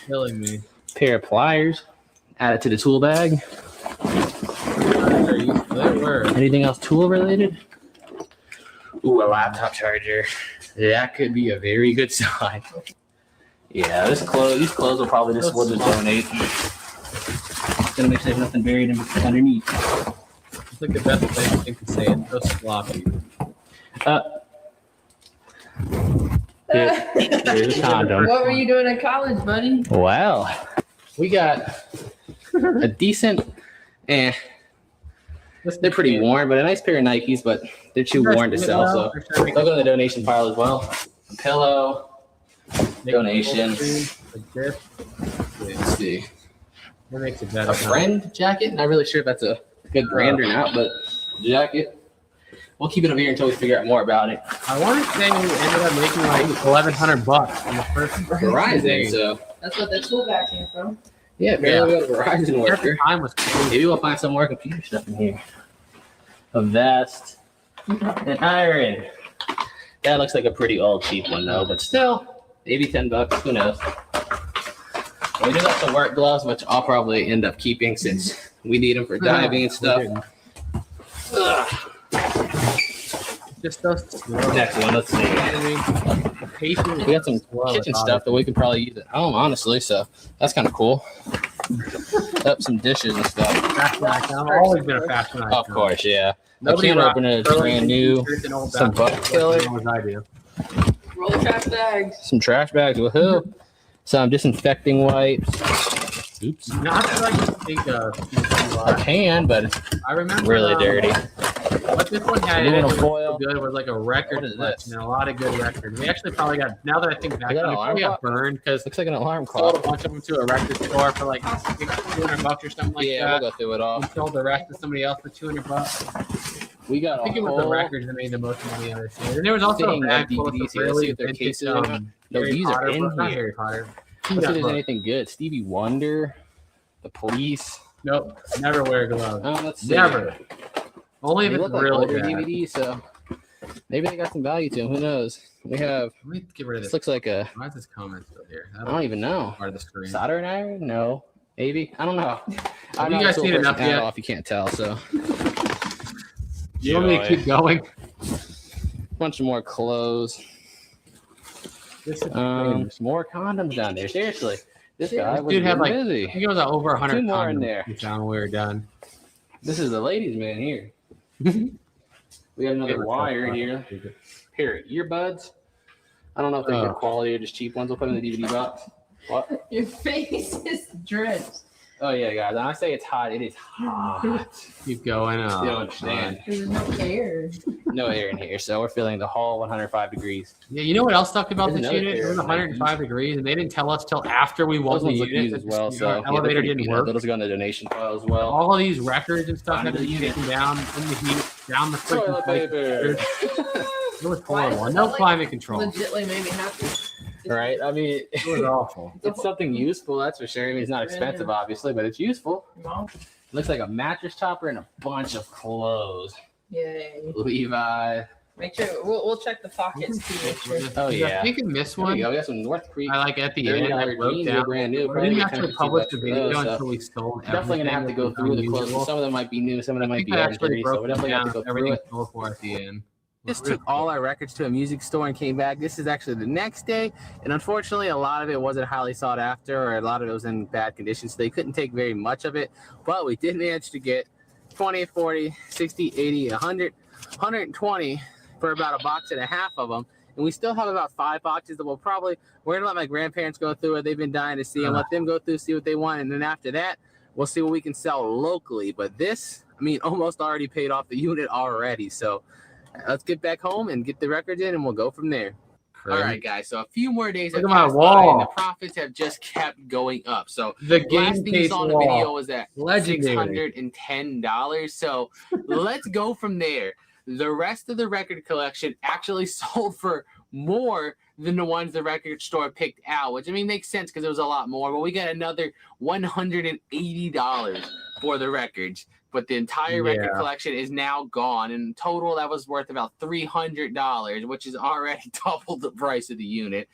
Killing me. Pair of pliers. Add it to the tool bag. There were. Anything else tool related? Ooh, a laptop charger. That could be a very good sign. Yeah, these clothes will probably just want to donate. Gonna make sure there's nothing buried underneath. It's like the best thing to say. It's so sloppy. Here's a condom. What were you doing in college, buddy? Well, we got a decent, they're pretty worn, but a nice pair of Nikes, but they're too worn to sell, so they'll go in the donation pile as well. A pillow, donation. Let's see. What makes it A better? friend jacket. Not really sure if that's a good brand or not, but jacket. We'll keep it up here until we figure out more about it. I want to say we ended up making like $1,100 on the first Verizon, so That's what the tool bag came from. yeah, apparently we got a Verizon At the worker. time was crazy. Maybe we'll find some more computer stuff in here. A vest, an iron. That looks like a pretty old cheap one though, but still, maybe $10. Who knows? We do got some work gloves, which I'll probably end up keeping since we need them for diving and stuff. Ugh. Just those slow. Next one, let's see. We got some kitchen stuff that we could probably use at home, honestly. So that's kind of cool. Up some dishes and stuff. I've always been a fashion icon. Of course, yeah. Nobody I can't open it. It's rocks brand new. t-shirts and old Some basketball butt killer. as long as I do. Roll trash bags. Some trash bags. Woohoo! Some disinfecting wipes. Oops. Not that I can think of. A can, but it's I remember really dirty. What this one had Aluminum was foil. good was like a record What is collection this? and a lot of good records. We actually probably got, now that I think back, I got an we alarm probably got clock. burned because Looks like an alarm sold a clock. bunch of them to a record store for like $200 or something like Yeah, that. we'll go through it We all. sold the rest to somebody else for $200. We got I a think it was the whole. records that made the most money on this year. And there was also thing a of bag full of DVDs some here. Let's really see if their vintage, cases are in. No, Harry these are Potter in books. Not here. Harry Potter. Let's see if there's anything good. Stevie Wonder, The Police. Nope, never wear gloves. Let's see. Never. Only if They it's look like really older bad. DVDs, so maybe they got some value to them. Who knows? We have. Let me get rid of This this. looks like a. Why is this comment still here? I don't even know. Part of the screen. Soldering iron? No. Maybe. I don't know. I'm you not guys a tool seen person enough at yet? all, if you can't tell. So You want me to keep going? bunch of more clothes. This is Some more condoms down there. Seriously, this guy was dude had like busy. I think it was over 100 Two more in condoms there. we found when we were done. This is the ladies' man here. We have another wire here. Pair of earbuds. I don't know if they're good quality or just cheap ones. We'll put them in the DVD box. What? Your face is drenched. Oh yeah, guys. When I say it's hot, it is hot. Keep going. You don't understand. There's no air. No air in here, so we're feeling the whole 105 degrees. Yeah, you know what else sucked about There's this another unit? It pair was of 105 degrees, and they didn't tell us till after we won Those the ones look unit. used as that well, the so yeah, elevator they're pretty didn't peanut. work. Those go in the donation pile as well. All of these records and stuff had Under to the be unit. taken down in the heat, down the freaking Toilet place. paper. It was Why is horrible. this No like climate control. Legitly made me happy. Right? I mean, It was awful. it's something useful, that's for sure. I mean, it's not expensive, obviously, but it's useful. No. Looks like a mattress topper and a bunch of clothes. Yay. Levi. Make sure we'll check the pockets too. Make sure. Oh, yeah. I think in this There we one, go. We got some North Creek. I like at the $30 end, I wrote jeans, down. they're brand new. We Probably didn't get actually 10 publish bucks the for video those, so until we sold definitely gonna have to go through the clothes. Some of them might be new, some of them might be I old, actually dirty, so broke we're definitely gonna have to go through everything it. sold for at the end. Just took all our records to a music store and came back. This is actually the next day, and unfortunately a lot of it wasn't highly sought after, or a lot of it was in bad condition, so they couldn't take very much of it, but we did manage to get 20, 40, 60, 80, 100, 120 for about a box and a half of them, and we still have about 5 boxes that we're gonna let my grandparents go through it. They've been dying to see them. Let them go through, see what they want, and then after that we'll see what we can sell locally. But this, I mean, almost already paid off the unit already, so let's get back home and get the records in, and we'll go from there. All right, guys. So a few more days have Look at my passed by, and wall. the profits have just kept going up. So The last game thing you case saw in the wall. video was at Legendary. $610. So let's go from there. The rest of the record collection actually sold for more than the ones the record store picked out, which I mean makes sense because it was a lot more. But we got another $180 for the records. But the entire record Yeah. collection is now gone. In total, that was worth about $300, which is already double the price of the unit.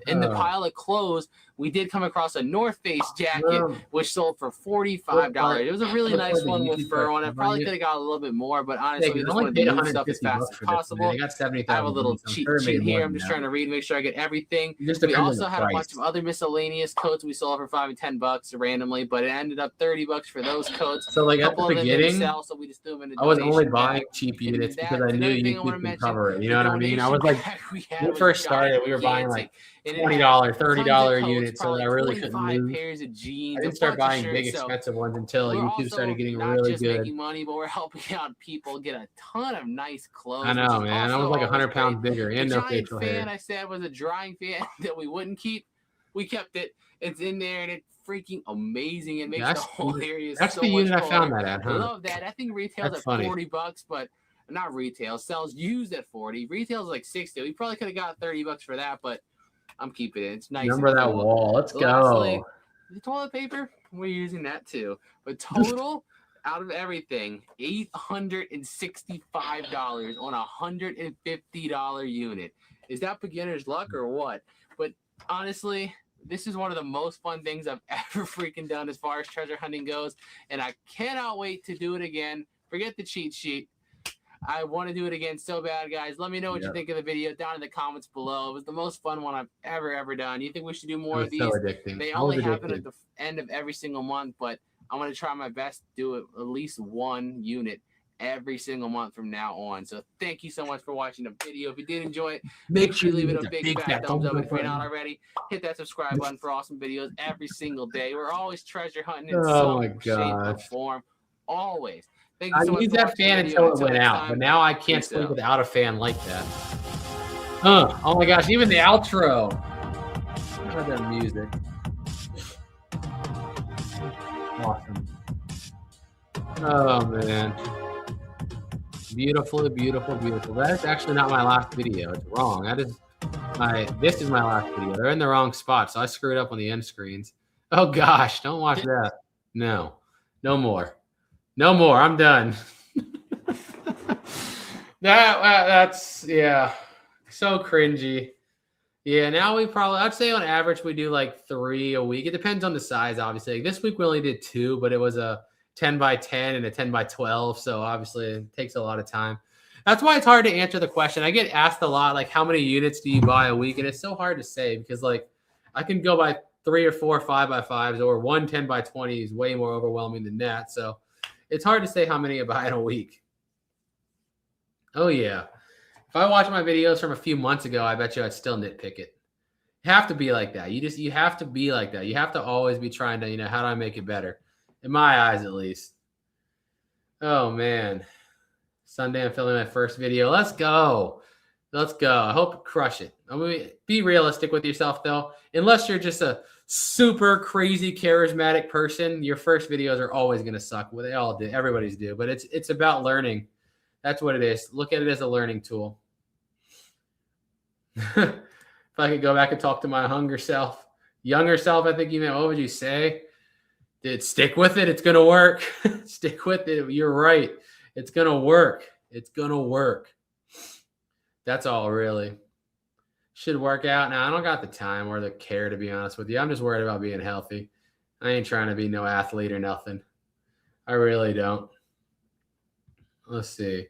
In the pile of clothes, we did come across a North Face jacket, which sold for $45. It was a really nice one with fur on it. Probably could have got a little bit more, but honestly, we just wanted to move stuff as fast as possible. They got 70,000. I have a little cheat sheet here. I'm just trying to read, make sure I get everything. We also had a bunch of other miscellaneous coats we sold for $5 and $10 randomly, but it ended up $30 for those coats. So like at the beginning, so we just threw them in I was only buying cheap units because I knew you could cover it. You know what I mean? I was like, when we first started, we were buying like $20, $30 units, so I really couldn't move. Pairs of jeans, I didn't start buying big expensive ones until YouTube started getting really good. Making money, but we're helping out people get a ton of nice clothes. I know, man. I was like 100 pounds bigger and no facial hair. I said was a drying fan that we wouldn't keep. We kept it. It's in there and it's freaking amazing. It makes the whole area that's so the unit much I found that at. I love that. I think retails at $40, but not retail. Sells used at 40. Retails like 60. We probably could have got $30 for that, but I'm keeping it. It's nice. Remember that wall. Let's go. The toilet paper, we're using that too. But total out of everything, $865 on a $150 unit. Is that beginner's luck or what? But honestly, this is one of the most fun things I've ever freaking done as far as treasure hunting goes. And I cannot wait to do it again. Forget the cheat sheet. I want to do it again so bad, guys. Let me know what you think of the video down in the comments below. It was the most fun one I've ever done. You think we should do more of these? So addicting. They only happen at the end of every single month, but I'm going to try my best to do it at least one unit every single month from now on. So thank you so much for watching the video. If you did enjoy it, make sure you leave it a big fat thumbs up. If you're not already, hit that subscribe button for awesome videos every single day. We're always treasure hunting in some shape or form. Always. I used that fan until it went out, but now I can't sleep without a fan like that. Oh my gosh, even the outro. I love that music. Awesome. Oh man. Beautiful, beautiful, beautiful. That's actually not my last video. It's wrong. This is my last video. They're in the wrong spot, so I screwed up on the end screens. Oh gosh, don't watch that. No. No more. No more. I'm done. That's yeah. So cringy. Yeah, now I'd say on average we do like 3 a week. It depends on the size, obviously. Like this week we only did 2, but it was a 10 by 10 and a 10 by 12. So obviously it takes a lot of time. That's why it's hard to answer the question. I get asked a lot, like, how many units do you buy a week? And it's so hard to say because like I can go by 3 or 4 5 by 5s or one 10 by 20 is way more overwhelming than that. So it's hard to say how many I buy in a week. Oh, yeah. If I watch my videos from a few months ago, I bet you I'd still nitpick it. You have to be like that. You have to be like that. You have to always be trying to, how do I make it better? In my eyes, at least. Oh, man. Sunday, I'm filming my first video. Let's go. Let's go. I hope you crush it. I mean, be realistic with yourself, though. Unless you're just a super crazy charismatic person, your first videos are always going to suck. Well, they all do. Everybody's do. But it's about learning. That's what it is. Look at it as a learning tool. If I could go back and talk to my younger self, I think you meant, what would you say? Dude, stick with it. It's going to work. Stick with it. You're right. It's going to work. It's going to work. That's all, really. Should work out. Now, I don't got the time or the care, to be honest with you. I'm just worried about being healthy. I ain't trying to be no athlete or nothing. I really don't. Let's see.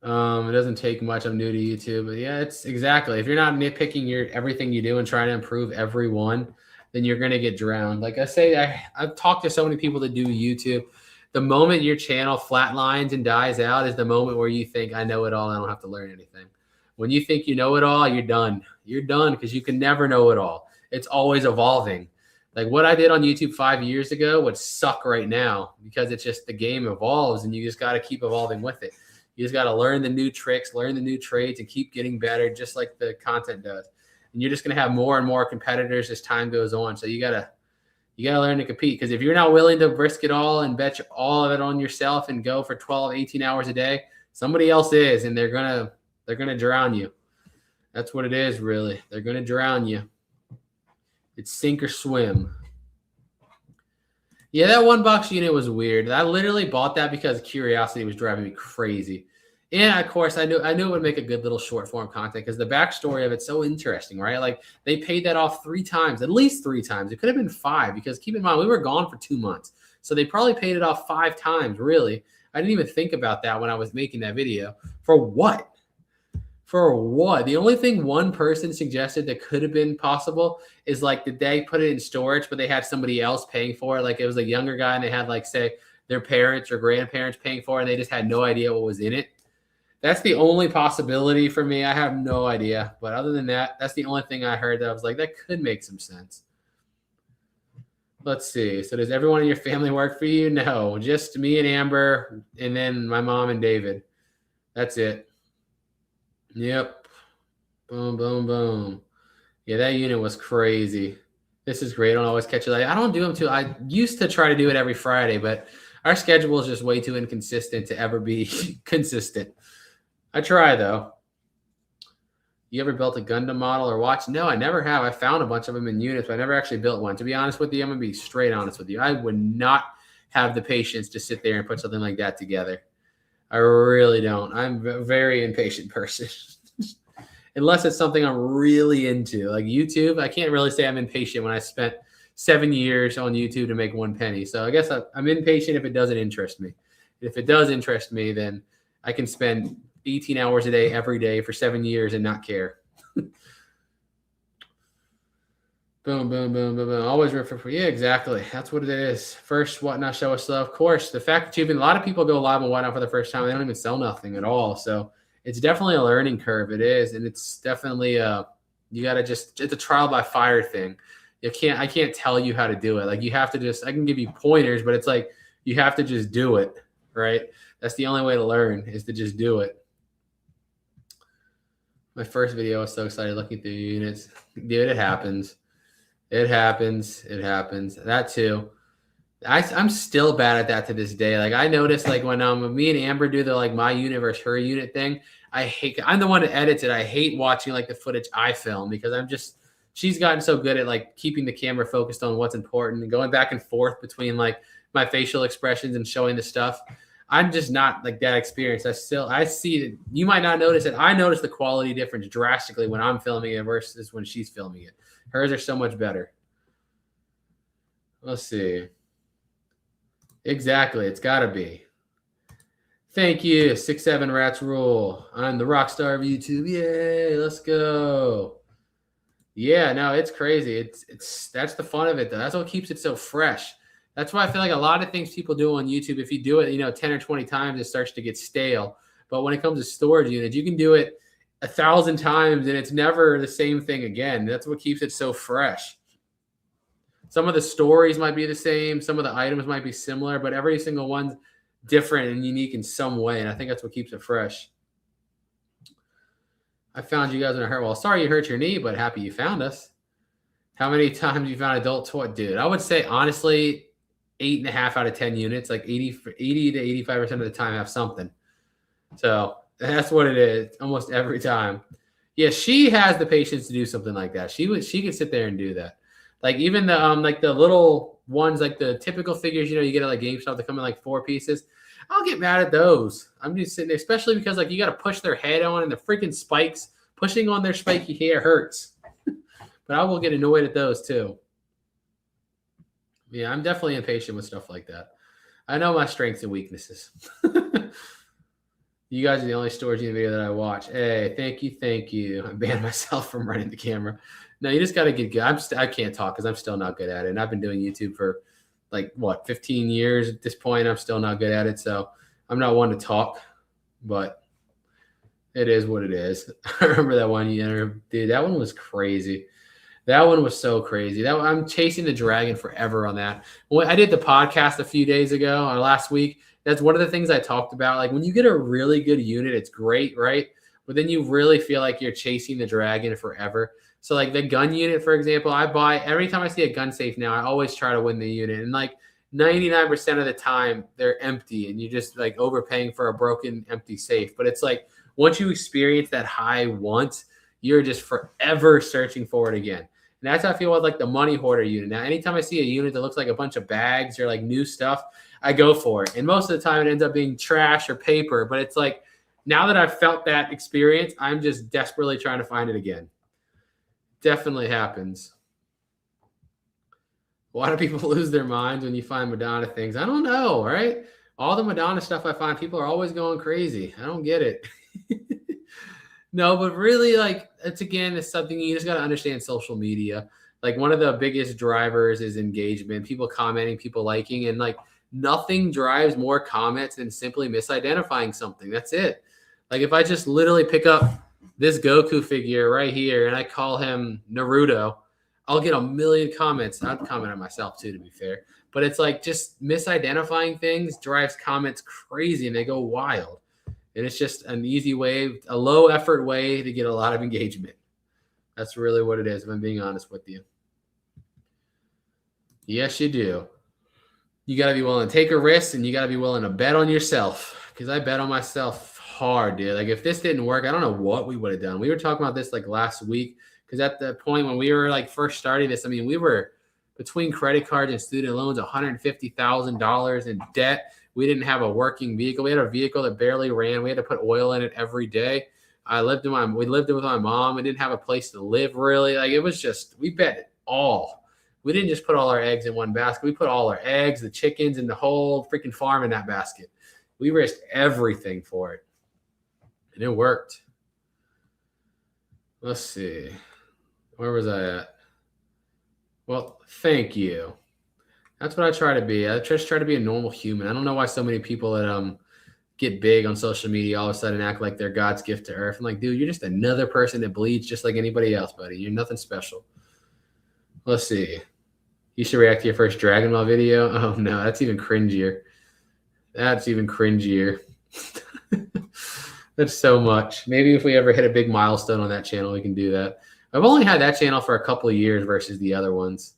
It doesn't take much. I'm new to YouTube. But yeah, it's exactly. If you're not nitpicking everything you do and trying to improve every one, then you're going to get drowned. Like I say, I've talked to so many people that do YouTube. The moment your channel flatlines and dies out is the moment where you think, I know it all. I don't have to learn anything. When you think you know it all, you're done. You're done because you can never know it all. It's always evolving. Like what I did on YouTube 5 years ago would suck right now because it's just the game evolves and you just got to keep evolving with it. You just got to learn the new tricks, learn the new trades, and keep getting better just like the content does. And you're just going to have more and more competitors as time goes on. So you got to learn to compete because if you're not willing to risk it all and bet all of it on yourself and go for 12, 18 hours a day, somebody else is, and they're going to drown you. That's what it is, really. They're going to drown you. It's sink or swim. Yeah, that $1 unit was weird. I literally bought that because curiosity was driving me crazy. And of course, I knew it would make a good little short form content because the backstory of it's so interesting, right? Like they paid that off 3 times, at least 3 times. It could have been 5 because keep in mind we were gone for 2 months, so they probably paid it off 5 times. Really, I didn't even think about that when I was making that video. For what? For what? The only thing one person suggested that could have been possible is like did they put it in storage, but they had somebody else paying for it? Like it was a younger guy and they had like say their parents or grandparents paying for it, and they just had no idea what was in it. That's the only possibility for me. I have no idea. But other than that, that's the only thing I heard that I was like, that could make some sense. Let's see. So does everyone in your family work for you? No, just me and Amber, and then my mom and David. That's it. Yep. Boom, boom, boom. Yeah, that unit was crazy. This is great. I don't always catch it. I don't do them too. I used to try to do it every Friday, but our schedule is just way too inconsistent to ever be consistent. I try though. You ever built a Gundam model or watch? No, I never have. I found a bunch of them in units, but I never actually built one. To be honest with you, I'm going to be straight honest with you. I would not have the patience to sit there and put something like that together. I really don't. I'm a very impatient person. Unless it's something I'm really into. Like YouTube, I can't really say I'm impatient when I spent 7 years on YouTube to make 1 penny. So I guess I'm impatient if it doesn't interest me. If it does interest me, then I can spend 18 hours a day every day for 7 years and not care. Boom, boom, boom, boom, boom. Always refer for, yeah, exactly. That's what it is. First, Whatnot, show us love. Of course, the fact that a lot of people go live on Whatnot for the first time, they don't even sell nothing at all. So it's definitely a learning curve. It is. And it's definitely, you got to it's a trial by fire thing. I can't tell you how to do it. Like you have to I can give you pointers, but it's like, you have to just do it. Right. That's the only way to learn is to just do it. My first video, I was so excited looking through units. Dude, it happens. It happens. It happens. That too. I'm still bad at that to this day. Like I noticed like when me and Amber do the like my unit versus her unit thing, I'm the one that edits it. I hate watching like the footage I film because she's gotten so good at like keeping the camera focused on what's important and going back and forth between like my facial expressions and showing the stuff. I'm just not like that experienced. I see that you might not notice it. I notice the quality difference drastically when I'm filming it versus when she's filming it. Hers are so much better. Let's see. Exactly. It's got to be. Thank you. 6'7" Rats Rule. I'm the rock star of YouTube. Yay. Let's go. Yeah, no, it's crazy. That's the fun of it, though. That's what keeps it so fresh. That's why I feel like a lot of things people do on YouTube, if you do it, 10 or 20 times, it starts to get stale. But when it comes to storage units, you can do it 1,000 times and it's never the same thing again. That's what keeps it so fresh. Some of the stories might be the same. Some of the items might be similar, but every single one's different and unique in some way. And I think that's what keeps it fresh. I found you guys when I hurt. Well, sorry you hurt your knee, but happy you found us. How many times you found adult toy? Dude, I would say, honestly, 8.5 out of 10 units, like 80 to 85% of the time have something. So that's what it is almost every time. Yeah, she has the patience to do something like that. She could sit there and do that. Like even the like the little ones, like the typical figures, you get at like GameStop that come in like 4 pieces. I'll get mad at those. I'm just sitting there, especially because like you got to push their head on and the freaking spikes, pushing on their spiky hair hurts. But I will get annoyed at those too. Yeah, I'm definitely impatient with stuff like that. I know my strengths and weaknesses. You guys are the only storage unit video that I watch. Hey, thank you. I banned myself from running the camera. No, you just got to get good. I can't talk because I'm still not good at it. And I've been doing YouTube for 15 years at this point. I'm still not good at it. So I'm not one to talk, but it is what it is. I remember that one dude, that one was crazy. That one was so crazy. I'm chasing the dragon forever on that. When I did the podcast a few days ago or last week, that's one of the things I talked about. Like when you get a really good unit, it's great, right? But then you really feel like you're chasing the dragon forever. So like the gun unit, for example, I buy every time I see a gun safe now, I always try to win the unit. And like 99% of the time they're empty and you're just like overpaying for a broken, empty safe. But it's like once you experience that high once, you're just forever searching for it again. And that's how I feel with like the money hoarder unit. Now, anytime I see a unit that looks like a bunch of bags or like new stuff, I go for it. And most of the time it ends up being trash or paper, but it's like now that I've felt that experience, I'm just desperately trying to find it again. Definitely happens. Why do people lose their minds when you find Madonna things? I don't know, right? All the Madonna stuff I find, people are always going crazy. I don't get it. No, but really, like, it's something you just got to understand social media. Like, one of the biggest drivers is engagement, people commenting, people liking, and like nothing drives more comments than simply misidentifying something. That's it. Like, if I just literally pick up this Goku figure right here and I call him Naruto, I'll get a million comments. I'd comment on myself too, to be fair. But it's like just misidentifying things drives comments crazy and they go wild. And it's just an easy way, a low effort way to get a lot of engagement. That's really what it is, if I'm being honest with you. Yes, you do. You got to be willing to take a risk, and you got to be willing to bet on yourself, because I bet on myself hard, dude. Like, if this didn't work, I don't know what we would have done. We were talking about this like last week, because at the point when we were like first starting this, I mean, we were between credit cards and student loans, $150,000 in debt. We didn't have a working vehicle. We had a vehicle that barely ran. We had to put oil in it every day. We lived with my mom. We didn't have a place to live, really. Like, it was just, we bet it all. We didn't just put all our eggs in one basket. We put all our eggs, the chickens, and the whole freaking farm in that basket. We risked everything for it. And it worked. Let's see. Where was I at? Well, thank you. That's what I try to be. I just try to be a normal human. I don't know why so many people that get big on social media all of a sudden act like they're God's gift to earth. I'm like, dude, you're just another person that bleeds just like anybody else, buddy. You're nothing special. Let's see. You should react to your first Dragon Ball video. Oh, no, that's even cringier. That's even cringier. That's so much. Maybe if we ever hit a big milestone on that channel, we can do that. I've only had that channel for a couple of years versus the other ones.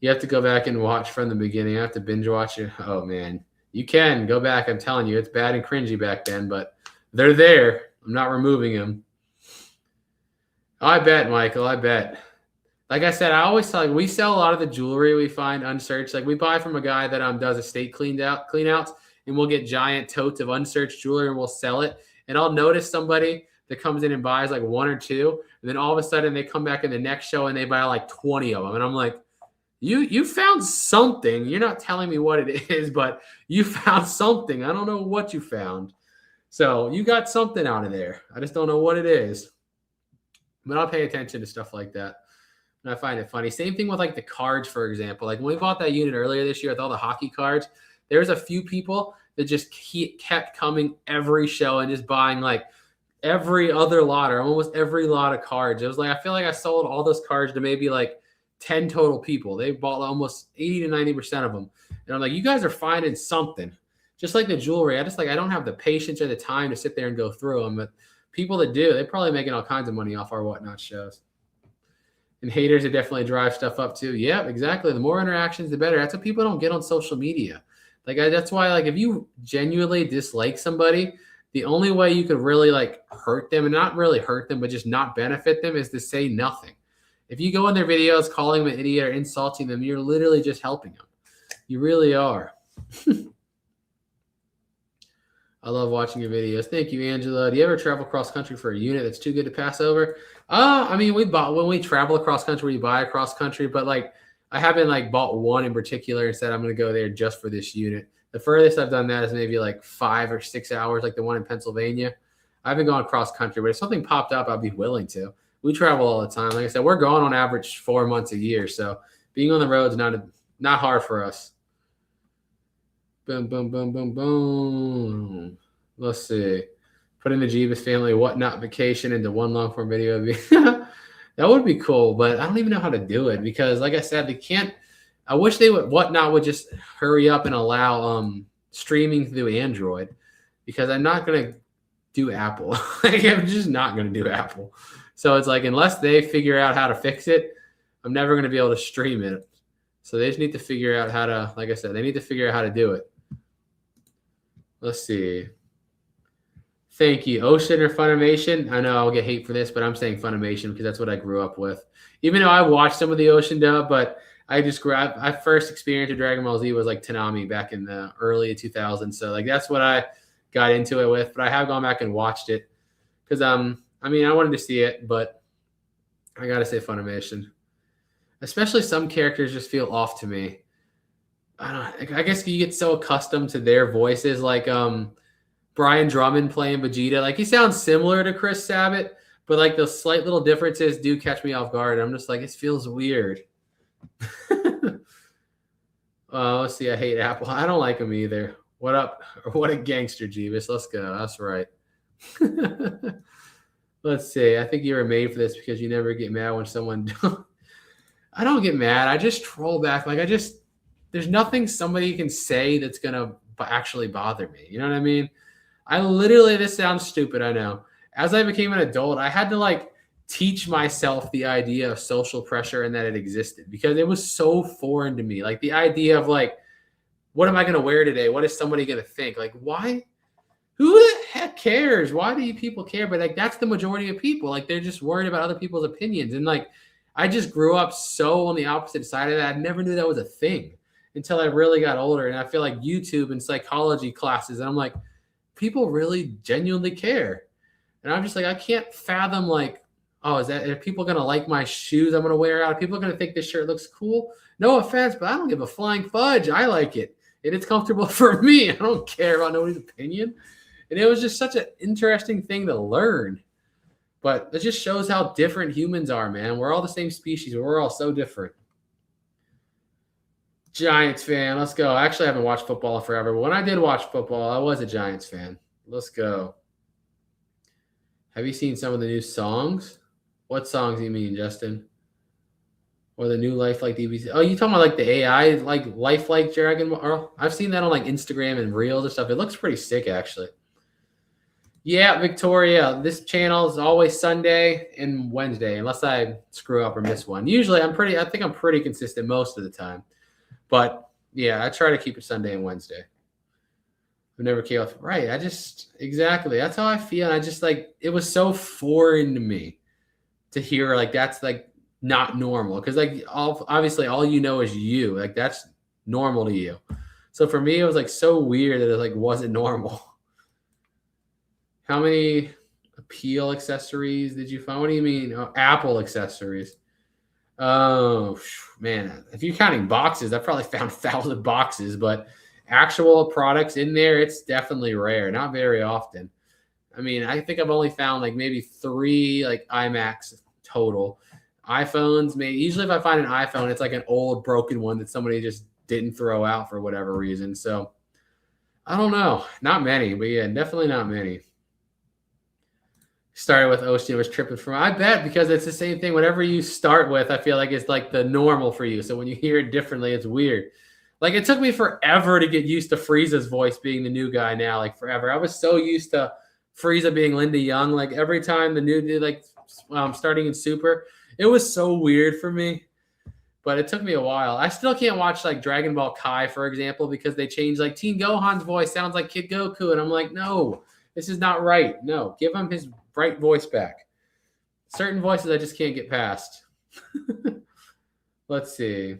You have to go back and watch from the beginning. I have to binge watch it. Oh, man. You can go back. I'm telling you, it's bad and cringy back then, but they're there. I'm not removing them. I bet, Michael. I bet. Like I said, I always tell you, we sell a lot of the jewelry we find unsearched. Like, we buy from a guy that does estate clean outs, and we'll get giant totes of unsearched jewelry and we'll sell it. And I'll notice somebody that comes in and buys like one or two, and then all of a sudden they come back in the next show and they buy like 20 of them. And I'm like, you found something. You're not telling me what it is, but you found something. I don't know what you found. So you got something out of there. I just don't know what it is. But I'll pay attention to stuff like that. And I find it funny. Same thing with like the cards, for example. Like, when we bought that unit earlier this year with all the hockey cards, there's a few people that just kept coming every show and just buying like every other lot or almost every lot of cards. It was like, I feel like I sold all those cards to maybe like 10 total people. They bought almost 80 to 90% of them. And I'm like, you guys are finding something. Just like the jewelry. I don't have the patience or the time to sit there and go through them. But people that do, they're probably making all kinds of money off our whatnot shows. And haters, it definitely drive stuff up too. Yeah, exactly. The more interactions, the better. That's what people don't get on social media. Like, that's why, like, if you genuinely dislike somebody, the only way you could really like hurt them, and not really hurt them, but just not benefit them, is to say nothing. If you go in their videos calling them an idiot or insulting them, you're literally just helping them. You really are. I love watching your videos. Thank you, Angela. Do you ever travel cross country for a unit that's too good to pass over? I mean, when we travel across country, we buy across country, but like, I haven't like bought one in particular and said I'm going to go there just for this unit. The furthest I've done that is maybe like 5 or 6 hours, like the one in Pennsylvania. I haven't gone cross country, but if something popped up, I'd be willing to. We travel all the time. Like I said, we're gone on average 4 months a year. So being on the road is not hard for us. Boom, boom, boom, boom, boom. Let's see. Putting the Jebus family whatnot vacation into one long form video. That would be cool, but I don't even know how to do it because, like I said, they can't. I wish whatnot would just hurry up and allow streaming through Android, because I'm not going to do Apple. Like, I'm just not going to do Apple. So it's like, unless they figure out how to fix it, I'm never going to be able to stream it. So they just need to figure out how to, like I said, they need to figure out how to do it. Let's see. Thank you. Ocean or Funimation? I know I'll get hate for this, but I'm saying Funimation because that's what I grew up with. Even though I watched some of the Ocean dub, but I first experience of Dragon Ball Z was like Toonami back in the early 2000s. So like, that's what I got into it with, but I have gone back and watched it because I wanted to see it, but I gotta say Funimation. Especially some characters just feel off to me. I guess you get so accustomed to their voices, like Brian Drummond playing Vegeta. Like he sounds similar to Chris Sabat, but like those slight little differences do catch me off guard. I'm just like, it feels weird. Let's see. I hate Apple. I don't like him either. What up? What a gangster, Jebus. Let's go. That's right. Let's see. I think you were made for this because you never get mad when someone. I don't get mad. I just troll back. Like there's nothing somebody can say that's gonna actually bother me. You know what I mean? This sounds stupid, I know. As I became an adult, I had to like teach myself the idea of social pressure and that it existed because it was so foreign to me. Like the idea of like, what am I gonna wear today? What is somebody gonna think? Like, why? Who the heck cares? Why do you people care? But like that's the majority of people. Like they're just worried about other people's opinions. And like I just grew up so on the opposite side of that. I never knew that was a thing until I really got older. And I feel like YouTube and psychology classes, and I'm like, people really genuinely care. And I'm just like, I can't fathom like, oh, are people going to like my shoes I'm going to wear out? Are people going to think this shirt looks cool? No offense, but I don't give a flying fudge. I like it. And it's comfortable for me. I don't care about nobody's opinion. And it was just such an interesting thing to learn. But it just shows how different humans are, man. We're all the same species, but we're all so different. Giants fan. Let's go. Actually, I haven't watched football in forever, but when I did watch football, I was a Giants fan. Let's go. Have you seen some of the new songs? What songs do you mean, Justin? Or the new Lifelike DBC? Oh, you talking about like the AI, like Lifelike Dragon Ball? I've seen that on like Instagram and Reels and stuff. It looks pretty sick, actually. Yeah, Victoria. This channel is always Sunday and Wednesday, unless I screw up or miss one. Usually, I think I'm pretty consistent most of the time. But yeah, I try to keep it Sunday and Wednesday. I've never came off. Right. Exactly. That's how I feel. And I just like, it was so foreign to me to hear like, that's like not normal. Cause like obviously all you know is you, like that's normal to you. So for me, it was like so weird that it like wasn't normal. How many Apple accessories did you find? What do you mean? Oh, Apple accessories. Oh man, if you're counting boxes, I probably found 1,000 boxes, but actual products in there, it's definitely rare. Not very often. I mean, I think I've only found like maybe 3 like iMacs total. iPhones, maybe usually if I find an iPhone, it's like an old broken one that somebody just didn't throw out for whatever reason. So I don't know. Not many, but yeah, definitely not many. Started with Ocean, was tripping from. I bet because it's the same thing. Whatever you start with, I feel like it's like the normal for you. So when you hear it differently, it's weird. Like it took me forever to get used to Frieza's voice being the new guy now. Like forever, I was so used to Frieza being Linda Young. Like every time the new like starting in Super, it was so weird for me. But it took me a while. I still can't watch like Dragon Ball Kai, for example, because they changed like Teen Gohan's voice sounds like Kid Goku, and I'm like, no, this is not right. No, give him his bright voice back. Certain voices I just can't get past. Let's see.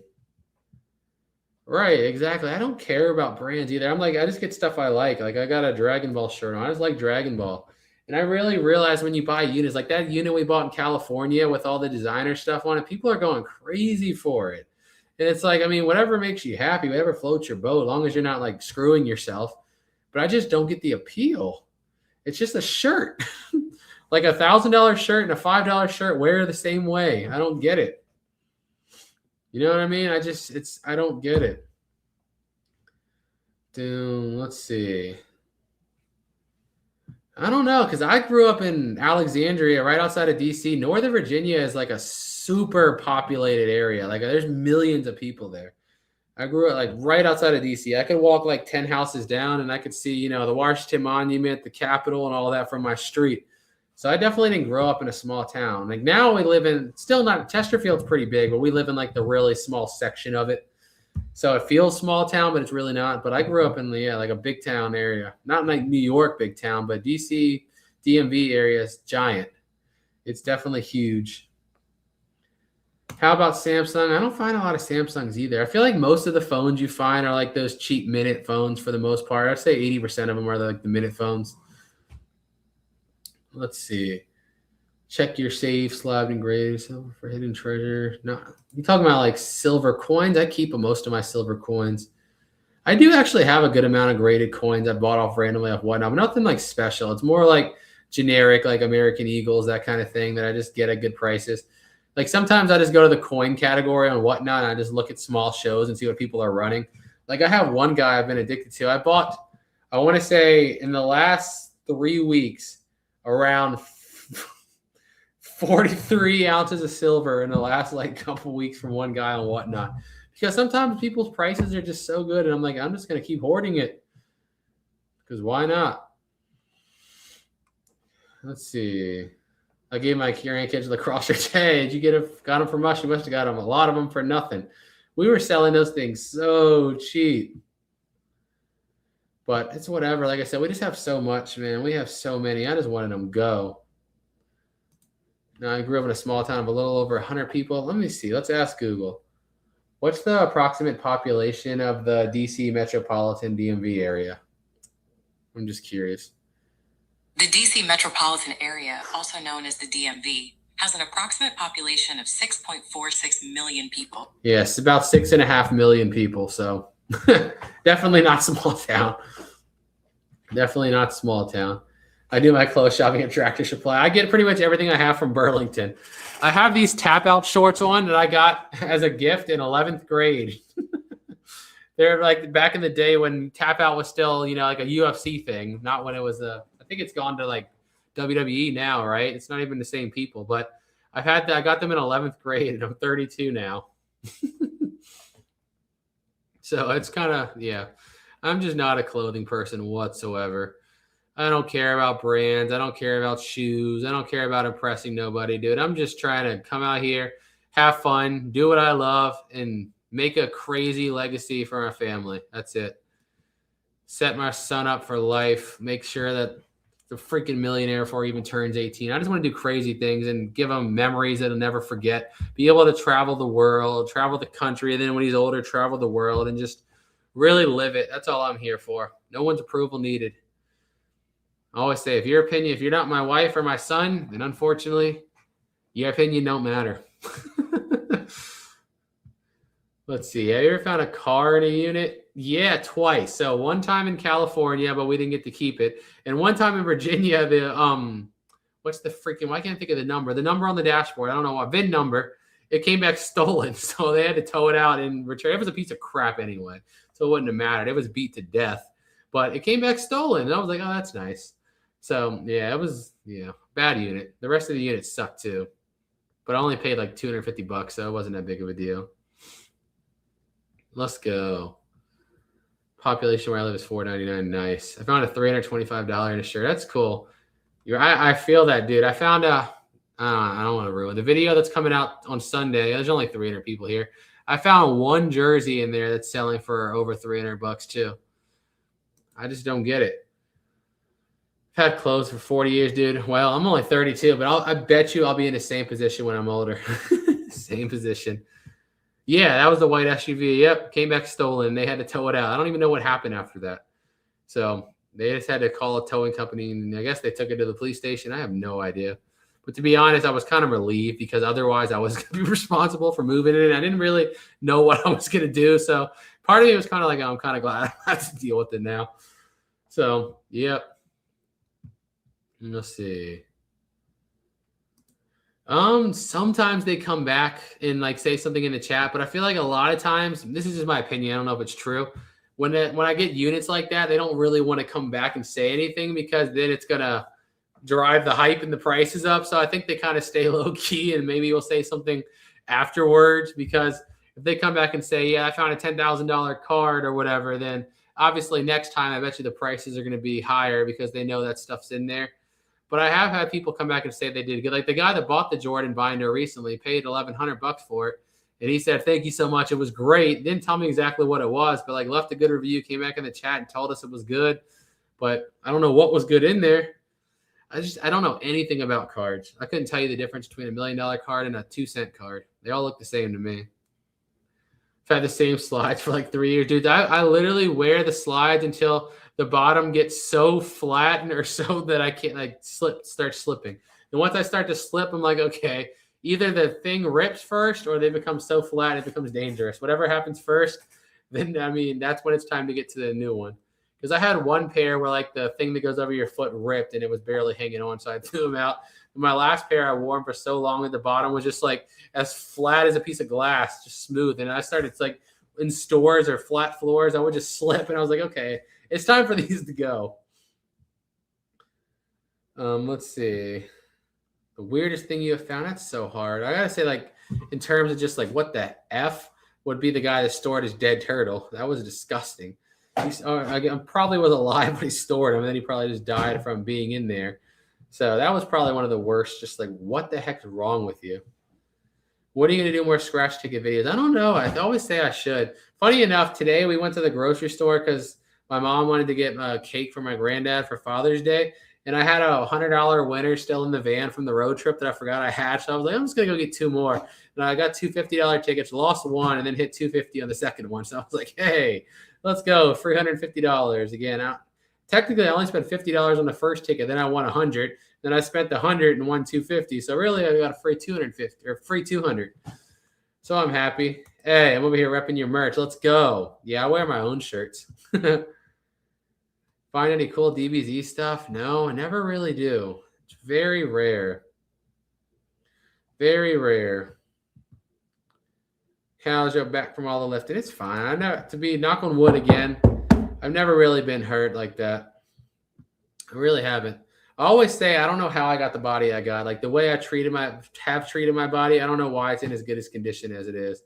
Right, exactly. I don't care about brands either. I'm like, I just get stuff I like. Like I got a Dragon Ball shirt on. I just like Dragon Ball. And I really realized when you buy units, like that unit we bought in California with all the designer stuff on it, people are going crazy for it. And it's like, I mean, whatever makes you happy, whatever floats your boat, as long as you're not like screwing yourself. But I just don't get the appeal. It's just a shirt. Like $1,000 shirt and a $5 shirt wear the same way. I don't get it. You know what I mean? I don't get it. Dude, let's see. I don't know, because I grew up in Alexandria, right outside of DC. Northern Virginia is like a super populated area. Like there's millions of people there. I grew up like right outside of DC. I could walk like 10 houses down and I could see, the Washington Monument, the Capitol, and all that from my street. So I definitely didn't grow up in a small town. Like now we live in, still not, Chesterfield's pretty big, but we live in like the really small section of it. So it feels small town, but it's really not. But I grew up in like a big town area. Not like New York big town, but DC, DMV area is giant. It's definitely huge. How about Samsung? I don't find a lot of Samsungs either. I feel like most of the phones you find are like those cheap minute phones for the most part. I'd say 80% of them are like the minute phones. Let's see. Check your safe, slabbed and engraved, silver for hidden treasure. No, you talking about like silver coins? I keep most of my silver coins. I do actually have a good amount of graded coins I bought off randomly off whatnot, but nothing like special. It's more like generic, like American Eagles, that kind of thing that I just get at good prices. Like sometimes I just go to the coin category on whatnot and I just look at small shows and see what people are running. Like I have one guy I've been addicted to. I bought, I want to say in the last 3 weeks, around 43 ounces of silver in the last like couple weeks from one guy on whatnot. Because sometimes people's prices are just so good and I'm like, I'm just going to keep hoarding it. Because why not? Let's see. I gave my grandkids lacrosse shirts. Hey, did you got them from us? You must have got them. A lot of them for nothing. We were selling those things so cheap. But it's whatever. Like I said, we just have so much, man. We have so many. I just wanted them go. Now, I grew up in a small town of a little over 100 people. Let me see. Let's ask Google. What's the approximate population of the DC metropolitan DMV area? I'm just curious. The DC metropolitan area, also known as the DMV, has an approximate population of 6.46 million people. Yes, about 6.5 million people. So definitely not small town. Definitely not small town. I do my clothes shopping at Tractor Supply. I get pretty much everything I have from Burlington. I have these tap out shorts on that I got as a gift in 11th grade. They're like back in the day when tap out was still, you know, like a UFC thing, not when it was I think it's gone to like WWE now, right? It's not even the same people, but I got them in 11th grade and I'm 32 now. So it's kind of, yeah, I'm just not a clothing person whatsoever. I don't care about brands. I don't care about shoes. I don't care about impressing nobody, dude. I'm just trying to come out here, have fun, do what I love, and make a crazy legacy for my family. That's it. Set my son up for life. Make sure that the freaking millionaire before he even turns 18. I just want to do crazy things and give him memories that he'll never forget. Be able to travel the world, travel the country, and then when he's older, travel the world and just really live it. That's all I'm here for. No one's approval needed. I always say, if you're not my wife or my son, then unfortunately, your opinion don't matter. Let's see. Have you ever found a car in a unit? Yeah, twice. So one time in California, but we didn't get to keep it. And one time in Virginia, what's the freaking, why can't I think of the number? The number on the dashboard. I don't know what, VIN number. It came back stolen. So they had to tow it out and return. It was a piece of crap anyway. So it wouldn't have mattered. It was beat to death. But it came back stolen. And I was like, oh, that's nice. So yeah, it was, bad unit. The rest of the unit sucked too. But I only paid like $250, so it wasn't that big of a deal. Let's go. Population where I live is 499. Nice. I found a $325 in a shirt. That's cool. I feel that, dude. I found I don't want to ruin the video that's coming out on Sunday. There's only 300 people here. I found one jersey in there that's selling for over $300 too. I just don't get it. I've had clothes for 40 years, dude. Well, I'm only 32, but I bet you I'll be in the same position when I'm older. Same position. Yeah, that was the white SUV. Yep, came back stolen. They had to tow it out. I don't even know what happened after that. So they just had to call a towing company, and I guess they took it to the police station. I have no idea. But to be honest, I was kind of relieved because otherwise I was going to be responsible for moving it. I didn't really know what I was going to do. So part of me was kind of like, oh, I'm kind of glad I don't have to deal with it now. So, yep. Let's see. Sometimes they come back and like say something in the chat, but I feel like a lot of times, this is just my opinion, I don't know if it's true. When I get units like that, they don't really want to come back and say anything because then it's gonna drive the hype and the prices up. So I think they kind of stay low key and maybe we'll say something afterwards, because if they come back and say, yeah, I found a $10,000 card or whatever, then obviously next time I bet you the prices are going to be higher because they know that stuff's in there. But I have had people come back and say they did good. Like the guy that bought the Jordan binder recently paid $1,100 for it. And he said, thank you so much. It was great. Didn't tell me exactly what it was, but like left a good review, came back in the chat and told us it was good. But I don't know what was good in there. I don't know anything about cards. I couldn't tell you the difference between $1 million card and a 2-cent card. They all look the same to me. I've had the same slides for like 3 years. Dude, I literally wear the slides until the bottom gets so flat or so that I can't like start slipping. And once I start to slip, I'm like, okay, either the thing rips first or they become so flat it becomes dangerous. Whatever happens first, then I mean that's when it's time to get to the new one. Because I had one pair where like the thing that goes over your foot ripped and it was barely hanging on, so I threw them out. And my last pair I wore them for so long that the bottom was just like as flat as a piece of glass, just smooth. And I started like in stores or flat floors, I would just slip, and I was like, okay, it's time for these to go. Let's see. The weirdest thing you have found? That's so hard. I gotta say, like, in terms of just like what the F would be the guy that stored his dead turtle. That was disgusting. I probably was alive when he stored him, and then he probably just died from being in there. So that was probably one of the worst. Just like, what the heck is wrong with you? What are you going to do more scratch ticket videos? I don't know. I always say I should. Funny enough, today we went to the grocery store because my mom wanted to get a cake for my granddad for Father's Day. And I had a $100 winner still in the van from the road trip that I forgot I had. So I was like, I'm just going to go get 2 more. And I got 2 $50 tickets, lost 1, and then hit $250 on the second one. So I was like, hey, let's go. $350 again. Technically, I only spent $50 on the first ticket. Then I won 100. Then I spent the 100 and won 250. So really, I got a free 250 or free 200. So I'm happy. Hey, I'm over here repping your merch. Let's go. Yeah, I wear my own shirts. Find any cool DBZ stuff? No, I never really do. It's very rare. Very rare. How's your back from all the lifting? It's fine. I know, to be knock on wood again, I've never really been hurt like that. I really haven't. I always say I don't know how I got the body I got. Like the way I have treated my body, I don't know why it's in as good as condition as it is.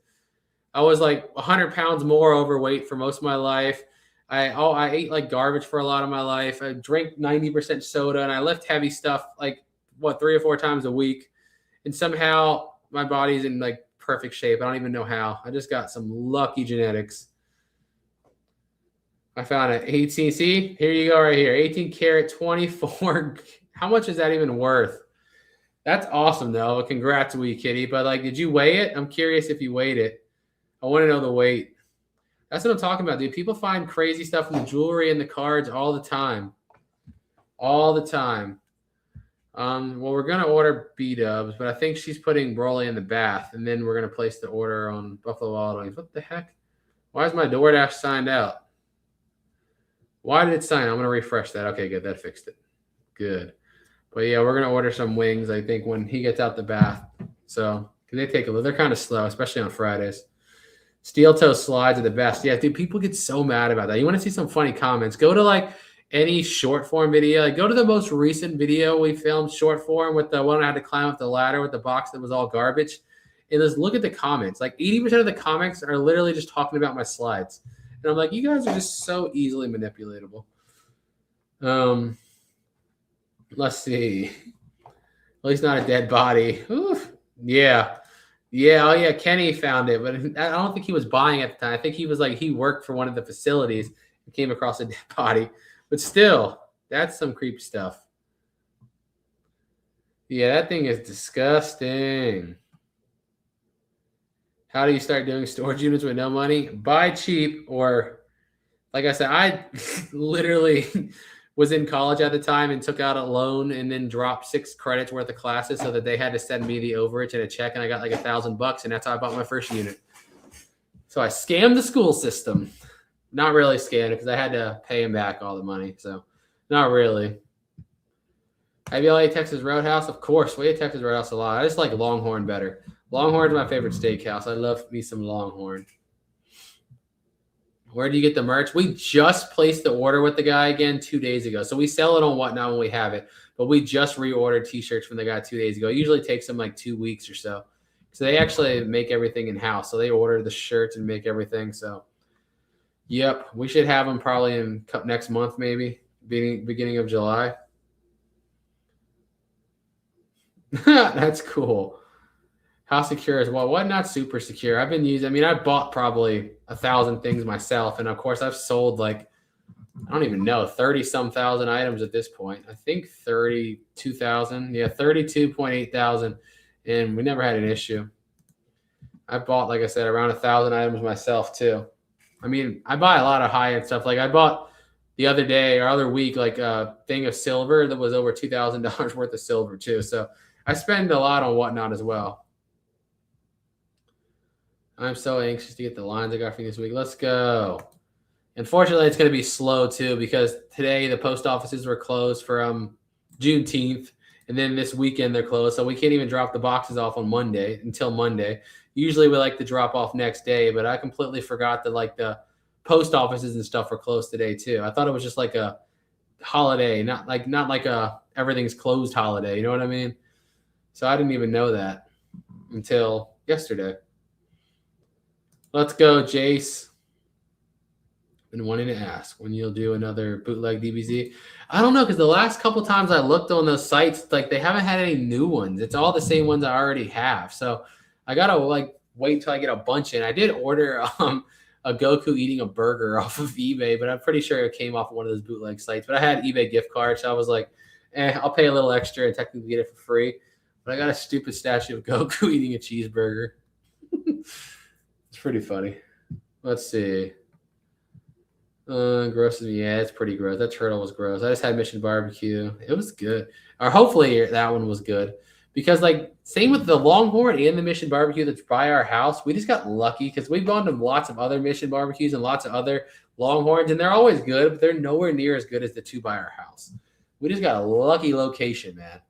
I was like 100 pounds more overweight for most of my life. I ate like garbage for a lot of my life. I drank 90% soda, and I lift heavy stuff like 3 or 4 times a week. And somehow my body's in like perfect shape. I don't even know how. I just got some lucky genetics. I found it. 18. See, here you go right here. 18 karat 24. How much is that even worth? That's awesome though. Congrats, wee kitty. But like, did you weigh it? I'm curious if you weighed it. I want to know the weight. That's what I'm talking about, dude. People find crazy stuff in the jewelry and the cards all the time. All the time. Well, we're going to order B-dubs, but I think she's putting Broly in the bath, and then we're going to place the order on Buffalo Wild Wings. What the heck? Why is my DoorDash signed out? Why did it sign? I'm going to refresh that. Okay, good. That fixed it. Good. But yeah, we're going to order some wings, I think, when he gets out the bath. So, because they take a little, they're kind of slow, especially on Fridays. Steel toe slides are the best. Yeah, dude, people get so mad about that. You want to see some funny comments? Go to like any short form video. Like go to the most recent video we filmed short form with the one I had to climb up the ladder with the box that was all garbage. And let's look at the comments. Like 80% of the comments are literally just talking about my slides. And I'm like, you guys are just so easily manipulatable. Let's see. At least not a dead body. Oof. Yeah. Yeah, oh yeah, Kenny found it, but I don't think he was buying at the time. I think he was like, he worked for one of the facilities and came across a dead body. But still, that's some creep stuff. Yeah, that thing is disgusting. How do you start doing storage units with no money? Buy cheap, or like I said, I literally was in college at the time and took out a loan and then dropped 6 credits worth of classes so that they had to send me the overage and a check, and I got like $1,000, and that's how I bought my first unit. So I scammed the school system. Not really scammed because I had to pay him back all the money. So not really. Have you ate Texas Roadhouse? Of course, we ate Texas Roadhouse a lot. I just like Longhorn better. Longhorn's my favorite steakhouse. I love me some Longhorn. Where do you get the merch? We just placed the order with the guy again 2 days ago. So we sell it on Whatnot when we have it. But we just reordered T-shirts from the guy 2 days ago. It usually takes them like 2 weeks or so. So they actually make everything in-house. So they order the shirts and make everything. So, yep. We should have them probably in next month maybe. Beginning of July. That's cool. How secure is what? Not super secure. I've been using, I bought probably 1,000 things myself. And of course I've sold like I don't even know, 30-some thousand items at this point. I think 32,000. Yeah, 32.8 thousand. And we never had an issue. I bought, like I said, around 1,000 items myself too. I mean, I buy a lot of high-end stuff. Like I bought the other day or other week, like a thing of silver that was over $2,000 worth of silver too. So I spend a lot on whatnot as well. I'm so anxious to get the lines I got for you this week. Let's go. Unfortunately, it's going to be slow too because today the post offices were closed for Juneteenth, and then this weekend they're closed, so we can't even drop the boxes off on Monday until Monday. Usually we like to drop off next day, but I completely forgot that like the post offices and stuff were closed today too. I thought it was just like a holiday, not like a everything's closed holiday. You know what I mean? So I didn't even know that until yesterday. Let's go, Jace. Been wanting to ask when you'll do another bootleg DBZ. I don't know, because the last couple times I looked on those sites, like they haven't had any new ones. It's all the same ones I already have. So I gotta like wait until I get a bunch in. I did order a Goku eating a burger off of eBay, but I'm pretty sure it came off of one of those bootleg sites. But I had eBay gift cards, so I was like, I'll pay a little extra and technically get it for free. But I got a stupid statue of Goku eating a cheeseburger. It's pretty funny. Let's see. Gross. Yeah, it's pretty gross. That turtle was gross. I just had Mission Barbecue. It was good. Or hopefully that one was good. Because like same with the Longhorn and the Mission Barbecue that's by our house. We just got lucky because we've gone to lots of other Mission Barbecues and lots of other Longhorns, and they're always good, but they're nowhere near as good as the two by our house. We just got a lucky location, man.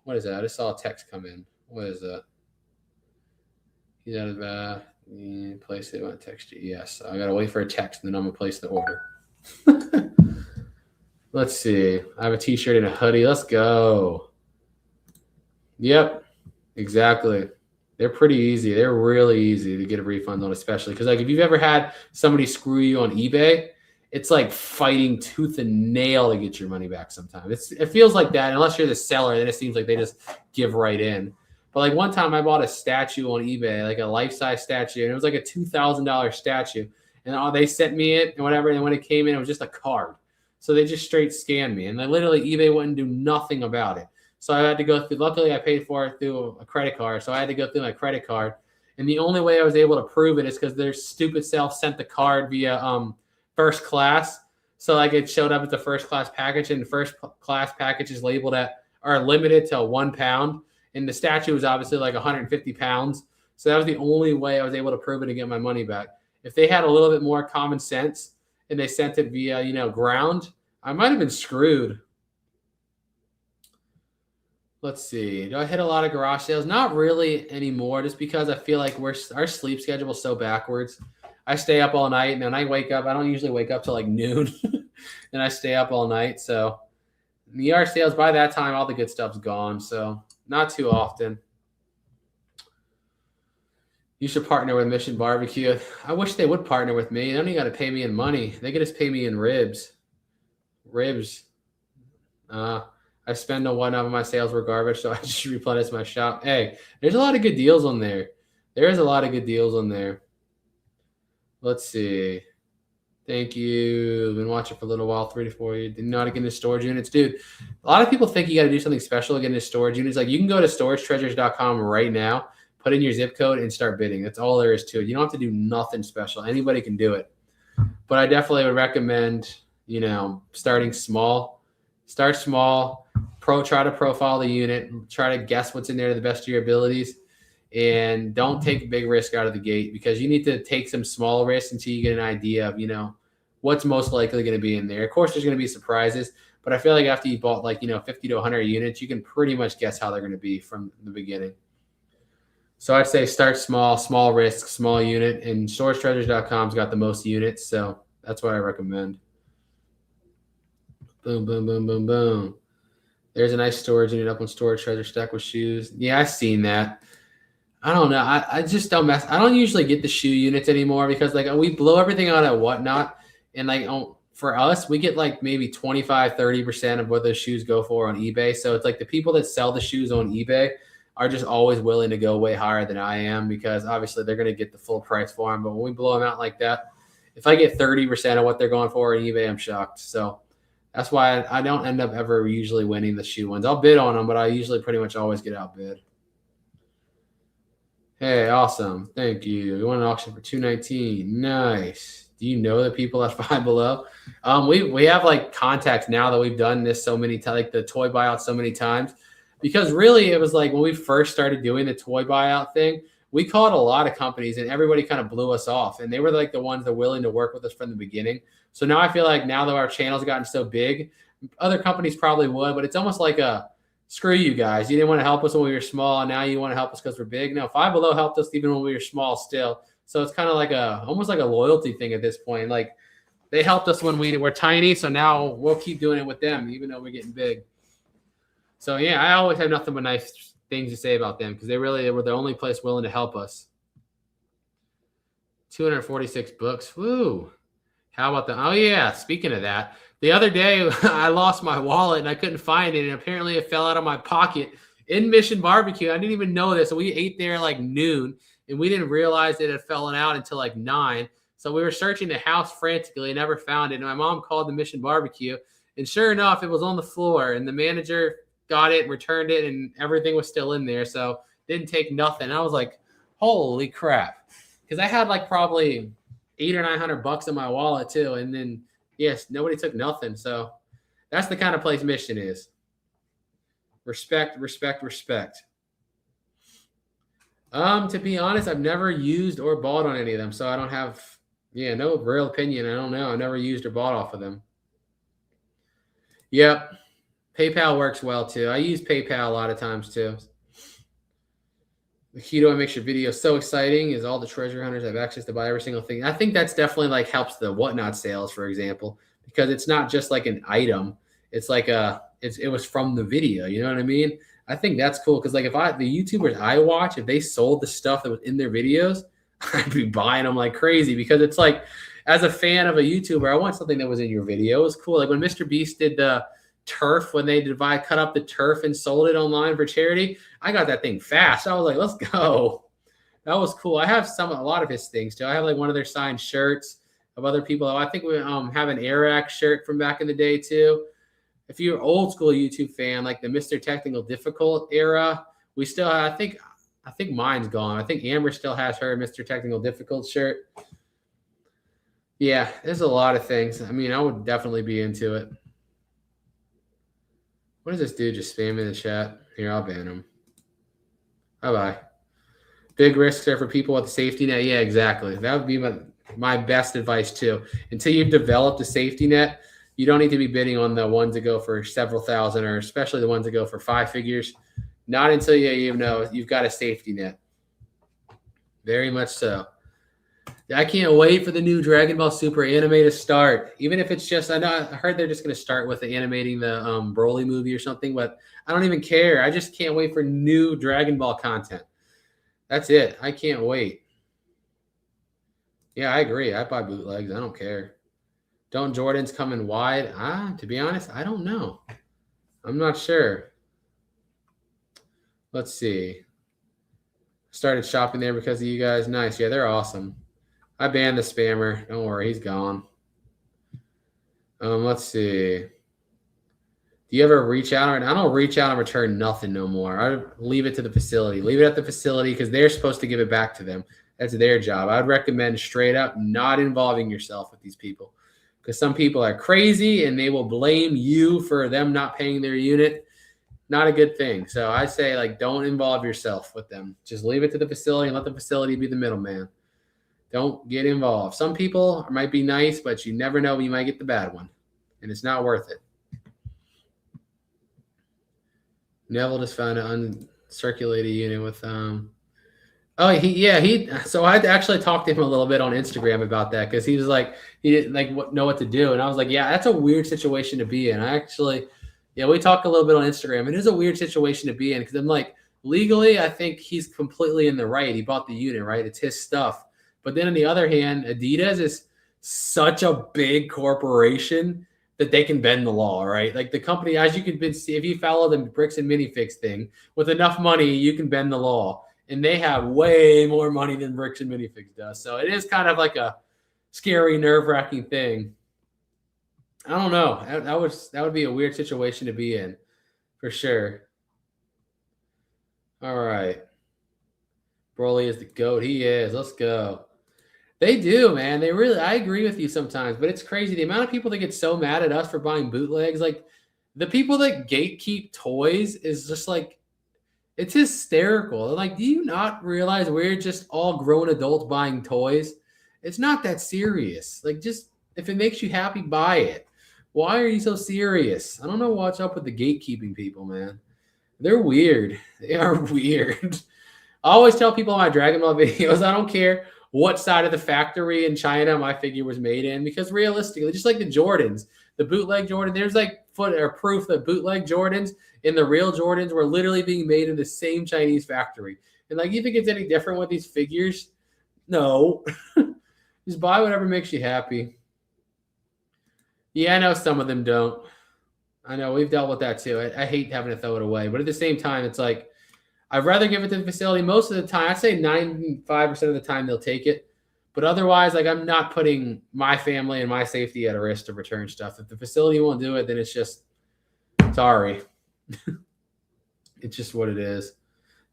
What is that? I just saw a text come in. What is that? He's out of the place it. I want to text you. Yes. I gotta wait for a text and then I'm gonna place the order. Let's see. I have a t-shirt and a hoodie. Let's go. Yep. Exactly. They're pretty easy. They're really easy to get a refund on, especially because like if you've ever had somebody screw you on eBay, it's like fighting tooth and nail to get your money back sometimes. It feels like that. Unless you're the seller, then it seems like they just give right in. But like one time I bought a statue on eBay, like a life-size statue, and it was like a $2,000 statue. And they sent me it and whatever. And when it came in, it was just a card. So they just straight scanned me. And they literally, eBay wouldn't do nothing about it. So I had to go through, luckily I paid for it through a credit card. So I had to go through my credit card. And the only way I was able to prove it is because their stupid self sent the card via first class. So like it showed up at the first class package, and the first class package is labeled are limited to 1 pound. And the statue was obviously like 150 pounds. So that was the only way I was able to prove it and get my money back. If they had a little bit more common sense and they sent it via, ground, I might have been screwed. Let's see. Do I hit a lot of garage sales? Not really anymore, just because I feel like our sleep schedule is so backwards. I stay up all night, and then I wake up. I don't usually wake up till like noon, and I stay up all night. So the yard sales, by that time, all the good stuff's gone. So not too often. You should partner with Mission Barbecue. I wish they would partner with me. They don't even got to pay me in money. They could just pay me in ribs. I spend on whatnot when my sales were garbage, so I just replenish my shop. Hey, there's a lot of good deals on there. There is a lot of good deals on there. Let's see. Thank you. Been watching for a little while, 3 to 4 years. Didn't know how to get into storage units. Dude, a lot of people think you got to do something special to get into storage units. Like you can go to storagetreasures.com right now, put in your zip code, and start bidding. That's all there is to it. You don't have to do nothing special. Anybody can do it. But I definitely would recommend, starting small. Start small. Try to profile the unit. Try to guess what's in there to the best of your abilities. And don't take a big risk out of the gate, because you need to take some small risks until you get an idea of, what's most likely going to be in there. Of course, there's going to be surprises, but I feel like after you bought 50 to 100 units, you can pretty much guess how they're going to be from the beginning. So I'd say start small risk, small unit, and storagetreasures.com's got the most units. So that's what I recommend. Boom, boom, boom, boom, boom. There's a nice storage unit up on Storage Treasure stack with shoes. Yeah, I've seen that. I don't know. I just don't mess. I don't usually get the shoe units anymore, because we blow everything out at whatnot. And for us, we get maybe 25-30% of what those shoes go for on eBay. So it's the people that sell the shoes on eBay are just always willing to go way higher than I am, because obviously they're going to get the full price for them. But when we blow them out like that, if I get 30% of what they're going for on eBay, I'm shocked. So that's why I don't end up ever usually winning the shoe ones. I'll bid on them, but I usually pretty much always get outbid. Hey, awesome. Thank you. We won an auction for $219. Nice. Do you know the people at Five Below? We have like contacts now that we've done this so many times, like the toy buyout so many times, because really it was like when we first started doing the toy buyout thing, we called a lot of companies and everybody kind of blew us off, and they were like the ones that were willing to work with us from the beginning. So now I feel like now that our channel's gotten so big, other companies probably would, but it's almost like a screw you guys. You didn't want to help us when we were small, and now you want to help us because we're big. No, Five Below helped us even when we were small still. So it's kind of like almost like a loyalty thing at this point. Like they helped us when we were tiny, so now we'll keep doing it with them, even though we're getting big. So yeah, I always have nothing but nice things to say about them because they were the only place willing to help us. 246 books. Woo. How about the, oh yeah, speaking of that, the other day I lost my wallet and I couldn't find it, and apparently it fell out of my pocket in Mission Barbecue. I didn't even know this. So we ate there like noon, and we didn't realize it had fallen out until like 9. So we were searching the house frantically, never found it. And my mom called the Mission Barbecue, and sure enough, it was on the floor, and the manager got it, returned it, and everything was still in there. So didn't take nothing. I was like, holy crap. Because I had like probably $800 or $900 in my wallet too. And then, yes, nobody took nothing. So that's the kind of place Mission is. Respect, respect, respect. To be honest, I've never used or bought on any of them. So I don't have, no real opinion. I don't know. I never used or bought off of them. Yep. PayPal works well too. I use PayPal a lot of times too. The key to what makes your video so exciting is all the treasure hunters have access to buy every single thing. I think that's definitely like helps the whatnot sales, for example, because it's not just like an item. It's like it was from the video. You know what I mean? I think that's cool because like the YouTubers I watch, if they sold the stuff that was in their videos, I'd be buying them like crazy because it's like, as a fan of a YouTuber, I want something that was in your video. It was cool. Like when Mr. Beast did the turf, when they cut up the turf and sold it online for charity, I got that thing fast. I was like, let's go. That was cool. I have a lot of his things too. I have like one of their signed shirts of other people. I think we have an Airac shirt from back in the day too. If you're an old school YouTube fan, like the Mr. Technical Difficult era, we still have, I think mine's gone. I think Amber still has her Mr. Technical Difficult shirt. Yeah, there's a lot of things. I mean, I would definitely be into it. What is this dude just spamming the chat? Here, I'll ban him. Bye-bye. Big risks are for people with a safety net. Yeah, exactly. That would be my best advice too. Until you've developed a safety net, you don't need to be bidding on the ones that go for several thousand, or especially the ones that go for 5 figures. Not until you know you've got a safety net. Very much so. I can't wait for the new Dragon Ball Super anime to start. Even if it's just, I heard they're just going to start with animating the Broly movie or something, but I don't even care. I just can't wait for new Dragon Ball content. That's it. I can't wait. Yeah, I agree. I buy bootlegs. I don't care. Don't Jordans come in wide? To be honest, I don't know. I'm not sure. Let's see. Started shopping there because of you guys. Nice. Yeah, they're awesome. I banned the spammer. Don't worry, he's gone. Let's see. Do you ever reach out? I don't reach out and return nothing no more. I leave it to the facility. Leave it at the facility because they're supposed to give it back to them. That's their job. I'd recommend straight up not involving yourself with these people because some people are crazy and they will blame you for them not paying their unit. Not a good thing. So I say, like, don't involve yourself with them. Just leave it to the facility and let the facility be the middleman. Don't get involved. Some people might be nice, but you never know. You might get the bad one, and it's not worth it. Neville just found an uncirculated unit with so I actually talked to him a little bit on Instagram about that because he was like, he didn't know what to do, and I was like, yeah, that's a weird situation to be in. We talked a little bit on Instagram. It is a weird situation to be in because I'm like, legally, I think he's completely in the right. He bought the unit, right? It's his stuff. But then on the other hand, Adidas is such a big corporation that they can bend the law, right? Like the company, as you can see, if you follow the bricks and minifix thing, with enough money, you can bend the law. And they have way more money than bricks and minifix does. So it is kind of like scary, nerve-wracking thing. I don't know. That would be a weird situation to be in, for sure. All right. Broly is the GOAT. He is. Let's go. They do, man. They really, I agree with you sometimes, but it's crazy. The amount of people that get so mad at us for buying bootlegs, like the people that gatekeep toys is just like, it's hysterical. Like, do you not realize we're just all grown adults buying toys? It's not that serious. Like, just if it makes you happy, buy it. Why are you so serious? I don't know what's up with the gatekeeping people, man. They're weird. They are weird. I always tell people in my Dragon Ball videos, I don't care what side of the factory in China my figure was made in, because realistically, just like the Jordans, the bootleg Jordan, there's like proof that bootleg Jordans and the real Jordans were literally being made in the same Chinese factory. And like, you think it's any different with these figures? No. Just buy whatever makes you happy. Yeah, I know some of them don't. I know we've dealt with that too. I hate having to throw it away, but at the same time, it's like, I'd rather give it to the facility. Most of the time, I'd say 95% of the time they'll take it. But otherwise, like, I'm not putting my family and my safety at a risk to return stuff. If the facility won't do it, then it's just, sorry. It's just what it is.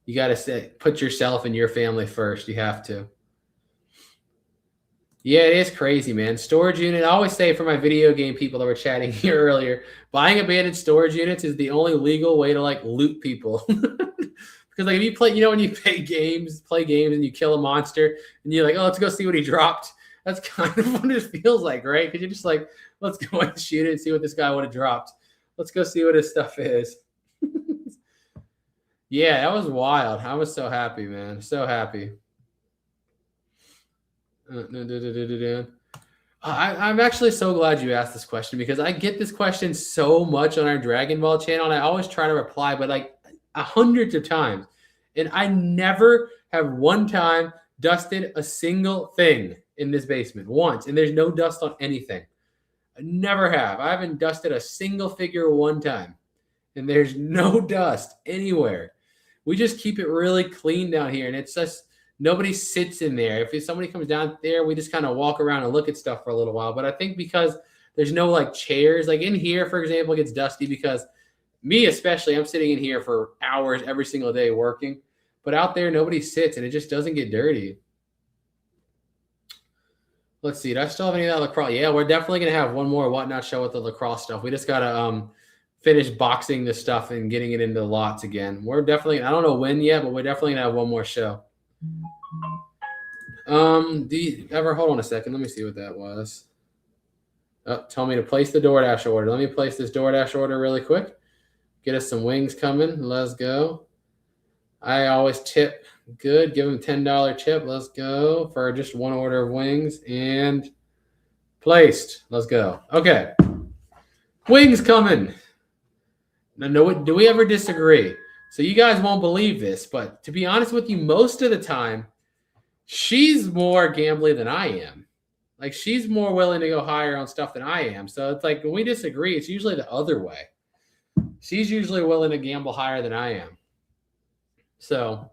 You got to put yourself and your family first. You have to. Yeah, it is crazy, man. Storage unit. I always say for my video game people that were chatting here earlier, buying abandoned storage units is the only legal way to like loot people. Because like if you play, when you play games and you kill a monster and you're like, oh, let's go see what he dropped. That's kind of what it feels like, right? Because you're just like, let's go and shoot it and see what this guy would have dropped. Let's go see what his stuff is. Yeah, that was wild. I was so happy, man. So happy. I'm actually so glad you asked this question, because I get this question so much on our Dragon Ball channel, and I always try to reply, but like hundreds of times, and I never have one time dusted a single thing in this basement once, and there's no dust on anything. I never have. I haven't dusted a single figure one time, and there's no dust anywhere. We just keep it really clean down here, and it's just nobody sits in there. If somebody comes down there, we just kind of walk around and look at stuff for a little while. But I think because there's no like chairs, like in here, for example, it gets dusty because me especially, I'm sitting in here for hours every single day working. But out there, nobody sits, and it just doesn't get dirty. Let's see. Do I still have any of that lacrosse? Yeah, we're definitely going to have one more Whatnot show with the lacrosse stuff. We just got to finish boxing this stuff and getting it into the lots again. We're definitely, I don't know when yet, but we're definitely going to have one more show. Do you ever, hold on a second. Let me see what that was. Oh, tell me to place the DoorDash order. Let me place this DoorDash order really quick. Get us some wings coming. Let's go. I always tip good. Give them $10 tip. Let's go for just one order of wings, and placed. Let's go. Okay. Wings coming. Now, do we ever disagree? So you guys won't believe this, but to be honest with you, most of the time, she's more gambly than I am. Like, she's more willing to go higher on stuff than I am. So it's like when we disagree, it's usually the other way. She's usually willing to gamble higher than I am. So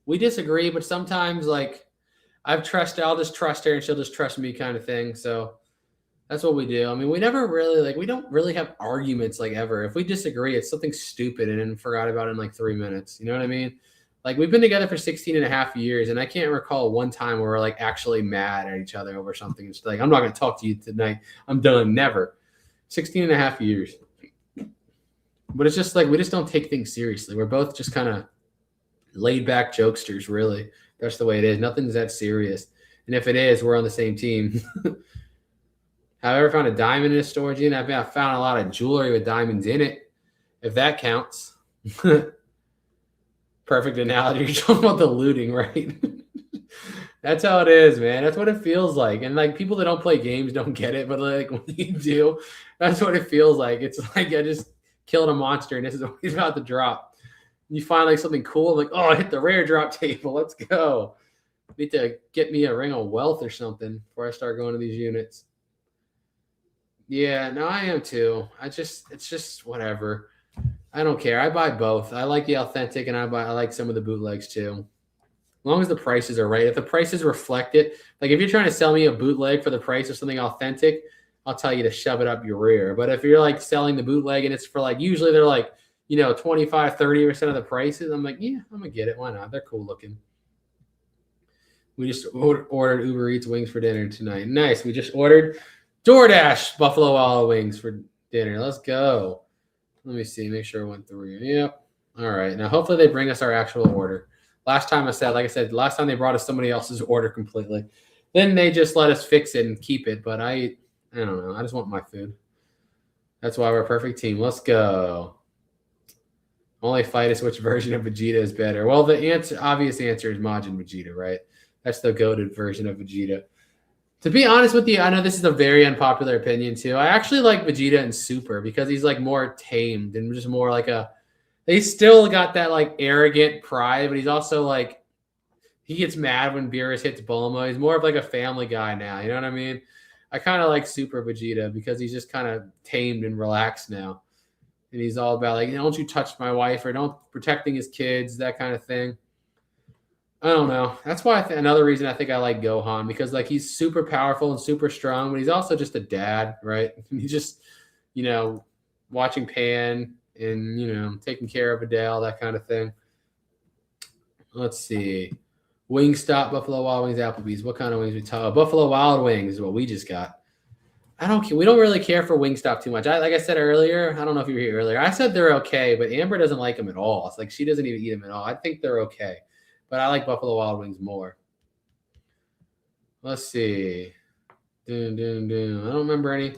we disagree, but sometimes like I'll just trust her and she'll just trust me kind of thing. So that's what we do. I mean, we never really we don't really have arguments like ever. If we disagree, it's something stupid and then forgot about it in like 3 minutes. You know what I mean? Like, we've been together for 16 and a half years, and I can't recall one time where we're like actually mad at each other over something. It's like, I'm not going to talk to you tonight. I'm done. Never. 16 and a half years. But it's just like, we just don't take things seriously. We're both just kind of laid back jokesters, really. That's the way it is. Nothing's that serious. And if it is, we're on the same team. Have I ever found a diamond in a storage unit? I found a lot of jewelry with diamonds in it, if that counts. Perfect analogy. You're talking about the looting, right? That's how it is, man. That's what it feels like. And like, people that don't play games don't get it, but like when you do, that's what it feels like. It's like I just killed a monster and this is what he's about to drop. And you find like something cool, like, oh, I hit the rare drop table. Let's go. Need to get me a ring of wealth or something before I start going to these units. Yeah, no, I am too. It's just whatever. I don't care. I buy both. I like the authentic, and I like some of the bootlegs too. long as the prices are right. If the prices reflect it, like if you're trying to sell me a bootleg for the price of something authentic, I'll tell you to shove it up your rear. But if you're like selling the bootleg and it's for like, usually they're like, 25, 30% of the prices, I'm like, yeah, I'm going to get it. Why not? They're cool looking. We just ordered Uber Eats wings for dinner tonight. Nice. We just ordered DoorDash Buffalo Wild Wings for dinner. Let's go. Let me see. Make sure it went through. Yep. All right. Now, hopefully they bring us our actual order. Last time last time they brought us somebody else's order completely. Then they just let us fix it and keep it. But I don't know. I just want my food. That's why we're a perfect team. Let's go. Only fight us which version of Vegeta is better. Well, the obvious answer is Majin Vegeta, right? That's the goated version of Vegeta. To be honest with you, I know this is a very unpopular opinion too. I actually like Vegeta in Super because he's like more tamed and just more like he's still got that like arrogant pride, but he's also like, he gets mad when Beerus hits Bulma. He's more of like a family guy now. You know what I mean? I kind of like Super Vegeta because he's just kind of tamed and relaxed now. And he's all about like, don't you touch my wife, or don't protecting his kids, that kind of thing. I don't know. That's why another reason I think I like Gohan, because like he's super powerful and super strong, but he's also just a dad, right? He's just, watching Pan and, taking care of Adele, that kind of thing. Let's see. Wingstop, Buffalo Wild Wings, Applebee's. What kind of wings we talk? Buffalo Wild Wings is what we just got. We don't really care for Wingstop too much. Like I said earlier, I don't know if you were here earlier. I said they're okay, but Amber doesn't like them at all. It's like she doesn't even eat them at all. I think they're okay, but I like Buffalo Wild Wings more. Let's see. I don't remember any.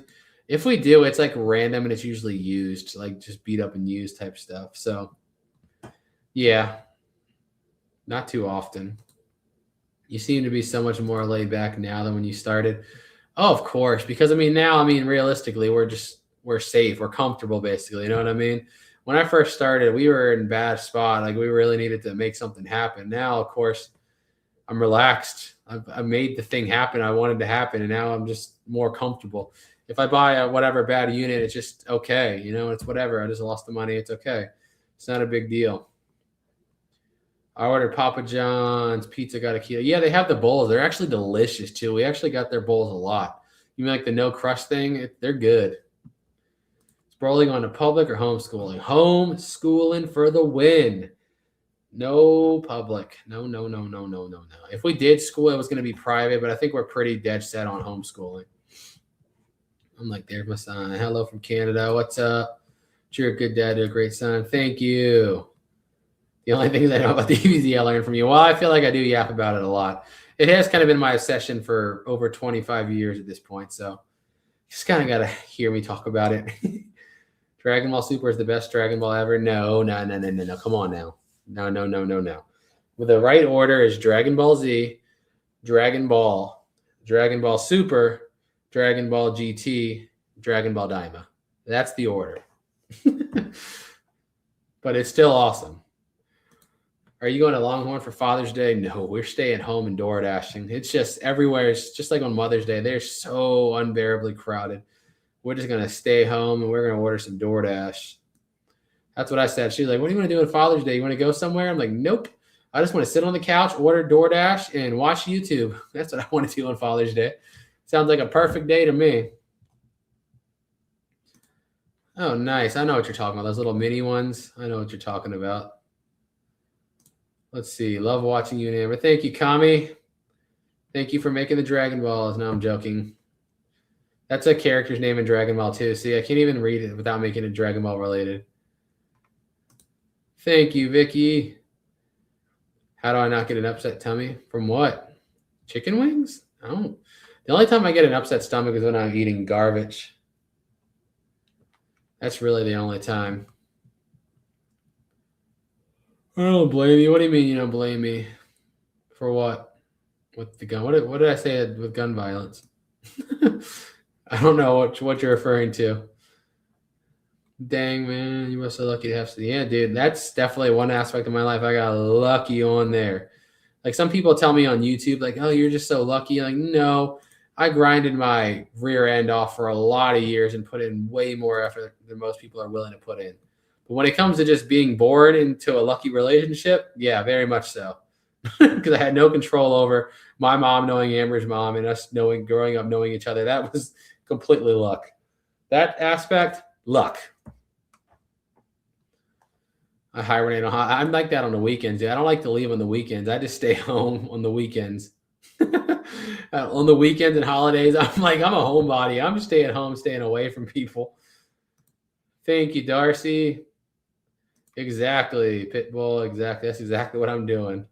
If we do, it's like random and it's usually used, like just beat up and used type stuff. So, yeah, not too often. You seem to be so much more laid back now than when you started. Oh, of course, because realistically, we're safe, we're comfortable, basically. You know what I mean? When I first started, we were in a bad spot. Like we really needed to make something happen. Now, of course, I'm relaxed. I made the thing happen I wanted to happen, and now I'm just more comfortable. If I buy a whatever bad unit, it's just okay. It's whatever. I just lost the money. It's okay. It's not a big deal. I ordered Papa John's pizza, got a kilo. Yeah, they have the bowls. They're actually delicious too. We actually got their bowls a lot. You mean like the no crust thing? They're good. Scrolling on to public or homeschooling? Homeschooling for the win. No public. No. If we did school, it was going to be private, but I think we're pretty dead set on homeschooling. I'm like, there's my son. Hello from Canada. What's up? You're a good dad to a great son. Thank you. The only things I know about the EBZ I learned from you. Well, I feel like I do yap about it a lot. It has kind of been my obsession for over 25 years at this point. So you just kind of got to hear me talk about it. Dragon Ball Super is the best Dragon Ball ever. No. Come on now. No. With the right order is Dragon Ball Z, Dragon Ball Super, Dragon Ball GT, Dragon Ball Daima. That's the order. But it's still awesome. Are you going to Longhorn for Father's Day? No, we're staying home and door dashing. It's just everywhere. It's just like on Mother's Day. They're so unbearably crowded. We're just going to stay home and we're going to order some DoorDash. That's what I said. She's like, what do you want to do on Father's Day? You want to go somewhere? I'm like, nope. I just want to sit on the couch, order DoorDash, and watch YouTube. That's what I want to do on Father's Day. Sounds like a perfect day to me. Oh, nice. I know what you're talking about. Those little mini ones. I know what you're talking about. Let's see. Love watching you and Amber. Thank you, Kami. Thank you for making the Dragon Balls. No, I'm joking. That's a character's name in Dragon Ball too. See, I can't even read it without making it Dragon Ball related. Thank you, Vicky. How do I not get an upset tummy? From what? Chicken wings? Oh. The only time I get an upset stomach is when I'm eating garbage. That's really the only time. I don't blame you. What do you mean you don't blame me? For what? With the gun? What did I say with gun violence? I don't know what you're referring to. Dang, man. You were so lucky to have some. Yeah, dude. That's definitely one aspect of my life I got lucky on there. Like some people tell me on YouTube, like, oh, you're just so lucky. Like, no. I grinded my rear end off for a lot of years and put in way more effort than most people are willing to put in. But when it comes to just being born into a lucky relationship, yeah, very much so. because I had no control over my mom knowing Amber's mom and us growing up knowing each other. That was completely luck. That aspect, luck. I hibernate I'm like that on the weekends. I don't like to leave on the weekends. I just stay home on the weekends. On the weekends and holidays, I'm a homebody. I'm staying at home, staying away from people. Thank you, Darcy. Exactly, Pitbull. Exactly. That's exactly what I'm doing.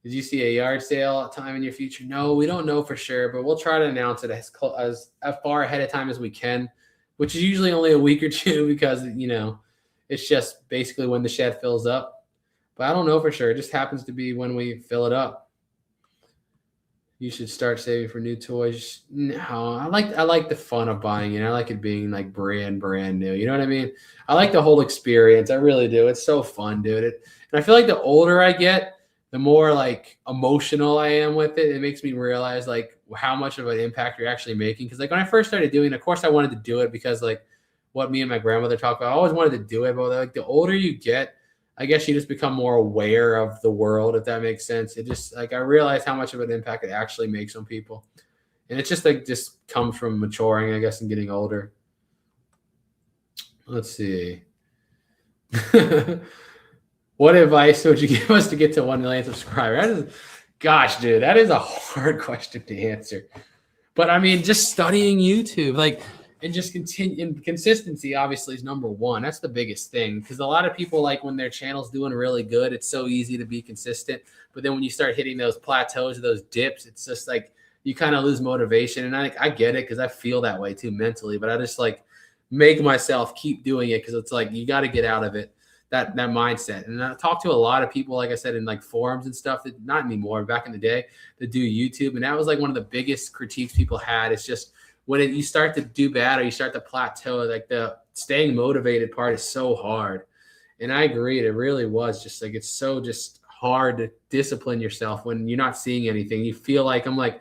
Did you see a yard sale time in your future? No, we don't know for sure, but we'll try to announce it as far ahead of time as we can, which is usually only a week or two because, it's just basically when the shed fills up. But I don't know for sure. It just happens to be when we fill it up. You should start saving for new toys. No, I like the fun of buying it. I like it being like brand new. You know what I mean? I like the whole experience. I really do. It's so fun, dude. And I feel like the older I get, the more like emotional I am with it. It makes me realize like how much of an impact you're actually making. Because like when I first started doing it, of course I wanted to do it because like what me and my grandmother talked about. I always wanted to do it, but like the older you get, I guess you just become more aware of the world, if that makes sense. It just like I realize how much of an impact it actually makes on people. And it's just like just comes from maturing, I guess, and getting older. Let's see. What advice would you give us to get to 1 million subscribers? Gosh, dude, that is a hard question to answer. But I mean, just studying YouTube, like, and just consistency obviously is number one. That's the biggest thing because a lot of people like when their channel's doing really good, it's so easy to be consistent. But then when you start hitting those plateaus or those dips, it's just like you kind of lose motivation. And I get it because I feel that way too mentally. But I just like make myself keep doing it because it's like you got to get out of it, that mindset. And I talk to a lot of people, like I said, in like forums and stuff that not anymore, back in the day, that do YouTube. And that was like one of the biggest critiques people had. It's just when you start to do bad or you start to plateau, like the staying motivated part is so hard. And I agree. It really was just like, it's so just hard to discipline yourself when you're not seeing anything. You feel like, I'm like,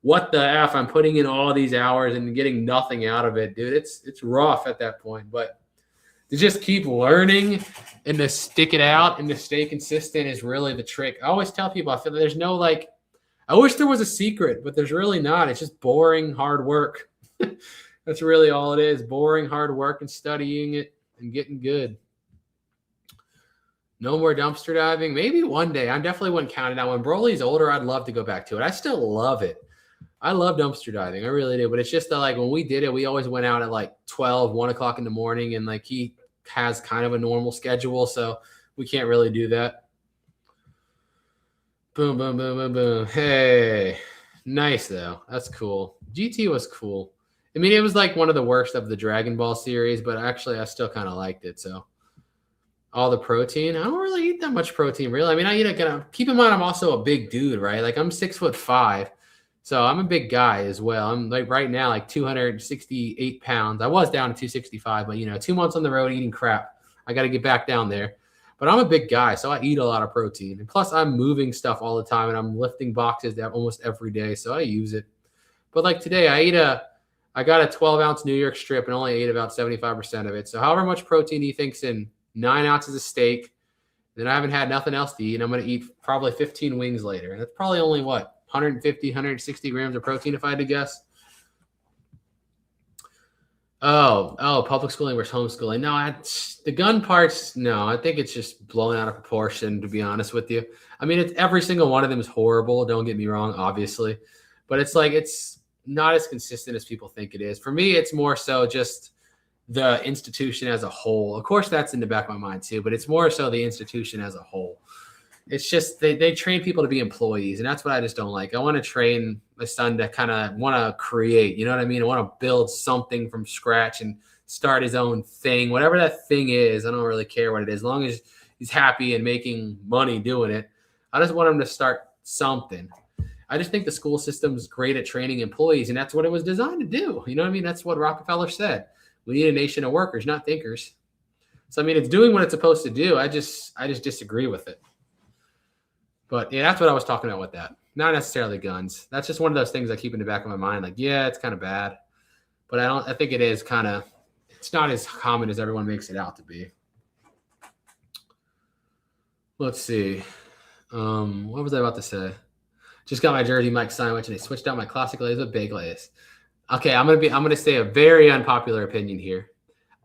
what the F? I'm putting in all these hours and getting nothing out of it, dude. It's rough at that point, but to just keep learning and to stick it out and to stay consistent is really the trick. I always tell people, I feel there's no like, I wish there was a secret, but there's really not. It's just boring, hard work. That's really all it is. Boring, hard work and studying it and getting good. No more dumpster diving. Maybe one day. I definitely wouldn't count it out. When Broly's older, I'd love to go back to it. I still love it. I love dumpster diving. I really do. But it's just that like when we did it, we always went out at like 1 o'clock in the morning. And like he has kind of a normal schedule. So we can't really do that. Boom, boom, boom, boom, boom. Hey, nice though. That's cool. GT was cool. I mean, it was like one of the worst of the Dragon Ball series, but actually I still kind of liked it. So all the protein, I don't really eat that much protein, really. I mean, I eat it. Keep in mind, I'm also a big dude, right? Like I'm 6'5", so I'm a big guy as well. I'm like right now, like 268 pounds. I was down to 265, but 2 months on the road eating crap. I got to get back down there. But I'm a big guy, so I eat a lot of protein. And plus, I'm moving stuff all the time, and I'm lifting boxes almost every day, so I use it. But like today, I got a 12-ounce New York strip and only ate about 75% of it. So however much protein he thinks in 9 ounces of steak, then I haven't had nothing else to eat, and I'm going to eat probably 15 wings later. And that's probably only, 150, 160 grams of protein if I had to guess. Oh, public schooling versus homeschooling. No, the gun parts, no, I think it's just blown out of proportion, to be honest with you. I mean, every single one of them is horrible. Don't get me wrong, obviously. But it's like, it's not as consistent as people think it is. For me, it's more so just the institution as a whole. Of course, that's in the back of my mind too, but it's more so the institution as a whole. It's just they train people to be employees, and that's what I just don't like. I want to train my son to kind of want to create, you know what I mean? I want to build something from scratch and start his own thing, whatever that thing is. I don't really care what it is, as long as he's happy and making money doing it. I just want him to start something. I just think the school system is great at training employees, and that's what it was designed to do. You know what I mean? That's what Rockefeller said. We need a nation of workers, not thinkers. So, I mean, it's doing what it's supposed to do. I just disagree with it. But yeah, that's what I was talking about with that. Not necessarily guns. That's just one of those things I keep in the back of my mind. Like, yeah, it's kind of bad, but I think it is kind of, it's not as common as everyone makes it out to be. Let's see. What was I about to say? Just got my Jersey Mike sandwich and they switched out my classic lays with baked lays. Okay, I'm gonna say a very unpopular opinion here.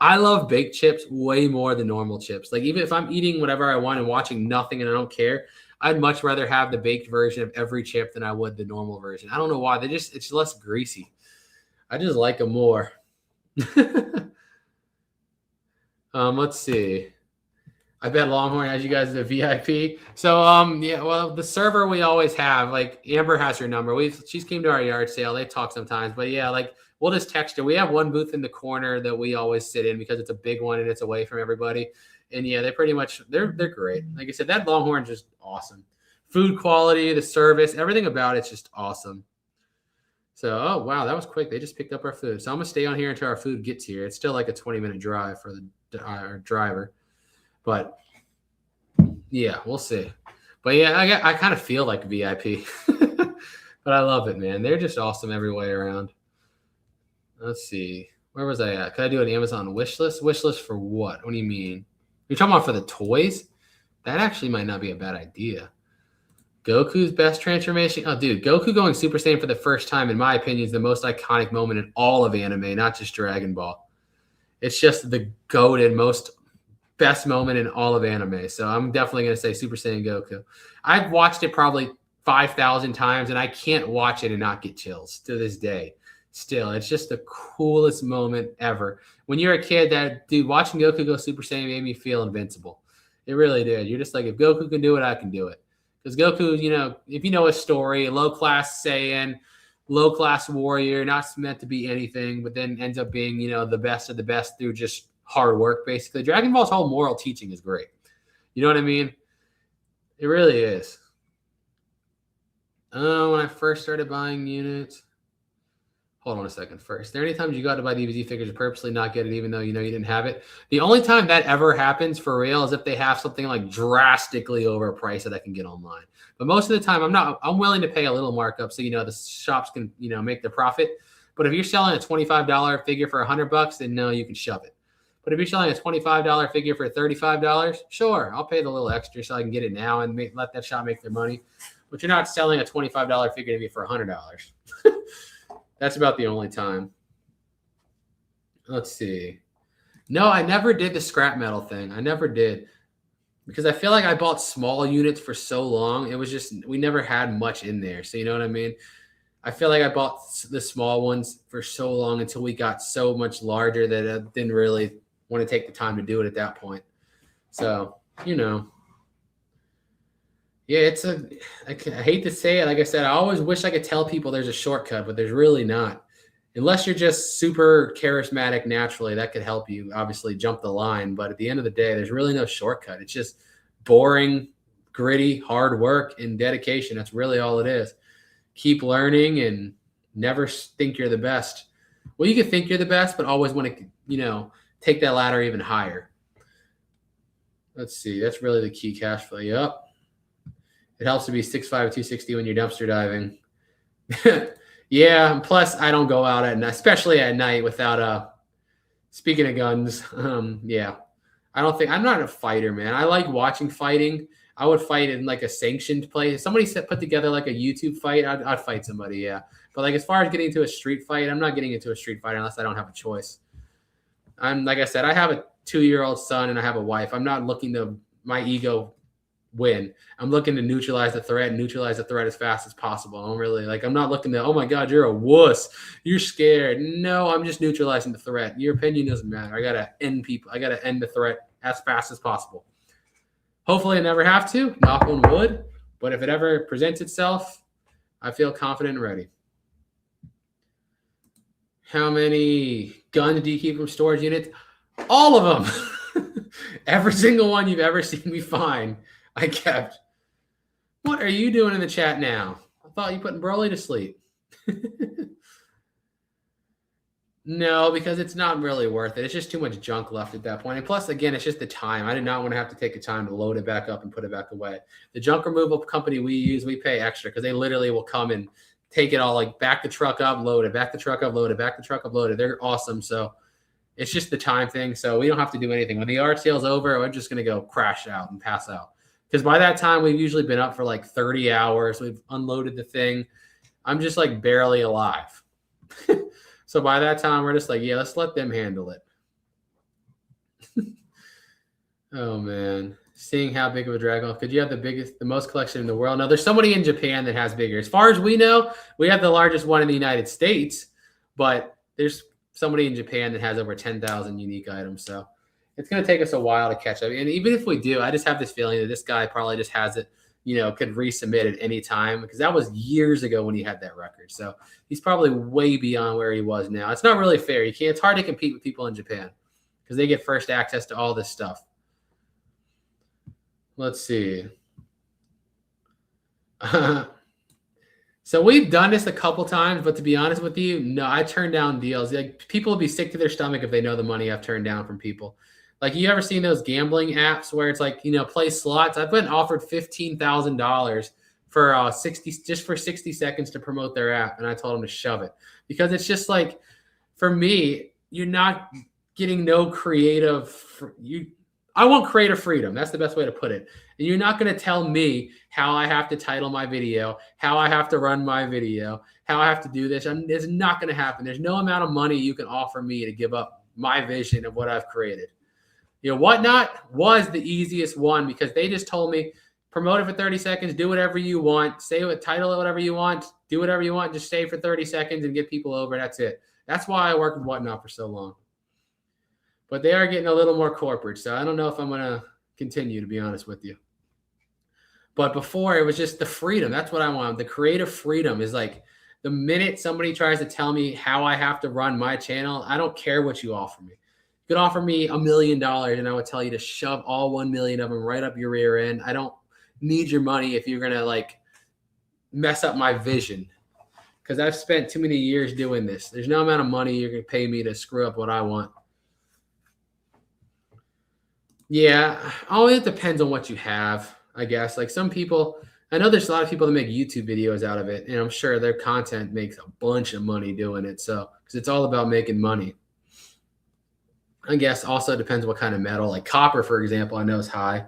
I love baked chips way more than normal chips. Like even if I'm eating whatever I want and watching nothing and I don't care, I'd much rather have the baked version of every chip than I would the normal version. I don't know why. It's less greasy. I just like them more. Let's see. I bet Longhorn has you guys as a VIP. So yeah, well, the server we always have, like Amber has her number. She's came to our yard sale. They talk sometimes, but yeah, like we'll just text her. We have one booth in the corner that we always sit in because it's a big one and it's away from everybody. And yeah, they're great. Like I said, that Longhorn's just awesome. Food quality, the service, everything about it's just awesome. So, oh wow, that was quick. They just picked up our food. So I'm gonna stay on here until our food gets here. It's still like a 20-minute drive for our driver. But yeah, we'll see. But yeah, I kind of feel like VIP. But I love it, man. They're just awesome every way around. Let's see. Where was I at? Could I do an Amazon wish list? Wish list for what? What do you mean? You're talking about for the toys? That actually might not be a bad idea. Goku's best transformation? Oh, dude, Goku going Super Saiyan for the first time, in my opinion, is the most iconic moment in all of anime, not just Dragon Ball. It's just the goated, most best moment in all of anime. So I'm definitely going to say Super Saiyan Goku. I've watched it probably 5,000 times, and I can't watch it and not get chills to this day. Still, it's just the coolest moment ever. When you're a kid, watching Goku go Super Saiyan made me feel invincible. It really did. You're just like, if Goku can do it, I can do it. Because Goku, if you know his story, low-class Saiyan, low-class warrior, not meant to be anything, but then ends up being, the best of the best through just hard work, basically. Dragon Ball's whole moral teaching is great. You know what I mean? It really is. When I first started buying units... Hold on a second first. There are any times you got to buy DBZ figures and purposely not get it even though you didn't have it? The only time that ever happens for real is if they have something like drastically over a price that I can get online. But most of the time I'm willing to pay a little markup so the shops can make their profit. But if you're selling a $25 figure for $100, then no, you can shove it. But if you're selling a $25 figure for $35, sure, I'll pay the little extra so I can get it now and let that shop make their money. But you're not selling a $25 figure to me for $100. That's about the only time. Let's see. No, I never did the scrap metal thing. I never did. Because I feel like I bought small units for so long. It was just, we never had much in there. So you know what I mean? I feel like I bought the small ones for so long until we got so much larger that I didn't really want to take the time to do it at that point. So, yeah, I hate to say it. Like I said, I always wish I could tell people there's a shortcut, but there's really not. Unless you're just super charismatic naturally, that could help you obviously jump the line. But at the end of the day, there's really no shortcut. It's just boring, gritty, hard work and dedication. That's really all it is. Keep learning and never think you're the best. Well, you can think you're the best, but always want to, take that ladder even higher. Let's see. That's really the key cash flow. Yep. It helps to be 6'5", 260 when you're dumpster diving. Yeah, and plus I don't go out especially at night without speaking of guns. Yeah. I'm not a fighter, man. I like watching fighting. I would fight in like a sanctioned place. If somebody put together like a YouTube fight, I'd fight somebody, yeah. But like as far as getting into a street fight, I'm not getting into a street fight unless I don't have a choice. Like I said, I have a 2-year-old son and I have a wife. I'm not looking to my ego win. I'm looking to neutralize the threat as fast as possible. I'm not looking to, oh my God, you're a wuss. You're scared. No, I'm just neutralizing the threat. Your opinion doesn't matter. I got to end people. I got to end the threat as fast as possible. Hopefully I never have to, knock on wood. But if it ever presents itself, I feel confident and ready. How many guns do you keep from storage units? All of them. Every single one you've ever seen me find, I kept. What are you doing in the chat now? I thought you putting Broly to sleep. No, because it's not really worth it. It's just too much junk left at that point. And plus, again, it's just the time. I did not want to have to take the time to load it back up and put it back away. The junk removal company we use, we pay extra because they literally will come and take it all, like back the truck up, load it, back the truck up, load it, back the truck up, load it. They're awesome. So it's just the time thing. So we don't have to do anything. When the yard sale's over, we're just going to go crash out and pass out. Because by that time, we've usually been up for like 30 hours. We've unloaded the thing. I'm just like barely alive. So by that time, we're just like, yeah, let's let them handle it. Oh, man. Seeing how big of a dragon, could you have the most collection in the world? No, there's somebody in Japan that has bigger. As far as we know, we have the largest one in the United States, but there's somebody in Japan that has over 10,000 unique items. So it's going to take us a while to catch up. And even if we do, I just have this feeling that this guy probably just has it, could resubmit at any time, because that was years ago when he had that record. So he's probably way beyond where he was now. It's not really fair. It's hard to compete with people in Japan because they get first access to all this stuff. Let's see. So we've done this a couple times, but to be honest with you, no, I turn down deals. Like, people will be sick to their stomach if they know the money I've turned down from people. Like, you ever seen those gambling apps where it's like, play slots? I've been offered $15,000 for 60 seconds to promote their app, and I told them to shove it, because it's just like, for me, you're not getting no creative. I want creative freedom. That's the best way to put it. And you're not going to tell me how I have to title my video, how I have to run my video, how I have to do this. It's not going to happen. There's no amount of money you can offer me to give up my vision of what I've created. Whatnot was the easiest one, because they just told me, promote it for 30 seconds, do whatever you want, title it whatever you want, do whatever you want, just stay for 30 seconds and get people over. That's it. That's why I worked with Whatnot for so long. But they are getting a little more corporate, so I don't know if I'm going to continue, to be honest with you. But before, it was just the freedom. That's what I want. The creative freedom is like, the minute somebody tries to tell me how I have to run my channel, I don't care what you offer me. You could offer me $1 million, and I would tell you to shove all 1 million of them right up your rear end. I don't need your money if you're going to mess up my vision, because I've spent too many years doing this. There's no amount of money you're going to pay me to screw up what I want. Yeah, it depends on what you have, I guess. Like, some people, I know there's a lot of people that make YouTube videos out of it, and I'm sure their content makes a bunch of money doing it. So, because it's all about making money. I guess also depends what kind of metal. Like copper, for example, I know is high.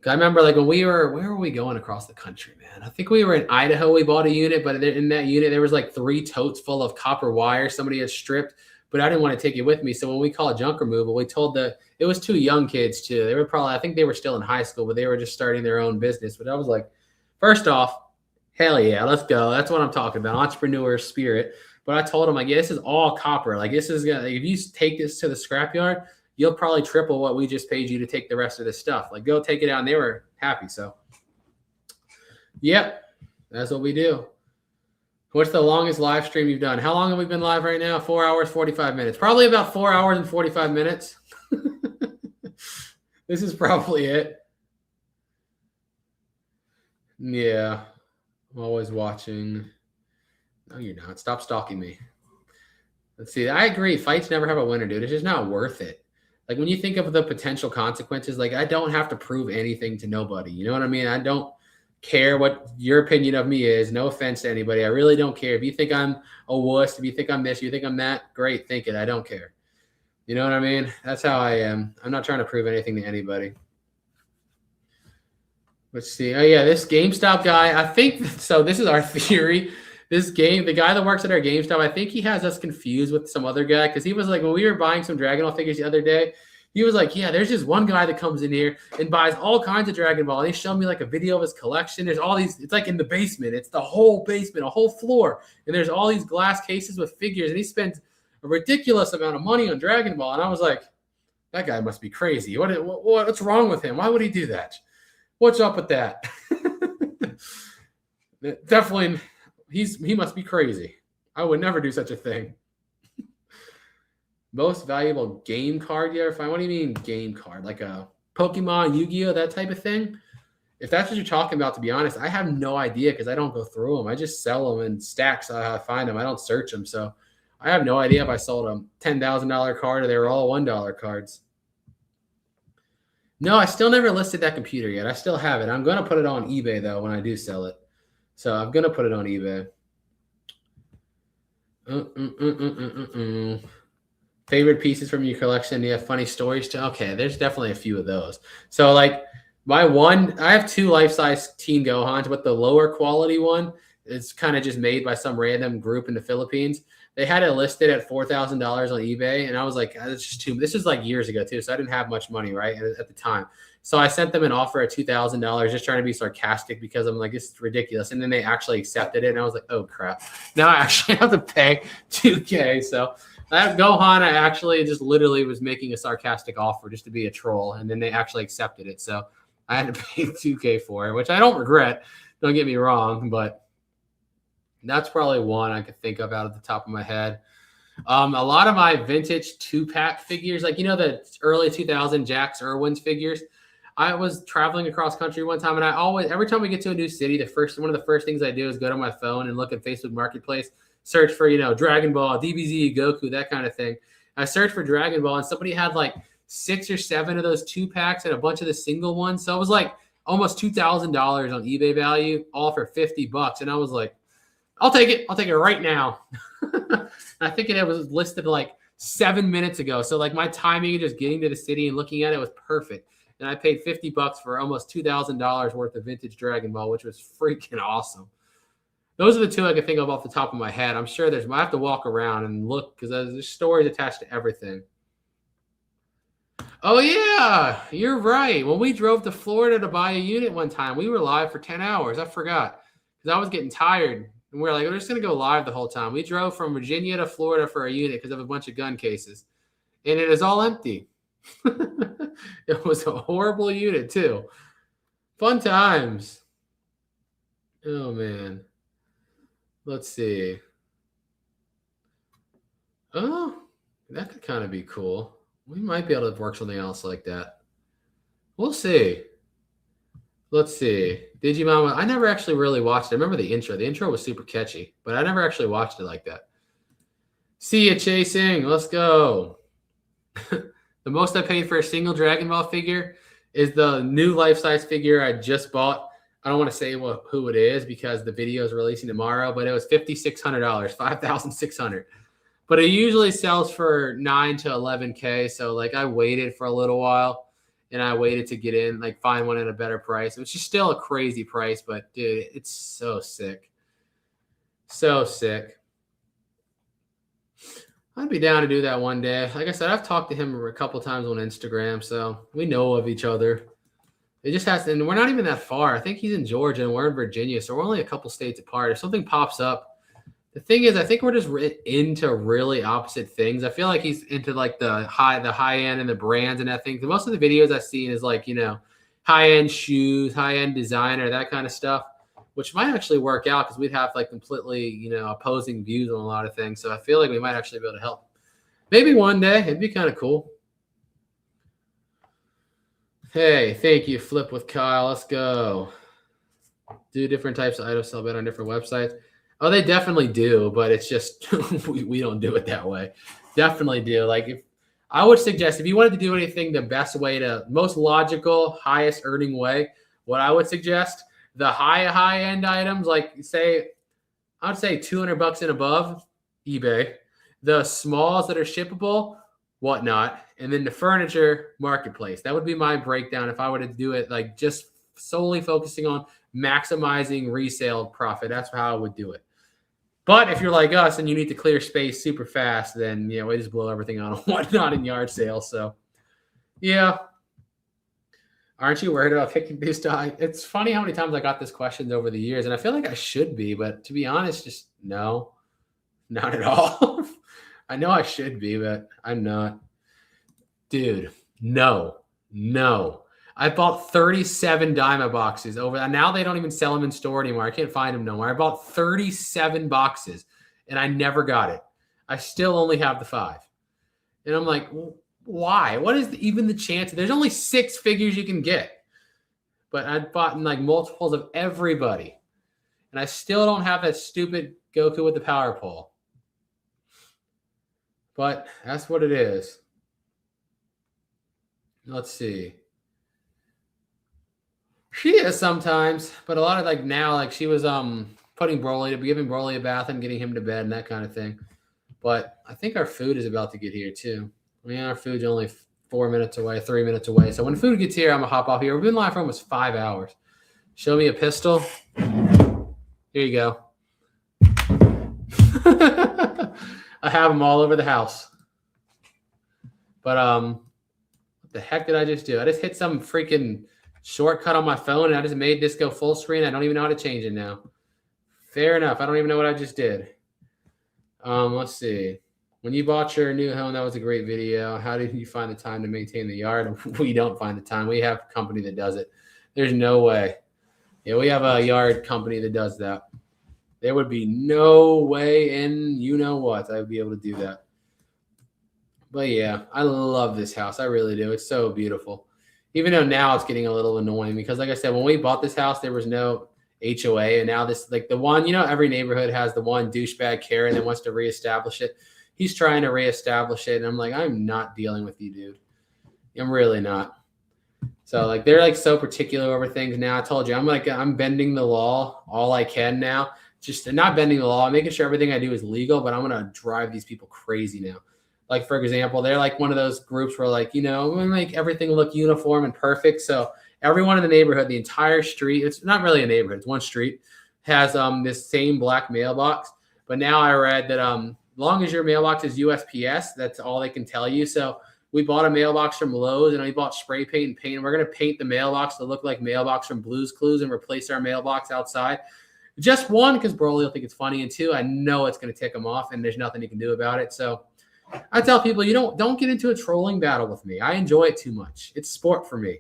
I remember when where were we going across the country, man? I think we were in Idaho. We bought a unit, but in that unit, there was 3 totes full of copper wire somebody had stripped. But I didn't want to take it with me. So when we called junk removal, we told it was 2 young kids too. They were I think they were still in high school, but they were just starting their own business. But I was like, first off, hell yeah, let's go. That's what I'm talking about. Entrepreneur spirit. But I told them, this is all copper. This is gonna, if you take this to the scrapyard, you'll probably triple what we just paid you to take the rest of this stuff. Go take it out. And they were happy. So yep, that's what we do. What's the longest live stream you've done? How long have we been live right now? 4 hours, 45 minutes. Probably about 4 hours and 45 minutes. This is probably it. Yeah. I'm always watching. No, you're not. Stop stalking me. Let's see. I agree. Fights never have a winner, dude. It's just not worth it. When you think of the potential consequences, I don't have to prove anything to nobody. You know what I mean? I don't care what your opinion of me is. No offense to anybody. I really don't care. If you think I'm a wuss, if you think I'm this, you think I'm that, great, think it. I don't care. You know what I mean? That's how I am. I'm not trying to prove anything to anybody. Let's see. Oh yeah, this GameStop guy, I think, so this is our theory. The guy that works at our GameStop, I think he has us confused with some other guy, because he was when we were buying some Dragon Ball figures the other day, he was like, yeah, there's just one guy that comes in here and buys all kinds of Dragon Ball. And he showed me a video of his collection. There's all these, it's in the basement. It's the whole basement, a whole floor. And there's all these glass cases with figures. And he spends a ridiculous amount of money on Dragon Ball. And I was like, that guy must be crazy. What's wrong with him? Why would he do that? What's up with that? Definitely, he must be crazy. I would never do such a thing. Most valuable game card you ever find? What do you mean game card? Like a Pokemon, Yu-Gi-Oh, that type of thing? If that's what you're talking about, to be honest, I have no idea, because I don't go through them. I just sell them in stacks. I find them. I don't search them. So I have no idea if I sold a $10,000 card or they were all $1 cards. No, I still never listed that computer yet. I still have it. I'm going to put it on eBay, though, when I do sell it. So I'm going to put it on eBay. Favorite pieces from your collection? Do you have funny stories too? Okay, there's definitely a few of those. So I have 2 life-size Teen Gohans, but the lower quality one is kind of just made by some random group in the Philippines. They had it listed at $4,000 on eBay, and I was like, "That's just too." This is like years ago too, so I didn't have much money right at the time. So I sent them an offer at $2,000, just trying to be sarcastic because I'm like, "This is ridiculous." And then they actually accepted it, and I was like, "Oh crap!" Now I actually have to pay $2K. So that Gohan, I actually just literally was making a sarcastic offer just to be a troll, and then they actually accepted it. So I had to pay $2K for it, which I don't regret. Don't get me wrong, but that's probably one I could think of out of the top of my head. A lot of my vintage 2-pack figures, like, the early 2000 Jax Irwin's figures. I was traveling across country one time, and every time we get to a new city, one of the first things I do is go to my phone and look at Facebook Marketplace, search for, Dragon Ball, DBZ, Goku, that kind of thing. I searched for Dragon Ball, and somebody had like 6 or 7 of those 2-packs and a bunch of the single ones. So it was like almost $2,000 on eBay value, all for $50. And I was like, I'll take it. I'll take it right now. I think it was listed like 7 minutes ago. So like my timing of just getting to the city and looking at it was perfect. And I paid $50 for almost $2,000 worth of vintage Dragon Ball, which was freaking awesome. Those are the 2 I can think of off the top of my head. I'm sure I have to walk around and look because there's stories attached to everything. Oh, yeah, you're right. When we drove to Florida to buy a unit one time, we were live for 10 hours. I forgot because I was getting tired. And we're like, we're just going to go live the whole time. We drove from Virginia to Florida for a unit because of a bunch of gun cases. And it is all empty. It was a horrible unit, too. Fun times. Oh, man. Let's see. Oh, that could kind of be cool. We might be able to work something else like that. We'll see. Let's see. Digimon, I never actually really watched it. I remember the intro. The intro was super catchy, but I never actually watched it like that. See ya, Chasing. Let's go. The most I paid for a single Dragon Ball figure is the new life-size figure I just bought. I don't want to say who it is because the video is releasing tomorrow, but it was $5,600, $5,600. But it usually sells for $9 to $11K. So like I waited for a little while and I waited to get in, like find one at a better price, which is still a crazy price, but dude, it's so sick. So sick. I'd be down to do that one day. Like I said, I've talked to him a couple times on Instagram, so we know of each other. It just has to, and we're not even that far. I think he's in Georgia and we're in Virginia, so we're only a couple states apart. If something pops up, the thing is, I think we're just into really opposite things. I feel like he's into like the high end and the brands and that thing. Most of the videos I've seen is like, high end shoes, high end designer, that kind of stuff, which might actually work out because we'd have like completely, opposing views on a lot of things. So I feel like we might actually be able to help. Maybe one day. It'd be kind of cool. Hey, thank you. Flip with Kyle. Let's go. Do different types of items sell better on different websites? Oh, they definitely do, but it's just we don't do it that way. Definitely do. Like if I would suggest if you wanted to do anything the best way most logical, highest earning way, what I would suggest, the high end items, like I would say $200 and above, eBay. The smalls that are shippable, whatnot, and then the furniture marketplace. That would be my breakdown if I were to do it like just solely focusing on maximizing resale profit. That's how I would do it. But if you're like us and you need to clear space super fast, then we just blow everything on whatnot in yard sales. So yeah. Aren't you worried about picking these dogs? It's funny how many times I got this question over the years, and I feel like I should be, but to be honest, just no, not at all. I know I should be, but I'm not. Dude, no. I bought 37 Dyma boxes over. Now they don't even sell them in store anymore. I can't find them no more. I bought 37 boxes, and I never got it. I still only have the 5. And I'm like, why? What is even the chance? There's only 6 figures you can get. But I bought in like multiples of everybody. And I still don't have that stupid Goku with the power pole. But that's what it is. Let's see. She is sometimes, but a lot of like now, like she was giving Broly a bath and getting him to bed and that kind of thing. But I think our food is about to get here too. I mean, our food's only 4 minutes away, 3 minutes away. So when food gets here, I'm gonna hop off here. We've been live for almost 5 hours. Show me a pistol. Here you go. I have them all over the house. But what the heck did I just do? I just hit some freaking shortcut on my phone and I just made this go full screen. I don't even know how to change it now. Fair enough. I don't even know what I just did. Let's see. When you bought your new home, that was a great video. How did you find the time to maintain the yard? We don't find the time. We have a company that does it. There's no way. Yeah, we have a yard company that does that. There would be no way in you know what I would be able to do that. But yeah, I love this house. I really do. It's so beautiful. Even though now it's getting a little annoying because, like I said, when we bought this house, there was no HOA. And now this, like the one, you know, every neighborhood has the one douchebag Karen that wants to reestablish it. He's trying to reestablish it. And I'm like, I'm not dealing with you, dude. I'm really not. So like, they're like so particular over things now. I told you, I'm bending the law all I can now. Just not bending the law, I'm making sure everything I do is legal, but I'm going to drive these people crazy now. Like, for example, they're like one of those groups where like, you know, we make everything look uniform and perfect. So everyone in the neighborhood, the entire street, it's not really a neighborhood, it's one street, has this same black mailbox. But now I read that as long as your mailbox is USPS, that's all they can tell you. So we bought a mailbox from Lowe's and we bought spray paint and paint. And we're going to paint the mailbox to look like mailbox from Blue's Clues and replace our mailbox outside. Just one, because Broly will think it's funny, and two, I know it's going to tick him off, and there's nothing you can do about it. So I tell people, don't get into a trolling battle with me. I enjoy it too much. It's sport for me.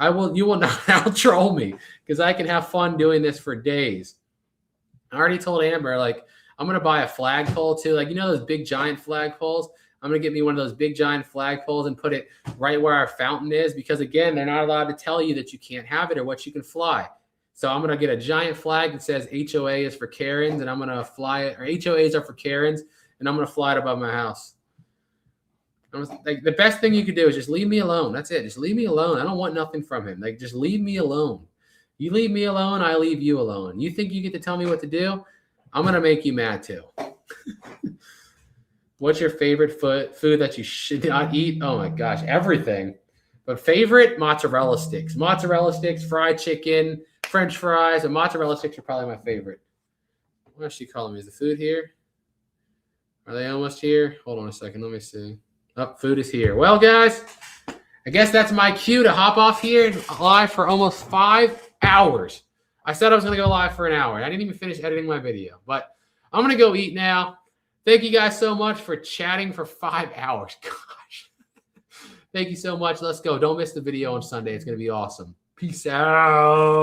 You will not out troll me because I can have fun doing this for days. I already told Amber, like, I'm going to buy a flagpole too. Like, you know, those big giant flagpoles. I'm going to get me one of those big giant flagpoles and put it right where our fountain is because, again, they're not allowed to tell you that you can't have it or what you can fly. So I'm going to get a giant flag that says HOA is for Karens, and I'm going to fly it, or HOAs are for Karens, and I'm going to fly it above my house. Like, the best thing you could do is just leave me alone. That's it. Just leave me alone. I don't want nothing from him. Like, just leave me alone. You leave me alone, I leave you alone. You think you get to tell me what to do? I'm going to make you mad too. What's your favorite food that you should not eat? Oh my gosh, everything. But favorite, mozzarella sticks. Mozzarella sticks, fried chicken, French fries, and mozzarella sticks are probably my favorite. What is she calling me? Is the food here? Are they almost here? Hold on a second. Let me see. Oh, food is here. Well, guys, I guess that's my cue to hop off here live for almost 5 hours. I said I was going to go live for an hour. I didn't even finish editing my video, but I'm going to go eat now. Thank you guys so much for chatting for 5 hours. Gosh. Thank you so much. Let's go. Don't miss the video on Sunday. It's going to be awesome. Peace out.